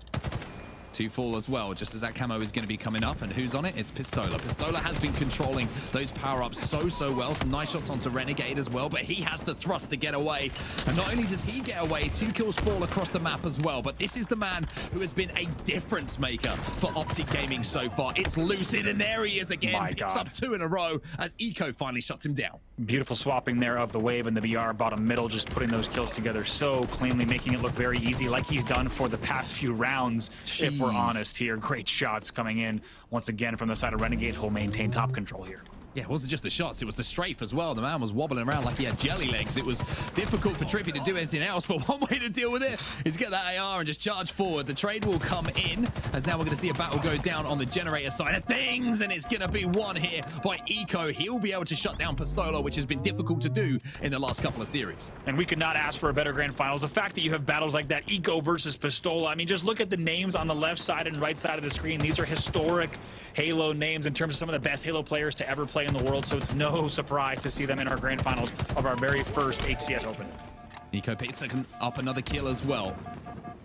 2 fall as well, just as that camo is going to be coming up. And who's on it? It's Pistola. Pistola has been controlling those power-ups so well. Some nice shots onto Renegade as well, but he has the thrust to get away. And not only does he get away, 2 kills fall across the map as well, but this is the man who has been a difference maker for OpTic Gaming so far. It's Lucid, and there he is again. Picks up 2 in a row as Eco finally shuts him down. Beautiful swapping there of the wave and the BR bottom middle, just putting those kills together so cleanly, making it look very easy, like he's done for the past few rounds. Jeez. If we're honest here. Great shots coming in once again from the side of Renegade. He'll maintain top control here. Yeah, it wasn't just the shots, it was the strafe as well. The man was wobbling around like he had jelly legs. It was difficult for Trippy to do anything else, but one way to deal with it is get that AR and just charge forward. The trade will come in, as now we're going to see a battle go down on the generator side of things, and it's going to be won here by Eco. He'll be able to shut down Pistola, which has been difficult to do in the last couple of series. And we could not ask for a better grand finals. The fact that you have battles like that, Eco versus Pistola, I mean, just look at the names on the left side and right side of the screen. These are historic Halo names in terms of some of the best Halo players to ever play in the world, so it's no surprise to see them in our grand finals of our very first HCS Open. Eco picks up another kill as well.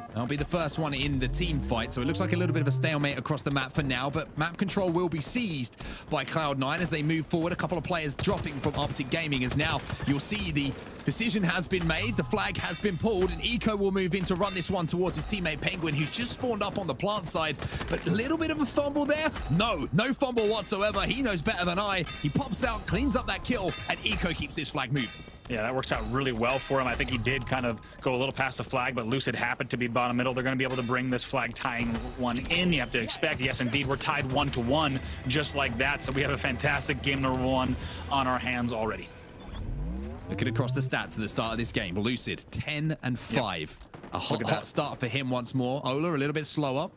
That'll be the first one in the team fight, so it looks like a little bit of a stalemate across the map for now, but map control will be seized by Cloud9 as they move forward. A couple of players dropping from OpTic Gaming, as now you'll see the decision has been made, the flag has been pulled, and Eco will move in to run this one towards his teammate Penguin, who's just spawned up on the plant side. But a little bit of a fumble there. No fumble whatsoever. He knows better than I. He pops out, cleans up that kill, and Eco keeps this flag moving. Yeah, that works out really well for him. I think he did kind of go a little past the flag, but Lucid happened to be bottom middle. They're going to be able to bring this flag tying one in. You have to expect, yes, indeed, we're tied 1-1 just like that. So we have a fantastic game number 1 on our hands already. Looking across the stats at the start of this game, Lucid 10-5. Yep. A hot start for him once more. Ola a little bit slower.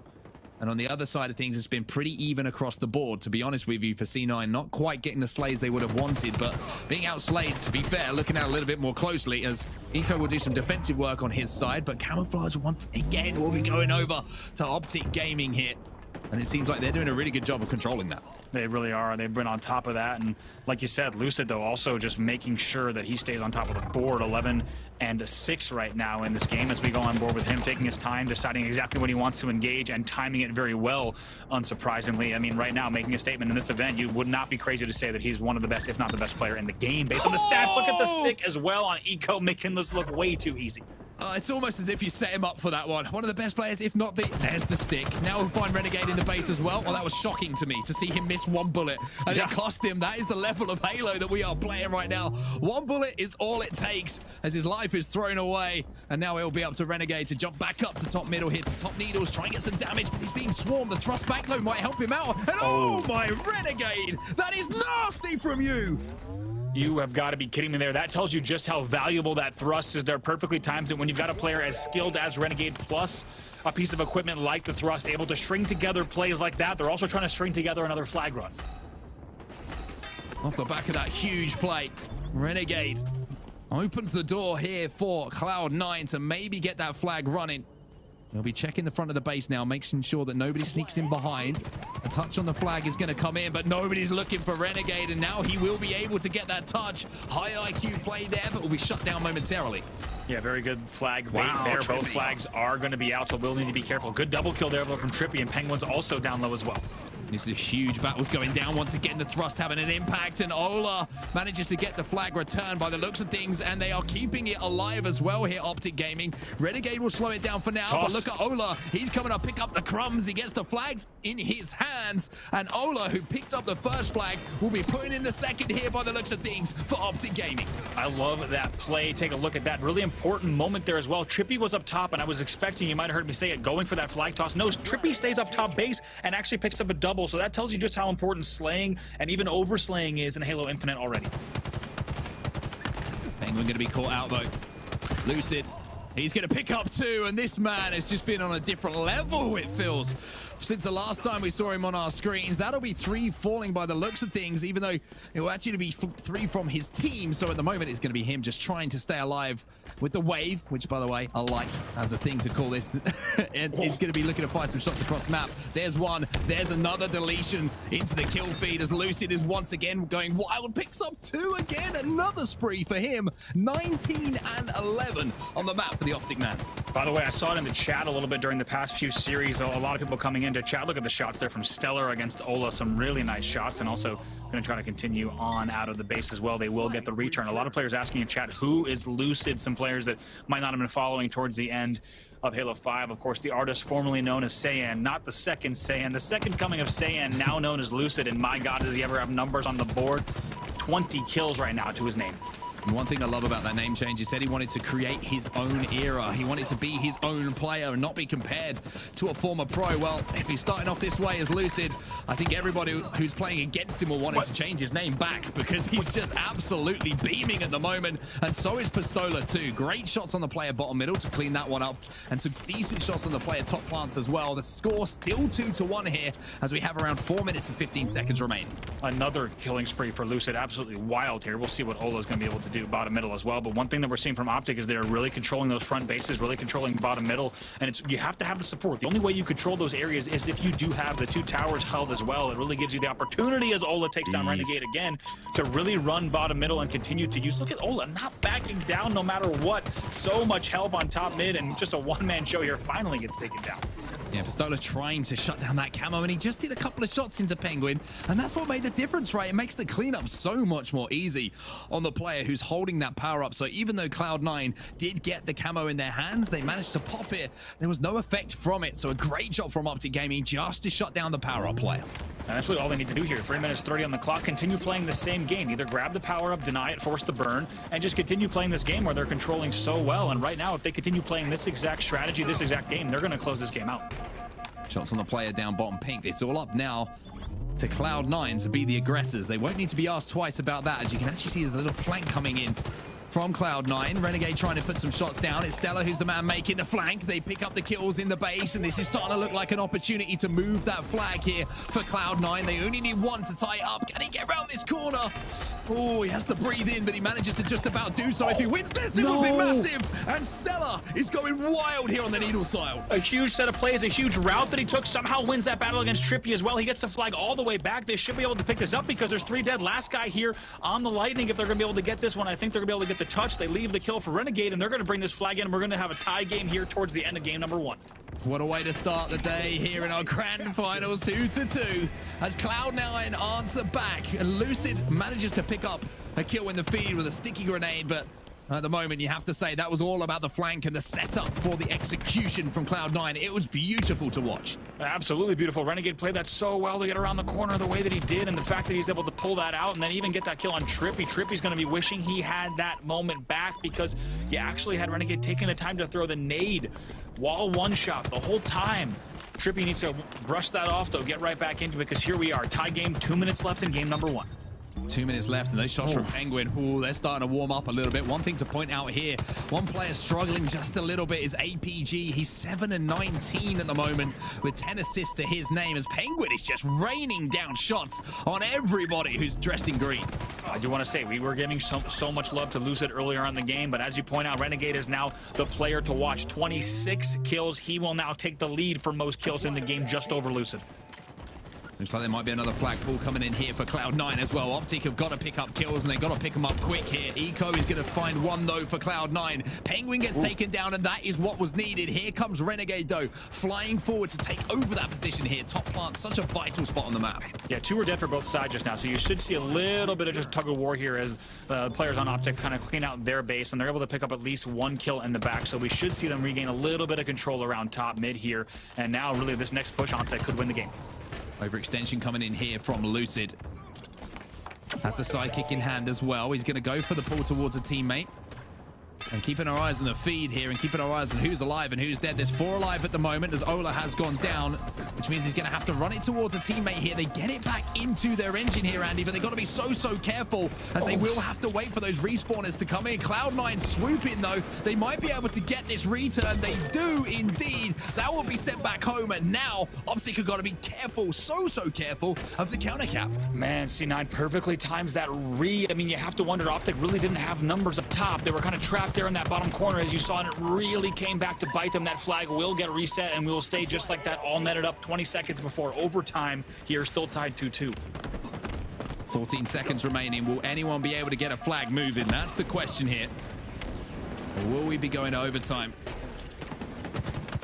And on the other side of things, it's been pretty even across the board, to be honest with you, for C9. Not quite getting the slays they would have wanted, but being outslayed, to be fair, looking at it a little bit more closely, as Eco will do some defensive work on his side, but Camouflage once again will be going over to OpTic Gaming here. And it seems like they're doing a really good job of controlling that. They really are. They've been on top of that. And like you said, Lucid, though, also just making sure that he stays on top of the board. 11-6 right now in this game as we go on board with him, taking his time, deciding exactly when he wants to engage and timing it very well, unsurprisingly. I mean, right now, making a statement in this event, you would not be crazy to say that he's one of the best, if not the best player in the game. Based on the stats, look at the stick as well on Eco, making this look way too easy. It's almost as if you set him up for that one. One of the best players, if not the... There's the stick. Now we'll find Renegade in the base as well. Well, that was shocking to me to see him miss one bullet. And it cost him. That is the level of Halo that we are playing right now. One bullet is all it takes as his life is thrown away. And now it'll be up to Renegade to jump back up to top middle here to top needles, try and get some damage, but he's being swarmed. The thrust back though might help him out. And oh my Renegade! That is nasty from you! You have got to be kidding me there. That tells you just how valuable that thrust is there. Perfectly times it when you've got a player as skilled as Renegade plus a piece of equipment like the thrust, able to string together plays like that. They're also trying to string together another flag run. Off the back of that huge play, Renegade opens the door here for Cloud9 to maybe get that flag running. He'll be checking the front of the base now, making sure that nobody sneaks in behind. A touch on the flag is going to come in, but nobody's looking for Renegade, and now he will be able to get that touch. High IQ play there, but will be shut down momentarily. Yeah, very good flag bait there. Both flags are going to be out, so we'll need to be careful. Good double kill there from Trippy, and Penguin's also down low as well. This is huge. Battles going down once again. The thrust having an impact, and Ola manages to get the flag returned by the looks of things, and they are keeping it alive as well here, OpTic Gaming. Renegade will slow it down for now, but look at Ola. He's coming up, pick up the crumbs. He gets the flags in his hands, and Ola, who picked up the first flag, will be putting in the second here by the looks of things for OpTic Gaming. I love that play. Take a look at that. Really important moment there as well. Trippy was up top, and I was expecting, you might have heard me say it, going for that flag toss. No, Trippy stays up top base and actually picks up a double. So that tells you just how important slaying and even overslaying is in Halo Infinite already. Penguin going to be caught out though. Lucid, he's going to pick up two, and this man has just been on a different level, it feels, since the last time we saw him on our screens. That'll be 3 falling by the looks of things, even though it will actually be 3 from his team. So at the moment, it's going to be him just trying to stay alive with the wave, which, by the way, I like as a thing to call this. And he's going to be looking to fire some shots across the map. There's one. There's another deletion into the kill feed as Lucid is once again going wild. Picks up 2 again. Another spree for him. 19 and 11 on the map for the OpTic man. By the way, I saw it in the chat a little bit during the past few series. A lot of people coming into chat. Look at the shots there from Stellar against Ola. Some really nice shots, and also going to try to continue on out of the base as well. They will get the return. A lot of players asking in chat, who is Lucid? Some players that might not have been following towards the end of Halo 5. Of course, the artist formerly known as Saiyan, not the second Saiyan. The second coming of Saiyan, now known as Lucid. And my God, does he ever have numbers on the board? 20 kills right now to his name. And one thing I love about that name change, he said he wanted to create his own era. He wanted to be his own player and not be compared to a former pro. Well, if he's starting off this way as Lucid, I think everybody who's playing against him will want him to change his name back, because he's just absolutely beaming at the moment. And so is Pistola too. Great shots on the player bottom middle to clean that one up, and some decent shots on the player top plants as well. The score still 2-1 here as we have around 4 minutes and 15 seconds remaining. Another killing spree for Lucid. Absolutely wild here. We'll see what Ola's going to be able to do bottom middle as well. But one thing that we're seeing from OpTic is they're really controlling those front bases, really controlling bottom middle, and it's, you have to have the support. The only way you control those areas is if you do have the 2 towers held as well. It really gives you the opportunity, as Ola takes down Renegade again, to really run bottom middle and continue to use. Look at Ola not backing down no matter what. So much help on top mid, and just a one-man show here finally gets taken down. Yeah, Pistola trying to shut down that camo, and he just did a couple of shots into Penguin, and that's what made the difference, right? It makes the cleanup so much more easy on the player who's holding that power up. So even though Cloud9 did get the camo in their hands, they managed to pop it. There was no effect from it, so a great job from OpTic Gaming just to shut down the power up player. And that's really all they need to do here. 3 minutes 30 on the clock. Continue playing the same game. Either grab the power up, deny it, force the burn, and just continue playing this game where they're controlling so well. And right now, if they continue playing this exact strategy, this exact game, they're going to close this game out. Shots on the player down bottom pink. It's all up now to Cloud9 to be the aggressors. They won't need to be asked twice about that, as you can actually see there's a little flank coming in from Cloud9. Renegade trying to put some shots down. It's Stella who's the man making the flank. They pick up the kills in the base, and this is starting to look like an opportunity to move that flag here for Cloud9. They only need one to tie it up. Can he get around this corner? Oh, he has to breathe in, but he manages to just about do so. If he wins this, it will be massive. And Stella is going wild here on the needle side. A huge set of plays, a huge route that he took, somehow wins that battle against Trippy as well. He gets the flag all the way back. They should be able to pick this up because there's 3 dead. Last guy here on the Lightning. If they're going to be able to get this one, I think they're going to be able to get the touch. They leave the kill for Renegade, and they're going to bring this flag in. We're going to have a tie game here towards the end of game number 1. What a way to start the day here in our grand finals, 2-2, as Cloud9 answer back. And Lucid manages to pick up a kill in the feed with a sticky grenade, but at the moment, you have to say that was all about the flank and the setup for the execution from Cloud9. It was beautiful to watch. Absolutely beautiful. Renegade played that so well to get around the corner the way that he did, and the fact that he's able to pull that out and then even get that kill on Trippy. Trippy's going to be wishing he had that moment back because he actually had Renegade taking the time to throw the nade wall one-shot the whole time. Trippy needs to brush that off, though, get right back into it because here we are. Tie game, 2 minutes left in game number 1. 2 minutes left, and those shots from Penguin, ooh, they're starting to warm up a little bit. One thing to point out here, one player struggling just a little bit is APG. He's 7-19 at the moment with 10 assists to his name, as Penguin is just raining down shots on everybody who's dressed in green. I do want to say, we were giving so much love to Lucid earlier in the game, but as you point out, Renegade is now the player to watch. 26 kills. He will now take the lead for most kills in the game, just over Lucid. Looks like there might be another flag pull coming in here for Cloud9 as well. OpTic have got to pick up kills, and they've got to pick them up quick here. Eco is going to find one, though, for Cloud9. Penguin gets taken down, and that is what was needed. Here comes Renegade, though, flying forward to take over that position here. Top plant, such a vital spot on the map. Yeah, 2 are dead for both sides just now, so you should see a little bit of just tug-of-war here as players on OpTic kind of clean out their base, and they're able to pick up at least 1 kill in the back, so we should see them regain a little bit of control around top mid here, and now really this next push onset could win the game. Overextension coming in here from Lucid. Has the sidekick in hand as well. He's going to go for the pull towards a teammate. And keeping our eyes on the feed here and keeping our eyes on who's alive and who's dead. There's 4 alive at the moment as Ola has gone down, which means he's going to have to run it towards a teammate here. They get it back into their engine here, Andy, but they've got to be so careful as they will have to wait for those respawners to come in. Cloud9 swoop in, though. They might be able to get this return. They do indeed. That will be sent back home, and now OpTic have got to be careful, so careful of the counter cap. Man, C9 perfectly times that I mean, you have to wonder, OpTic really didn't have numbers up top. They were kind of trapped there in that bottom corner, as you saw, and it really came back to bite them. That flag will get reset, and we will stay just like that, all netted up 20 seconds before overtime here, still tied 2-2. 14 seconds remaining. Will anyone be able to get a flag moving? That's the question here. Or will we be going to overtime?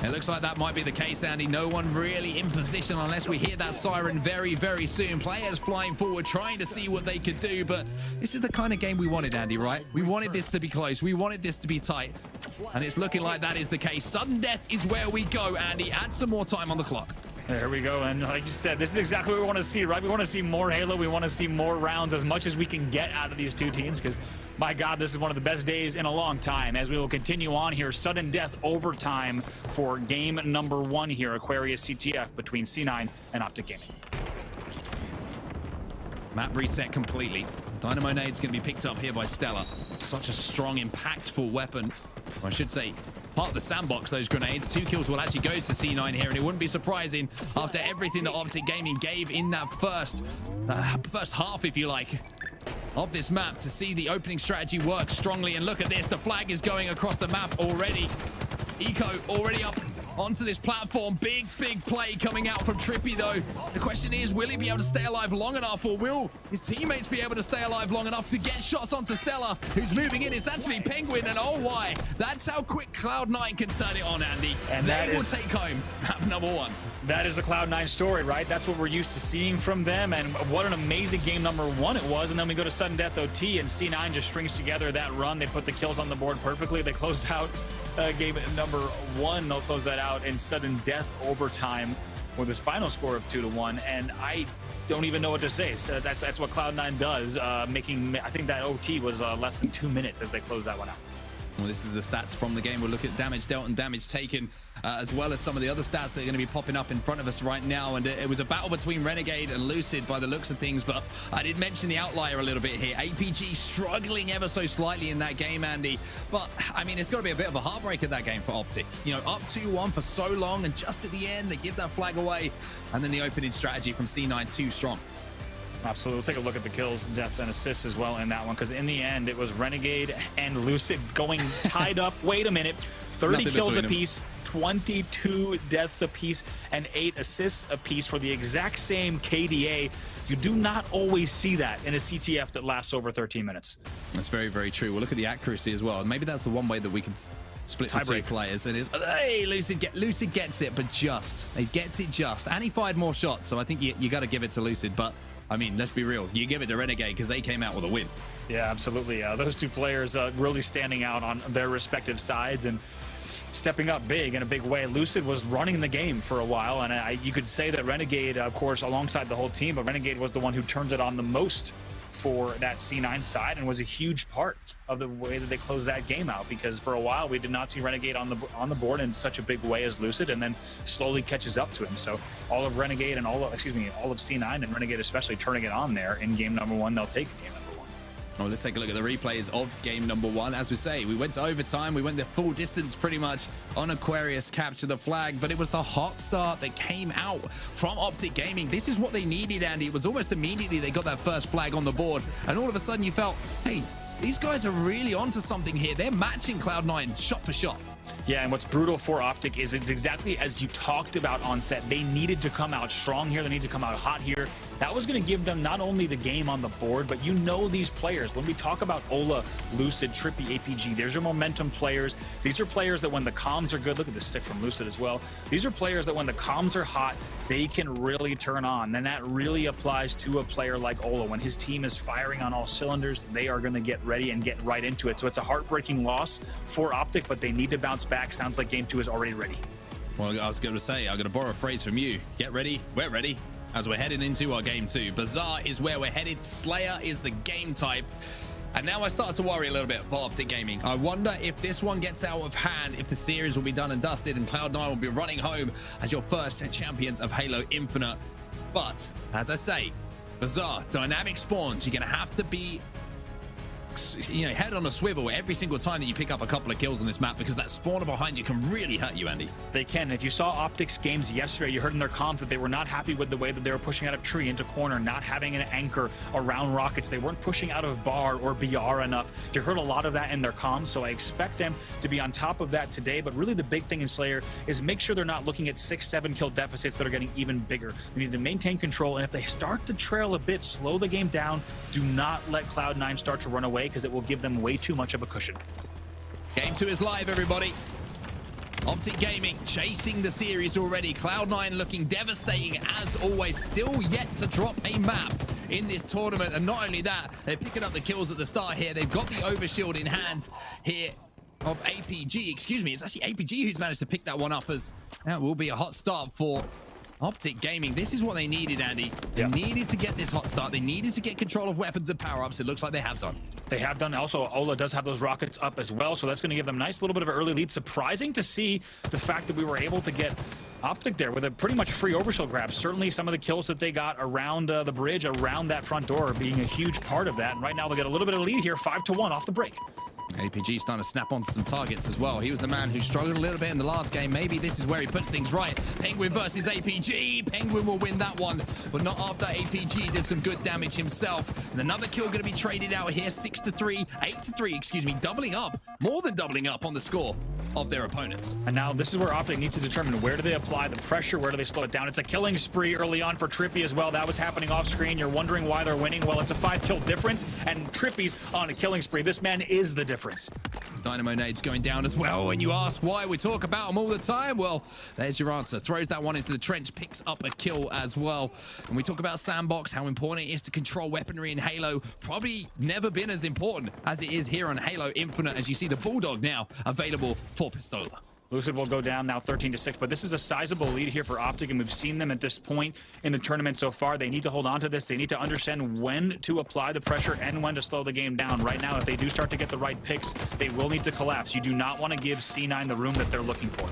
It looks like that might be the case, Andy. No one really in position unless we hear that siren very soon. Players flying forward, trying to see what they could do, but this is the kind of game we wanted, Andy, right? We wanted this to be close. We wanted this to be tight, and it's looking like that is the case. Sudden death is where we go, Andy. Add some more time on the clock. There we go, and like you said, this is exactly what we want to see, right? We want to see more Halo. We want to see more rounds, as much as we can get out of these 2 teams, because my God, this is one of the best days in a long time. As we will continue on here, sudden death overtime for game number 1 here, Aquarius CTF between C9 and OpTic Gaming. Map reset completely. Dynamo Nade's going to be picked up here by Stella. Such a strong, impactful weapon. Or I should say, part of the sandbox, those grenades. 2 kills will actually go to C9 here, and it wouldn't be surprising after everything that OpTic Gaming gave in that first half, if you like, of this map, to see the opening strategy work strongly. And look at this, the flag is going across the map already. Eco already up onto this platform. Big play coming out from Trippy, though. The question is, will he be able to stay alive long enough, or will his teammates be able to stay alive long enough to get shots onto Stella, who's moving in? It's actually Penguin, and oh why, that's how quick Cloud9 can turn it on, Andy. And they will take home map number 1. That is the Cloud9 story, right? That's what we're used to seeing from them, and what an amazing game number 1 it was. And then we go to sudden death OT, and C9 just strings together that run. They put the kills on the board perfectly. They closed out game number 1. They'll close that out in sudden death overtime with his final score of 2-1. And I don't even know what to say. So that's what Cloud9 does, I think that OT was less than 2 minutes as they close that one out. Well, this is the stats from the game. We'll look at damage dealt and damage taken, as well as some of the other stats that are going to be popping up in front of us right now. And it was a battle between Renegade and Lucid by the looks of things, but I did mention the outlier a little bit here. APG struggling ever so slightly in that game, Andy. But, I mean, it's got to be a bit of a heartbreaker, that game for OpTic. You know, up 2-1 for so long, and just at the end, they give that flag away. And then the opening strategy from C9 too strong. Absolutely. We'll take a look at the kills, deaths, and assists as well in that one, because in the end, it was Renegade and Lucid going tied up. Wait a minute. 30 kills apiece, 22 deaths apiece, and 8 assists apiece for the exact same KDA. You do not always see that in a CTF that lasts over 13 minutes. That's very, very true. We'll look at the accuracy as well. Maybe that's the one way that we can split the two players. And it's, hey, Lucid gets it, but just. He gets it just. And he fired more shots, so I think you got to give it to Lucid. But I mean, let's be real. You give it to Renegade because they came out with a win. Yeah, absolutely. Those two players really standing out on their respective sides and stepping up big in a big way. Lucid was running the game for a while, and you could say that Renegade, of course, alongside the whole team, but Renegade was the one who turned it on the most for that C9 side and was a huge part of the way that they closed that game out, because for a while we did not see Renegade on the board in such a big way as Lucid, and then slowly catches up to him. So all of Renegade and all of C9 and Renegade especially turning it on there in game number 1, they'll take game number 1. Well, let's take a look at the replays of game number 1. As we say, we went to overtime. We went the full distance pretty much on Aquarius, capture the flag, but it was the hot start that came out from OpTic Gaming. This is what they needed, Andy. It was almost immediately they got that first flag on the board, and all of a sudden you felt, hey, these guys are really onto something here. They're matching Cloud9 shot for shot. Yeah, and what's brutal for OpTic is it's exactly as you talked about on set. They needed to come out strong here. They needed to come out hot here. That was going to give them not only the game on the board, but you know these players. When we talk about Ola, Lucid, Trippy, APG, these are momentum players. These are players that when the comms are good, look at the stick from Lucid as well. These are players that when the comms are hot, they can really turn on. And that really applies to a player like Ola. When his team is firing on all cylinders, they are going to get ready and get right into it. So it's a heartbreaking loss for OpTic, but they need to bounce back. Sounds like game 2 is already ready. Well, I was going to say, I'm going to borrow a phrase from you. Get ready, we're ready. As we're heading into our game 2. Bazaar is where we're headed. Slayer is the game type. And now I start to worry a little bit for OpTic Gaming. I wonder if this one gets out of hand, if the series will be done and dusted and Cloud9 will be running home as your first champions of Halo Infinite. But, as I say, Bazaar, dynamic spawns, you're going to have to be, you know, head on a swivel every single time that you pick up a couple of kills on this map, because that spawner behind you can really hurt you, Andy. They can. If you saw OpTic's games yesterday, you heard in their comms that they were not happy with the way that they were pushing out of tree into corner, not having an anchor around rockets. They weren't pushing out of bar or BR enough. You heard a lot of that in their comms, so I expect them to be on top of that today. But really the big thing in Slayer is make sure they're not looking at 6-7 kill deficits that are getting even bigger. They need to maintain control, and if they start to trail a bit, slow the game down. Do not let Cloud9 start to run away, because it will give them way too much of a cushion. Game 2 is live, everybody. OpTic Gaming chasing the series already. Cloud9 looking devastating as always. Still yet to drop a map in this tournament. And not only that, they're picking up the kills at the start here. They've got the overshield in hands here of APG. Excuse me, it's actually APG who's managed to pick that one up, as that will be a hot start for OpTic Gaming. This is what they needed, Andy. They needed to get this hot start. They needed to get control of weapons and power-ups. It looks like they have done. They have done. Also, Ola does have those rockets up as well, so that's going to give them a nice little bit of an early lead. Surprising to see the fact that we were able to get OpTic there with a pretty much free overshield grab. Certainly some of the kills that they got around the bridge, around that front door, being a huge part of that. And right now they'll get a little bit of a lead here, 5-1 off the break. APG starting to snap onto some targets as well. He was the man who struggled a little bit in the last game. Maybe this is where he puts things right. Penguin versus APG. Penguin will win that one, but not after APG did some good damage himself. And another kill going to be traded out here. 6-3, 8-3, excuse me, doubling up, more than doubling up on the score of their opponents. And now this is where OpTic needs to determine where do they apply the pressure, where do they slow it down. It's a killing spree early on for Trippy as well. That was happening off screen. You're wondering why they're winning. Well, it's a 5-kill difference, and Trippy's on a killing spree. This man is the difference. Dynamo nades going down as well. And you ask why we talk about them all the time. Well, there's your answer. Throws that one into the trench, picks up a kill as well. And we talk about Sandbox, how important it is to control weaponry in Halo. Probably never been as important as it is here on Halo Infinite, as you see the Bulldog now available for Pistola. Lucid will go down now 13-6, but this is a sizable lead here for OpTic, and we've seen them at this point in the tournament so far. They need to hold on to this. They need to understand when to apply the pressure and when to slow the game down. Right now, if they do start to get the right picks, they will need to collapse. You do not want to give C9 the room that they're looking for.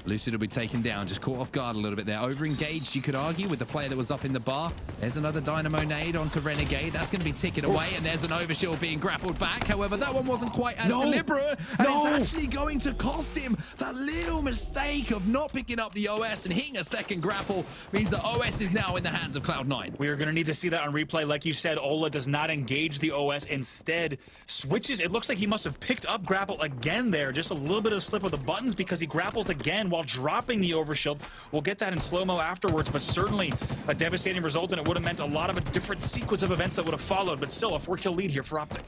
Lucid will be taken down, just caught off guard a little bit there. Over-engaged, you could argue, with the player that was up in the bar. There's another Dynamo nade onto Renegade. That's going to be ticking away, and there's an overshield being grappled back. However, that one wasn't quite as deliberate, and it's actually going to cost him. That little mistake of not picking up the OS and hitting a second grapple means the OS is now in the hands of Cloud9. We are going to need to see that on replay. Like you said, Ola does not engage the OS. Instead, switches. It looks like he must have picked up grapple again there. Just a little bit of slip of the buttons because he grapples again while dropping the overshield. We'll get that in slow-mo afterwards, but certainly a devastating result, and it would have meant a lot of a different sequence of events that would have followed, but still a 4-kill lead here for OpTic.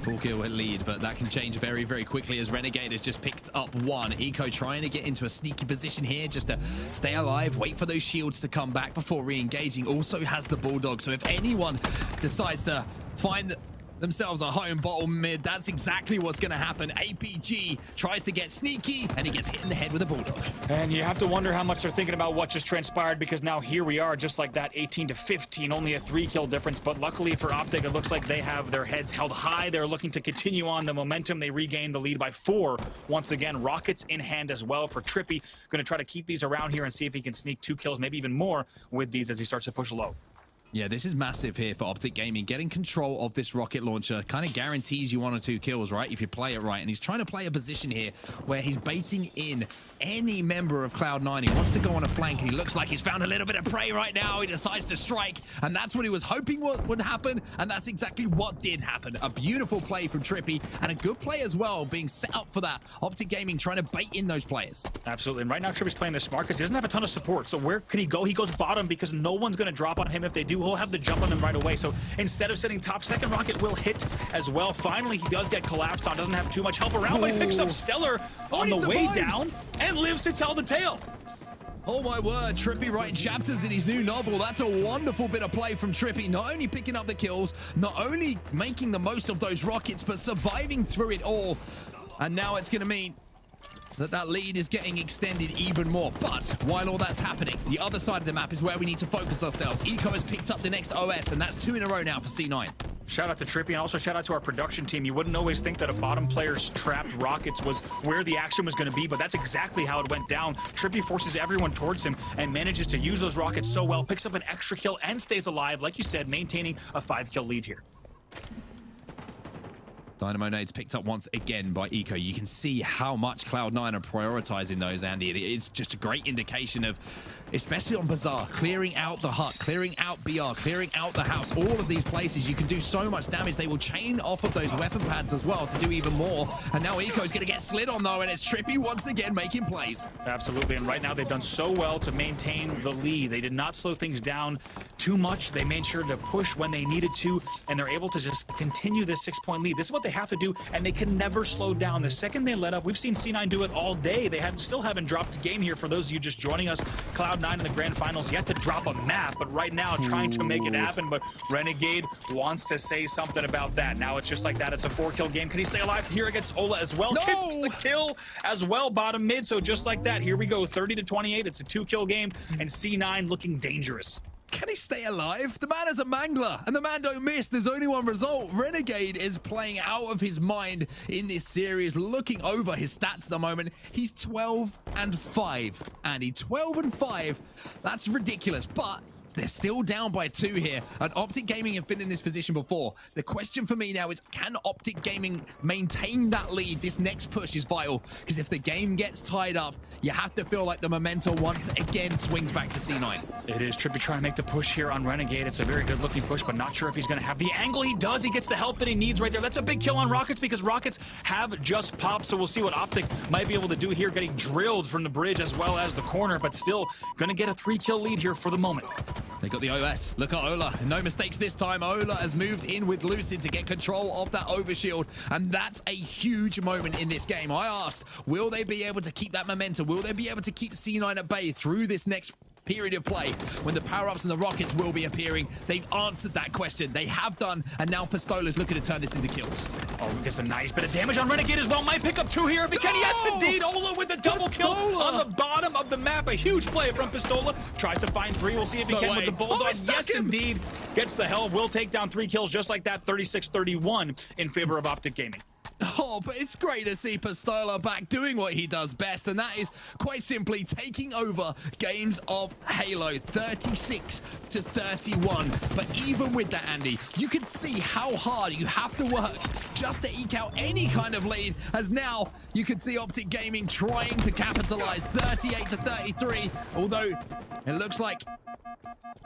4-kill lead, but that can change very, very quickly as Renegade has just picked up one. Eco trying to get into a sneaky position here just to stay alive, wait for those shields to come back before re-engaging. Also has the Bulldog, so if anyone decides to find themselves a home bottom mid, that's exactly what's going to happen. APG tries to get sneaky, and he gets hit in the head with a Bulldog. And you have to wonder how much they're thinking about what just transpired, because now here we are, just like that, 18-15, only a 3-kill difference. But luckily for OpTic, it looks like they have their heads held high. They're looking to continue on the momentum. They regain the lead by 4. Once again, rockets in hand as well for Trippy. Going to try to keep these around here and see if he can sneak 2 kills, maybe even more with these as he starts to push low. Yeah, this is massive here for OpTic Gaming. Getting control of this rocket launcher kind of guarantees you 1 or 2 kills, right? If you play it right. And he's trying to play a position here where he's baiting in any member of Cloud9. He wants to go on a flank, and he looks like he's found a little bit of prey right now. He decides to strike, and that's what he was hoping would happen, and that's exactly what did happen. A beautiful play from Trippy, and a good play as well, being set up for that. OpTic Gaming trying to bait in those players. Absolutely, and right now Trippy's playing this smart because he doesn't have a ton of support. So where could he go? He goes bottom because no one's going to drop on him. If they do, he'll have the jump on them right away. So instead of sitting top, second rocket will hit as well. Finally, he does get collapsed on. Doesn't have too much help around, but he picks up Stellar on the way down and lives to tell the tale. Oh my word, Trippy writing chapters in his new novel. That's a wonderful bit of play from Trippy. Not only picking up the kills, not only making the most of those rockets, but surviving through it all. And now it's going to mean that lead is getting extended even more. But while all that's happening, the other side of the map is where we need to focus ourselves. Eco has picked up the next OS, and that's 2 in a row now for C9. Shout out to Trippy, and also shout out to our production team. You wouldn't always think that a bottom player's trapped rockets was where the action was going to be, but that's exactly how it went down. Trippy forces everyone towards him and manages to use those rockets so well, picks up an extra kill and stays alive, like you said, maintaining a 5-kill lead here. Dynamo nades picked up once again by Eco. You can see how much Cloud9 are prioritizing those, Andy. It's just a great indication of, especially on Bazaar, clearing out the hut, clearing out BR, clearing out the house. All of these places, you can do so much damage. They will chain off of those weapon pads as well to do even more. And now Eco's going to get slid on, though, and it's Trippy once again making plays. Absolutely, and right now they've done so well to maintain the lead. They did not slow things down too much. They made sure to push when they needed to, and they're able to just continue this 6-point lead. This is what they have to do, and they can never slow down. The second they let up, we've seen C9 do it all day. They still haven't dropped a game here. For those of you just joining us, Cloud9 in the grand finals yet to drop a map, but right now trying to make it happen. But Renegade wants to say something about that. Now it's just like that. It's a 4-kill game. Can he stay alive here against Ola as well? No! Kicks the kill as well, bottom mid. So just like that, here we go, 30-28. It's a 2-kill game, and C9 looking dangerous. Can he stay alive? The man is a mangler, and the man don't miss. There's only one result. Renegade is playing out of his mind in this series, looking over his stats at the moment. He's 12-5, Andy. 12-5. That's ridiculous, but they're still down by 2 here, and OpTic Gaming have been in this position before. The question for me now is, can OpTic Gaming maintain that lead? This next push is vital, because if the game gets tied up, you have to feel like the momentum once again swings back to C9. It is Trippy trying to make the push here on Renegade. It's a very good looking push, but not sure if he's going to have the angle he does. He gets the help that he needs right there. That's a big kill on Rockets, because Rockets have just popped, so we'll see what OpTic might be able to do here, getting drilled from the bridge as well as the corner, but still going to get a 3-kill lead here for the moment. They got the OS. Look at Ola. No mistakes this time. Ola has moved in with Lucid to get control of that overshield, and that's a huge moment in this game. I asked, will they be able to keep that momentum? Will they be able to keep C9 at bay through this next period of play when the power-ups and the rockets will be appearing. They've answered that question. They have done, and now Pistola's looking to turn this into kills. Oh, gets a nice bit of damage on Renegade as well. Might pick up 2 here if he can. Yes, indeed. Ola with the double kill on the bottom of the map. A huge play from Pistola. Tries to find 3. We'll see if he can with the Bulldog. Yes, indeed. Gets the hell. Will take down 3 kills just like that. 36-31 in favor of OpTic Gaming. Oh, but it's great to see Pistola back doing what he does best, and that is quite simply taking over games of Halo 36-31. But even with that, Andy, you can see how hard you have to work just to eke out any kind of lead, as now you can see OpTic Gaming trying to capitalize 38-33, although it looks like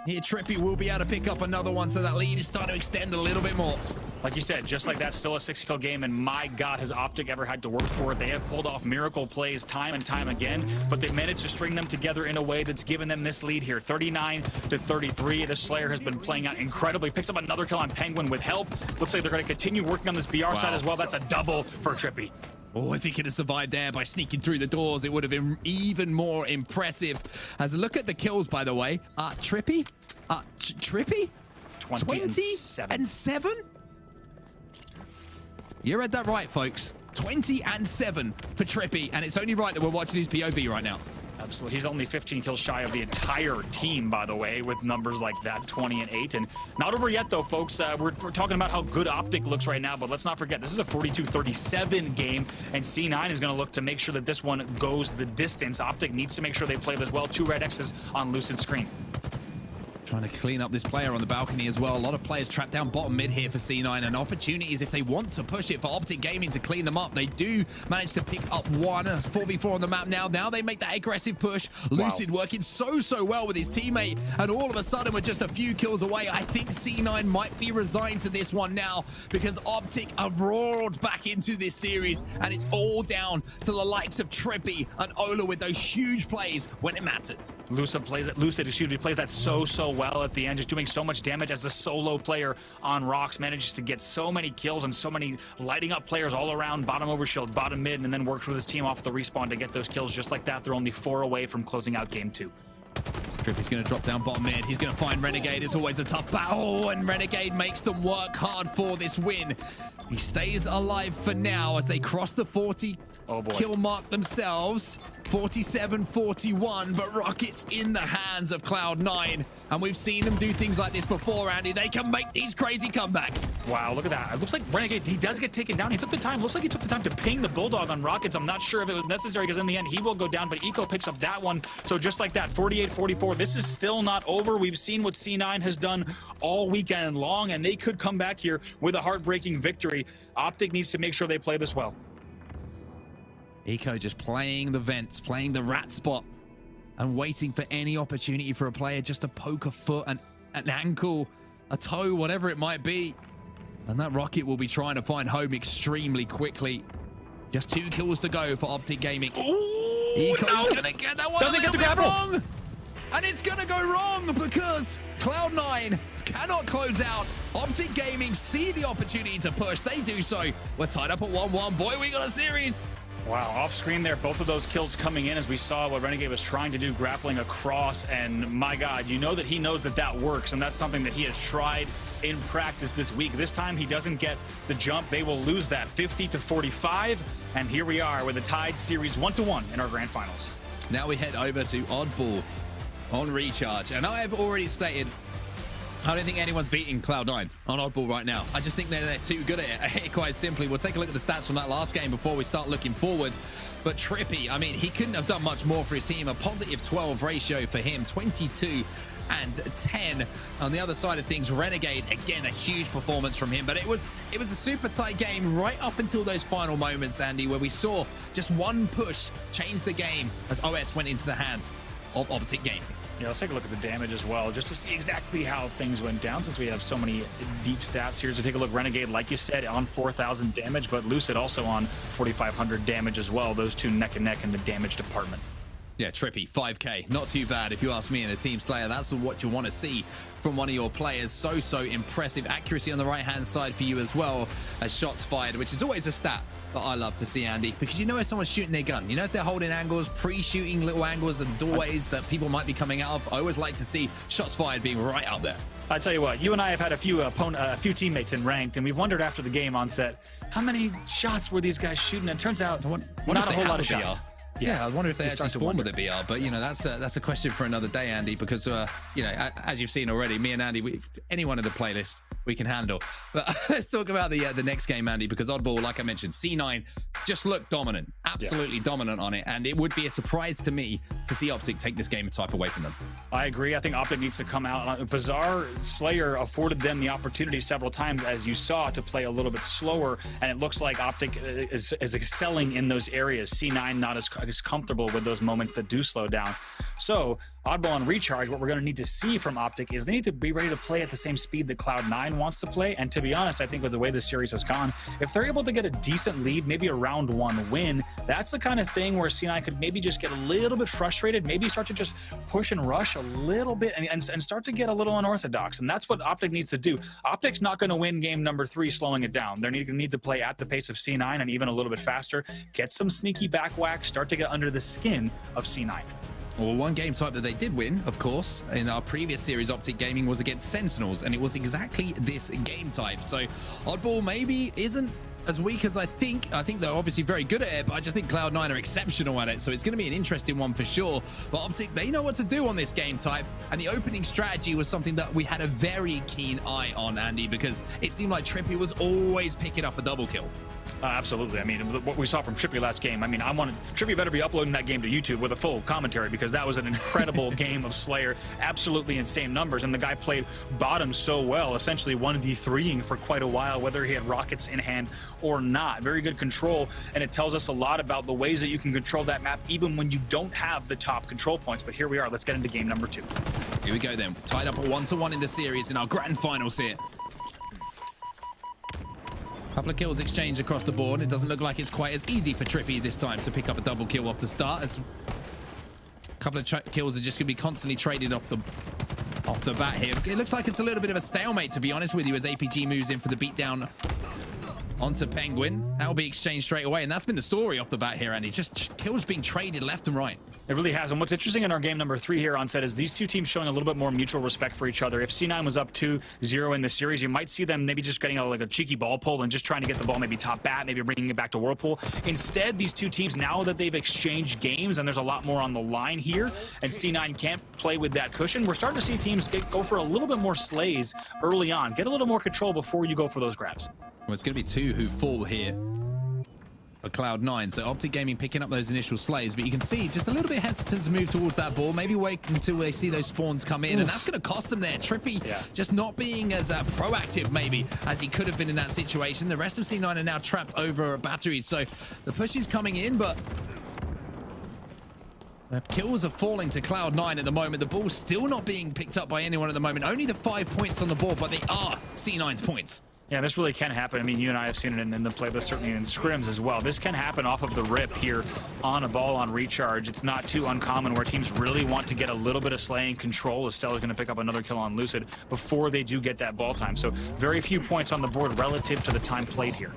here Trippy will be able to pick up another one, so that lead is starting to extend a little bit more. Like you said, just like that, still a 6-kill game, and my God, has OpTic ever had to work for it. They have pulled off miracle plays time and time again, but they managed to string them together in a way that's given them this lead here, 39-33. The Slayer has been playing out incredibly. Picks up another kill on Penguin with help. Looks like they're going to continue working on this BR side as well. That's a double for Trippy. Oh, if he could have survived there by sneaking through the doors, it would have been even more impressive. As a look at the kills, by the way, Trippy? Trippy? 20-7? You read that right, folks. 20-7 for Trippy, and it's only right that we're watching his POV right now. Absolutely. He's only 15 kills shy of the entire team, by the way, with numbers like that, 20-8. And not over yet, though, folks. We're talking about how good OpTic looks right now, but let's not forget, this is a 42-37 game, and C9 is going to look to make sure that this one goes the distance. OpTic needs to make sure they play this well. 2 red X's on Lucid screen. Trying to clean up this player on the balcony as well. A lot of players trapped down bottom mid here for C9, and opportunities if they want to push it for OpTic Gaming to clean them up. They do manage to pick up 4v4 on the map now. Now they make that aggressive push. Lucid working so well with his teammate, and all of a sudden we're just a few kills away. I think C9 might be resigned to this one now, because OpTic have roared back into this series, and it's all down to the likes of Trippy and Ola with those huge plays when it mattered. Lucid plays that so well at the end, just doing so much damage as a solo player on rocks, manages to get so many kills and so many lighting up players all around, bottom overshield, bottom mid, and then works with his team off the respawn to get those kills just like that. They're only 4 away from closing out game 2. Trippy's going to drop down bottom mid. He's going to find Renegade. It's always a tough battle, and Renegade makes them work hard for this win. He stays alive for now as they cross the 40 kill mark themselves. 47-41, but Rockets in the hands of Cloud9. And we've seen them do things like this before, Andy. They can make these crazy comebacks. Wow, look at that. It looks like Renegade, he does get taken down. He took the time, looks like he took the time to ping the Bulldog on Rockets. I'm not sure if it was necessary, because in the end, he will go down, but Eco picks up that one. So just like that, 48-44, this is still not over. We've seen what C9 has done all weekend long, and they could come back here with a heartbreaking victory. OpTic needs to make sure they play this well. Eco just playing the vents, playing the rat spot, and waiting for any opportunity for a player just to poke a foot, an ankle, a toe, whatever it might be. And that Rocket will be trying to find home extremely quickly. Just 2 kills to go for OpTic Gaming. Ooh, Eco's gonna get that one. Doesn't get the grapple. Wrong. And it's gonna go wrong because Cloud9 cannot close out. OpTic Gaming see the opportunity to push. They do so. We're tied up at 1-1. Boy, we got a series. Wow, off screen there, both of those kills coming in as we saw what Renegade was trying to do, grappling across, and my God, you know that he knows that that works, and that's something that he has tried in practice this week. This time he doesn't get the jump. They will lose that 50-45, and here we are with a tied series 1-1 in our grand finals. Now we head over to Oddball on Recharge, and I have already stated I don't think anyone's beating Cloud9 on Oddball right now. I just think they're too good at it, quite simply. We'll take a look at the stats from that last game before we start looking forward. But Trippy, I mean, he couldn't have done much more for his team. A positive 12 ratio for him, 22 and 10. On the other side of things, Renegade, again, a huge performance from him. But it was a super tight game right up until those final moments, Andy, where we saw just one push change the game as OS went into the hands of OpTic Gaming. Yeah, let's take a look at the damage as well, just to see exactly how things went down, since we have so many deep stats here. So take a look, Renegade, like you said, on 4,000 damage, but Lucid also on 4,500 damage as well. Those two neck and neck in the damage department. Yeah, Trippy, 5K. Not too bad if you ask me in a team slayer. That's what you want to see from one of your players. So impressive. Accuracy on the right-hand side for you as well as shots fired, which is always a stat that I love to see, Andy, because you know if someone's shooting their gun, you know if they're holding angles, pre-shooting little angles and doorways that people might be coming out of. I always like to see shots fired being right up there. I tell you what, you and I have had a few teammates in ranked, and we've wondered after the game on set, how many shots were these guys shooting? And it turns out not a whole lot of shots. Yeah, I wonder if they actually spawn with a VR, but you know that's a question for another day, Andy. Because you know, as you've seen already, me and Andy, anyone in the playlist we can handle. But let's talk about the next game, Andy, because Oddball, like I mentioned, C9 just looked dominant, absolutely dominant on it, and it would be a surprise to me to see OpTic take this game type away from them. I agree. I think OpTic needs to come out. Bizarre Slayer afforded them the opportunity several times, as you saw, to play a little bit slower, and it looks like OpTic is excelling in those areas. C9 not as comfortable with those moments that do slow down. So Oddball on Recharge, what we're going to need to see from OpTic is they need to be ready to play at the same speed that Cloud9 wants to play. And to be honest, I think with the way this series has gone, if they're able to get a decent lead, maybe a round 1 win, that's the kind of thing where C9 could maybe just get a little bit frustrated, maybe start to just push and rush a little bit and start to get a little unorthodox. And that's what OpTic needs to do. OpTic's not going to win game number 3 slowing it down. They're going to need to play at the pace of C9 and even a little bit faster, get some sneaky back whack, start to get under the skin of C9. Well, one game type that they did win, of course, in our previous series, OpTic Gaming, was against Sentinels, and it was exactly this game type. So Oddball maybe isn't as weak as I think. I think they're obviously very good at it, but I just think Cloud9 are exceptional at it. So it's going to be an interesting one for sure. But OpTic, they know what to do on this game type. And the opening strategy was something that we had a very keen eye on, Andy, because it seemed like Trippy was always picking up a double kill. Absolutely. I mean, what we saw from Trippy last game, I mean, Trippy better be uploading that game to YouTube with a full commentary, because that was an incredible game of Slayer, absolutely insane numbers, and the guy played bottom so well, essentially 1v3ing for quite a while, whether he had rockets in hand or not. Very good control, and it tells us a lot about the ways that you can control that map even when you don't have the top control points. But here we are. Let's get into game number 2. Here we go then. Tied up at 1-1 in the series in our grand finals here. Couple of kills exchanged across the board. It doesn't look like it's quite as easy for Trippy this time to pick up a double kill off the start, as a couple of kills are just going to be constantly traded off the bat here. It looks like it's a little bit of a stalemate, to be honest with you, as APG moves in for the beatdown onto Penguin. That will be exchanged straight away, and that's been the story off the bat here, Andy. Just kills being traded left and right. It really has. And what's interesting in our game number 3 here on set is these two teams showing a little bit more mutual respect for each other. If C9 was up 2-0 in the series, you might see them maybe just getting like a cheeky ball pull and just trying to get the ball maybe top bat, maybe bringing it back to Whirlpool. Instead, these two teams, now that they've exchanged games and there's a lot more on the line here, and C9 can't play with that cushion, we're starting to see teams go for a little bit more slays early on. Get a little more control before you go for those grabs. Well, it's going to be 2 who fall here for Cloud9. So OpTic Gaming picking up those initial slays, but you can see just a little bit hesitant to move towards that ball. Maybe wait until they see those spawns come in, and that's going to cost them there. Trippy just not being as proactive maybe as he could have been in that situation. The rest of C9 are now trapped over batteries, so the push is coming in, but the kills are falling to Cloud9 at the moment. The ball's still not being picked up by anyone at the moment. Only the 5 points on the board, but they are C9's points. Yeah, this really can happen. I mean, you and I have seen it in the playlist, certainly in scrims as well. This can happen off of the rip here on a ball on recharge. It's not too uncommon where teams really want to get a little bit of slaying control. Estella's going to pick up another kill on Lucid before they do get that ball time. So very few points on the board relative to the time played here.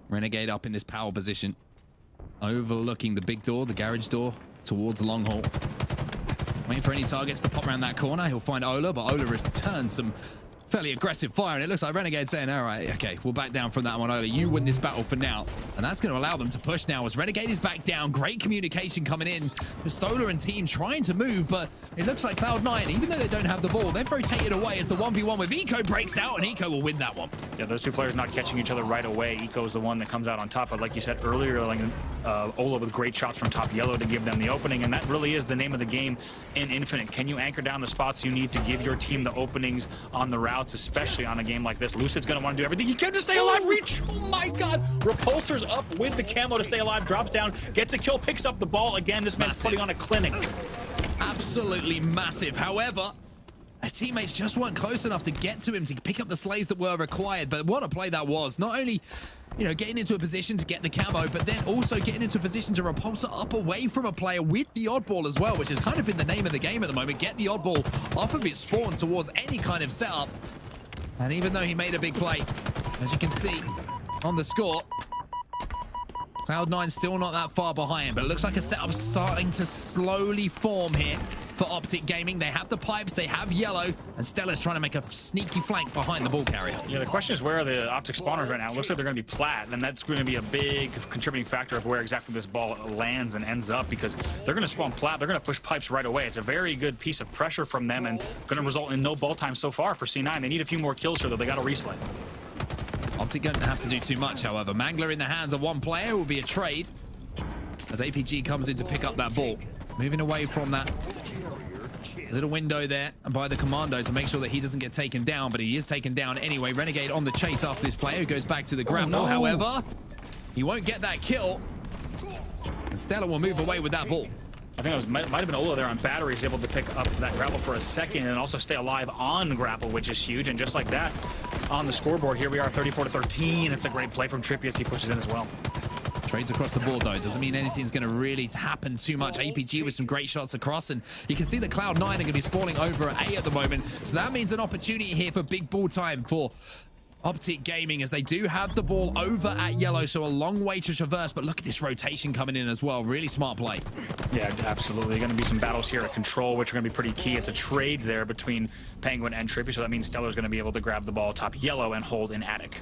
Renegade up in this power position, overlooking the big door, the garage door, towards long haul. Waiting for any targets to pop around that corner. He'll find Ola, but Ola returns some fairly aggressive fire, and it looks like Renegade saying, all right, okay, we'll back down from that one, Ola. You win this battle for now. And that's going to allow them to push now as Renegade is back down. Great communication coming in. Pistola and team trying to move, but it looks like Cloud9, even though they don't have the ball, they've rotated away as the 1v1 with Eco breaks out, and Eco will win that one. Yeah, those two players not catching each other right away. Eco is the one that comes out on top, but like you said earlier, like Ola with great shots from top yellow to give them the opening, and that really is the name of the game in Infinite. Can you anchor down the spots you need to give your team the openings on the routes, especially on a game like this? Lucid's going to want to do everything he can to stay alive. Reach! Oh my god! Repulsor's up with the camo to stay alive, drops down, gets a kill, picks up the ball again. This man's putting on a clinic. Absolutely massive. However, His teammates just weren't close enough to get to him to pick up the slays that were required. But what a play that was. Not only, you know, getting into a position to get the camo, but then also getting into a position to repulsor up away from a player with the oddball as well, which has kind of been the name of the game at the moment. Get the oddball off of its spawn towards any kind of setup. And even though he made a big play, as you can see on the score, Cloud9 still not that far behind, but it looks like a setup starting to slowly form here for OpTic Gaming. They have the pipes, they have yellow, and Stella's trying to make a sneaky flank behind the ball carrier. Yeah, the question is where are the OpTic spawners right now? It looks like they're going to be plat, and that's going to be a big contributing factor of where exactly this ball lands and ends up, because they're going to spawn plat, they're going to push pipes right away. It's a very good piece of pressure from them and going to result in no ball time so far for C9. They need a few more kills here, though. They got to reslay. OpTic going to have to do too much, however. Mangler in the hands of one player will be a trade as APG comes in to pick up that ball. Moving away from that little window there by the commando to make sure that he doesn't get taken down, but he is taken down anyway. Renegade on the chase after this player who goes back to the grapple. Oh, no. However, he won't get that kill. And Stella will move away with that ball. I think it might have been Ola there on batteries, able to pick up that grapple for a second and also stay alive on grapple, which is huge. And just like that, on the scoreboard, here we are, 34-13. It's a great play from Trippy as he pushes in as well. Trades across the board, though. Doesn't mean anything's going to really happen too much. APG with some great shots across, and you can see that Cloud9 are going to be spawning over at A at the moment. So that means an opportunity here for big ball time for OpTic Gaming, as they do have the ball over at yellow, so a long way to traverse. But look at this rotation coming in as well. Really smart play. Yeah, absolutely. Going to be some battles here at control, which are going to be pretty key. It's a trade there between Penguin and Trippy, so that means Stellar's going to be able to grab the ball top yellow and hold in attic.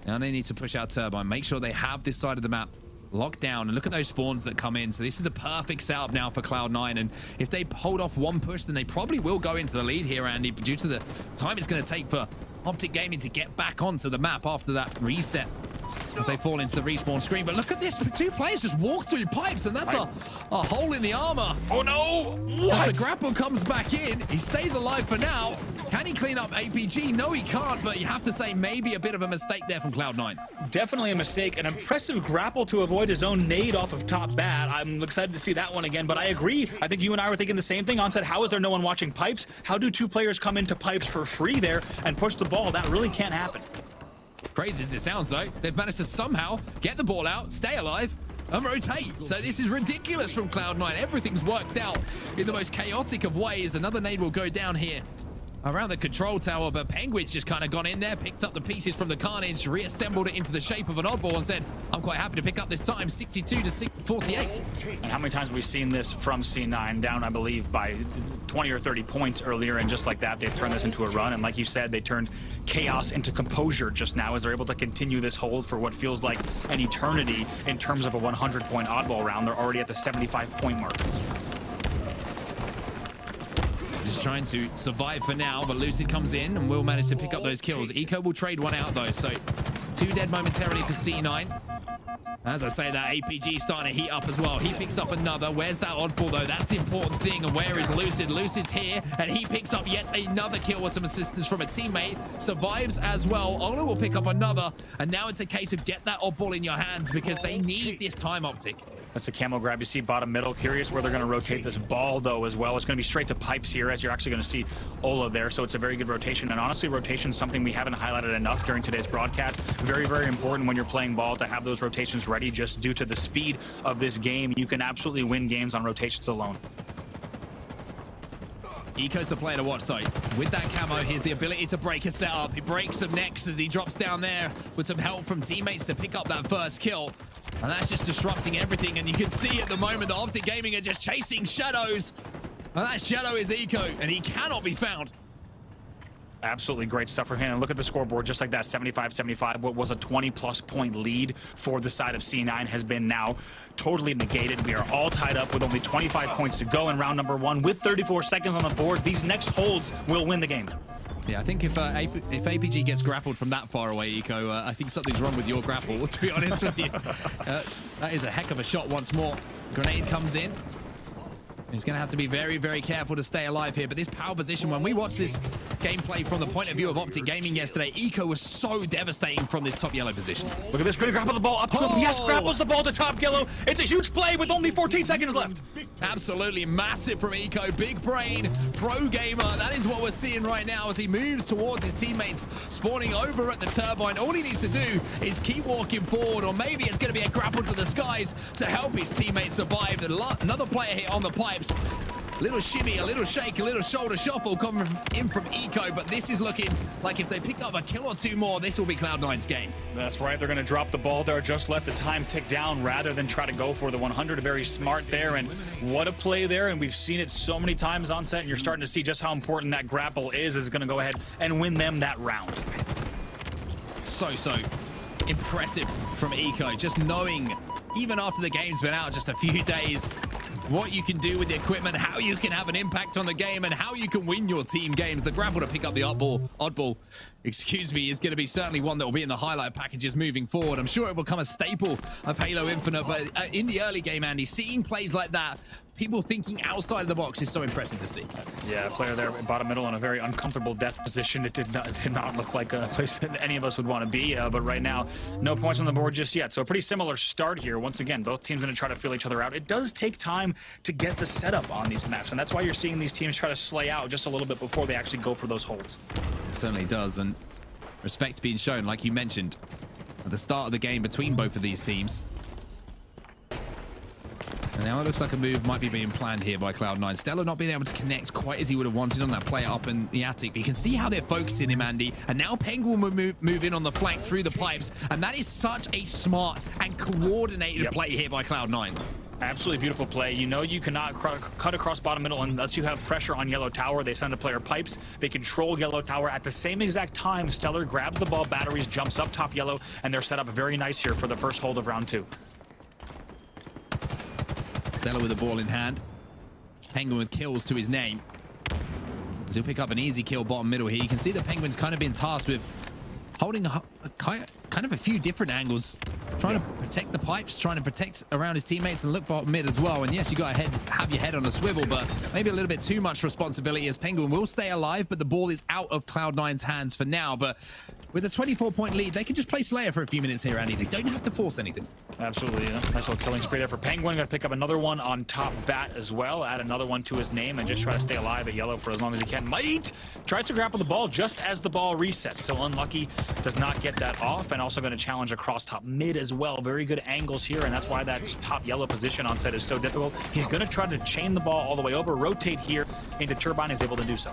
Now they need to push out Turbine, make sure they have this side of the map locked down, and look at those spawns that come in. So this is a perfect setup now for Cloud9, and if they hold off one push, then they probably will go into the lead here, Andy, due to the time it's going to take for OpTic Gaming to get back onto the map after that reset as they fall into the respawn screen. But look at this, two players just walk through pipes, and that's a hole in the armor. Oh no! What? As the grapple comes back in, he stays alive for now. Can he clean up APG? No, he can't, but you have to say maybe a bit of a mistake there from Cloud9. Definitely a mistake. An impressive grapple to avoid his own nade off of top bat. I'm excited to see that one again, but I agree. I think you and I were thinking the same thing. On said, how is there no one watching pipes? How do two players come into pipes for free there and push the ball? That really can't happen. Crazy as it sounds, though, they've managed to somehow get the ball out, stay alive, and rotate. So this is ridiculous from Cloud9. Everything's worked out in the most chaotic of ways. Another nade will go down here around the control tower, but Penguin's just kind of gone in there, picked up the pieces from the carnage, reassembled it into the shape of an oddball, and said, I'm quite happy to pick up this time, 62-48. And how many times have we seen this from C9, down, I believe, by 20 or 30 points earlier, and just like that, they've turned this into a run. And like you said, they turned chaos into composure just now as they're able to continue this hold for what feels like an eternity in terms of a 100-point oddball round. They're already at the 75-point mark. Just trying to survive for now, but Lucid comes in and will manage to pick up those kills. Eco will trade one out, though, so 2 dead momentarily for C9. As I say that, APG starting to heat up as well. He picks up another. Where's that oddball, though? That's the important thing. And where is Lucid? Lucid's here, and he picks up yet another kill with some assistance from a teammate. Survives as well. Ola will pick up another, and now it's a case of get that oddball in your hands because they need this time, OpTic. That's a camo grab you see bottom middle. Curious where they're going to rotate this ball, though, as well. It's going to be straight to pipes here, as you're actually going to see Ola there. So it's a very good rotation. And honestly, rotation is something we haven't highlighted enough during today's broadcast. Very, very important when you're playing ball to have those rotations ready, just due to the speed of this game. You can absolutely win games on rotations alone. Eco's the player to watch, though. With that camo, here's the ability to break a setup. He breaks some necks as he drops down there with some help from teammates to pick up that first kill. And that's just disrupting everything. And you can see at the moment that OpTic Gaming are just chasing shadows. And that shadow is Eco, and he cannot be found. Absolutely great stuff for him. And look at the scoreboard, just like that, 75-75. What was a 20-plus point lead for the side of C9 has been now totally negated. We are all tied up with only 25 points to go in round number 1 with 34 seconds on the board. These next holds will win the game. Yeah, I think if APG gets grappled from that far away, Eco, I think something's wrong with your grapple, to be honest with you. That is a heck of a shot once more. Grenade comes in. He's going to have to be very, very careful to stay alive here. But this power position, when we watched this gameplay from the point of view of OpTic Gaming yesterday, Eco was so devastating from this top yellow position. Look at this, going to grapple the ball up to him. Yes, grapples the ball to top yellow. It's a huge play with only 14 seconds left. Absolutely massive from Eco. Big brain pro gamer. That is what we're seeing right now as he moves towards his teammates spawning over at the turbine. All he needs to do is keep walking forward, or maybe it's going to be a grapple to the skies to help his teammates survive. Another player here on the pipes. A little shimmy, a little shake, a little shoulder shuffle coming in from Eco, but this is looking like if they pick up a kill or two more, this will be Cloud9's game. That's right. They're going to drop the ball there, just let the time tick down rather than try to go for the 100. Very smart there, and what a play there, and we've seen it so many times on set, and you're starting to see just how important that grapple is going to go ahead and win them that round. So impressive from Eco, just knowing, even after the game's been out just a few days, what you can do with the equipment, how you can have an impact on the game, and how you can win your team games. The grapple to pick up the oddball, excuse me, is going to be certainly one that will be in the highlight packages moving forward. I'm sure it will become a staple of Halo Infinite, but in the early game, Andy, seeing plays like that, people thinking outside of the box is so impressive to see. Yeah, player there bottom middle in a very uncomfortable death position. It did not look like a place that any of us would want to be, but right now, no points on the board just yet. So a pretty similar start here. Once again, both teams going to try to feel each other out. It does take time to get the setup on these maps, and that's why you're seeing these teams try to slay out just a little bit before they actually go for those holds. It certainly does, and respect being shown, like you mentioned, at the start of the game between both of these teams. And now it looks like a move might be being planned here by Cloud9. Stellar not being able to connect quite as he would have wanted on that player up in the attic. But you can see how they're focusing him, Andy. And now Penguin will move in on the flank through the pipes. And that is such a smart and coordinated play here by Cloud9. Absolutely beautiful play. You know you cannot cut across bottom middle unless you have pressure on yellow tower. They send a player pipes. They control yellow tower. At the same exact time, Stellar grabs the ball batteries, jumps up top yellow, and they're set up very nice here for the first hold of round 2. Stellar with the ball in hand. Penguin with kills to his name. As he'll pick up an easy kill bottom middle here. You can see the Penguin's kind of been tasked with holding a kind of a few different angles, trying to protect the pipes, trying to protect around his teammates and look bottom mid as well. And yes, you got to have your head on a swivel, but maybe a little bit too much responsibility, as Penguin will stay alive, but the ball is out of Cloud9's hands for now. But with a 24-point lead, they can just play Slayer for a few minutes here, Andy. They don't have to force anything. Absolutely, yeah. Nice little killing spree there for Penguin. Going to pick up another one on top bat as well. Add another one to his name and just try to stay alive at yellow for as long as he can. Might tries to grapple the ball just as the ball resets. So unlucky, does not get that off, and also going to challenge across top mid as well. Very good angles here, and that's why that top yellow position on set is so difficult. He's going to try to chain the ball all the way over, rotate here into Turbine. Is able to do so.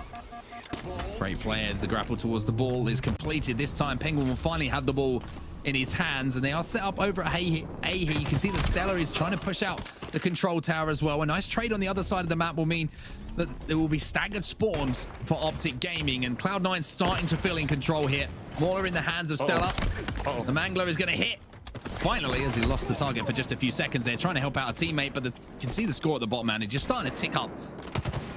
Great play as the grapple towards the ball is completed. This time, Penguin will finally have the ball in his hands, and they are set up over at A here. You can see that Stellar is trying to push out the control tower as well. A nice trade on the other side of the map will mean that there will be staggered spawns for OpTic Gaming, and Cloud9 starting to feel in control here. Waller in the hands of Stellar. The Mangler is going to hit. Finally, as he lost the target for just a few seconds there, trying to help out a teammate, but you can see the score at the bottom, man. It's just starting to tick up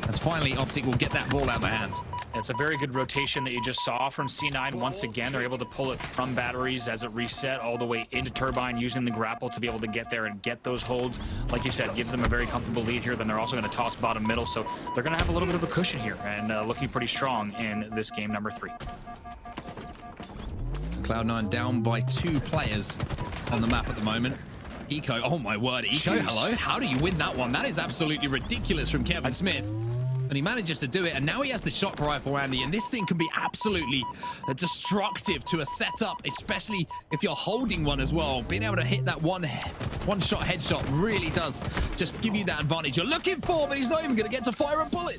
as finally OpTic will get that ball out of their hands. It's a very good rotation that you just saw from C9. Once again, they're able to pull it from batteries as it reset all the way into Turbine, using the grapple to be able to get there and get those holds. Like you said, gives them a very comfortable lead here. Then they're also going to toss bottom middle, so they're going to have a little bit of a cushion here and looking pretty strong in this game number 3. Cloud9 down by 2 players on the map at the moment. Eco, oh my word, Eco, hello? How do you win that one? That is absolutely ridiculous from Kevin Smith. And he manages to do it, and now he has the shock rifle, Andy, and this thing can be absolutely destructive to a setup, especially if you're holding one as well. Being able to hit that one-shot headshot really does just give you that advantage you're looking for, but he's not even going to get to fire a bullet.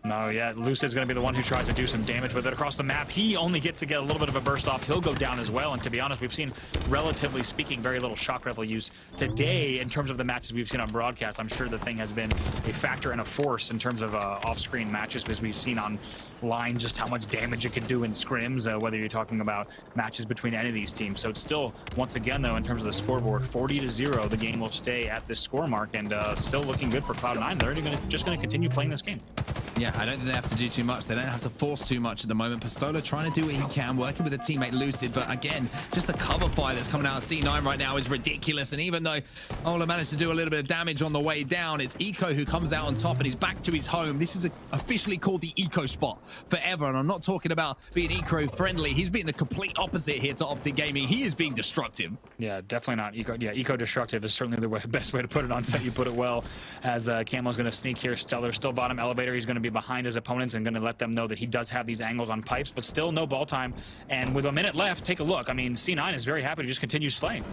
No, yeah, Lucid's going to be the one who tries to do some damage with it across the map. He only gets to get a little bit of a burst off. He'll go down as well, and to be honest, we've seen, relatively speaking, very little shock rifle use today in terms of the matches we've seen on broadcast. I'm sure the thing has been a factor and a force in terms of off-screen matches, because we've seen online just how much damage it can do in scrims, whether you're talking about matches between any of these teams. So it's still, once again, though, in terms of the scoreboard, 40-0, the game will stay at this score mark, and still looking good for Cloud9. They're just going to continue playing this game. Yeah, I don't think they have to do too much. They don't have to force too much at the moment. Pistola trying to do what he can, working with a teammate Lucid, but again, just the cover fire that's coming out of C9 right now is ridiculous. And even though Ola managed to do a little bit of damage on the way down, it's Eco who comes out on top, and he's back to his home. This is officially called the Eco spot forever, and I'm not talking about being eco-friendly. He's being the complete opposite here to OpTic Gaming. He is being destructive. Yeah, definitely not eco. Yeah, eco-destructive is certainly the best way to put it on set. You put it well, as Camo's going to sneak here. Stellar still bottom elevator. He's going to be behind his opponents and going to let them know that he does have these angles on pipes, but still no ball time. And with a minute left, take a look. I mean, C9 is very happy to just continue slaying.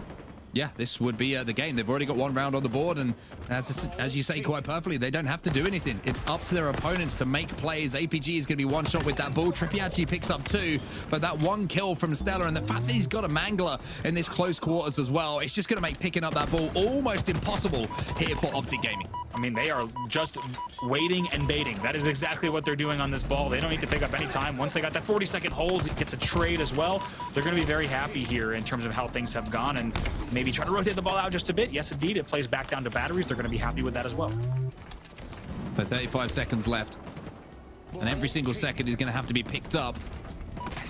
Yeah, this would be the game. They've already got one round on the board, and as you say quite perfectly, they don't have to do anything. It's up to their opponents to make plays. APG is going to be one shot with that ball. Trippy actually picks up 2, but that 1 kill from Stellar, and the fact that he's got a Mangler in this close quarters as well, it's just going to make picking up that ball almost impossible here for OpTic Gaming. I mean, they are just waiting and baiting. That is exactly what they're doing on this ball. They don't need to pick up any time. Once they got that 40-second hold, it gets a trade as well. They're going to be very happy here in terms of how things have gone, and maybe try to rotate the ball out just a bit. Yes, indeed, it plays back down to batteries. They're going to be happy with that as well. So 35 seconds left, and every single second is going to have to be picked up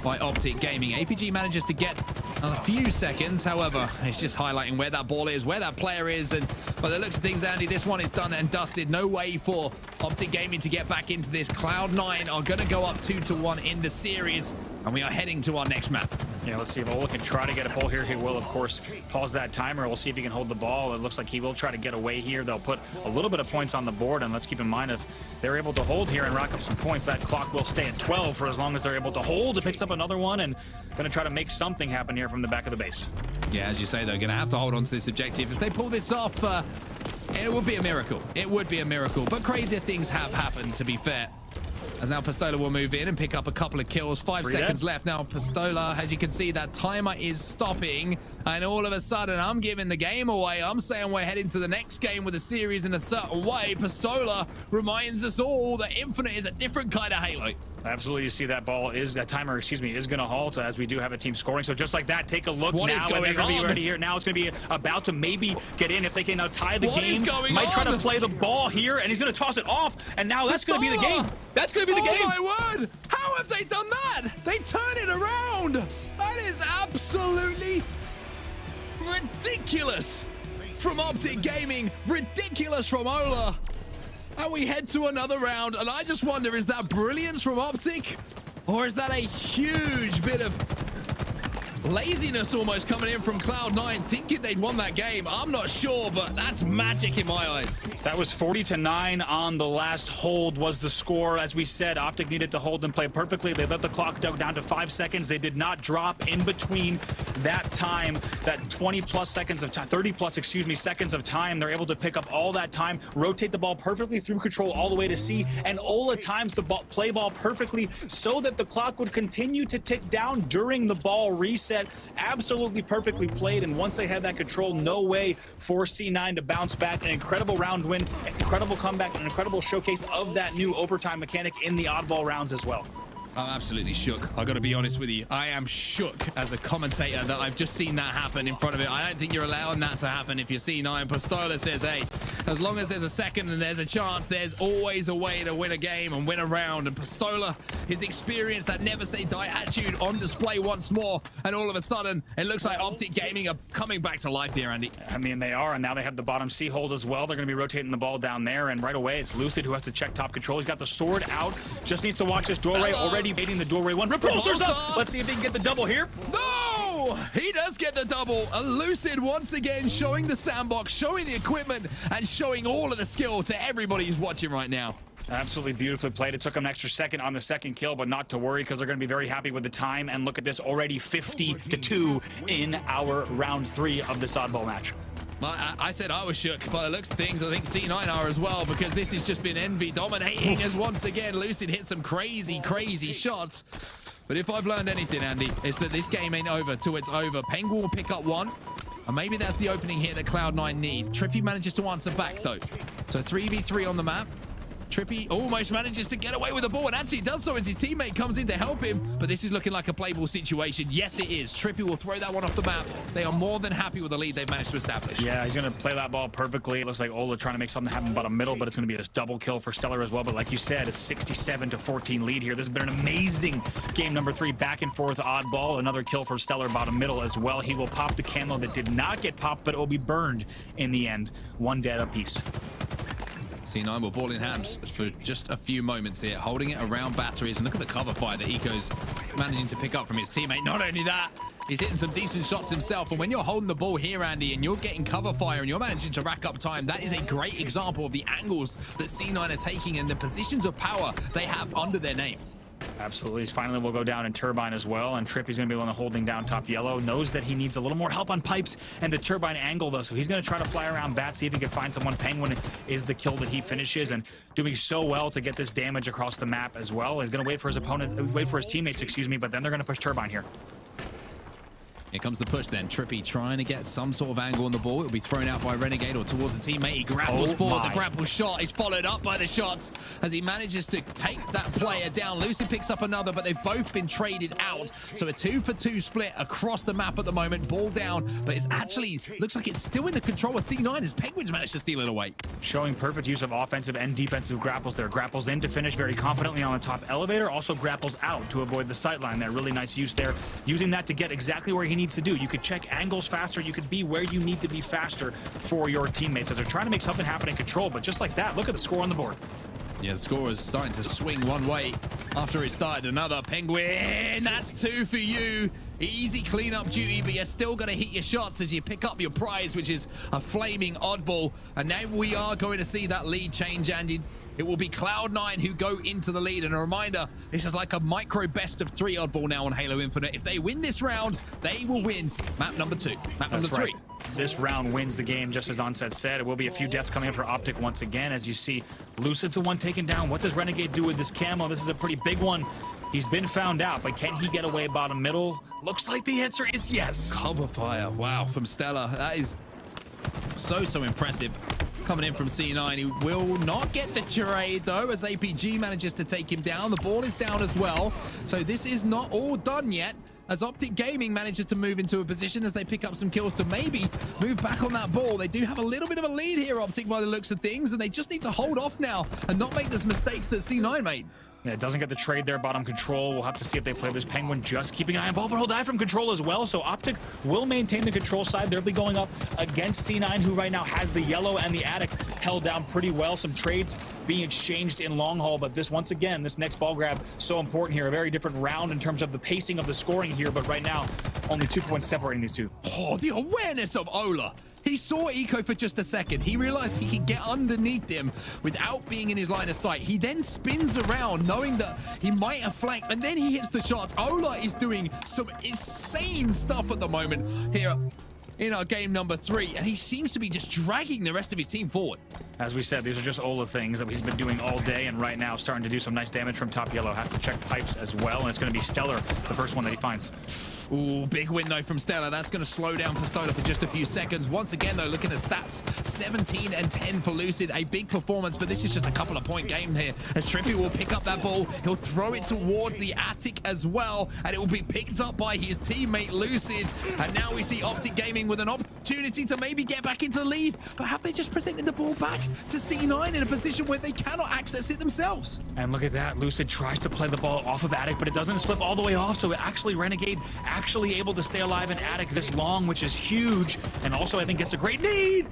by OpTic Gaming. APG manages to get a few seconds, however, it's just highlighting where that ball is, where that player is, and by the looks of things, Andy, this one is done and dusted. No way for OpTic Gaming to get back into this. Cloud9 are going to go up 2-1 in the series, and we are heading to our next map. Yeah, let's see if Ola can try to get a pull here. He will, of course, pause that timer. We'll see if he can hold the ball. It looks like he will try to get away here. They'll put a little bit of points on the board, and let's keep in mind if they're able to hold here and rack up some points, that clock will stay at 12 for as long as they're able to hold. It picks up another one, and going to try to make something happen here from the back of the base. Yeah, as you say, they're going to have to hold on to this objective. If they pull this off, it would be a miracle. It would be a miracle, but crazier things have happened, to be fair. As now Pistola will move in and pick up a couple of kills. 5 seconds left now. Pistola, as you can see, that timer is stopping. And all of a sudden, I'm giving the game away. I'm saying we're heading to the next game with a series in a certain way. Pistola reminds us all that Infinite is a different kind of Halo. Absolutely, you see that timer, excuse me, is going to halt as we do have a team scoring. So just like that, take a look what now. Is going and they're going to be on? ready here. Now it's going to be about to maybe get in if they can now tie the what game. Is going Might on? try to play the ball here, and he's going to toss it off. And now that's going to be the game. That's going to be the game. Oh my word! How have they done that? They turn it around. That is absolutely ridiculous from OpTic Gaming. Ridiculous from Ola. And we head to another round, and I just wonder, is that brilliance from OpTic, or is that a huge bit of laziness almost coming in from Cloud9, thinking they'd won that game? I'm not sure, but that's magic in my eyes. That was 40-9 on the last hold was the score. As we said, OpTic needed to hold and play perfectly. They let the clock down to 5 seconds. They did not drop in between that time, that 20-plus seconds of time, 30-plus, excuse me, seconds of time. They're able to pick up all that time, rotate the ball perfectly through control all the way to C, and Ola times the ball, play ball perfectly so that the clock would continue to tick down during the ball reset. Absolutely perfectly played, and once they had that control, no way for C9 to bounce back. An incredible round win, an incredible comeback, an incredible showcase of that new overtime mechanic in the oddball rounds as well. I'm absolutely shook. I got to be honest with you. I am shook as a commentator that I've just seen that happen in front of it. I don't think you're allowing that to happen if you're C9. Pistola says, hey, as long as there's a second and there's a chance, there's always a way to win a game and win a round. And Pistola, his experience, that never say die attitude on display once more. And all of a sudden, it looks like OpTic Gaming are coming back to life here, Andy. I mean, they are, and now they have the bottom C hold as well. They're going to be rotating the ball down there, and right away, it's Lucid who has to check top control. He's got the sword out, just needs to watch this doorway. Already baiting the doorway one. Repulsor's up! Let's see if he can get the double here. No! He does get the double. A Lucid once again showing the sandbox, showing the equipment, and showing all of the skill to everybody who's watching right now. Absolutely beautifully played. It took them an extra second on the second kill, but not to worry because they're going to be very happy with the time. And look at this, already 50-2 in our round 3 of this oddball match. I said I was shook by the looks of things. I think C9 are as well, because this has just been Envy dominating. And once again, Lucid hit some crazy, crazy shots. But if I've learned anything, Andy, it's that this game ain't over till it's over. Penguin will pick up one. And maybe that's the opening here that Cloud9 need. Trippy manages to answer back, though. So 3v3 on the map. Trippy almost manages to get away with the ball, and actually does so as his teammate comes in to help him. But this is looking like a playable situation. Yes, it is. Trippy will throw that one off the map. They are more than happy with the lead they've managed to establish. Yeah, he's going to play that ball perfectly. It looks like Ola trying to make something happen bottom middle, but it's going to be a double kill for Stellar as well. But like you said, a 67-14 lead here. This has been an amazing game number 3, back and forth oddball. Another kill for Stellar bottom middle as well. He will pop the camo that did not get popped, but it will be burned in the end. 1 dead apiece. C9 will ball in hand for just a few moments here, holding it around batteries. And look at the cover fire that Eco's managing to pick up from his teammate. Not only that, he's hitting some decent shots himself. And when you're holding the ball here, Andy, and you're getting cover fire and you're managing to rack up time, that is a great example of the angles that C9 are taking and the positions of power they have under their name. Absolutely. Finally, we'll go down in Turbine as well, and Trippy's going to be the one holding down top yellow. Knows that he needs a little more help on pipes and the Turbine angle, though, so he's going to try to fly around bat, see if he can find someone. Penguin is the kill that he finishes, and doing so well to get this damage across the map as well. He's going to wait for his opponent, wait for his teammates, excuse me, but then they're going to push Turbine here. Here comes the push then. Trippy trying to get some sort of angle on the ball. It'll be thrown out by Renegade or towards a teammate. He grapples forward. The grapple shot is followed up by the shots as he manages to take that player down. Lucid picks up another, but they've both been traded out. So a 2-for-2 split across the map at the moment. Ball down, but it's actually looks like it's still in the control of C9 as Penguins managed to steal it away. Showing perfect use of offensive and defensive grapples there. Grapples in to finish very confidently on the top elevator. Also grapples out to avoid the sightline there. Really nice use there. Using that to get exactly where he needs to do. You could check angles faster. You could be where you need to be faster for your teammates as they're trying to make something happen in control. But just like that, look at the score on the board. Yeah, the score is starting to swing one way after it started another. Penguin, that's 2 for you. Easy cleanup duty, but you're still going to hit your shots as you pick up your prize, which is a flaming oddball. And now we are going to see that lead change, Andy. It will be Cloud9 who go into the lead. And a reminder, this is like a micro best of 3 oddball now on Halo Infinite. If they win this round, they will win map number 2. Map number 3. This round wins the game, just as Onset said. It will be a few deaths coming in for OpTic once again. As you see, Lucid's the one taken down. What does Renegade do with this camo? This is a pretty big one. He's been found out, but can he get away bottom middle? Looks like the answer is yes. Cover fire, wow, from Stella. That is so impressive. Coming in from C9, he will not get the trade though, as APG manages to take him down. The ball is down as well, so this is not all done yet, as OpTic Gaming manages to move into a position as they pick up some kills to maybe move back on that ball. They do have a little bit of a lead here, OpTic, by the looks of things, and they just need to hold off now and not make those mistakes that C9 made. Yeah, it doesn't get the trade there, bottom control. We'll have to see if they play this. Penguin just keeping an eye on ball, but he'll die from control as well. So OpTic will maintain the control side. They'll be going up against C9, who right now has the yellow and the attic held down pretty well. Some trades being exchanged in long haul, but this, once again, this next ball grab, so important here. A very different round in terms of the pacing of the scoring here, but right now, only 2 points separating these two. Oh, the awareness of Ola. He saw Eco for just a second. He realized he could get underneath him without being in his line of sight. He then spins around knowing that he might have flanked, and then he hits the shots. Ola is doing some insane stuff at the moment here in our game number 3, and he seems to be just dragging the rest of his team forward. As we said, these are just Ola things that he's been doing all day, and right now starting to do some nice damage from top yellow. Has to check pipes as well, and it's going to be Stellar, the first one that he finds. Ooh, big win though from Stellar. That's going to slow down Pistola for just a few seconds. Once again though, looking at stats, 17 and 10 for Lucid. A big performance, but this is just a couple of point game here. As Trippy will pick up that ball, he'll throw it towards the attic as well, and it will be picked up by his teammate Lucid. And now we see OpTic Gaming with an opportunity to maybe get back into the lead, but have they just presented the ball back to C9 in a position where they cannot access it themselves? And look at that, Lucid tries to play the ball off of attic, but it doesn't slip all the way off, so actually Renegade actually able to stay alive in attic this long, which is huge, and also I think it's a great need.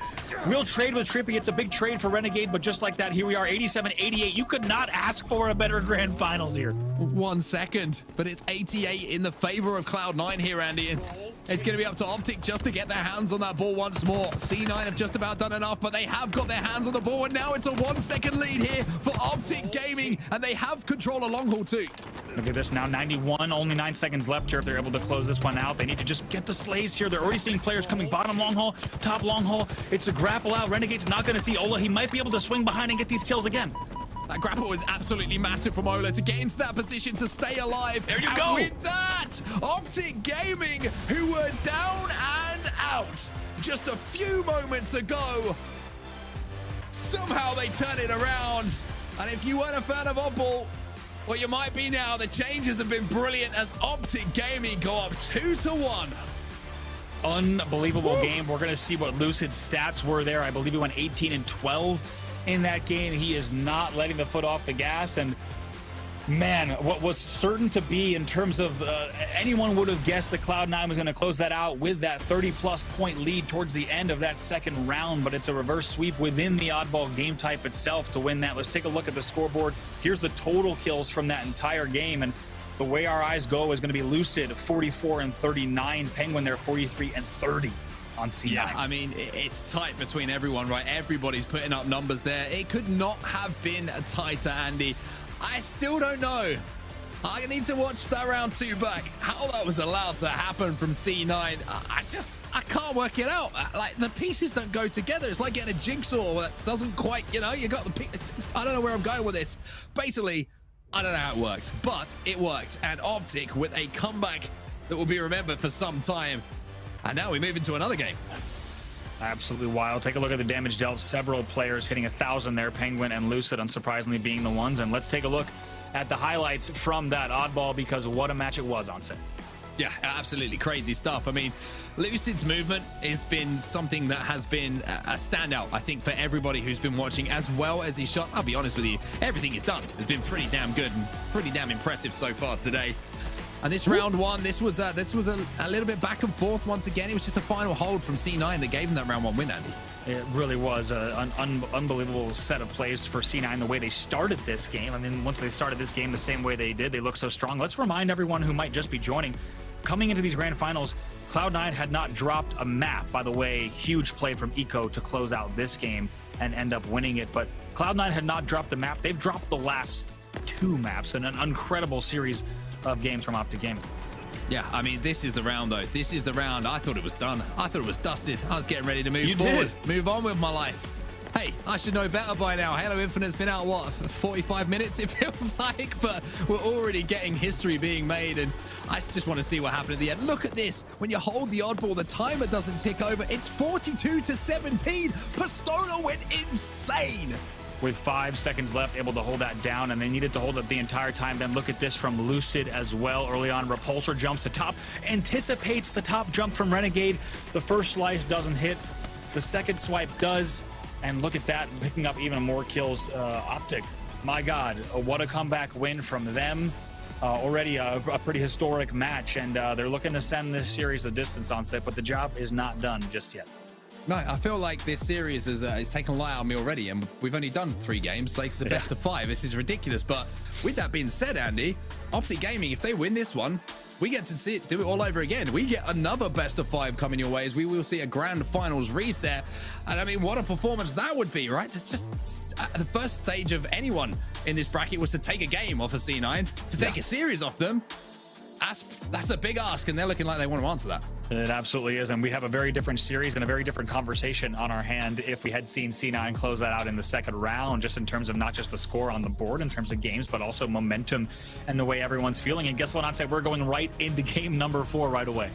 We'll trade with Trippy. It's a big trade for Renegade, but just like that, here we are, 87-88. You could not ask for a better grand finals here. 1 second, but it's 88 in the favor of Cloud9 here, Andy. And it's going to be up to OpTic just to get their hands on that ball once more. C9 have just about done enough, but they have got their hands on the ball, and now it's a 1 second lead here for OpTic Gaming, and they have control of long haul too. Look at this now, 91, only 9 seconds left here if they're able to close this one out. They need to just get the slays here. They're already seeing players coming bottom long haul, top long haul. It's a grapple out. Renegade's not going to see Ola. He might be able to swing behind and get these kills again. That grapple is absolutely massive from Ola to get into that position to stay alive. There you go. With that, OpTic Gaming, who were down and out just a few moments ago, somehow they turn it around. And if you weren't a fan of Oddball, well, you might be now. The changes have been brilliant as OpTic Gaming go up 2-1. Unbelievable game. We're going to see what Lucid's stats were there. I believe he went 18 and 12 in that game. He is not letting the foot off the gas, and man, what was certain to be in terms of anyone would have guessed that Cloud9 was going to close that out with that 30-plus point lead towards the end of that second round, but it's a reverse sweep within the oddball game type itself to win that. Let's take a look at the scoreboard. Here's the total kills from that entire game, and The way our eyes go is going to be Lucid 44-39, Penguin there 43-30 on C9. Yeah, I mean, it's tight between everyone, right? Everybody's putting up numbers there. It could not have been tighter, Andy. I still don't know. I need to watch that round 2 back. How that was allowed to happen from C9, I can't work it out. Like, the pieces don't go together. It's like getting a jigsaw that doesn't quite, you know, you got the piece. I don't know where I'm going with this. Basically, I don't know how it worked, but it worked. And OpTic with a comeback that will be remembered for some time. And now we move into another game. Absolutely wild. Take a look at the damage dealt. Several players hitting 1,000 there. Penguin and Lucid, unsurprisingly, being the ones. And let's take a look at the highlights from that oddball, because what a match it was on set. Yeah, absolutely crazy stuff. I mean, Lucid's movement has been something that has been a standout, I think, for everybody who's been watching, as well as his shots. I'll be honest with you, everything he's done has been pretty damn good and pretty damn impressive so far today. And this round 1, this was a little bit back and forth once again. It was just a final hold from C9 that gave him that round 1 win, Andy. It really was an unbelievable set of plays for C9, the way they started this game. I mean, once they started this game the same way they did, they looked so strong. Let's remind everyone who might just be joining, coming into these grand finals, Cloud9 had not dropped a map. By the way, huge play from Eco to close out this game and end up winning it. But Cloud9 had not dropped the map. They've dropped the last 2 maps in an incredible series of games from OpTic Gaming. Yeah, I mean, this is the round, though. This is the round. I thought it was done. I thought it was dusted. I was getting ready to move forward. Move on with my life. Hey, I should know better by now. Halo Infinite's been out, what, 45 minutes, it feels like? But we're already getting history being made, and I just want to see what happened at the end. Look at this. When you hold the oddball, the timer doesn't tick over. It's 42-17. Pistola went insane. With 5 seconds left, able to hold that down, and they needed to hold it the entire time. Then look at this from Lucid as well. Early on, Repulsor jumps to top, anticipates the top jump from Renegade. The first slice doesn't hit. The second swipe does, and look at that, picking up even more kills. OpTic, my God, what a comeback win from them. Already a pretty historic match, and they're looking to send this series a distance on set, but the job is not done just yet. No, I feel like this series is taken a lot out of me already, and we've only done 3 games. Like, it's the best of 5. This is ridiculous. But with that being said, Andy, OpTic Gaming, if they win this one, we get to do it all over again. We get another best of 5 coming your way, as we will see a grand finals reset. And I mean, what a performance that would be, right? It's just the first stage of anyone in this bracket was to take a game off of C9, to take a series off them. That's a big ask, and they're looking like they want to answer that. It absolutely is, and we have a very different series and a very different conversation on our hand if we had seen C9 close that out in the second round, just in terms of not just the score on the board in terms of games, but also momentum and the way everyone's feeling. And guess what, I'd say we're going right into game number 4 right away.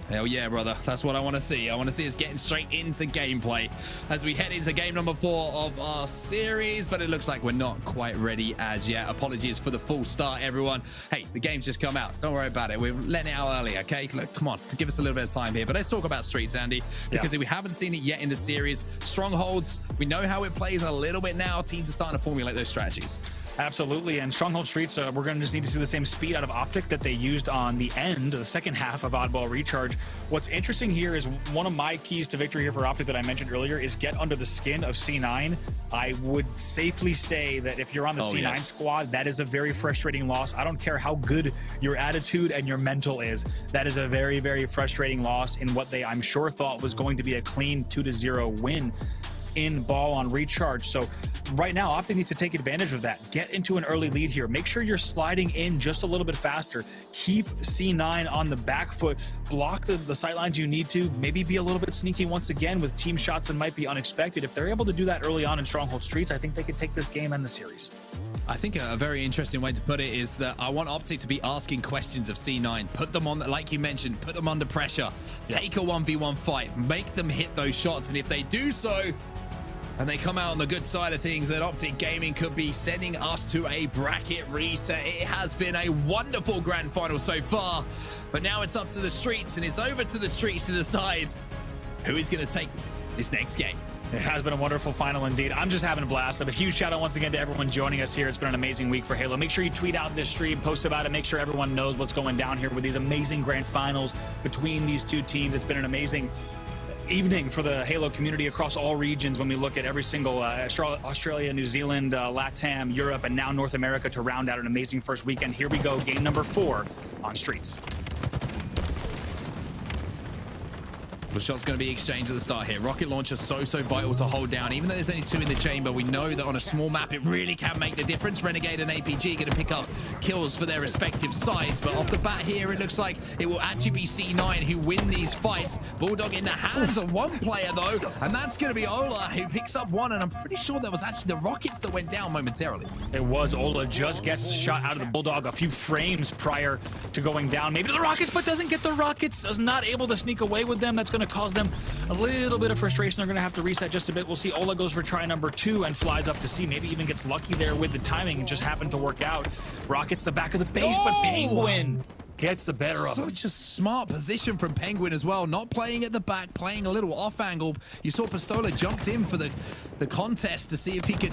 Hell yeah, brother. That's what I want to see. I want to see us getting straight into gameplay as we head into game number 4 of our series, but it looks like we're not quite ready as yet. Apologies for the full start, everyone. Hey, the game's just come out. Don't worry about it. We're letting it out early, okay? Look, come on, give us a little bit of time here. But let's talk about Streets, Andy, because if we haven't seen it yet in the series, Strongholds, we know how it plays a little bit now. Teams are starting to formulate those strategies. Absolutely, and Stronghold Streets, we're going to just need to see the same speed out of OpTic that they used on the end, the second half of Oddball Recharge. What's interesting here is one of my keys to victory here for OpTic that I mentioned earlier is get under the skin of C9. I would safely say that if you're on the C9 squad, that is a very frustrating loss. I don't care how good your attitude and your mental is. That is a very, very frustrating loss in what they, I'm sure, thought was going to be a clean 2-0 win in ball on Recharge. So right now, OpTic needs to take advantage of that. Get into an early lead here. Make sure you're sliding in just a little bit faster. Keep C9 on the back foot. Block the sightlines you need to. Maybe be a little bit sneaky once again with team shots that might be unexpected. If they're able to do that early on in Stronghold Streets, I think they could take this game and the series. I think a very interesting way to put it is that I want OpTic to be asking questions of C9. Put them on, like you mentioned, put them under pressure. Take a 1v1 fight. Make them hit those shots. And if they do so, and they come out on the good side of things, that OpTic Gaming could be sending us to a bracket reset. It has been a wonderful grand final so far, but now it's up to the streets, and it's over to the streets to decide who is going to take this next game. It has been a wonderful final indeed. I'm just having a blast. A huge shout out once again to everyone joining us here. It's been an amazing week for Halo. Make sure you tweet out this stream, post about it, make sure everyone knows what's going down here with these amazing grand finals between these two teams. It's been an amazing evening for the Halo community across all regions when we look at every single Australia, New Zealand, LATAM, Europe, and now North America to round out an amazing first weekend. Here we go, game number 4 on Streets. The shot's going to be exchanged at the start here. Rocket launcher so vital to hold down. Even though there's only 2 in the chamber, we know that on a small map, it really can make the difference. Renegade and APG going to pick up kills for their respective sides. But off the bat here, it looks like it will actually be C9 who win these fights. Bulldog in the hands of one player, though. And that's going to be Ola, who picks up one. And I'm pretty sure that was actually the Rockets that went down momentarily. It was. Ola just gets shot out of the Bulldog a few frames prior to going down. Maybe to the Rockets, but doesn't get the Rockets. Is not able to sneak away with them. That's going to cause them a little bit of frustration. They're going to have to reset just a bit. We'll see. Ola goes for try number 2 and flies up to C. Maybe even gets lucky there with the timing and just happened to work out. Rockets the back of the base, but Penguin gets the better of him. Such a smart position from Penguin as well. Not playing at the back, playing a little off angle. You saw Pistola jumped in for the contest to see if he could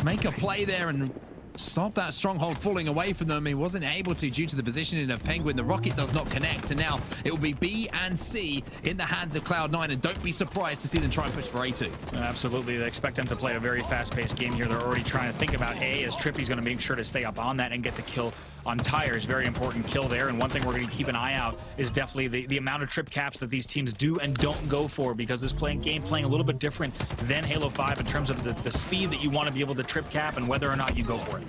make a play there and stop that stronghold falling away from them. He wasn't able to due to the positioning of Penguin. The rocket does not connect, and now it will be B and C in the hands of Cloud9, and don't be surprised to see them try and push for A2. Absolutely. They expect them to play a very fast-paced game here. They're already trying to think about A, as Trippy's going to make sure to stay up on that and get the kill on Tires. Very important kill there. And one thing we're going to keep an eye out is definitely the amount of trip caps that these teams do and don't go for, because this game playing a little bit different than Halo 5 in terms of the speed that you want to be able to trip cap and whether or not you go for it.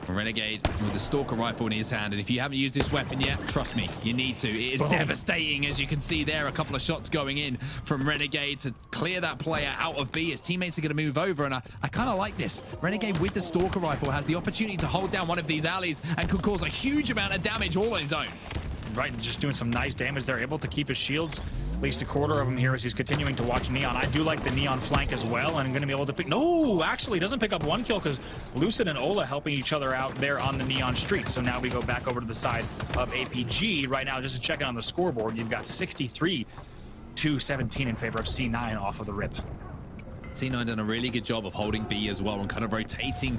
Renegade with the Stalker rifle in his hand, and if you haven't used this weapon yet, trust me, you need to. It is devastating, as you can see there. A couple of shots going in from Renegade to clear that player out of B. His teammates are going to move over, and I kind of like this. Renegade with the Stalker rifle has the opportunity to hold down one of these alleys and could cause a huge amount of damage all on his own. Right, just doing some nice damage. They're able to keep his shields, at least a quarter of them here as he's continuing to watch Neon. I do like the Neon flank as well, and I'm going to be able to pick... No, actually, doesn't pick up one kill because Lucid and Ola helping each other out there on the Neon street. So now we go back over to the side of APG. Right now, just to check it on the scoreboard, you've got 63-17 in favor of C9 off of the rip. C9 done a really good job of holding B as well and kind of rotating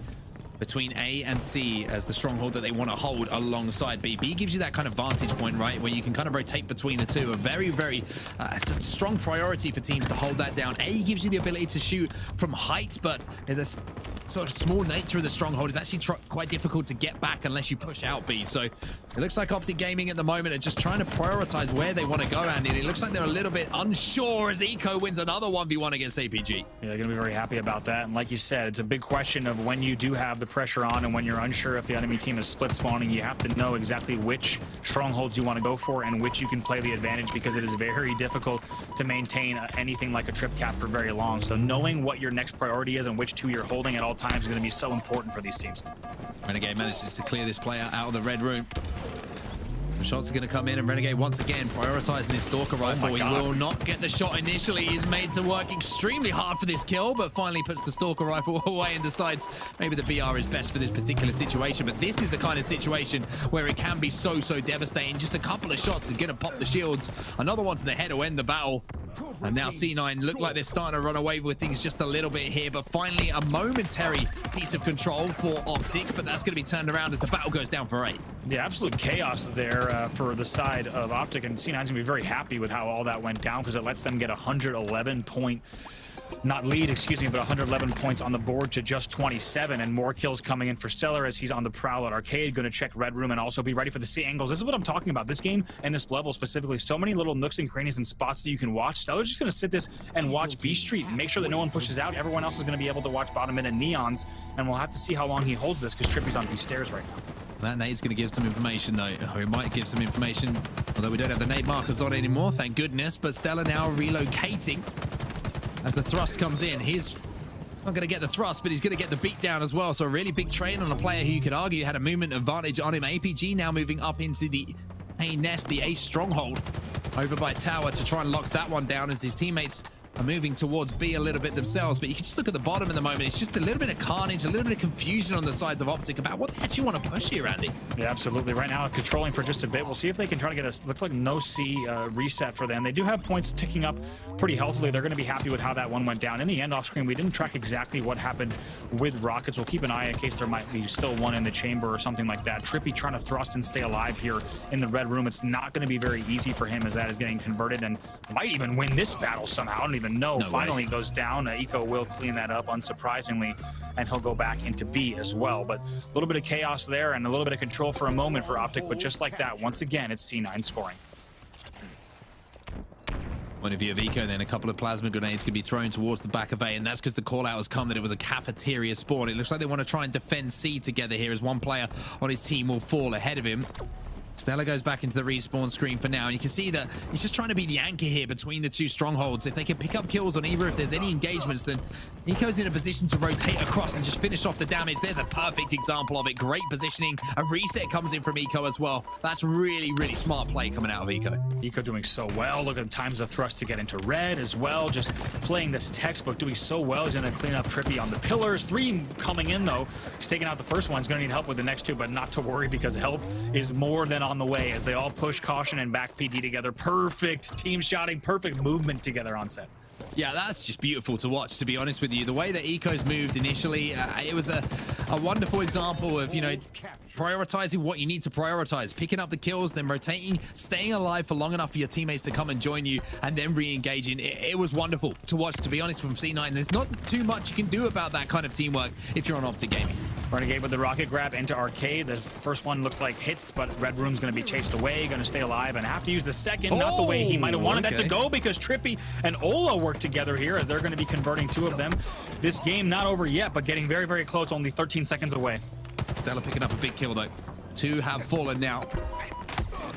between A and C as the stronghold that they want to hold alongside B. B gives you that kind of vantage point, right, where you can kind of rotate between the two. A very it's a strong priority for teams to hold that down. A gives you the ability to shoot from height, but in this sort of small nature of the stronghold, is actually quite difficult to get back unless you push out B. So it looks like OpTic Gaming at the moment are just trying to prioritize where they want to go, and it looks like they're a little bit unsure as Eco wins another 1v1 against APG. Yeah, they're going to be very happy about that. And like you said, it's a big question of when you do have the pressure on and when you're unsure if the enemy team is split spawning. You have to know exactly which strongholds you want to go for and which you can play the advantage, because it is very difficult to maintain anything like a trip cap for very long. So knowing what your next priority is and which two you're holding at all times is going to be so important for these teams. Renegade manages to clear this player out of the red room. The shots are going to come in, and Renegade once again prioritizing his Stalker rifle. He will not get the shot initially. He's made to work extremely hard for this kill, but finally puts the Stalker rifle away and decides maybe the BR is best for this particular situation. But this is the kind of situation where it can be so devastating. Just a couple of shots is going to pop the shields. Another one to the head will end the battle. And now C9 look like they're starting to run away with things just a little bit here, but finally a momentary piece of control for OpTic, but that's going to be turned around as the battle goes down for 8. Yeah, absolute chaos there for the side of OpTic, and C9's going to be very happy with how all that went down, because it lets them get 111 point... not lead, excuse me, but 111 points on the board to just 27, and more kills coming in for Stellar as he's on the prowl at Arcade, going to check Red Room and also be ready for the C angles. This is what I'm talking about. This game and this level specifically, so many little nooks and crannies and spots that you can watch. Stellar's just going to sit this and watch B Street and make sure that no one pushes out. Everyone else is going to be able to watch bottom mid and Neons, and we'll have to see how long he holds this, because Trippy's on these stairs right now. That nade's going to give some information, though. Or it might give some information, although we don't have the nade markers on anymore, thank goodness. But Stellar now relocating as the thrust comes in. He's not going to get the thrust, but he's going to get the beat down as well. So a really big trade on a player who you could argue had a movement advantage on him. APG now moving up into the A nest, the A stronghold, over by Tower to try and lock that one down as his teammates are moving towards B a little bit themselves, but you can just look at the bottom at the moment. It's just a little bit of carnage, a little bit of confusion on the sides of OpTic about what they actually want to push here, Andy. Yeah, absolutely. Right now, controlling for just a bit. We'll see if they can try to get a, looks like no C reset for them. They do have points ticking up pretty healthily. They're going to be happy with how that one went down. In the end, off screen, we didn't track exactly what happened with Rockets. We'll keep an eye in case there might be still one in the chamber or something like that. Trippy trying to thrust and stay alive here in the red room. It's not going to be very easy for him as that is getting converted and might even win this battle somehow. I don't even know. No Finally way. goes down. Eco will clean that up, unsurprisingly, and he'll go back into B as well. But a little bit of chaos there and a little bit of control for a moment for OpTic, but just like that, once again, it's C9 scoring. Point of view of Eco, then a couple of plasma grenades can be thrown towards the back of A, and that's because the call out has come that it was a cafeteria spawn. It looks like they want to try and defend C together here as one player on his team will fall ahead of him. Stella goes back into the respawn screen for now, and you can see that he's just trying to be the anchor here between the two strongholds. If they can pick up kills on either, if there's any engagements, then Nico's in a position to rotate across and just finish off the damage. There's a perfect example of it. Great positioning. A reset comes in from Eco as well. That's really, really smart play coming out of Eco. Eco doing so well. Look at the times of thrust to get into red as well. Just playing this textbook, doing so well. He's going to clean up Trippy on the pillars. 3 coming in, though. He's taking out the first one. He's going to need help with the next 2, but not to worry because help is more than on the way as they all push caution and back PD together. Perfect team shotting, perfect movement together on set. Yeah, that's just beautiful to watch, to be honest with you. The way that Eco's moved initially, it was a wonderful example of, you know, prioritizing what you need to prioritize, picking up the kills, then rotating, staying alive for long enough for your teammates to come and join you, and then re-engaging. It was wonderful to watch, to be honest, from C9. There's not too much you can do about that kind of teamwork if you're on OpTic Gaming. Renegade with the rocket grab into Arcade. The first one looks like hits, but Red Room's going to be chased away, going to stay alive, and have to use the second, not the way he might have wanted that to go, because Trippy and Ola work together here as they're going to be converting 2 of them. This game not over yet, but getting very, very close, only 13 seconds away. Stella picking up a big kill, though. 2 have fallen now.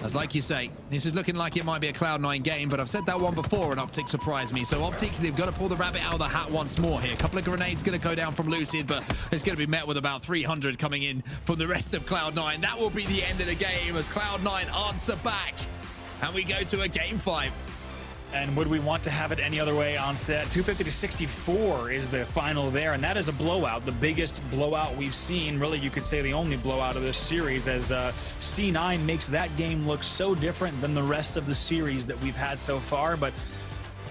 As like you say, this is looking like it might be a Cloud9 game, but I've said that one before, and OpTic surprised me. So OpTic, they've got to pull the rabbit out of the hat once more here. A couple of grenades going to go down from Lucid, but it's going to be met with about 300 coming in from the rest of Cloud9. That will be the end of the game as Cloud9 answer back, and we go to a game 5. And would we want to have it any other way on set? 250-64 is the final there, and that is a blowout, the biggest blowout we've seen. Really, you could say the only blowout of this series, as C9 makes that game look so different than the rest of the series that we've had so far. But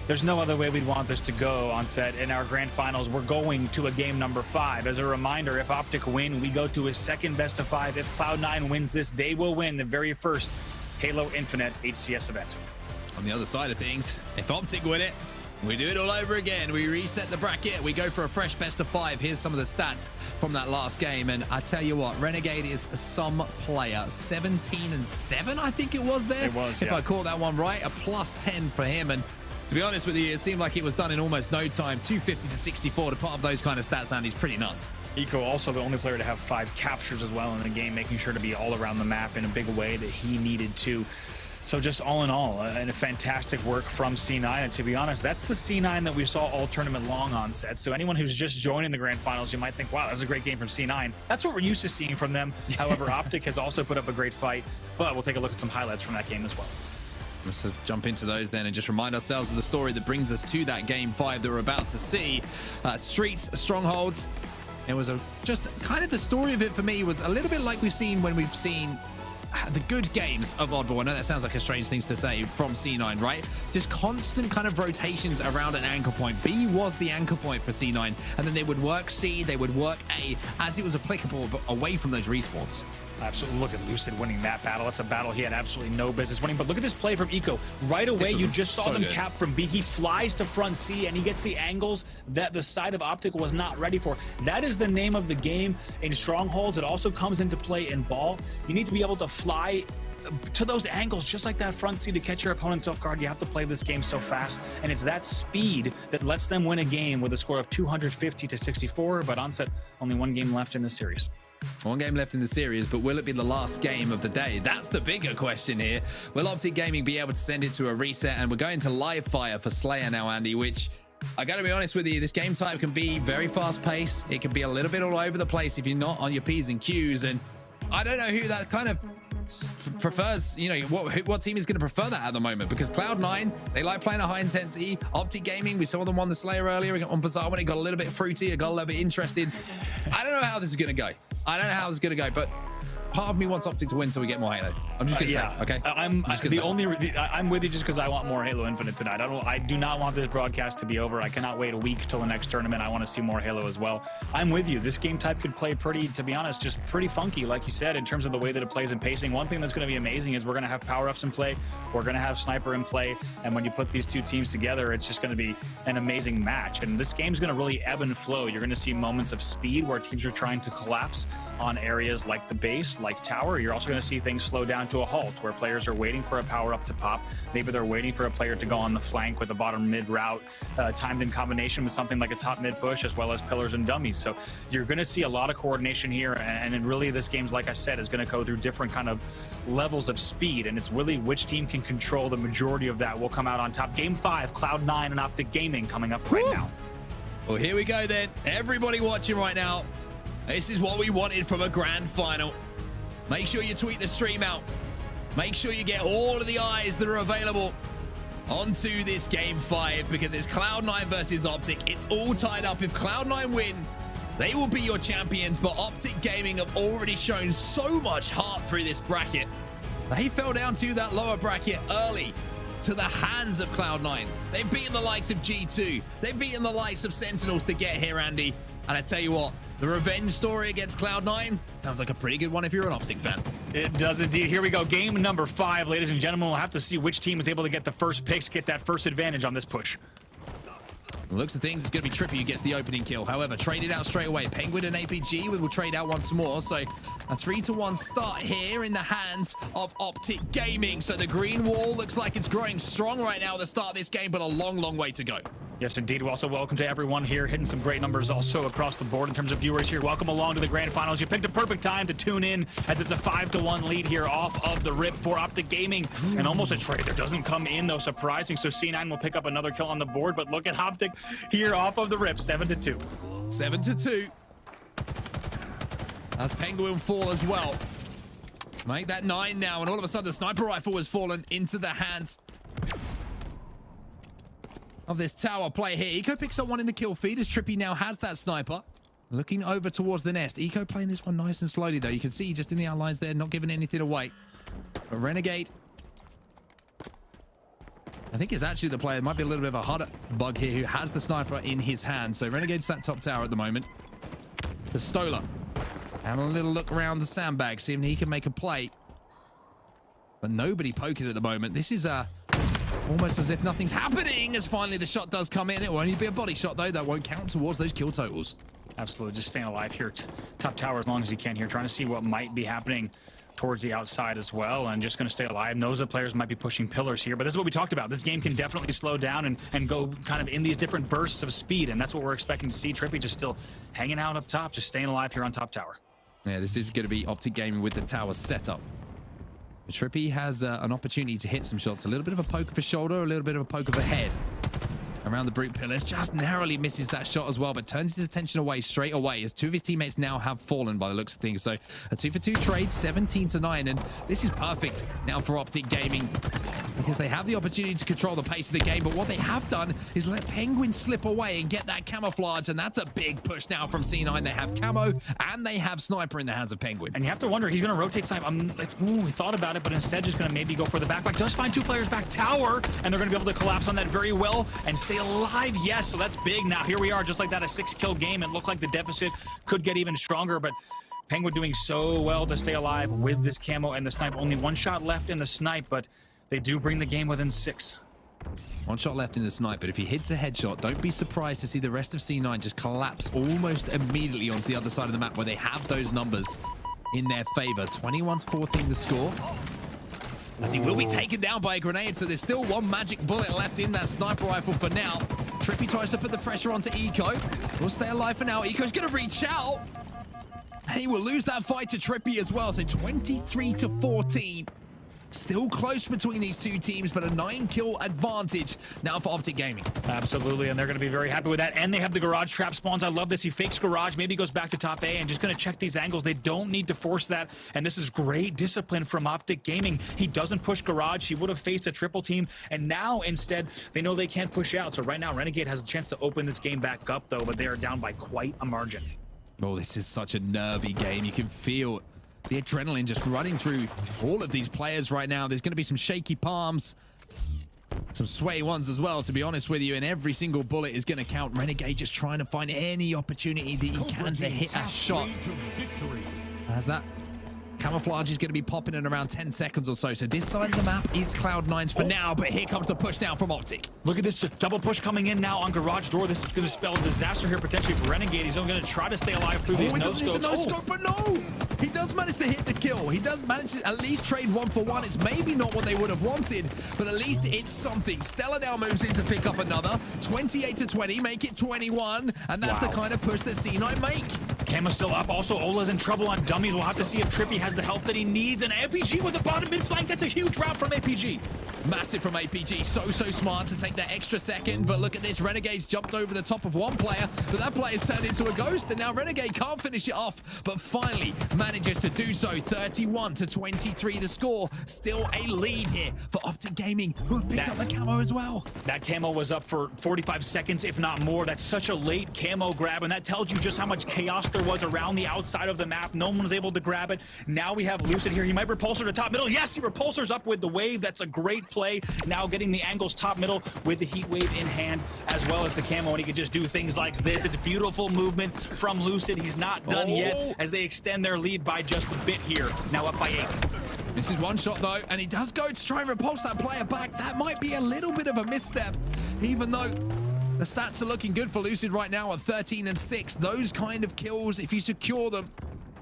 there's no other way we'd want this to go on set. In our grand finals, we're going to a game number 5. As a reminder, if OpTic win, we go to a second best of 5. If Cloud9 wins this, they will win the very first Halo Infinite HCS event. On the other side of things, if OpTic win it, we do it all over again. We reset the bracket. We go for a fresh best of 5. Here's some of the stats from that last game. And I tell you what, Renegade is some player. 17-7, I think it was there. It was, if yeah. I caught that one right. A +10 for him. And to be honest with you, it seemed like it was done in almost no time. 250-64 to put up those kind of stats, and he's pretty nuts. Eco also the only player to have 5 captures as well in the game, making sure to be all around the map in a big way that he needed to. So just all in all, and a fantastic work from C9. And to be honest, that's the C9 that we saw all tournament long on set. So anyone who's just joining the grand finals, you might think, wow, that's a great game from C9. That's what we're used to seeing from them. However, OpTic has also put up a great fight, but we'll take a look at some highlights from that game as well. Let's jump into those then and just remind ourselves of the story that brings us to that game 5 that we're about to see. Streets, Strongholds. It was just kind of the story of it for me was a little bit like we've seen when we've seen the good games of Oddball. I know that sounds like a strange thing to say from C9, right? Just constant kind of rotations around an anchor point. B was the anchor point for C9, and then they would work C, they would work A as it was applicable, but away from those respawns. Absolutely. Look at Lucid winning that battle. That's a battle he had absolutely no business winning. But look at this play from Eco. Right away, you just saw them cap from B. He flies to front C, and he gets the angles that the side of OpTic was not ready for. That is the name of the game in Strongholds. It also comes into play in Ball. You need to be able to fly to those angles just like that front C to catch your opponent's off guard. You have to play this game so fast, and it's that speed that lets them win a game with a score of 250-64. But on set, only 1 game left in the series. 1 game left in the series, but will it be the last game of the day? That's the bigger question here. Will OpTic Gaming be able to send it to a reset? And we're going to live fire for Slayer now, Andy, which I got to be honest with you, this game type can be very fast paced. It can be a little bit all over the place if you're not on your P's and Q's. And I don't know who that kind of prefers, you know, what team is going to prefer that at the moment? Because Cloud9, they like playing a high intensity. OpTic Gaming, we saw them on the Slayer earlier on Bazaar when it got a little bit fruity, it got a little bit interesting. I don't know how this is going to go. But part of me wants OpTic to win so we get more Halo. I'm just gonna say, okay? I'm with you just because I want more Halo Infinite tonight. I do not want this broadcast to be over. I cannot wait a week till the next tournament. I want to see more Halo as well. I'm with you. This game type could play pretty, to be honest, just pretty funky, like you said, in terms of the way that it plays and pacing. One thing that's going to be amazing is we're going to have power-ups in play. We're going to have Sniper in play. And when you put these two teams together, it's just going to be an amazing match. And this game's going to really ebb and flow. You're going to see moments of speed where teams are trying to collapse on areas like the base, like tower. You're also going to see things slow down to a halt where players are waiting for a power up to pop. Maybe they're waiting for a player to go on the flank with a bottom mid route, timed in combination with something like a top mid push, as well as pillars and dummies. So you're going to see a lot of coordination here, and really this game's, like I said, is going to go through different kind of levels of speed, and it's really which team can control the majority of that will come out on top. Game 5, Cloud9 and OpTic Gaming coming up right now. Well, here we go then. Everybody watching right now, this is what we wanted from a grand final. Make sure you tweet the stream out. Make sure you get all of the eyes that are available onto this Game 5 because it's Cloud9 versus OpTic. It's all tied up. If Cloud9 win, they will be your champions, but OpTic Gaming have already shown so much heart through this bracket. They fell down to that lower bracket early to the hands of Cloud9. They've beaten the likes of G2. They've beaten the likes of Sentinels to get here, Andy. And I tell you what, the revenge story against Cloud9 sounds like a pretty good one if you're an OpTic fan. It does indeed. Here we go. Game number 5, ladies and gentlemen. We'll have to see which team is able to get the first picks, get that first advantage on this push. Looks of things, it's going to be Trippy who gets the opening kill. However, traded out straight away. Penguin and APG will trade out once more. So a 3-1 start here in the hands of OpTic Gaming. So the green wall looks like it's growing strong right now at the start of this game, but a long, long way to go. Yes, indeed. We also welcome to everyone here, hitting some great numbers also across the board in terms of viewers here. Welcome along to the grand finals. You picked a perfect time to tune in as it's a 5-1 lead here off of the rip for OpTic Gaming. And almost a trade that doesn't come in, though, surprising. So C9 will pick up another kill on the board, but look at OpTic here off of the rip, 7-2. 7-2. That's Penguin fall as well. Make that 9 now, and all of a sudden the sniper rifle has fallen into the hands of this tower play here. Eco picks up one in the kill feed as Trippy now has that sniper. Looking over towards the nest. Eco playing this one nice and slowly, though. You can see just in the outlines there, not giving anything away. But Renegade, I think is actually the player. It might be a little bit of a harder bug here who has the sniper in his hand. So Renegade's that top tower at the moment. Pistola having a little look around the sandbag, seeing he can make a play. But nobody poking at the moment. This is almost as if nothing's happening as finally the shot does come in. It will only be a body shot, though. That won't count towards those kill totals. Absolutely. Just staying alive here. Top tower as long as you can here. Trying to see what might be happening towards the outside as well, and just going to stay alive. Knows that players might be pushing pillars here, but this is what we talked about. This game can definitely slow down and go kind of in these different bursts of speed, and that's what we're expecting to see. Trippy just still hanging out up top, just staying alive here on top tower. Yeah, this is going to be OpTic Gaming with the tower setup. Trippy has an opportunity to hit some shots. A little bit of a poke of a shoulder, a little bit of a poke of a head. Around the brute pillars, just narrowly misses that shot as well, but turns his attention away straight away as two of his teammates now have fallen by the looks of things. So a 2-for-2 trade, 17-9, and this is perfect now for OpTic Gaming because they have the opportunity to control the pace of the game, but what they have done is let Penguin slip away and get that camouflage, and that's a big push now from C9. They have camo and they have sniper in the hands of Penguin. And you have to wonder, he's going to rotate snipe. We thought about it, but instead just going to maybe go for the backpack. Does find two players back tower, and they're going to be able to collapse on that very well and stay alive. Yes, so that's big. Now here we are, just like that, a 6-kill game. It looked like the deficit could get even stronger, but Penguin doing so well to stay alive with this camo and the snipe. Only one shot left in the snipe, but they do bring the game within 6. One shot left in the snipe, but if he hits a headshot, don't be surprised to see the rest of C9 just collapse almost immediately onto the other side of the map where they have those numbers in their favor. 21-14 the score. As he will be taken down by a grenade, so there's still one magic bullet left in that sniper rifle for now. Trippy tries to put the pressure onto Eco. We'll stay alive for now. Eco's going to reach out. And he will lose that fight to Trippy as well. So 23-14. Still close between these two teams, but a 9-kill advantage now for OpTic Gaming. Absolutely, and they're going to be very happy with that. And they have the garage trap spawns. I love this. He fakes garage, maybe goes back to top A and just going to check these angles. They don't need to force that, and this is great discipline from OpTic Gaming. He doesn't push garage. He would have faced a triple team, and now instead they know they can't push out. So right now Renegade has a chance to open this game back up, though, but they are down by quite a margin. Oh, this is such a nervy game. You can feel the adrenaline just running through all of these players right now. There's going to be some shaky palms, some sweaty ones as well, to be honest with you, and every single bullet is going to count. Renegade just trying to find any opportunity that he can to hit a shot. As that camouflage is going to be popping in around 10 seconds or so. So this side of the map is Cloud9's for now, but here comes the push now from OpTic. Look at this double push coming in now on garage door. This is going to spell disaster here potentially for Renegade. He's only going to try to stay alive through these no-scopes. No-scope, but no! He does manage to hit the kill. He does manage to at least trade 1-for-1. It's maybe not what they would have wanted, but at least it's something. Stella now moves in to pick up another. 28-20, make it 21, and that's the kind of push that C9 make. Cama's still up. Also, Ola's in trouble on dummies. We'll have to see if Trippy has the help that he needs. And APG with the bottom mid flank. That's a huge route from APG. Massive from APG. So smart to take that extra second. But look at this. Renegade's jumped over the top of one player, but that player's turned into a ghost. And now Renegade can't finish it off, but finally manages to do so. 31-23 the score. Still a lead here for OpTic Gaming, who have picked up the camo as well. That camo was up for 45 seconds, if not more. That's such a late camo grab, and that tells you just how much chaos there was around the outside of the map. No one was able to grab it. Now we have Lucid here. He might repulsor to top middle. Yes, he repulsors up with the wave. That's a great play. Now getting the angles top middle with the heat wave in hand, as well as the camo, and he can just do things like this. It's beautiful movement from Lucid. He's not done yet as they extend their lead by just a bit here. Now up by 8. This is one shot though, and he does go to try and repulse that player back. That might be a little bit of a misstep, even though the stats are looking good for Lucid right now at 13-6. Those kind of kills, if you secure them,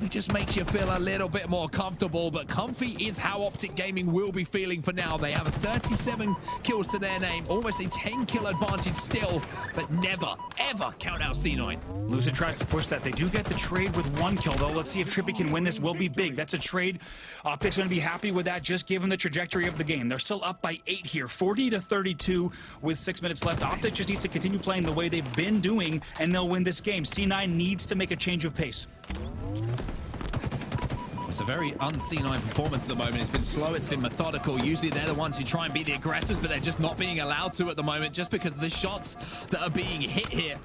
it just makes you feel a little bit more comfortable, but comfy is how OpTic Gaming will be feeling for now. They have 37 kills to their name, almost a 10-kill advantage still, but never, ever count out C9. Lucid tries to push that. They do get the trade with 1 kill, though. Let's see if Trippy can win this. Will be big. That's a trade. OpTic's going to be happy with that, just given the trajectory of the game. They're still up by 8 here, 40-32 with 6 minutes left. OpTic just needs to continue playing the way they've been doing, and they'll win this game. C9 needs to make a change of pace. It's a very un-C9 performance at the moment. It's been slow, it's been methodical. Usually they're the ones who try and be the aggressors, but they're just not being allowed to at the moment just because of the shots that are being hit here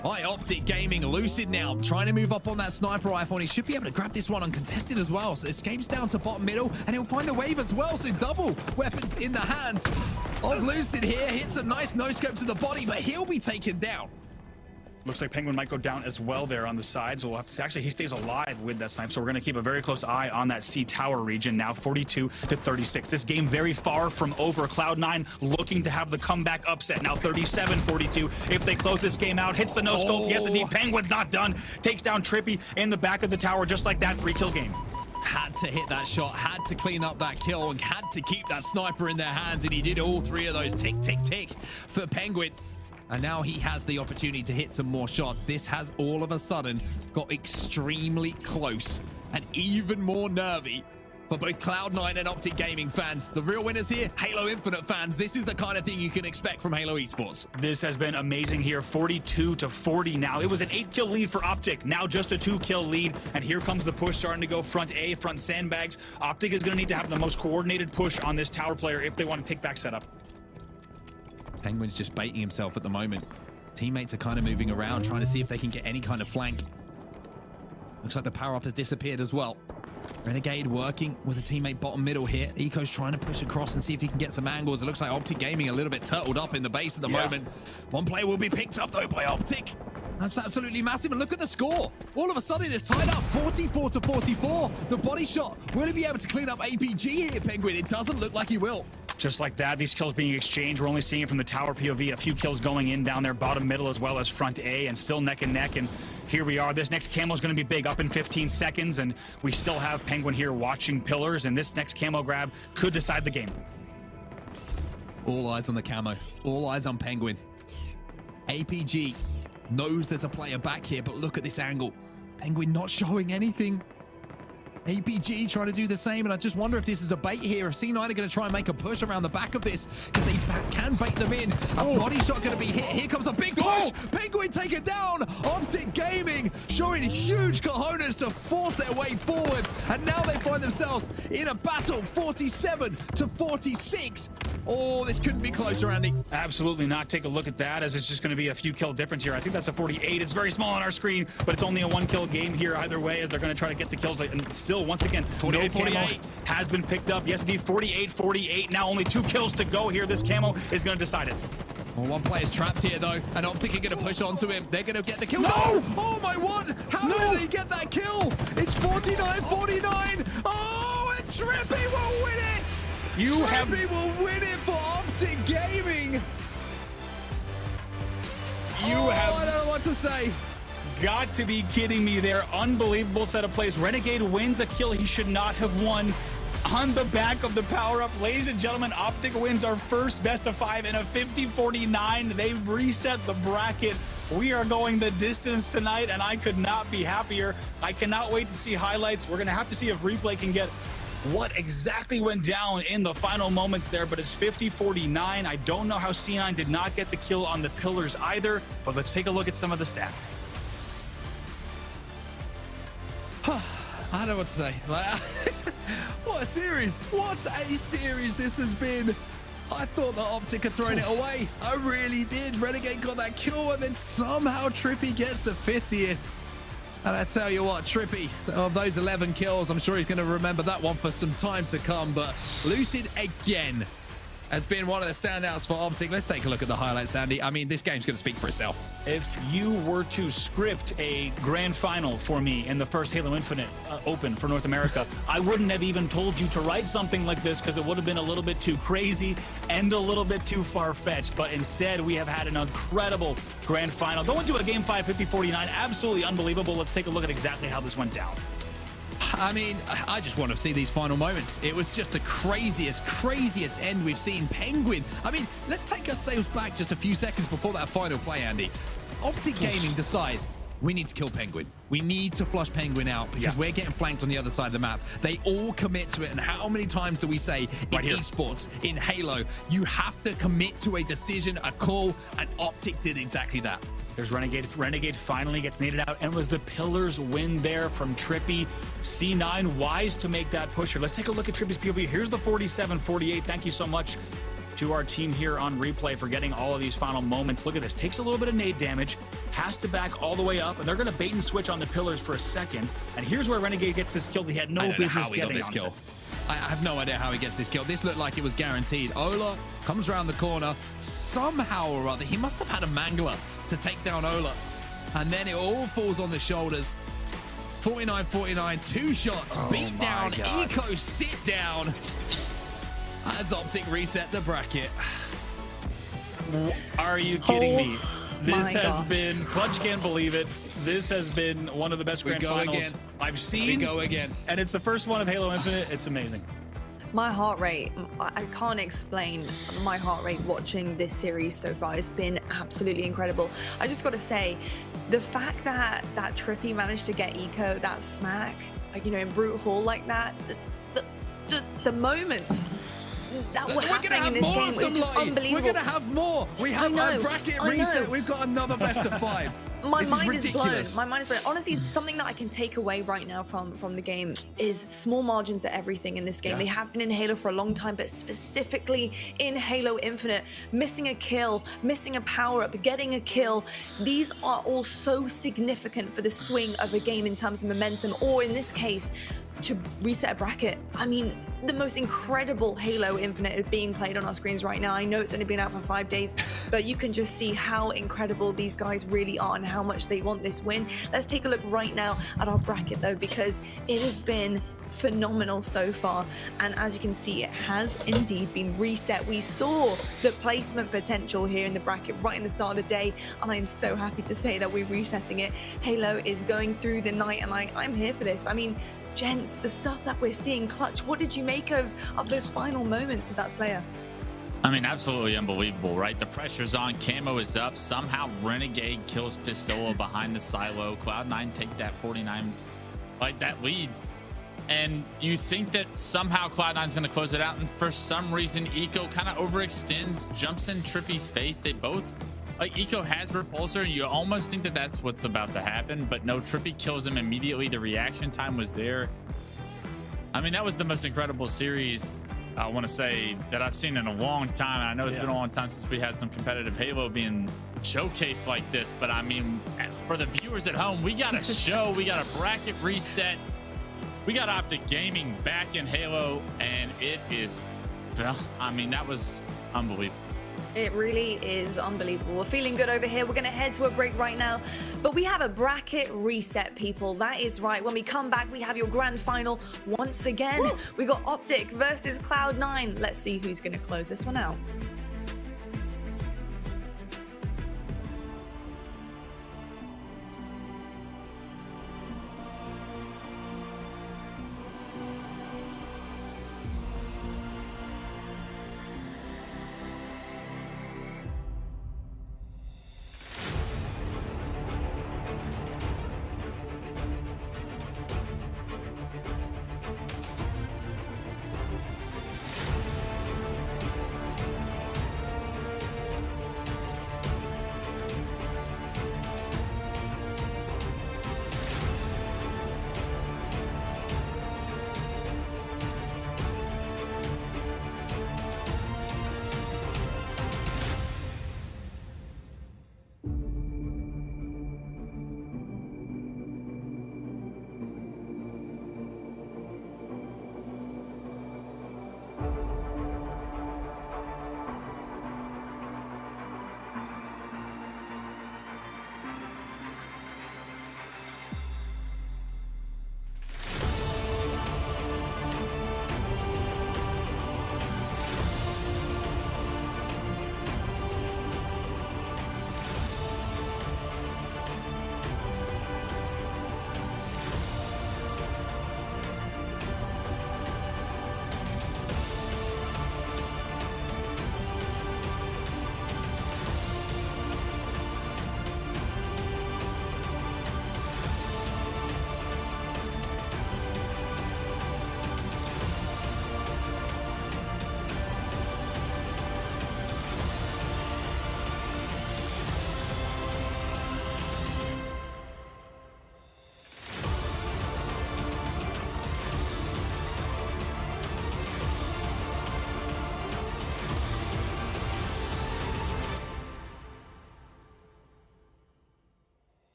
by OpTic Gaming. Lucid now trying to move up on that sniper rifle, and he should be able to grab this one uncontested as well. So escapes down to bottom middle, and he'll find the wave as well. So double weapons in the hands of Lucid here. Hits a nice no-scope to the body, but he'll be taken down. Looks like Penguin might go down as well there on the side, so we'll have to see. Actually, he stays alive with that snipe, so we're going to keep a very close eye on that C tower region now. 42-36. This game very far from over. Cloud9 looking to have the comeback upset. Now 37-42. If they close this game out, hits the no-scope. Yes, indeed. Penguin's not done. Takes down Trippy in the back of the tower, just like that. 3-kill game. Had to hit that shot, had to clean up that kill, and had to keep that sniper in their hands, and he did all 3 of those. Tick, tick, tick for Penguin. And now he has the opportunity to hit some more shots. This has all of a sudden got extremely close and even more nervy for both Cloud9 and OpTic Gaming fans. The real winners here, Halo Infinite fans. This is the kind of thing you can expect from Halo Esports. This has been amazing here, 42-40 now. It was an 8-kill lead for OpTic, now just a 2-kill lead. And here comes the push starting to go front A, front sandbags. OpTic is going to need to have the most coordinated push on this tower player if they want to take back setup. Penguin's just baiting himself at the moment. Teammates are kind of moving around, trying to see if they can get any kind of flank. Looks like the power-up has disappeared as well. Renegade working with a teammate bottom middle here. Eco's trying to push across and see if he can get some angles. It looks like OpTic Gaming a little bit turtled up in the base at the moment. One player will be picked up, though, by OpTic. That's absolutely massive, and look at the score. All of a sudden, it's tied up, 44-44. The body shot. Will he be able to clean up APG here, Penguin? It doesn't look like he will. Just like that, these kills being exchanged. We're only seeing it from the tower POV. A few kills going in down there, bottom middle as well as front A, and still neck and neck. And here we are. This next camo is going to be big, up in 15 seconds, and we still have Penguin here watching pillars, and this next camo grab could decide the game. All eyes on the camo. All eyes on Penguin. APG knows there's a player back here, but look at this angle. Penguin not showing anything. APG trying to do the same, and I just wonder if this is a bait here. If C9 are going to try and make a push around the back of this, because they can bait them in. A body shot going to be hit. Here comes a big push. Penguin take it down. OpTic Gaming showing huge cojones to force their way forward, and now they find themselves in a battle, 47 to 46. Oh, this couldn't be closer, Andy. Absolutely not. Take a look at that, as it's just going to be a few kill difference here. I think that's a 48. It's very small on our screen, but it's only a 1-kill game here either way, as they're going to try to get the kills. And still, once again, 48, no camo 48 has been picked up. Yes, indeed, 48-48. Now only 2 kills to go here. This camo is going to decide it. Well, one player's trapped here, though, and OpTic are going to push onto him. They're going to get the kill. No! Oh, my word! How did they get that kill? It's 49-49. Oh, and Trippy will win it! Trippy will win it for OpTic Gaming. I don't know what to say. Got to be kidding me there. Unbelievable set of plays. Renegade wins a kill he should not have won on the back of the power-up. Ladies and gentlemen, OpTic wins our first best of 5 in a 50-49. They reset the bracket. We are going the distance tonight, and I could not be happier. I cannot wait to see highlights. We're going to have to see if replay can get what exactly went down in the final moments there, but it's 50-49. I don't know how C9 did not get the kill on the pillars either, but let's take a look at some of the stats. I don't know what to say. What a series. What a series this has been. I thought that OpTic had thrown it away. I really did. Renegade got that kill, and then somehow Trippy gets the 50th. And I tell you what, Trippy, of those 11 kills, I'm sure he's going to remember that one for some time to come. But Lucid again has been one of the standouts for OpTic. Let's take a look at the highlights, Andy. I mean, this game's going to speak for itself. If you were to script a grand final for me in the first Halo Infinite Open for North America, I wouldn't have even told you to write something like this, because it would have been a little bit too crazy and a little bit too far-fetched. But instead, we have had an incredible grand final. Going to a Game 5 50-49, absolutely unbelievable. Let's take a look at exactly how this went down. I mean, I just want to see these final moments. It was just the craziest end we've seen. Penguin. I mean, let's take ourselves back just a few seconds before that final play, Andy. OpTic Gaming decide we need to kill Penguin. We need to flush Penguin out because we're getting flanked on the other side of the map. They all commit to it. And how many times do we say in esports, in Halo, you have to commit to a decision, a call, and OpTic did exactly that. There's Renegade. Renegade finally gets naded out, and was the pillars win there from Trippy. C9 wise to make that pusher. Let's take a look at Trippy's POV. Here's the 47-48. Thank you so much to our team here on replay for getting all of these final moments. Look at this. Takes a little bit of nade damage, has to back all the way up, and they're going to bait and switch on the pillars for a second. And here's where Renegade gets this kill. He had no business getting this kill. I have no idea how he gets this kill. This looked like it was guaranteed. Ola comes around the corner. Somehow or other, he must have had a mangler to take down Ola. And then it all falls on the shoulders. 49-49, 2 shots, beat down. Eco sit down as OpTic reset the bracket. Are you kidding me? This has been, Clutch can't believe it. This has been one of the best grand finals I've seen. We go again. And it's the first one of Halo Infinite. It's amazing. My heart rate, I can't explain my heart rate watching this series so far. It's been absolutely incredible. I just got to say, the fact that Trippy managed to get Eco that smack, like, you know, in Brute Hall like that, the moments that were happening in this game were just unbelievable. We're going to have more. We have our bracket reset. We've got another best of 5. My mind is blown. My mind is blown. Honestly, something that I can take away right now from the game is small margins at everything in this game. They have been in Halo for a long time, but specifically in Halo Infinite, missing a kill, missing a power-up, getting a kill, these are all so significant for the swing of a game in terms of momentum, or in this case, to reset a bracket. I mean, the most incredible Halo Infinite is being played on our screens right now. I know it's only been out for 5 days, but you can just see how incredible these guys really are and how much they want this win. Let's take a look right now at our bracket though, because it has been phenomenal so far, and as you can see, it has indeed been reset. We saw the placement potential here in the bracket right in the start of the day, and I am so happy to say that we're resetting it. Halo is going through the night, and I'm here for this. I mean, gents, the stuff that we're seeing, Clutch, what did you make of those final moments of that Slayer? I mean, absolutely unbelievable, right? The pressure's on, camo is up. Somehow Renegade kills Pistola behind the silo. Cloud9 take that 49, like that lead. and you think that somehow Cloud9's going to close it out, and for some reason Eco kind of overextends, jumps in Trippy's face. They both, like, Eco has Repulsor, and you almost think that that's what's about to happen, but no, Trippy kills him immediately. The reaction time was there. I mean, that was the most incredible series, I want to say, that I've seen in a long time. And I know it's been a long time since we had some competitive Halo being showcased like this, but I mean, for the viewers at home, we got a show, we got a bracket reset, we got OpTic Gaming back in Halo, and it is, well, I mean, that was unbelievable. It really is unbelievable. We're feeling good over here. We're going to head to a break right now, but we have a bracket reset, people. That is right. When we come back, we have your grand final once again. Woo! We got OpTic versus Cloud9. Let's see who's going to close this one out.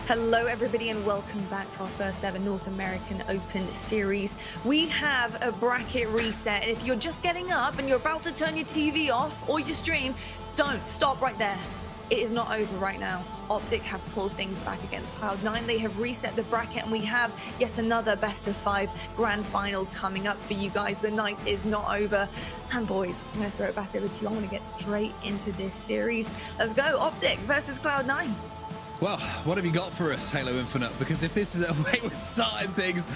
Hello everybody and welcome back to our first ever North American Open Series. We have a bracket reset, and if you're just getting up and you're about to turn your TV off or your stream, don't stop right there. It is not over right now. OpTic have pulled things back against Cloud9. They have reset the bracket, and we have yet another best of 5 grand finals coming up for you guys. The night is not over. And boys, I'm gonna throw it back over to you. I want to get straight into this series. Let's go, OpTic versus Cloud9. Well, what have you got for us, Halo Infinite? Because if this is the way we're starting things,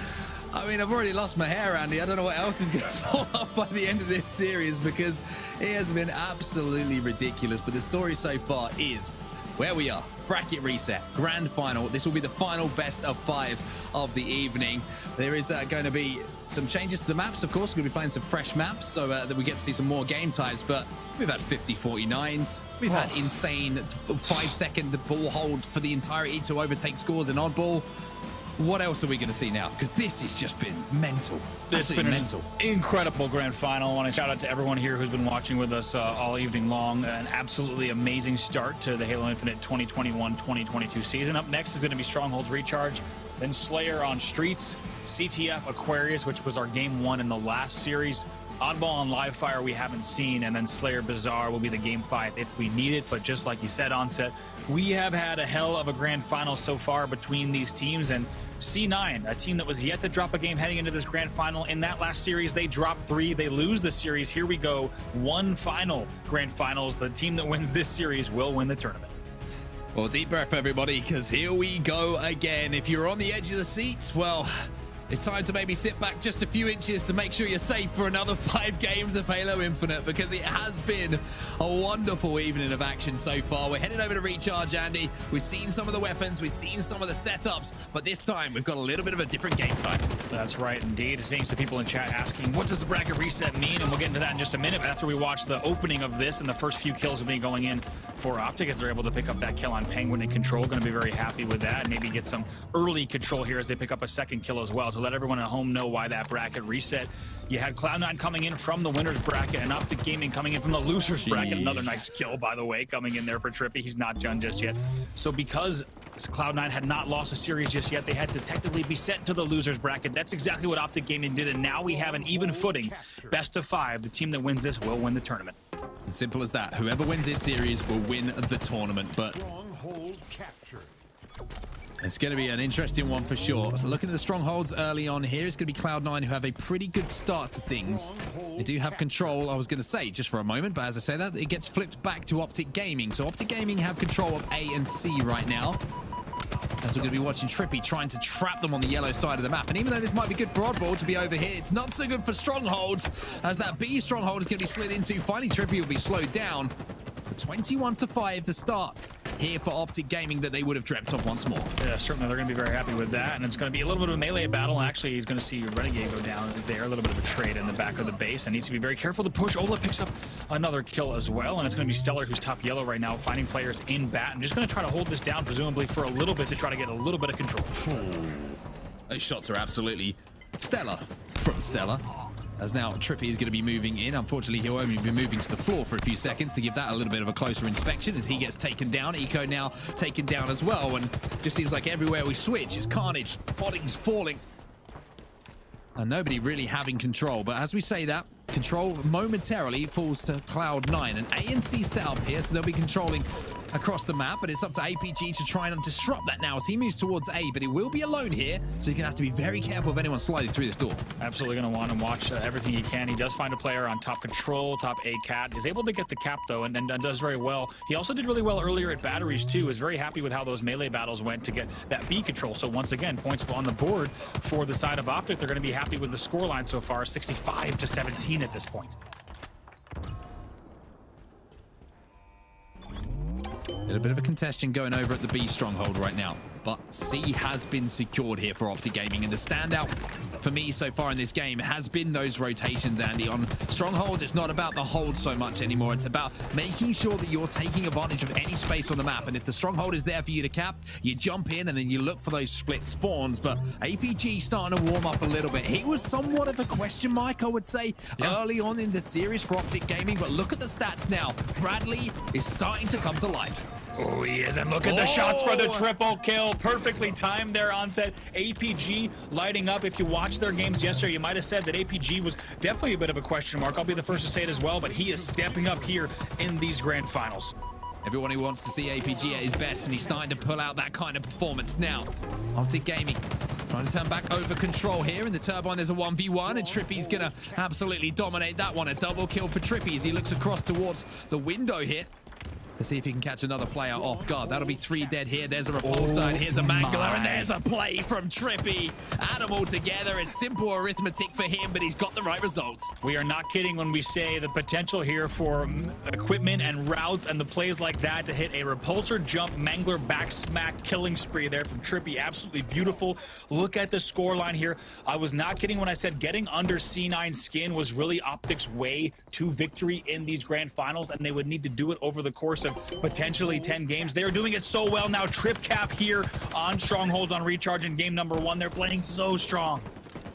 I mean, I've already lost my hair, Andy. I don't know what else is going to fall off by the end of this series, because it has been absolutely ridiculous. But the story so far is where we are. Bracket reset, grand final. This will be the final best of 5 of the evening. There is going to be some changes to the maps, of course. We're going to be playing some fresh maps so that we get to see some more game types. But we've had 50-49s. We've had insane 5-second ball hold for the entirety to overtake scores in oddball. what else are we going to see now? Because this has just been mental. It's been mental. An incredible grand final. I want to shout out to everyone here who's been watching with us all evening long. An absolutely amazing start to the Halo Infinite 2021-2022 season. Up next is going to be Stronghold's Recharge, then Slayer on Streets, CTF Aquarius, which was our game 1 in the last series. Oddball on Live Fire we haven't seen, and then Slayer Bazaar will be the game 5 if we need it. But just like you said, Onset, we have had a hell of a grand final so far between these teams, and C9, a team that was yet to drop a game heading into this grand final. In that last series, they dropped 3. They lose the series. Here we go. 1 final grand finals. The team that wins this series will win the tournament. Well, deep breath, everybody, because here we go again. If you're on the edge of the seats, well, it's time to maybe sit back just a few inches to make sure you're safe for another 5 games of Halo Infinite, because it has been a wonderful evening of action so far. We're heading over to Recharge, Andy. We've seen some of the weapons, we've seen some of the setups, but this time we've got a little bit of a different game type. That's right, indeed. Seeing some people in chat asking, what does the bracket reset mean? And we'll get into that in just a minute. But after we watch the opening of this and the first few kills will be going in for OpTic, as they're able to pick up that kill on Penguin and Control. Going to be very happy with that. Maybe get some early control here as they pick up a second kill as well, to let everyone at home know why that bracket reset. You had Cloud9 coming in from the winner's bracket and OpTic Gaming coming in from the loser's bracket. Another nice kill, by the way, coming in there for Trippy. He's not done just yet. So because Cloud9 had not lost a series just yet, they had to technically be sent to the loser's bracket. That's exactly what OpTic Gaming did, and now we have an even footing. Best of 5. The team that wins this will win the tournament. As simple as that. Whoever wins this series will win the tournament. But it's going to be an interesting one for sure. So looking at the strongholds early on here, it's going to be Cloud9 who have a pretty good start to things. They do have control, I was going to say, just for a moment, but as I say that, it gets flipped back to OpTic Gaming. So OpTic Gaming have control of A and C right now, as we're going to be watching Trippy trying to trap them on the yellow side of the map. And even though this might be good for Oddball to be over here, it's not so good for Strongholds, as that B Stronghold is going to be slid into. Finally, Trippy will be slowed down. 21-5, the start here for OpTic Gaming that they would have dreamt of once more. Yeah, certainly they're going to be very happy with that, and it's going to be a little bit of a melee battle. Actually, he's going to see Renegade go down there, a little bit of a trade in the back of the base, and needs to be very careful to push. Ola picks up another kill as well, and it's going to be Stellar, who's top yellow right now, finding players in bat, and just going to try to hold this down, presumably for a little bit, to try to get a little bit of control. Those shots are absolutely stellar from Stellar. As now Trippy is going to be moving in. Unfortunately, he'll only be moving to the floor for a few seconds to give that a little bit of a closer inspection as he gets taken down. Eco now taken down as well, and just seems like everywhere we switch, it's carnage, bodies falling, and nobody really having control. But as we say that, control momentarily falls to Cloud9. An A and C setup here, so they'll be controlling across the map, but it's up to APG to try and disrupt that now as he moves towards A, but he will be alone here, so you're gonna have to be very careful of anyone sliding through this door. Absolutely gonna want to watch everything he can. He does find a player on top Control, top A Cat. He's able to get the cap though, and does very well. He also did really well earlier at Batteries too. Was very happy with how those melee battles went to get that B Control. So once again, points on the board for the side of OpTic. They're gonna be happy with the scoreline so far, 65-17 at this point. A bit of a contention going over at the B Stronghold right now, but C has been secured here for OpTic Gaming, and the standout for me so far in this game has been those rotations, Andy. On Strongholds, it's not about the hold so much anymore. It's about making sure that you're taking advantage of any space on the map, and if the Stronghold is there for you to cap, you jump in and then you look for those split spawns. But APG starting to warm up a little bit. He was somewhat of a question mark, I would say, early on in the series for OpTic Gaming, but look at the stats now. Bradley is starting to come to life. Oh, he is, and look at the shots for the triple kill. Perfectly timed there, Onset. APG lighting up. If you watched their games yesterday, you might have said that APG was definitely a bit of a question mark. I'll be the first to say it as well, but he is stepping up here in these grand finals. Everyone who wants to see APG at his best, and he's starting to pull out that kind of performance now. OpTic Gaming trying to turn back over control here. In the Turbine, there's a 1v1, and Trippy's going to absolutely dominate that one. A double kill for Trippy as he looks across towards the window here to see if he can catch another player off guard. That'll be 3 dead here. There's a repulsor, and here's a Mangler, and there's a play from Trippy. Add them all together. It's simple arithmetic for him, but he's got the right results. We are not kidding when we say the potential here for equipment and routes and the plays like that to hit a repulsor, jump, Mangler, back smack, killing spree there from Trippy. Absolutely beautiful. Look at the scoreline here. I was not kidding when I said getting under C9 skin was really OpTic's way to victory in these grand finals, and they would need to do it over the course course of potentially 10 games. They are doing it so well now. Trip Cap here on Strongholds on Recharge in game number 1. They're playing so strong.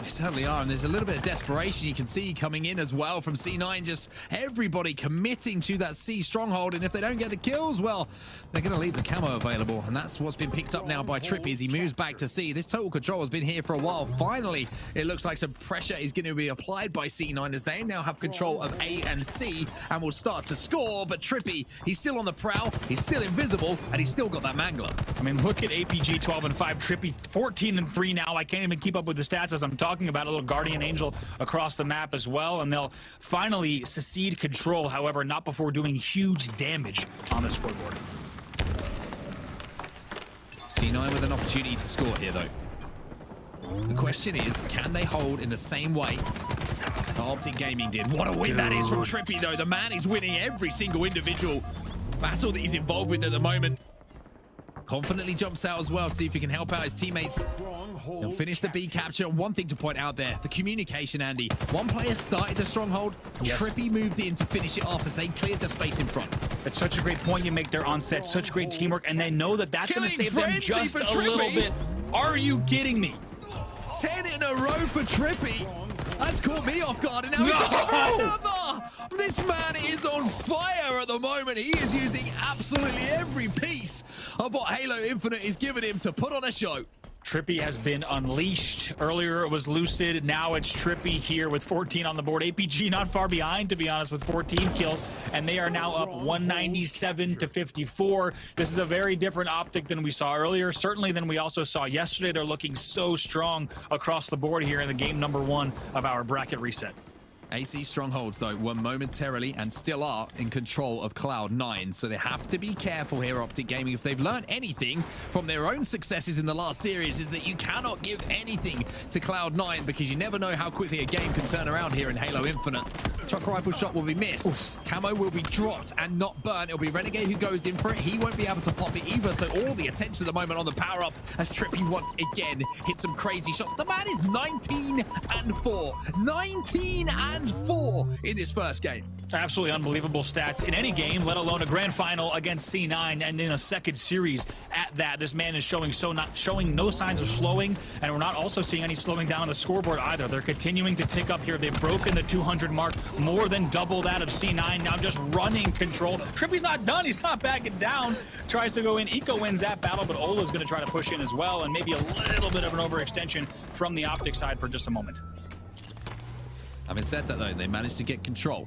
They certainly are, and there's a little bit of desperation you can see coming in as well from C9. Just everybody committing to that C stronghold, and if they don't get the kills, well, they're going to leave the camo available, and that's what's been picked up now by Trippy as he moves back to C. This total control has been here for a while. Finally, it looks like some pressure is going to be applied by C9 as they now have control of A and C and will start to score, but Trippy, he's still on the prowl, he's still invisible, and he's still got that mangler. I mean, look at APG 12-5, Trippy 14-3 now. I can't even keep up with the stats as I'm talking about. A little Guardian Angel across the map as well, and they'll finally secede control, however, not before doing huge damage on the scoreboard. C9 with an opportunity to score here, though. The question is, can they hold in the same way that OpTic Gaming did? What a win that is from Trippy, though. The man is winning every single individual battle that he's involved with at the moment. Confidently jumps out as well to see if he can help out his teammates. He'll finish the B capture. And one thing to point out there, the communication, Andy. One player started the stronghold. Yes. Trippy moved in to finish it off as they cleared the space in front. That's such a great point you make there on set. Such great teamwork, and they know that that's going to save them just a little bit. Are you kidding me? 10 in a row for Trippy. That's caught me off guard, and now he's got another! This man is on fire at the moment. He is using absolutely every piece of what Halo Infinite is giving him to put on a show. Trippy has been unleashed. Earlier it was Lucid, now it's Trippy here with 14 on the board. APG not far behind, to be honest, with 14 kills, and they are now up 197-54. This is a very different OpTic than we saw earlier, certainly than we also saw yesterday. They're looking so strong across the board here in the game number 1 of our bracket reset. AC Strongholds, though, were momentarily and still are in control of Cloud9, so they have to be careful here, OpTic Gaming. If they've learned anything from their own successes in the last series, is that you cannot give anything to Cloud9 because you never know how quickly a game can turn around here in Halo Infinite. Chuck rifle shot will be missed. Oof. Camo will be dropped and not burnt. It'll be Renegade who goes in for it. He won't be able to pop it either, so all the attention at the moment on the power-up as Trippy once again hits some crazy shots. The man is 19-4. 19-4 in this first game. Absolutely unbelievable stats in any game, let alone a grand final against C9 and in a second series at that. This man is showing no signs of slowing, and we're not also seeing any slowing down on the scoreboard either. They're continuing to tick up here. They've broken the 200 mark, more than double that of C9, now just running control. Trippy's not done, he's not backing down. Tries to go in, Eco wins that battle, but Ola's gonna try to push in as well, and maybe a little bit of an overextension from the OpTic side for just a moment. Having said that, though, they managed to get control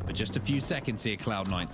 for just a few seconds here, Cloud9.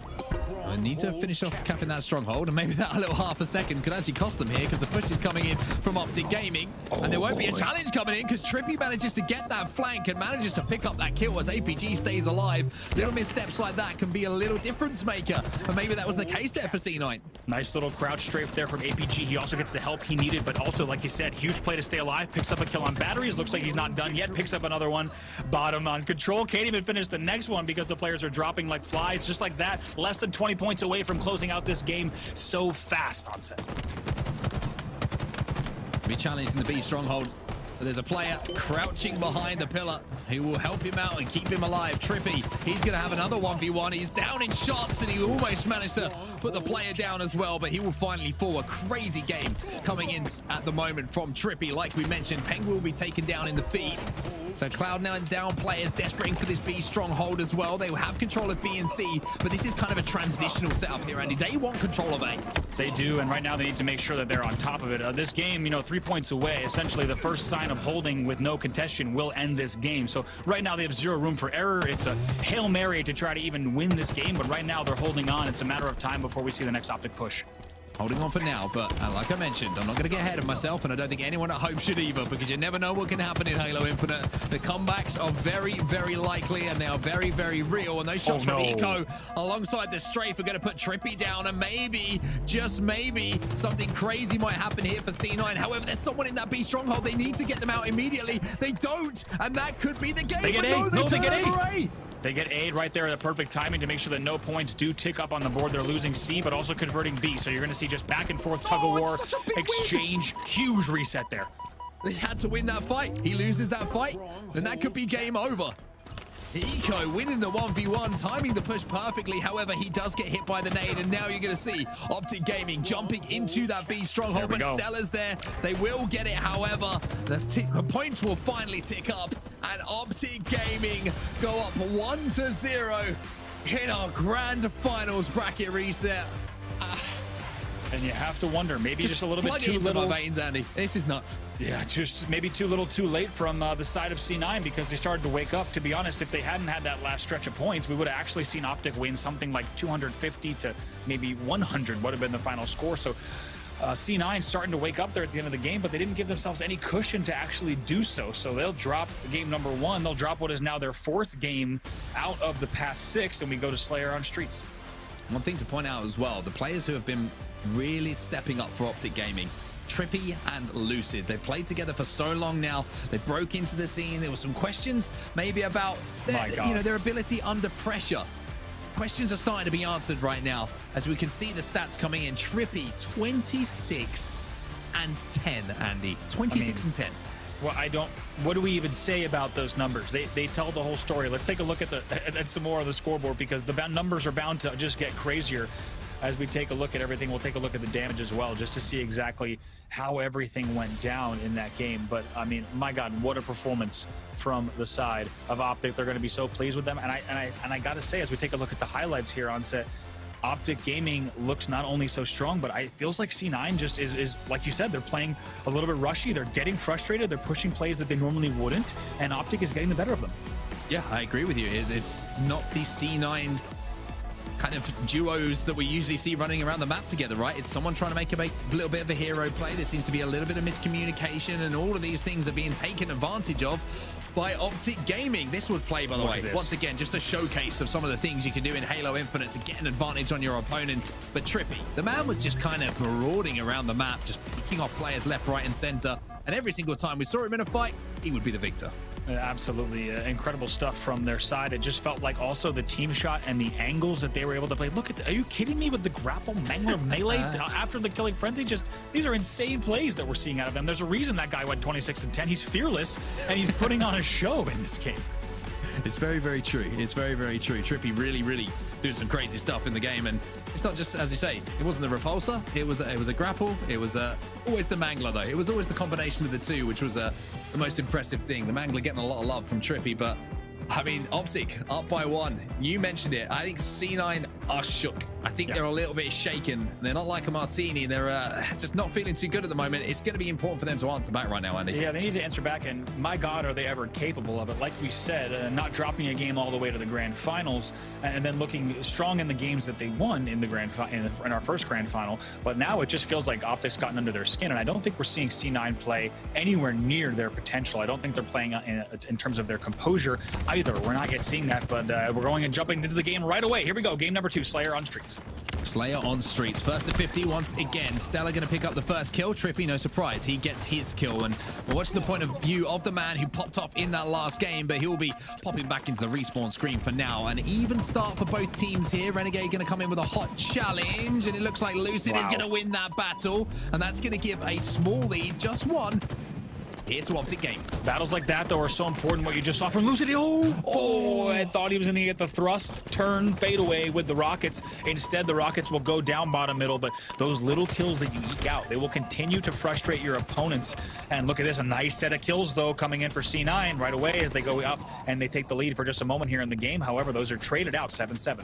I need to finish off capping that stronghold, and maybe that a little half a second could actually cost them here because the push is coming in from OpTic Gaming, and there won't be a challenge coming in because Trippy manages to get that flank and manages to pick up that kill as APG stays alive. Little missteps like that can be a little difference maker, and maybe that was the case there for C9. Nice little crouch strafe there from APG. He also gets the help he needed, but also, like you said, huge play to stay alive. Picks up a kill on batteries. Looks like he's not done yet. Picks up another one. Bottom on control. Can't even finish the next one because the players are dropping like flies. Just like that, less than 20 points away from closing out this game so fast on set. Be challenged in the B stronghold, but there's a player crouching behind the pillar who will help him out and keep him alive. Trippy, he's going to have another 1v1. He's down in shots, and he almost managed to put the player down as well, but he will finally fall. A crazy game coming in at the moment from Trippy. Like we mentioned, Penguin will be taken down in the feed. So Cloud9 down players desperate for this B stronghold as well. They will have control of B and C, but this is kind of a transitional setup here, Andy. They want control of A. They do, and right now they need to make sure that they're on top of it. This game, 3 points away, essentially the first sign of holding with no contention will end this game. So right now they have zero room for error. It's a Hail Mary to try to even win this game, but right now they're holding on. It's a matter of time before we see the next OpTic push. Holding on for now, but like I mentioned, I'm not going to get ahead of myself, and I don't think anyone at home should either, because you never know what can happen in Halo Infinite. The comebacks are very, very likely, and they are very, very real, and those shots from Eco alongside the strafe are going to put Trippy down, and maybe, just maybe, something crazy might happen here for C9. However, there's someone in that B stronghold. They need to get them out immediately. They don't, and that could be the game. They get A. They get A. They get aid right there at the perfect timing to make sure that no points do tick up on the board. They're losing C, but also converting B. So you're going to see just back and forth tug-of-war exchange. Huge reset there. They had to win that fight. He loses that fight, then that could be game over. Eco winning the 1v1, timing the push perfectly. However, he does get hit by the nade, and now you're going to see OpTic Gaming jumping into that B stronghold, but Stella's there. They will get it. However, the points will finally tick up, and OpTic Gaming go up 1-0 in our grand finals bracket reset. And you have to wonder, maybe just a little bit too little. My veins, Andy. This is nuts. Yeah, just maybe too little too late from the side of C9 because they started to wake up. To be honest, if they hadn't had that last stretch of points, we would have actually seen OpTic win something like 250 to maybe 100 would have been the final score. So C9 starting to wake up there at the end of the game, but they didn't give themselves any cushion to actually do so. So they'll drop game number 1. They'll drop what is now their 4th game out of the past 6, and we go to Slayer on Streets. One thing to point out as well, the players who have been really stepping up for OpTic Gaming, Trippy and Lucid. They've played together for so long now. They broke into the scene. There were some questions maybe about their ability under pressure. Questions are starting to be answered right now as we can see the stats coming in. Trippy 26 and 10, Andy. 26 and 10. Well, what do we even say about those numbers? They tell the whole story. Let's take a look at some more of the scoreboard because the numbers are bound to just get crazier. As we take a look at everything, we'll take a look at the damage as well, just to see exactly how everything went down in that game. But I mean, my God, what a performance from the side of OpTic. They're going to be so pleased with them. And I got to say, as we take a look at the highlights here on set, OpTic Gaming looks not only so strong, but it feels like C9 just is like you said, they're playing a little bit rushy. They're getting frustrated. They're pushing plays that they normally wouldn't, and OpTic is getting the better of them. Yeah, I agree with you. It's not the C9 kind of duos that we usually see running around the map together, right? It's someone trying to make a little bit of a hero play. There seems to be a little bit of miscommunication, and all of these things are being taken advantage of by OpTic Gaming. This would play, by the way, once again, just a showcase of some of the things you can do in Halo Infinite to get an advantage on your opponent. But Trippy, the man was just kind of marauding around the map, just picking off players left, right, and center. And every single time we saw him in a fight, he would be the victor. Absolutely incredible stuff from their side. It just felt like also the team shot and the angles that they were able to play. Look at are you kidding me with the grapple mangler melee after the killing frenzy? Just these are insane plays that we're seeing out of them. There's a reason that guy went 26 and 10. He's fearless and he's putting on a show in this game. It's very, very true. It's very, very true. Trippy really doing some crazy stuff in the game, and it's not just, as you say, it wasn't the repulsor, it was a grapple, it was always the mangler though. It was always the combination of the two, which was the most impressive thing. The mangler getting a lot of love from Trippy, but I mean, OpTic up by 1. You mentioned it. I think C9 are shook. I think they're a little bit shaken. They're not like a Martini. They're just not feeling too good at the moment. It's going to be important for them to answer back right now, Andy. Yeah, they need to answer back, and my God, are they ever capable of it? Like we said, not dropping a game all the way to the grand finals, and then looking strong in the games that they won in the in our first grand final. But now it just feels like OpTic's gotten under their skin, and I don't think we're seeing C9 play anywhere near their potential. I don't think they're playing in terms of their composure either. We're not yet seeing that, but we're going and jumping into the game right away. Here we go. Game number 2, Slayer on Streets. Slayer on Streets. First to 50 once again. Stella going to pick up the first kill. Trippy, no surprise. He gets his kill. And we're watching the point of view of the man who popped off in that last game, but he'll be popping back into the respawn screen for now. An even start for both teams here. Renegade going to come in with a hot challenge, and it looks like Lucid is going to win that battle. And that's going to give a small lead, just one, here to OpTic Gaming. Battles like that, though, are so important. What you just saw from Lucid. Oh, I thought he was going to get the thrust, turn, fade away with the rockets. Instead, the rockets will go down bottom middle, but those little kills that you eke out, they will continue to frustrate your opponents. And look at this, a nice set of kills, though, coming in for C9 right away as they go up and they take the lead for just a moment here in the game. However, those are traded out 7-7.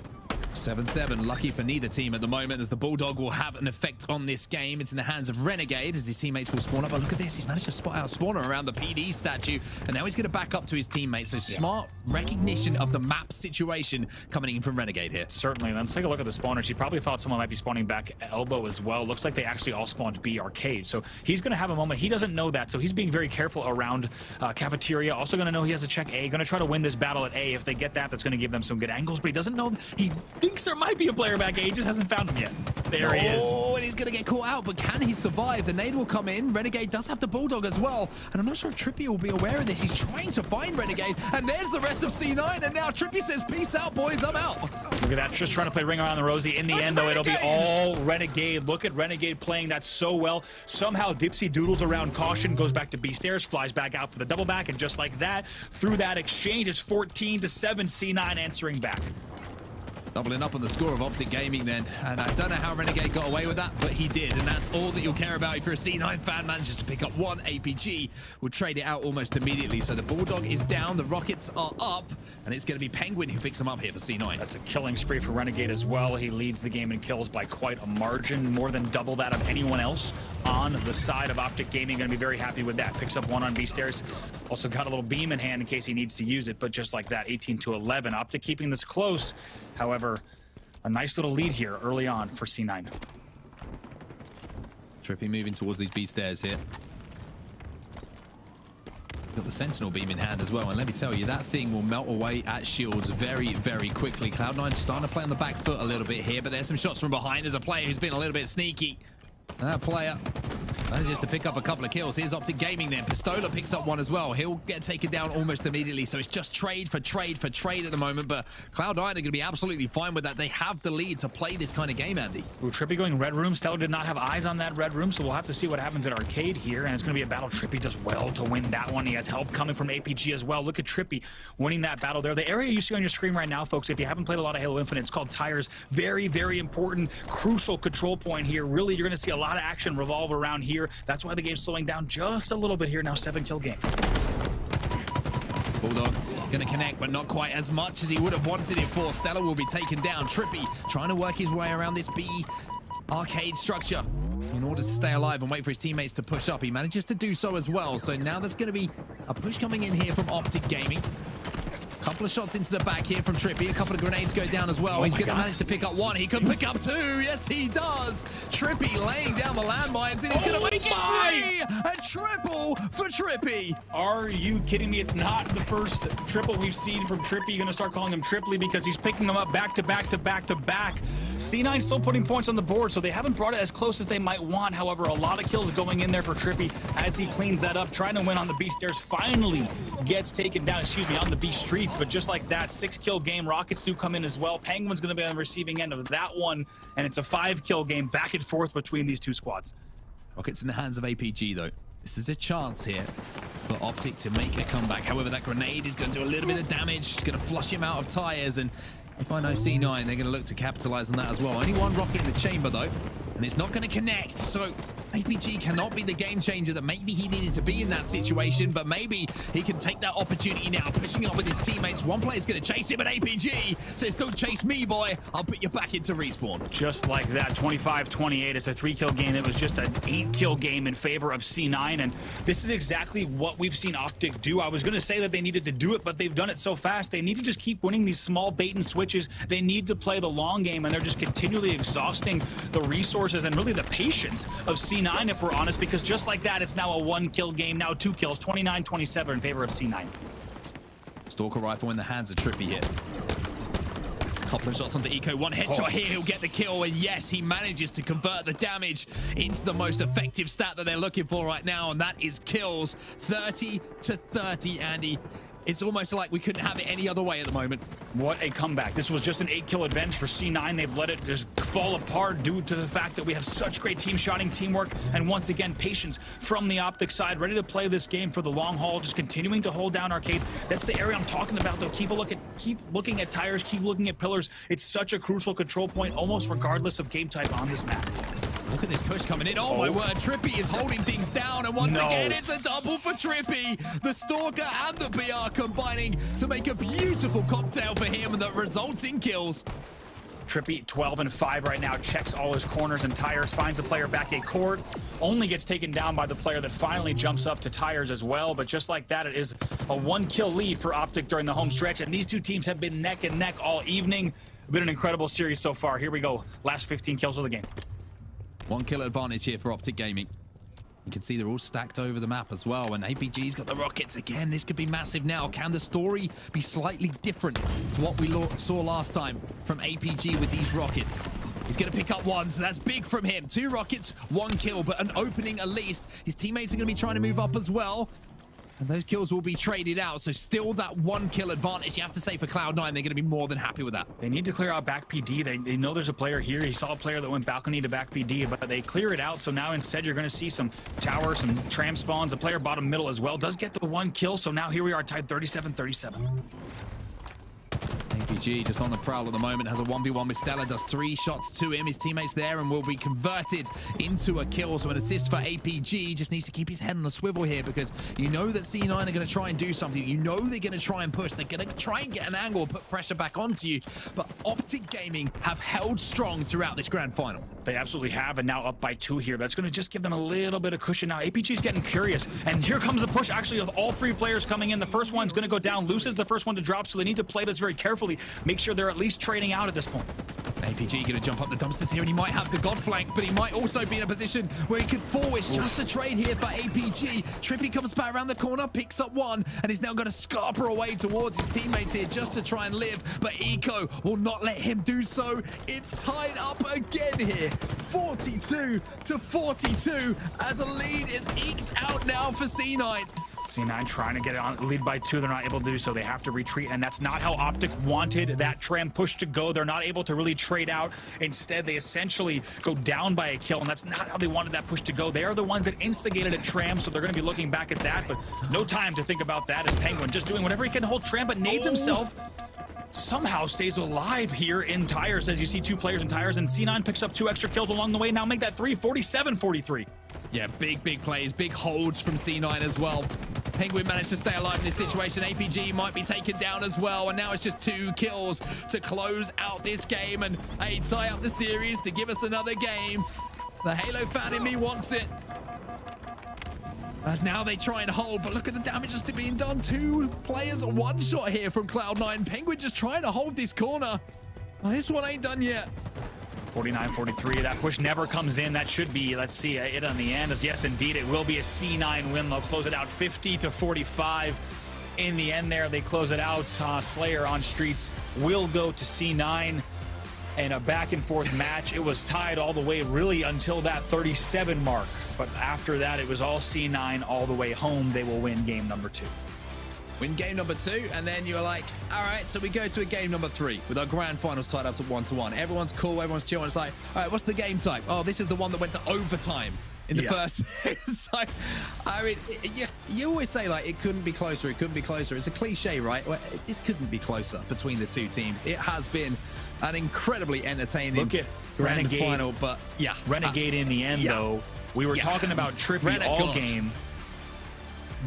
7-7, lucky for neither team at the moment, as the Bulldog will have an effect on this game. It's in the hands of Renegade as his teammates will spawn up. But look at this, he's managed to spot out Spawner around the PD statue, and now he's going to back up to his teammates. So smart recognition of the map situation coming in from Renegade here. Certainly. Let's take a look at the spawners. He probably thought someone might be spawning back elbow as well. Looks like they actually all spawned B arcade. So he's going to have a moment. He doesn't know that, so he's being very careful around cafeteria. Also going to know he has to check A. Going to try to win this battle at A. If they get that, that's going to give them some good angles, but he doesn't know. He thinks there might be a player back A. He just hasn't found him yet. There he is. Oh, and he's going to get caught out, but can he survive? The nade will come in. Renegade does have the Bulldog as well, and I'm not sure if Trippy will be aware of this. He's trying to find Renegade, and there's the rest of C9, and now Trippy says, peace out, boys, I'm out. Look at that, just trying to play ring around the rosy. In the end, though, it'll be all Renegade. Look at Renegade playing that so well. Somehow, Dipsy doodles around caution, goes back to B stairs, flies back out for the double back, and just like that, through that exchange, it's 14-7, C9 answering back. Doubling up on the score of OpTic Gaming then. And I don't know how Renegade got away with that, but he did. And that's all that you'll care about if you're a C9 fan. Manages to pick up one APG. We'll trade it out almost immediately. So the Bulldog is down, the Rockets are up, and it's going to be Penguin who picks them up here for C9. That's a killing spree for Renegade as well. He leads the game in kills by quite a margin, more than double that of anyone else on the side of OpTic Gaming. Going to be very happy with that. Picks up one on B stairs. Also got a little beam in hand in case he needs to use it, but just like that, 18-11. OpTic keeping this close. However, a nice little lead here early on for C9. Trippy moving towards these B stairs here. Got the Sentinel beam in hand as well, and let me tell you, that thing will melt away at shields very, very quickly. Cloud9 starting to play on the back foot a little bit here, but there's some shots from behind. There's a player who's been a little bit sneaky. That player manages to pick up a couple of kills. Here's OpTic Gaming then. Pistola picks up one as well. He'll get taken down almost immediately. So it's just trade for trade for trade at the moment. But Cloud9 are going to be absolutely fine with that. They have the lead to play this kind of game, Andy. Ooh, Trippy going red room. Stellar did not have eyes on that red room, so we'll have to see what happens at Arcade here. And it's going to be a battle. Trippy does well to win that one. He has help coming from APG as well. Look at Trippy winning that battle there. The area you see on your screen right now, folks, if you haven't played a lot of Halo Infinite, it's called Tires. Very, very important, crucial control point here. Really, you're going to see a lot of action revolve around here. That's why the game's slowing down just a little bit here now. 7-kill game. Bulldog gonna connect, but not quite as much as he would have wanted it for. Stellar will be taken down. Trippy trying to work his way around this B arcade structure in order to stay alive and wait for his teammates to push up. He manages to do so as well. So now there's gonna be a push coming in here from OpTic Gaming. Couple of shots into the back here from Trippy. A couple of grenades go down as well. He's going to manage to pick up one. He could pick up two. Yes, he does. Trippy laying down the landmines, and he's going to make it three. A triple for Trippy. Are you kidding me? It's not the first triple we've seen from Trippy. You're going to start calling him Triply because he's picking them up back to back to back to back. C9 still putting points on the board, so they haven't brought it as close as they might want. However, a lot of kills going in there for Trippy as he cleans that up, trying to win on the B stairs. Finally gets taken down, on the B streets. But just like that, 6-kill game. Rockets do come in as well. Penguin's going to be on the receiving end of that one, and it's a 5-kill game back and forth between these two squads. Rockets in the hands of APG, though. This is a chance here for OpTic to make a comeback. However, that grenade is going to do a little bit of damage. It's going to flush him out of tires, and if I know C9, they're going to look to capitalize on that as well. Only one rocket in the chamber, though, and it's not going to connect. So APG cannot be the game changer that maybe he needed to be in that situation, but maybe he can take that opportunity now, pushing up with his teammates. One player's going to chase him, but APG says, don't chase me, boy. I'll put you back into respawn. Just like that, 25-28. It's a 3-kill game. It was just an 8-kill game in favor of C9, and this is exactly what we've seen OpTic do. I was going to say that they needed to do it, but they've done it so fast. They need to just keep winning these small bait and switches. They need to play the long game, and they're just continually exhausting the resources and really the patience of C9, if we're honest, because just like that, it's now a 1-kill game, now 2 kills, 29-27 in favor of C9. Stalker rifle in the hands of Trippy here. Couple of shots onto Eco. One headshot here, he'll get the kill, and yes, he manages to convert the damage into the most effective stat that they're looking for right now, and that is kills. 30-30, Andy. It's almost like we couldn't have it any other way at the moment. What a comeback. This was just an 8-kill advantage for C9. They've let it just fall apart due to the fact that we have such great team shotting, teamwork, and once again, patience from the OpTic side, ready to play this game for the long haul, just continuing to hold down Arcade. That's the area I'm talking about, though. Keep looking at tires, keep looking at pillars. It's such a crucial control point, almost regardless of game type on this map. Look at this push coming in. Oh my word, Trippy is holding things down, and once again, it's a double for Trippy. The Stalker and the BR combining to make a beautiful cocktail for him that results in kills. Trippy 12-5 right now, checks all his corners and tires, finds a player back a court, only gets taken down by the player that finally jumps up to tires as well. But just like that, it is a 1-kill lead for OpTic during the home stretch, and these two teams have been neck and neck all evening. Been an incredible series so far. Here we go, last 15 kills of the game. 1-kill advantage here for OpTic Gaming. You can see they're all stacked over the map as well, and APG's got the rockets again. This could be massive now. Can the story be slightly different to what we saw last time from APG with these rockets? He's going to pick up one, so that's big from him. 2 rockets, 1 kill, but an opening at least. His teammates are going to be trying to move up as well. And those kills will be traded out, so still that 1 kill advantage. You have to say for Cloud9, they're going to be more than happy with that. They need to clear out back PD. They know there's a player here. He saw a player that went balcony to back PD, but they clear it out. So now instead you're going to see some tower, some tram spawns. A player bottom middle as well does get the 1 kill. So now here we are tied 37-37. APG just on the prowl at the moment, has a 1v1 with Stella, does 3 shots to him. His teammates there and will be converted into a kill. So an assist for APG. Just needs to keep his head on a swivel here, because you know that C9 are going to try and do something. You know they're going to try and push. They're going to try and get an angle, put pressure back onto you. But OpTic Gaming have held strong throughout this grand final. They absolutely have, and now up by 2 here. That's going to just give them a little bit of cushion now. APG's getting curious, and here comes the push, actually, with all 3 players coming in. The first one's going to go down. Luce is the first one to drop, so they need to play this very carefully. Make sure they're at least trading out at this point. APG going to jump up the dumpsters here, and he might have the god flank, but he might also be in a position where he could forward. Just a trade here for APG. Trippy comes back around the corner, picks up 1, and he's now going to scamper away towards his teammates here just to try and live, but Eco will not let him do so. It's tied up again here, 42-42, as a lead is eked out now for C9. C9 trying to get it on lead by 2. They're not able to do so. They have to retreat, and that's not how OpTic wanted that tram push to go. They're not able to really trade out. Instead, they essentially go down by a kill, and that's not how they wanted that push to go. They are the ones that instigated a tram, so they're going to be looking back at that, but no time to think about that as Penguin just doing whatever he can to hold tram, but nades himself. Somehow stays alive here in tires, as you see 2 players in tires, and C9 picks up 2 extra kills along the way. Now make that 3, 47-43. Yeah, big plays, big holds from C9 as well. Penguin managed to stay alive in this situation. APG might be taken down as well, and now it's just 2 kills to close out this game and tie up the series to give us another game. The Halo fan in me wants it. As now they try and hold, but look at the damage just being done. 2 players, 1 shot here from Cloud9. Penguin just trying to hold this corner. Oh, this one ain't done yet. 49-43, that push never comes in. That should be, let's see, it on the end. As yes, indeed, it will be a C9 win. They'll close it out 50-45. In the end there, they close it out. Slayer on streets will go to C9. And a back and forth match. It was tied all the way really until that 37 mark. But after that, it was all C9 all the way home. They will win game number 2. Win game number 2, and then you're like, all right, so we go to a game number 3 with our grand finals tied up to 1-1. Everyone's cool, everyone's chill, and it's like, all right, what's the game type? Oh, this is the one that went to overtime in the first. So, I mean, you always say, like, it couldn't be closer, it couldn't be closer. It's a cliche, right? Well, this couldn't be closer between the 2 teams. It has been an incredibly entertaining grand final, but yeah. Renegade in the end, though. We were talking about Trippy all game.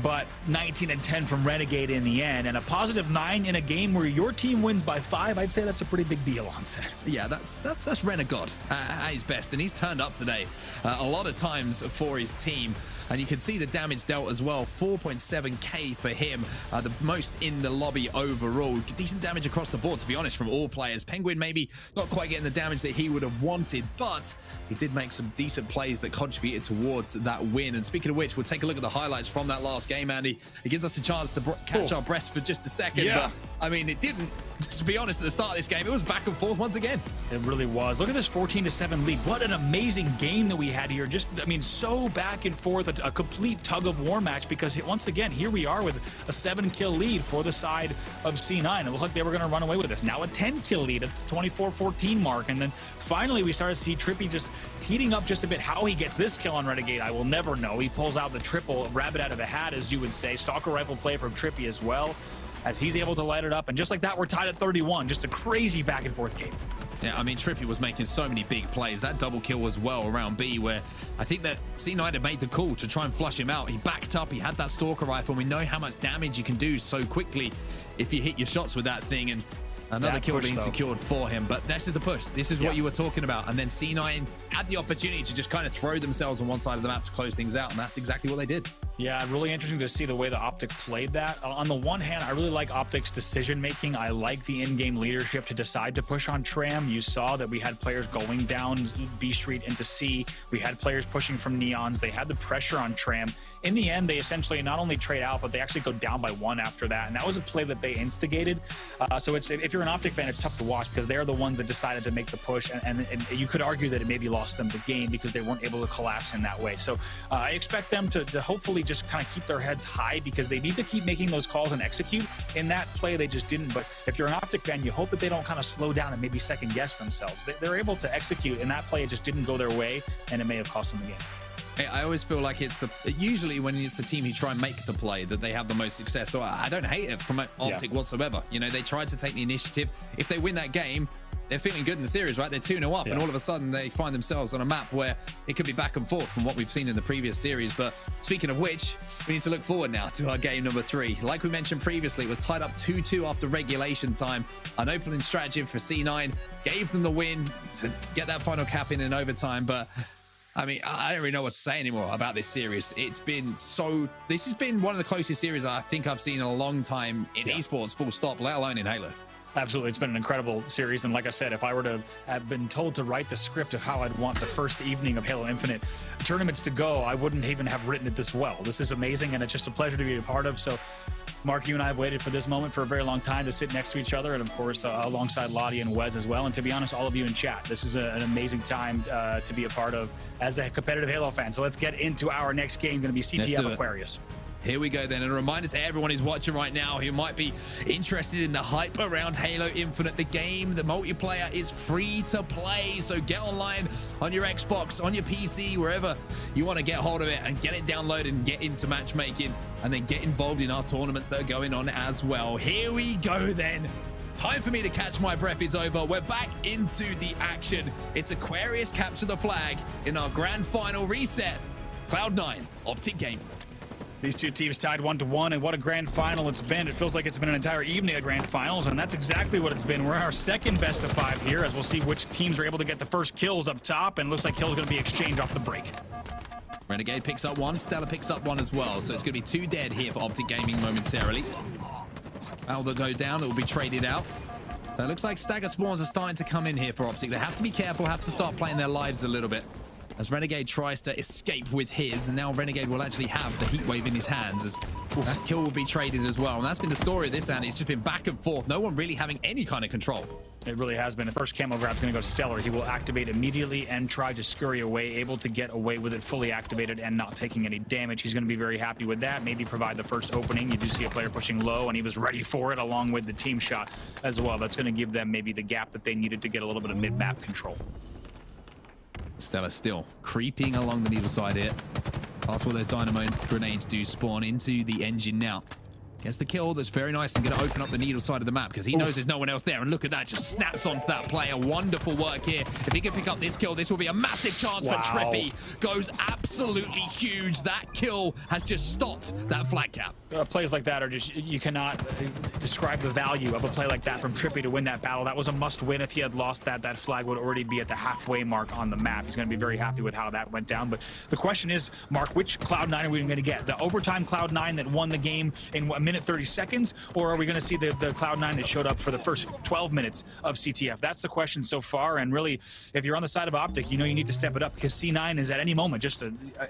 But 19-10 from Renegade in the end, and a +9 in a game where your team wins by 5. I'd say that's a pretty big deal on set. Yeah, that's Renegade at his best, and he's turned up today a lot of times for his team. And you can see the damage dealt as well, 4.7k for him, the most in the lobby overall. Decent damage across the board, to be honest, from all players. Penguin maybe not quite getting the damage that he would have wanted, but he did make some decent plays that contributed towards that win. And speaking of which, we'll take a look at the highlights from that last game, Andy. It gives us a chance to catch our breath for just a second. Yeah. But, I mean, it didn't. To be honest, at the start of this game, it was back and forth once again. It really was. Look at this 14-7 lead. What an amazing game that we had here. Just, I mean, so back and forth, a complete tug-of-war match, because once again, here we are with a 7-kill lead for the side of C9. It looked like they were going to run away with this. Now a 10-kill lead at the 24-14 mark. And then finally, we started to see Trippy just heating up just a bit. How he gets this kill on Renegade, I will never know. He pulls out the triple rabbit out of the hat, as you would say. Stalker rifle play from Trippy as well, as he's able to light it up. And just like that, we're tied at 31. Just a crazy back and forth game. Yeah, I mean, Trippy was making so many big plays. That double kill was well around B, where I think that C9 had made the call to try and flush him out. He backed up, he had that Stalker rifle, and we know how much damage you can do so quickly if you hit your shots with that thing. And another kill being secured for him. But this is the push. This is what you were talking about. And then C9 had the opportunity to just kind of throw themselves on one side of the map to close things out, and that's exactly what they did. Yeah, really interesting to see the way the OpTic played that. On the one hand, I really like OpTic's decision-making. I like the in-game leadership to decide to push on Tram. You saw that we had players going down B Street into C. We had players pushing from Neons. They had the pressure on Tram. in the end, they essentially not only trade out, but they actually go down by 1 after that. And that was a play that they instigated. So if you're an OpTic fan, it's tough to watch because they're the ones that decided to make the push. And you could argue that it maybe lost them the game because they weren't able to collapse in that way. So I expect them to hopefully just kind of keep their heads high because they need to keep making those calls and execute. In that play, they just didn't. But if you're an OpTic fan, you hope that they don't kind of slow down and maybe second guess themselves. They're able to execute. In that play, it just didn't go their way, and it may have cost them the game. I always feel like it's usually when it's the team who try and make the play that they have the most success. So I don't hate it from OpTic whatsoever. You know, they tried to take the initiative. If they win that game, they're feeling good in the series, right? They're 2-0 up, and all of a sudden they find themselves on a map where it could be back and forth from what we've seen in the previous series. But speaking of which, we need to look forward now to our game number 3. Like we mentioned previously, it was tied up 2-2 after regulation time. An opening strategy for C9 gave them the win to get that final cap in overtime. But I mean, I don't really know what to say anymore about this series. This has been one of the closest series I think I've seen in a long time in esports, full stop, let alone in Halo. Absolutely. It's been an incredible series. And like I said, if I were to have been told to write the script of how I'd want the first evening of Halo Infinite tournaments to go, I wouldn't even have written it this well. This is amazing, and it's just a pleasure to be a part of. So, Mark, you and I have waited for this moment for a very long time to sit next to each other, and of course, alongside Lottie and Wes as well. And to be honest, all of you in chat, this is an amazing time to be a part of as a competitive Halo fan. So let's get into our next game, going to be CTF Aquarius. Here we go then, and a reminder to everyone who's watching right now who might be interested in the hype around Halo Infinite. The game, the multiplayer is free to play, so get online on your Xbox, on your PC, wherever you want to get hold of it, and get it downloaded and get into matchmaking, and then get involved in our tournaments that are going on as well. Here we go then. Time for me to catch my breath is over. We're back into the action. It's Aquarius capture the flag in our grand final reset. Cloud9, OpTic Gaming. These two teams tied 1-1, and what a grand final it's been. It feels like it's been an entire evening of grand finals, and that's exactly what it's been. We're in our second best of 5 here, as we'll see which teams are able to get the first kills up top, and looks like kills are going to be exchanged off the break. Renegade picks up 1, Stella picks up 1 as well, so it's going to be 2 dead here for OpTic Gaming momentarily. Battle that go down, it will be traded out. So it looks like stagger spawns are starting to come in here for OpTic. They have to be careful, have to start playing their lives a little bit, as Renegade tries to escape with his, and now Renegade will actually have the heat wave in his hands, as that kill will be traded as well. And that's been the story of this, and it's just been back and forth, no one really having any kind of control. It really has been. The first camo grab is going to go Stellar. He will activate immediately and try to scurry away, able to get away with it fully activated and not taking any damage. He's going to be very happy with that. Maybe provide the first opening. You do see a player pushing low, and he was ready for it along with the team shot as well. That's going to give them maybe the gap that they needed to get a little bit of mid-map control. Stella still creeping along the needle side here. Past where those dynamo grenades do spawn into the engine now. Gets the kill. That's very nice and going to open up the needle side of the map because he knows there's no one else there. And look at that, just snaps onto that player. Wonderful work here. If he can pick up this kill, this will be a massive chance for Trippy. Goes absolutely huge. That kill has just stopped that flag cap. Plays like that are just, you cannot describe the value of a play like that from Trippy to win that battle. That was a must win. If he had lost that, that flag would already be at the halfway mark on the map. He's going to be very happy with how that went down. But the question is, Mark, which Cloud9 are we going to get? The overtime Cloud9 that won the game in a minute 30 seconds, or are we going to see the Cloud9 that showed up for the first 12 minutes of CTF? That's the question so far. And really, if you're on the side of OpTic, you know you need to step it up because C9 is at any moment just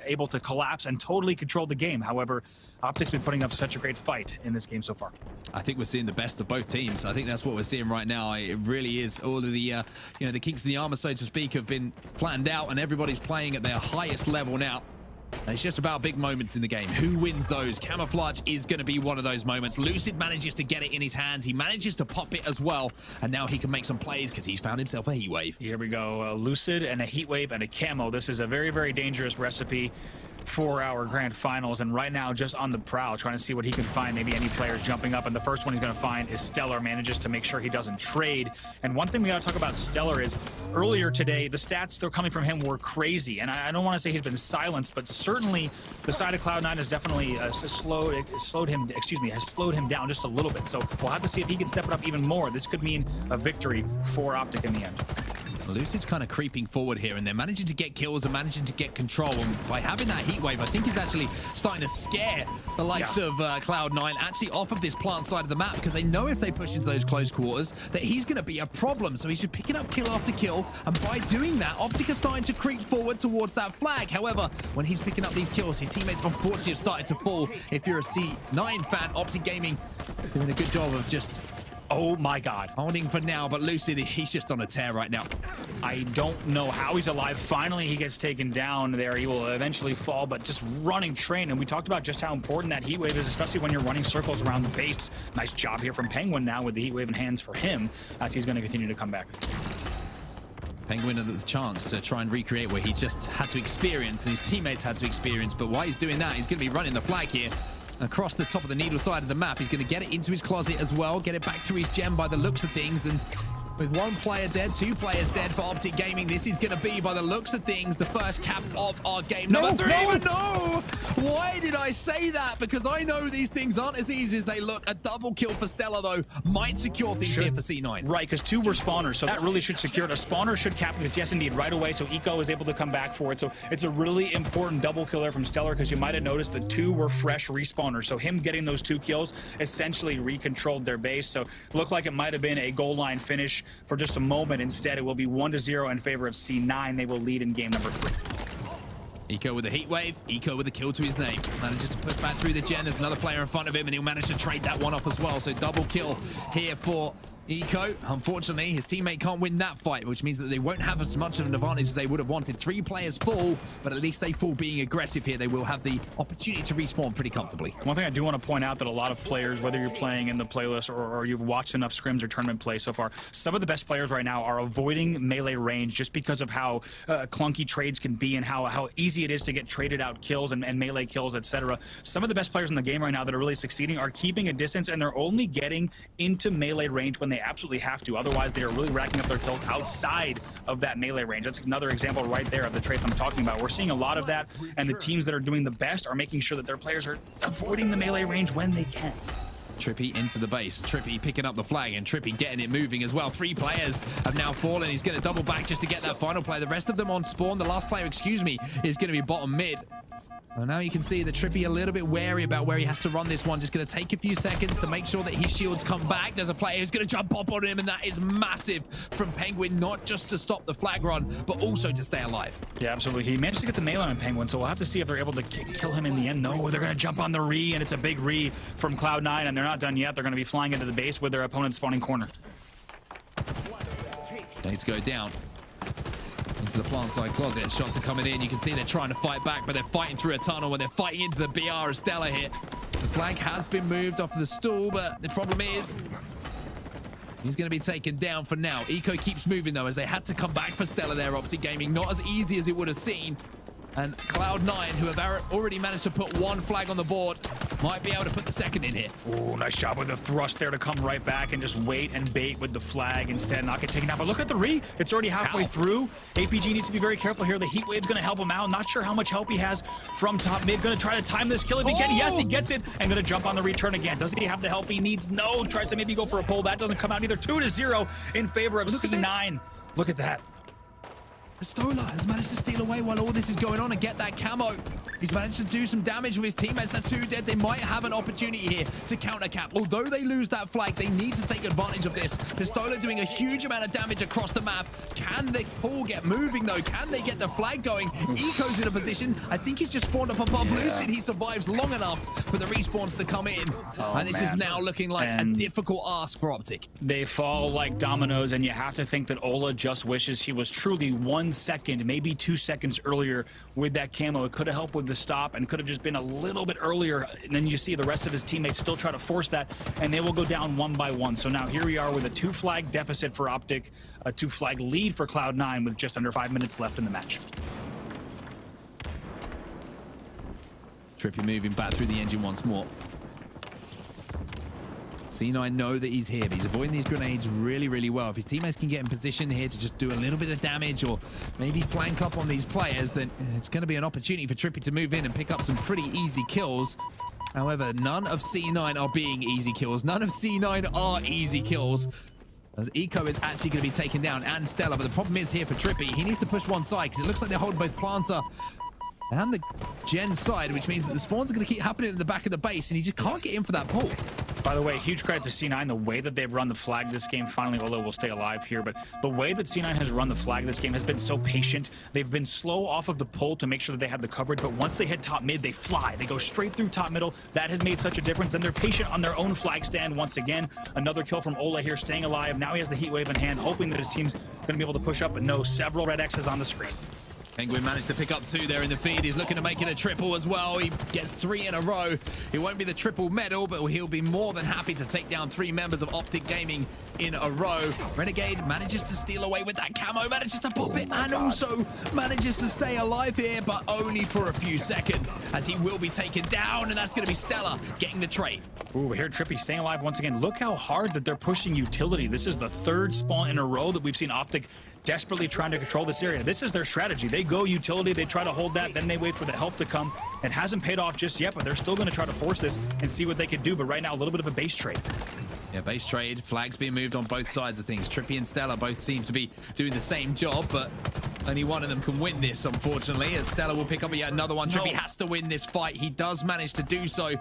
able to collapse and totally control the game. However, OpTic's been putting up such a great fight in this game so far. I think we're seeing the best of both teams. I think that's what we're seeing right now. It really is. All of the the kinks in the armor, so to speak, have been flattened out, and everybody's playing at their highest level now. And it's just about big moments in the game. Who wins those? Camouflage is going to be one of those moments. Lucid manages to get it in his hands. He manages to pop it as well. And now he can make some plays because he's found himself a heat wave. Here we go. Lucid and a heat wave and a camo. This is a very, very dangerous recipe for our grand finals, and right now just on the prowl trying to see what he can find. Maybe any players jumping up, and the first one he's going to find is Stellar. Manages to make sure he doesn't trade. And one thing we got to talk about Stellar is earlier today the stats that are coming from him were crazy, and I don't want to say he's been silenced, but certainly the side of Cloud9 has definitely slowed him down just a little bit. So we'll have to see if he can step it up even more. This could mean a victory for OpTic in the end. Lucid's kind of creeping forward here, and they're managing to get kills and managing to get control. And by having that heat wave, I think it's actually starting to scare the likes of Cloud9 actually off of this plant side of the map, because they know if they push into those close quarters that he's going to be a problem. So he's just picking up kill after kill, and by doing that, OpTic are starting to creep forward towards that flag. However, when he's picking up these kills, his teammates unfortunately have started to fall. If you're a C9 fan, OpTic Gaming doing a good job of just... Oh my God. Holding for now, but Lucid, he's just on a tear right now. I don't know how he's alive. Finally, he gets taken down there. He will eventually fall, but just running train. And we talked about just how important that heat wave is, especially when you're running circles around the base. Nice job here from Penguin now with the heat wave in hands for him, as he's going to continue to come back. Penguin had the chance to try and recreate what he just had to experience and his teammates had to experience. But while he's doing that, he's going to be running the flag here across the top of the needle side of the map. He's going to get it into his closet as well, get it back to his gem by the looks of things. And with one player dead, two players dead for OpTic Gaming, this is going to be, by the looks of things, the first cap of our game. Number three. No! Why did I say that? Because I know these things aren't as easy as they look. A double kill for Stella, though, might secure things here for C9. Right, because two were spawners, so that really should secure it. A spawner should cap this, yes, indeed, right away, so Eco is able to come back for it. So it's a really important double kill there from Stellar, because you might have noticed the two were fresh respawners. So him getting those two kills essentially recontrolled their base. So looked like it might have been a goal line finish for just a moment. Instead, it will be 1-0 in favor of C9. They will lead in game number 3. Eco with a heat wave, Eco with a kill to his name. Manages to push back through the gen. There's another player in front of him, and he'll manage to trade that one off as well. So double kill here for Eco. Unfortunately, his teammate can't win that fight, which means that they won't have as much of an advantage as they would have wanted. 3 players fall, but at least they fall being aggressive here. They will have the opportunity to respawn pretty comfortably. One thing I do want to point out that a lot of players, whether you're playing in the playlist or you've watched enough scrims or tournament play so far, some of the best players right now are avoiding melee range just because of how clunky trades can be and how easy it is to get traded out kills and melee kills, etc. Some of the best players in the game right now that are really succeeding are keeping a distance, and they're only getting into melee range when they absolutely have to. Otherwise, they are really racking up their kills outside of that melee range. That's another example right there of the traits I'm talking about. We're seeing a lot of that, and the teams that are doing the best are making sure that their players are avoiding the melee range when they can. Trippy into the base. Trippy picking up the flag, and Trippy getting it moving as well. 3 players have now fallen. He's going to double back just to get that final play. The rest of them on spawn. The last player, excuse me, is going to be bottom mid. Well, now you can see that Trippy a little bit wary about where he has to run this one. Just going to take a few seconds to make sure that his shields come back. There's a player who's going to jump up on him, and that is massive from Penguin, not just to stop the flag run, but also to stay alive. Yeah, absolutely. He managed to get the melee on Penguin, so we'll have to see if they're able to kill him in the end. No, they're going to jump on the re, and it's a big re from Cloud9, and they're not done yet. They're going to be flying into the base with their opponent's spawning corner. Nades go down into the plant side closet. Shots are coming in. You can see they're trying to fight back, but they're fighting through a tunnel when they're fighting into the BR of Stella here. The flag has been moved off the stool, but the problem is he's going to be taken down for now. Eco keeps moving, though, as they had to come back for Stella there, OpTic Gaming. Not as easy as it would have seemed. And Cloud9, who have already managed to put 1 flag on the board, might be able to put the second in here. Oh, nice job with the thrust there to come right back and just wait and bait with the flag instead, not get taken out. But look at the re. It's already halfway through. APG needs to be very careful here. The heat wave's going to help him out. Not sure how much help he has from top mid. Going to try to time this kill if he can. Yes, he gets it. And going to jump on the return again. Does he have the help he needs? No. Tries to maybe go for a pull. That doesn't come out either. 2-0 in favor of C9. Look at that. Pistola has managed to steal away while all this is going on and get that camo. He's managed to do some damage with his teammates. That's 2 dead. They might have an opportunity here to counter cap. Although they lose that flag, they need to take advantage of this. Pistola doing a huge amount of damage across the map. Can the pool get moving, though? Can they get the flag going? Eco's in a position. I think he's just spawned up above Lucid. He survives long enough for the respawns to come in. And this is now looking like a difficult ask for OpTic. They fall like dominoes, and you have to think that Ola just wishes he was truly 1 second, maybe 2 seconds earlier with that camo. It could have helped with the stop and could have just been a little bit earlier. And then you see the rest of his teammates still try to force that, and they will go down 1 by 1. So now here we are with a 2 flag deficit for OpTic, a 2 flag lead for Cloud9 with just under 5 minutes left in the match. Trippy moving back through the engine once more. C9 know that he's here, but he's avoiding these grenades really, really well. If his teammates can get in position here to just do a little bit of damage or maybe flank up on these players, then it's going to be an opportunity for Trippy to move in and pick up some pretty easy kills. However, none of C9 are being easy kills. None of C9 are easy kills. as Eco is actually going to be taken down, and Stella. But the problem is here for Trippy, he needs to push one side because it looks like they're holding both Planter and the Gen side, which means that the spawns are going to keep happening in the back of the base, and he just can't get in for that pull. By the way, huge credit to C9, the way that they've run the flag this game. Finally, Olo will stay alive here, but the way that C9 has run the flag this game has been so patient. They've been slow off of the pull to make sure that they have the coverage, but once they hit top mid, they fly. They go straight through top middle. That has made such a difference, and they're patient on their own flag stand once again. Another kill from Ola here, staying alive. Now he has the heat wave in hand, hoping that his team's going to be able to push up, but no, several red X's on the screen. Penguin managed to pick up 2 there in the feed. He's looking to make it a triple as well. He gets 3 in a row. It won't be the triple medal, but he'll be more than happy to take down 3 members of OpTic Gaming in a row. Renegade manages to steal away with that camo, manages to pop it, and also manages to stay alive here, but only for a few seconds, as he will be taken down, and that's going to be Stella getting the trade. Ooh, here Trippy staying alive once again. Look how hard that they're pushing utility. This is the 3rd spawn in a row that we've seen OpTic desperately trying to control this area. This is their strategy. They go utility, they try to hold that, then they wait for the help to come. It hasn't paid off just yet, but they're still going to try to force this and see what they can do. But right now, a little bit of a base trade. Yeah, base trade. Flags being moved on both sides of things. Trippy and Stella both seem to be doing the same job, but only one of them can win this, unfortunately, as Stella will pick up yet another one. Trippy has to win this fight. He does manage to do so.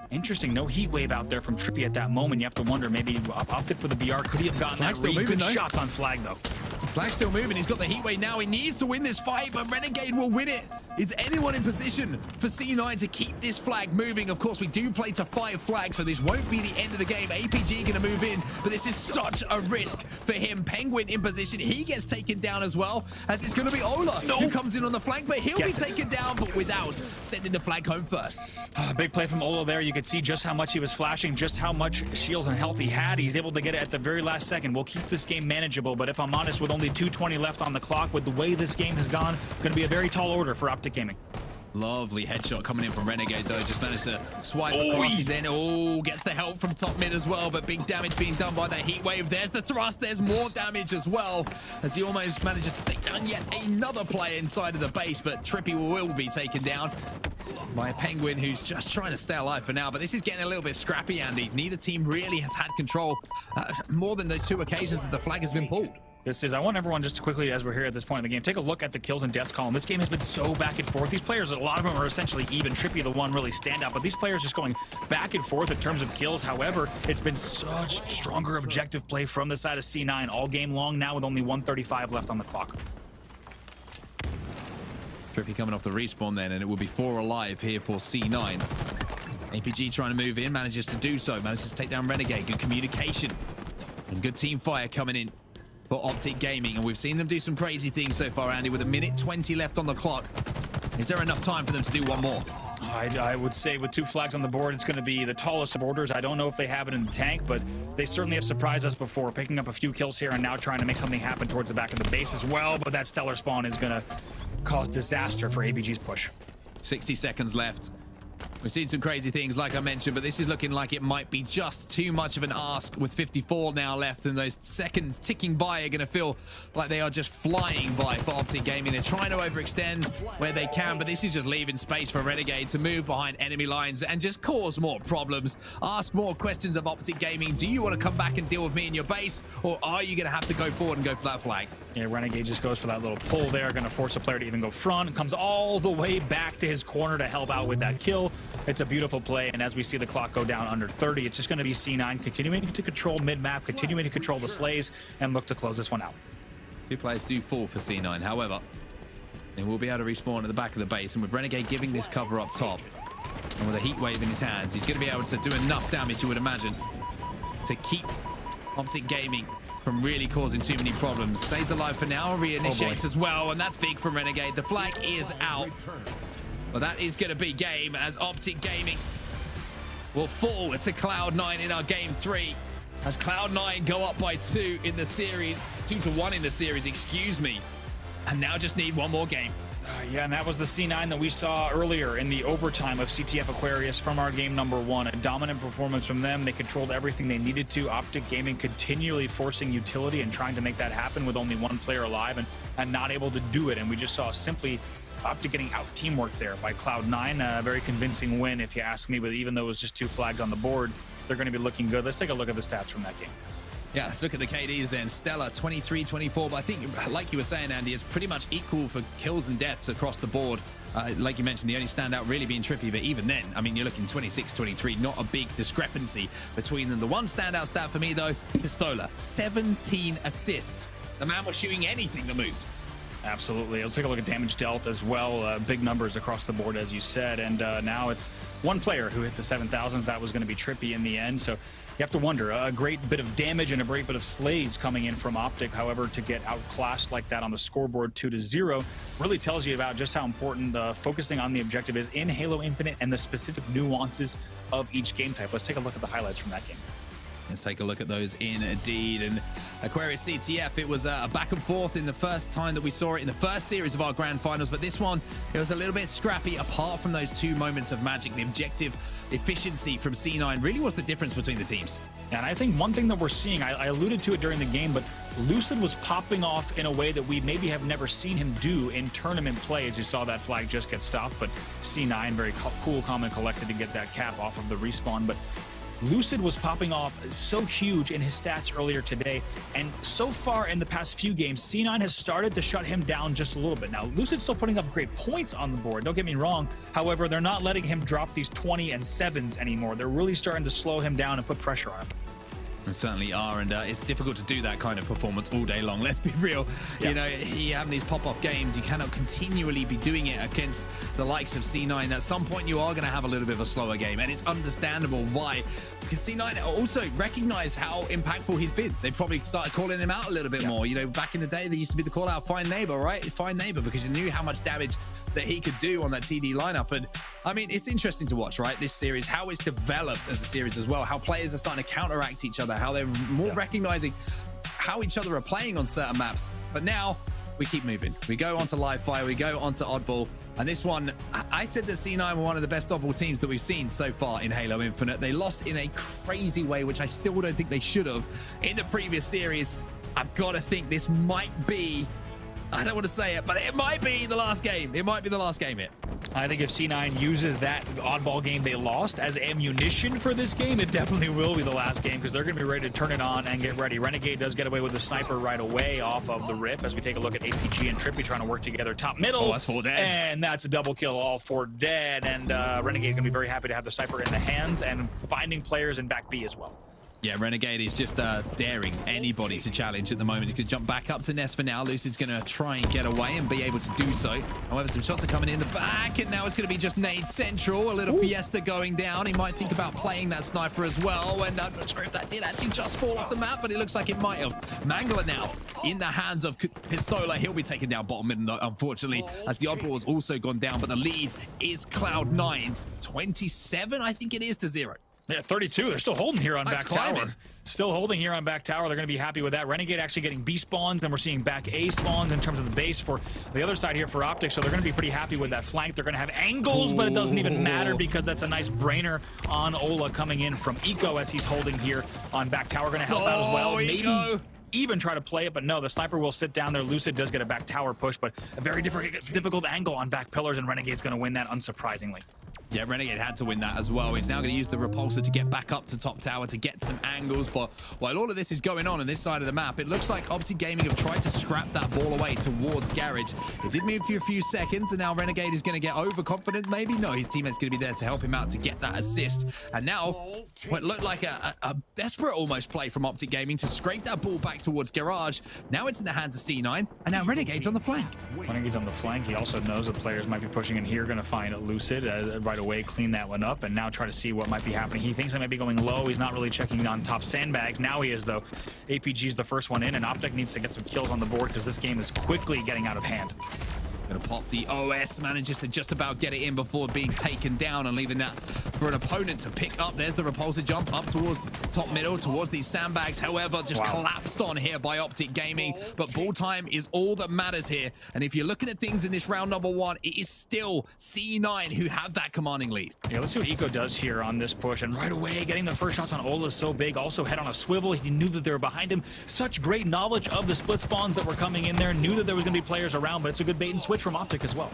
Interesting, no heat wave out there from Trippy at that moment. You have to wonder, maybe opted for the BR. Could he have gotten that read? Good shots on flag, though. Flag still moving. He's got the heat wave now. He needs to win this fight, but Renegade will win it. Is anyone in position for C9 to keep this flag moving? Of course, we do play to 5 flags, so this won't be the end of the game. APG going to move in, but this is such a risk for him. Penguin in position. He gets taken down as well, as it's going to be Ola who comes in on the flank, but he'll be taken down, but without sending the flag home first. Big play from Ola there. You could see just how much he was flashing, just how much shields and health he had. He's able to get it at the very last second. We'll keep this game manageable, but if I'm honest, with only 2:20 left on the clock, with the way this game has gone, going to be a very tall order for OpTic Gaming. Lovely headshot coming in from Renegade, though. Just managed to swipe across. He then gets the help from top mid as well, but big damage being done by that heat wave. There's the thrust. There's more damage as well, as he almost manages to take down yet another player inside of the base, but Trippy will be taken down by a Penguin who's just trying to stay alive for now. But this is getting a little bit scrappy, Andy. Neither team really has had control more than those 2 occasions that the flag has been pulled. This is, I want everyone just to quickly, as we're here at this point in the game, take a look at the kills and deaths column. This game has been so back and forth. These players, a lot of them are essentially even. Trippy, the one really standout, but these players just going back and forth in terms of kills. However, it's been such stronger objective play from the side of C9 all game long now, with only 1:35 left on the clock. Trippy coming off the respawn then, and it will be 4 alive here for C9. APG trying to move in, manages to do so, manages to take down Renegade. Good communication and good team fire coming in for OpTic Gaming, and we've seen them do some crazy things so far, Andy, with 1:20 left on the clock. Is there enough time for them to do one more? I would say with 2 flags on the board, it's going to be the tallest of orders. I don't know if they have it in the tank, but they certainly have surprised us before, picking up a few kills here and now trying to make something happen towards the back of the base as well. But that stellar spawn is going to cause disaster for APG's push. 60 seconds left. We've seen some crazy things, like I mentioned, but this is looking like it might be just too much of an ask with 54 now left, and those seconds ticking by are going to feel like they are just flying by for OpTic Gaming. They're trying to overextend where they can, but this is just leaving space for Renegade to move behind enemy lines and just cause more problems. Ask more questions of OpTic Gaming. Do you want to come back and deal with me in your base, or are you going to have to go forward and go for that flag? Yeah, Renegade just goes for that little pull there, going to force a player to even go front, comes all the way back to his corner to help out with that kill. It's a beautiful play, and as we see the clock go down under 30, it's just going to be C9 continuing to control mid-map, continuing to control the slays, and look to close this one out. 2 players do fall for C9, however, they will be able to respawn at the back of the base, and with Renegade giving this cover up top, and with a heat wave in his hands, he's going to be able to do enough damage, you would imagine, to keep OpTic Gaming from really causing too many problems. Stays alive for now, reinitiates as well, and that's big from Renegade. The flag is out. Well, that is going to be game, as OpTic Gaming will fall to Cloud9 in our game 3, as Cloud9 go up by 2 in the series, 2-1 in the series, excuse me, and now just need one more game. Yeah, and that was the C9 that we saw earlier in the overtime of CTF Aquarius from our game number 1. A dominant performance from them. They controlled everything they needed to. OpTic Gaming continually forcing utility and trying to make that happen with only 1 player alive and not able to do it. And we just saw simply OpTic getting out teamwork there by Cloud9. A very convincing win, if you ask me, but even though it was just 2 flags on the board, they're going to be looking good. Let's take a look at the stats from that game. Yeah, let's look at the KDs then. Stellar 23, 24, but I think, like you were saying, Andy, it's pretty much equal for kills and deaths across the board. Like you mentioned, the only standout really being Trippy, but even then, I mean, you're looking 26, 23, not a big discrepancy between them. The one standout stat for me, though, Pistola, 17 assists. The man was shooting anything that moved. Absolutely. Let's take a look at damage dealt as well. Big numbers across the board, as you said. And now it's one player who hit the 7,000s. That was going to be Trippy in the end. So you have to wonder, a great bit of damage and a great bit of slays coming in from OpTic. However, to get outclassed like that on the scoreboard 2-0 really tells you about just how important focusing on the objective is in Halo Infinite and the specific nuances of each game type. Let's take a look at the highlights from that game. Let's take a look at those indeed. And Aquarius CTF, it was a back and forth in the first time that we saw it in the first series of our grand finals, but this one, it was a little bit scrappy. Apart from those 2 moments of magic, the objective efficiency from C9 really was the difference between the teams. And I think one thing that we're seeing, I alluded to it during the game, but Lucid was popping off in a way that we maybe have never seen him do in tournament play, as you saw that flag just get stopped. But C9, very cool, calm, and collected to get that cap off of the respawn. But Lucid was popping off so huge in his stats earlier today, and so far in the past few games, C9 has started to shut him down just a little bit. Now, Lucid's still putting up great points on the board, don't get me wrong. However, they're not letting him drop these 20 and 7s anymore. They're really starting to slow him down and put pressure on him. They certainly are, and it's difficult to do that kind of performance all day long. Let's be real. Yeah. You know, you have these pop-off games. You cannot continually be doing it against the likes of C9. At some point, you are going to have a little bit of a slower game, and it's understandable why. Because C9 also recognize how impactful he's been. They probably started calling him out a little bit more. You know, back in the day, there used to be the call out, fine neighbor, right? Fine neighbor, because you knew how much damage that he could do on that TD lineup. And I mean, it's interesting to watch, right? This series, how it's developed as a series as well, how players are starting to counteract each other, how they're more recognizing how each other are playing on certain maps. But now we keep moving. We go on to Live Fire, we go on to Oddball. And this one, I said that C9 were one of the best Oddball teams that we've seen so far in Halo Infinite. They lost in a crazy way, which I still don't think they should have in the previous series. I've got to think this might be, I don't want to say it, but it might be the last game. It might be the last game here. I think if C9 uses that oddball game they lost as ammunition for this game, it definitely will be the last game, because they're going to be ready to turn it on and get ready. Renegade does get away with the sniper right away off of the rip as we take a look at APG and Trippy trying to work together top middle. Oh, that's 4 dead. And that's a double kill, all 4 dead. And Renegade going to be very happy to have the sniper in the hands and finding players in back B as well. Yeah, Renegade is just daring anybody to challenge at the moment. He's going to jump back up to Nest for now. Lucid's going to try and get away and be able to do so. However, some shots are coming in the back, and now it's going to be just Nade Central. A little Fiesta going down. He might think about playing that sniper as well, and I'm not sure if that did actually just fall off the map, but it looks like it might have. Mangler now in the hands of Pistola. He'll be taken down bottom mid, unfortunately, as the oddball has also gone down, but the lead is Cloud9's 27, I think it is, to 0. Yeah, 32. They're still holding here on That's back climbing. tower. Still holding here on back tower. They're going to be happy with that. Renegade actually getting B spawns, and we're seeing back A spawns in terms of the base for the other side here for OpTic. So they're going to be pretty happy with that flank. They're going to have angles, but it doesn't even matter because that's a nice brainer on Ola coming in from Eco as he's holding here on back tower. Going to help out as well. Maybe even try to play it, but no, the sniper will sit down there. Lucid does get a back tower push, but a very difficult angle on back pillars, and Renegade's going to win that unsurprisingly. Yeah, Renegade had to win that as well. He's now going to use the repulsor to get back up to top tower to get some angles. But while all of this is going on this side of the map, it looks like OpTic Gaming have tried to scrap that ball away towards Garage. It did move for a few seconds, and now Renegade is going to get overconfident. Maybe no, his teammate's going to be there to help him out to get that assist. And now what looked like a desperate almost play from OpTic Gaming to scrape that ball back towards Garage. Now it's in the hands of C9, and now Renegade's on the flank. Renegade's on the flank. He also knows that players might be pushing in here, going to find Lucid right away, clean that one up, and now try to see what might be happening. He thinks I might be going low. He's not really checking on top sandbags. Now he is, though. APG's the first one in, and OpTic needs to get some kills on the board because this game is quickly getting out of hand. Gonna pop the OS, manages to just about get it in before being taken down and leaving that for an opponent to pick up. There's the repulsor jump up towards top middle, towards these sandbags. However, just collapsed on here by OpTic Gaming. But ball time is all that matters here. And if you're looking at things in this round number 1, it is still C9 who have that commanding lead. Yeah, let's see what Eco does here on this push. And right away, getting the first shots on Ola is so big. Also head on a swivel. He knew that they were behind him. Such great knowledge of the split spawns that were coming in there. Knew that there was going to be players around, but it's a good bait and switch from OpTic as well.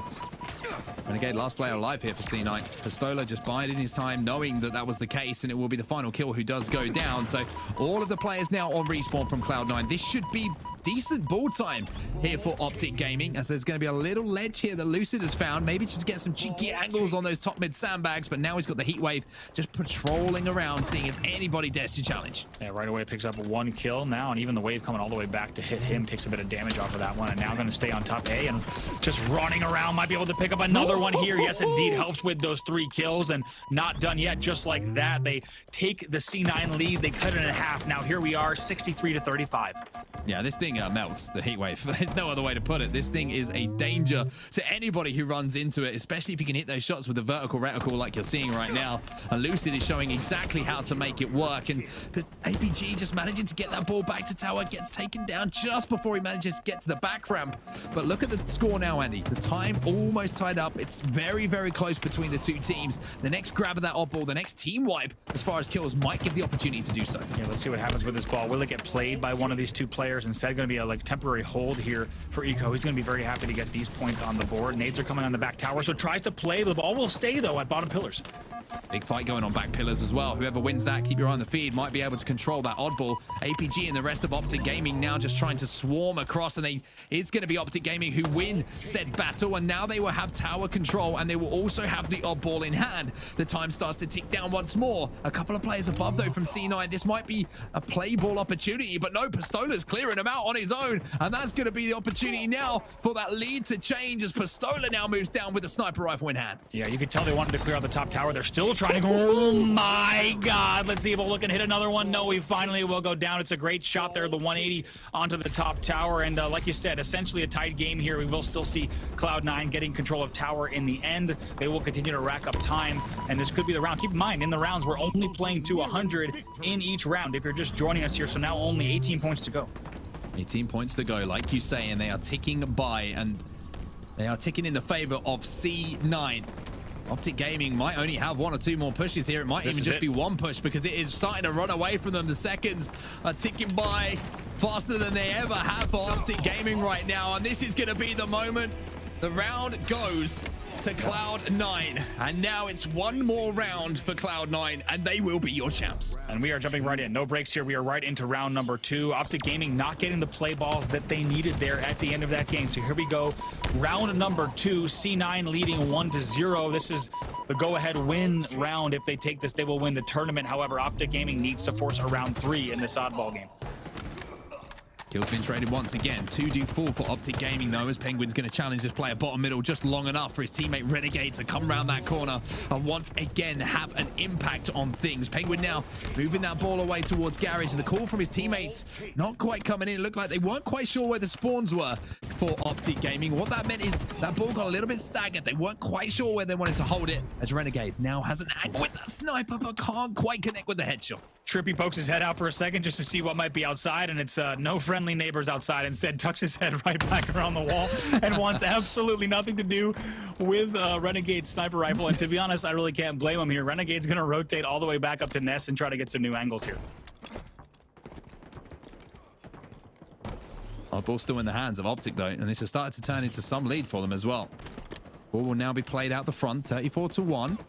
Renegade, last player alive here for C9. Pistola just biding his time, knowing that that was the case, and it will be the final kill who does go down. So all of the players now on respawn from Cloud9. This should be decent ball time here for OpTic Gaming, as there's going to be a little ledge here that Lucid has found. Maybe just get some cheeky angles on those top mid sandbags, but now he's got the heat wave just patrolling around, seeing if anybody dares to challenge. Yeah, right away picks up 1 kill now, and even the wave coming all the way back to hit him takes a bit of damage off of that one, and now going to stay on top A and just running around, might be able to pick up another one here. Yes, indeed, helps with those 3 kills, and not done yet. Just like that, they take the C9 lead, they cut it in half. Now here we are, 63 to 35. Yeah, this thing melts, the heat wave. There's no other way to put it. This thing is a danger to anybody who runs into it, especially if you can hit those shots with the vertical reticle like you're seeing right now. And Lucid is showing exactly how to make it work. And APG just managing to get that ball back to tower, gets taken down just before he manages to get to the back ramp. But look at the score now, Andy. The time almost tied up. It's very, very close between the two teams. The next grab of that odd ball, the next team wipe, as far as kills, might give the opportunity to do so. Yeah, let's see what happens with this ball. Will it get played by one of these two players? Instead, going to be a temporary hold here for Eco. He's going to be very happy to get these points on the board. Nades are coming on the back tower, so tries to play. The ball will stay, though, at bottom pillars. Big fight going on back pillars as well. Whoever wins that, keep your eye on the feed, might be able to control that oddball. APG and the rest of OpTic Gaming now just trying to swarm across, and it's going to be OpTic Gaming who win said battle, and now they will have tower control, and they will also have the oddball in hand. The time starts to tick down once more. A couple of players above, though, from C9. This might be a play ball opportunity, but no, Pistola's clearing him out on his own, and that's going to be the opportunity now for that lead to change as Pistola now moves down with a sniper rifle in hand. Yeah, you can tell they wanted to clear out the top tower. They're still trying to go. Oh my God. Let's see if Ola can hit another one. No, he finally will go down. It's a great shot there, the 180 onto the top tower. And like you said, essentially a tied game here. We will still see Cloud9 getting control of tower in the end. They will continue to rack up time, and this could be the round. Keep in mind, in the rounds, we're only playing to 100 in each round if you're just joining us here. So now only 18 points to go. 18 points to go, like you say, and they are ticking by, and they are ticking in the favor of C9. OpTic Gaming might only have 1 or 2 more pushes here. It might even just be 1 push, because it is starting to run away from them. The seconds are ticking by faster than they ever have for OpTic Gaming right now, and this is going to be the moment. The round goes to Cloud9, and now it's 1 more round for Cloud9, and they will be your champs. And we are jumping right in. No breaks here. We are right into round number 2. OpTic Gaming not getting the play balls that they needed there at the end of that game. So here we go. Round number 2. C9 leading 1-0. This is the go-ahead win round. If they take this, they will win the tournament. However, OpTic Gaming needs to force a round 3 in this oddball game. Kill's been traded once again. 2-do full for OpTic Gaming, though, as Penguin's going to challenge this player bottom middle just long enough for his teammate Renegade to come around that corner and once again have an impact on things. Penguin now moving that ball away towards Garage, and the call from his teammates not quite coming in. It looked like they weren't quite sure where the spawns were for OpTic Gaming. What that meant is that ball got a little bit staggered. They weren't quite sure where they wanted to hold it, as Renegade now has an angle with that sniper, but can't quite connect with the headshot. Trippy pokes his head out for a second just to see what might be outside, and it's no friendly neighbors outside. Instead, tucks his head right back around the wall and wants absolutely nothing to do with Renegade's sniper rifle. And to be honest, I really can't blame him here. Renegade's going to rotate all the way back up to Ness and try to get some new angles here. Ball still in the hands of OpTic, though, and this has started to turn into some lead for them as well. Ball will now be played out the front, 34-1.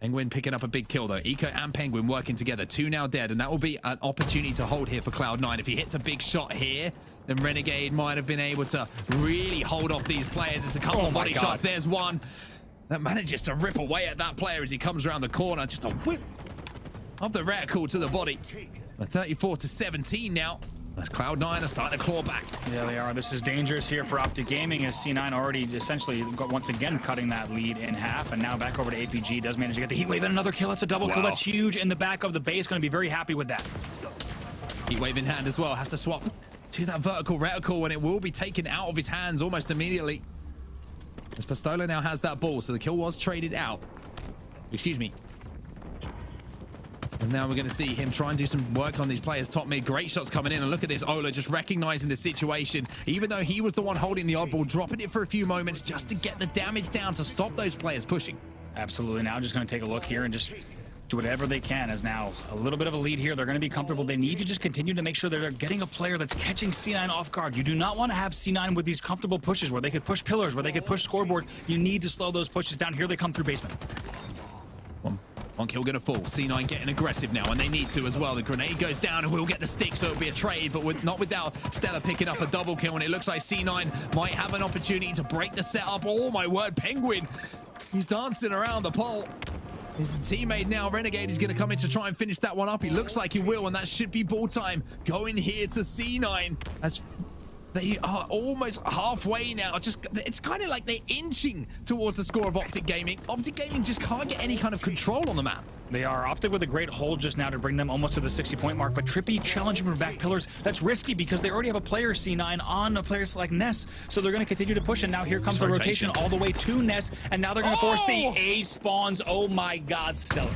Penguin picking up a big kill, though. Eco and Penguin working together. 2 now dead, and that will be an opportunity to hold here for Cloud9. If he hits a big shot here, then Renegade might have been able to really hold off these players. It's a couple of body shots. There's one that manages to rip away at that player as he comes around the corner. Just a whip of the reticle to the body. 34-17 now. As Cloud9 are starting to claw back. Yeah, they are. This is dangerous here for OpTic Gaming, as C9 already essentially once again cutting that lead in half. And now back over to APG. Does manage to get the heat wave and another kill. It's a double kill. That's huge in the back of the base. Going to be very happy with that. Heat wave in hand as well. Has to swap to that vertical reticle, and it will be taken out of his hands almost immediately. As Pistola now has that ball, so the kill was traded out. Excuse me. And now we're going to see him try and do some work on these players top mid. Great shots coming in, and look at this. Ola just recognizing the situation, even though he was the one holding the oddball, dropping it for a few moments just to get the damage down to stop those players pushing. Absolutely. Now just going to take a look here and just do whatever they can, as now a little bit of a lead here. They're going to be comfortable. They need to just continue to make sure that they're getting a player that's catching C9 off guard. You do not want to have C9 with these comfortable pushes where they could push pillars, where they could push scoreboard. You need to slow those pushes down. Here they come through basement. One kill gonna fall. C9 getting aggressive now, and they need to as well. The grenade goes down, and we'll get the stick, so it'll be a trade, but not without Stella picking up a double kill, and it looks like C9 might have an opportunity to break the setup. Oh my word, Penguin, he's dancing around the pole. His teammate now, Renegade, is going to come in to try and finish that one up. He looks like he will, and that should be ball time. Going here to C9 as they are almost halfway now. It's kind of like they're inching towards the score of OpTic Gaming. OpTic Gaming just can't get any kind of control on the map. They are. OpTic with a great hold just now to bring them almost to the 60-point mark, but Trippy challenging from back pillars. That's risky because they already have a player C9 on a player like Ness, so they're going to continue to push, and now here comes the rotation all the way to Ness, and now they're going to force the A spawns. Oh my God, Stellar.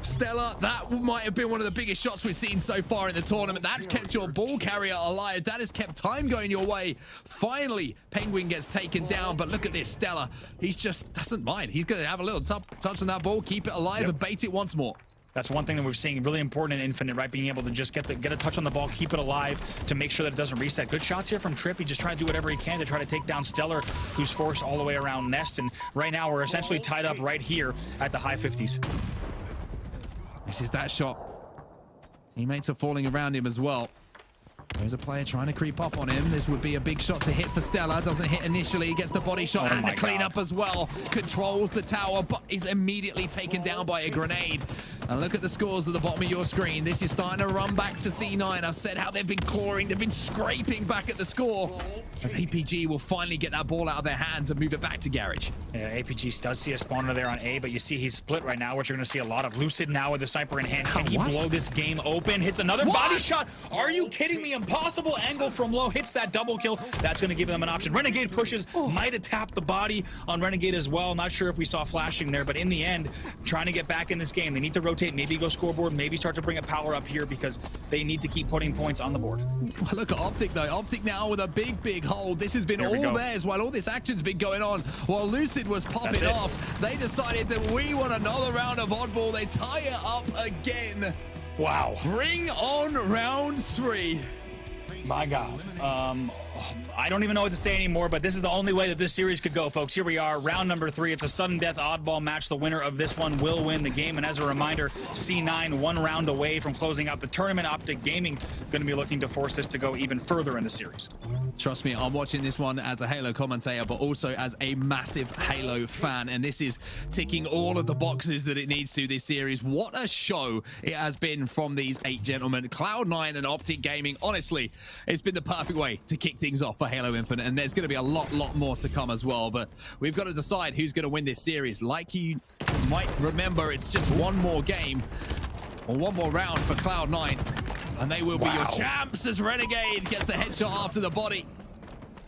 Stella, that might have been one of the biggest shots we've seen so far in the tournament. That's kept your ball carrier alive. That has kept time going your way. Finally, Penguin gets taken down, but look at this, Stella. He just doesn't mind. He's going to have a little touch on that ball, keep it alive, and bait it once more. That's one thing that we're seeing really important in Infinite, right? Being able to just get a touch on the ball, keep it alive to make sure that it doesn't reset. Good shots here from Trippy, just trying to do whatever he can to try to take down Stellar, who's forced all the way around Nest. And right now, we're essentially tied up right here at the high 50s. Misses that shot. Teammates are falling around him as well. There's a player trying to creep up on him. This would be a big shot to hit for Stella. Doesn't hit initially. Gets the body shot and the cleanup as well. Controls the tower, but is immediately taken down by a grenade. And look at the scores at the bottom of your screen. This is starting to run back to C9. I've said how they've been clawing. They've been scraping back at the score. As APG will finally get that ball out of their hands and move it back to Garage. Yeah, APG does see a spawner there on A, but you see he's split right now, which you're going to see a lot of. Lucid now with the sniper in hand. Can he blow this game open? Hits another body shot. Are you kidding me? Impossible angle from low. Hits that double kill. That's going to give them an option. Renegade pushes. Might have tapped the body on Renegade as well. Not sure if we saw flashing there, but in the end, trying to get back in this game. They need to rotate, maybe go scoreboard, maybe start to bring a power up here because they need to keep putting points on the board. Look at OpTic though. OpTic now with a big hold. This has been all theirs while all this action's been going on. While Lucid was popping off, they decided that we want another round of oddball. They tie it up again. Wow. Bring on round 3. My God. I don't even know what to say anymore, but this is the only way that this series could go, folks. Here we are, round number 3. It's a sudden death oddball match. The winner of this one will win the game. And as a reminder, C9 one round away from closing out the tournament. OpTic Gaming going to be looking to force this to go even further in the series. Trust me, I'm watching this one as a Halo commentator, but also as a massive Halo fan. And this is ticking all of the boxes that it needs to this series. What a show it has been from these 8 gentlemen. Cloud9 and OpTic Gaming, honestly, it's been the perfect way to kick things off for Halo Infinite, and there's going to be a lot more to come as well. But we've got to decide who's going to win this series. Like you might remember, it's just one more game or one more round for Cloud9, and they will be your champs as Renegade gets the headshot after the body.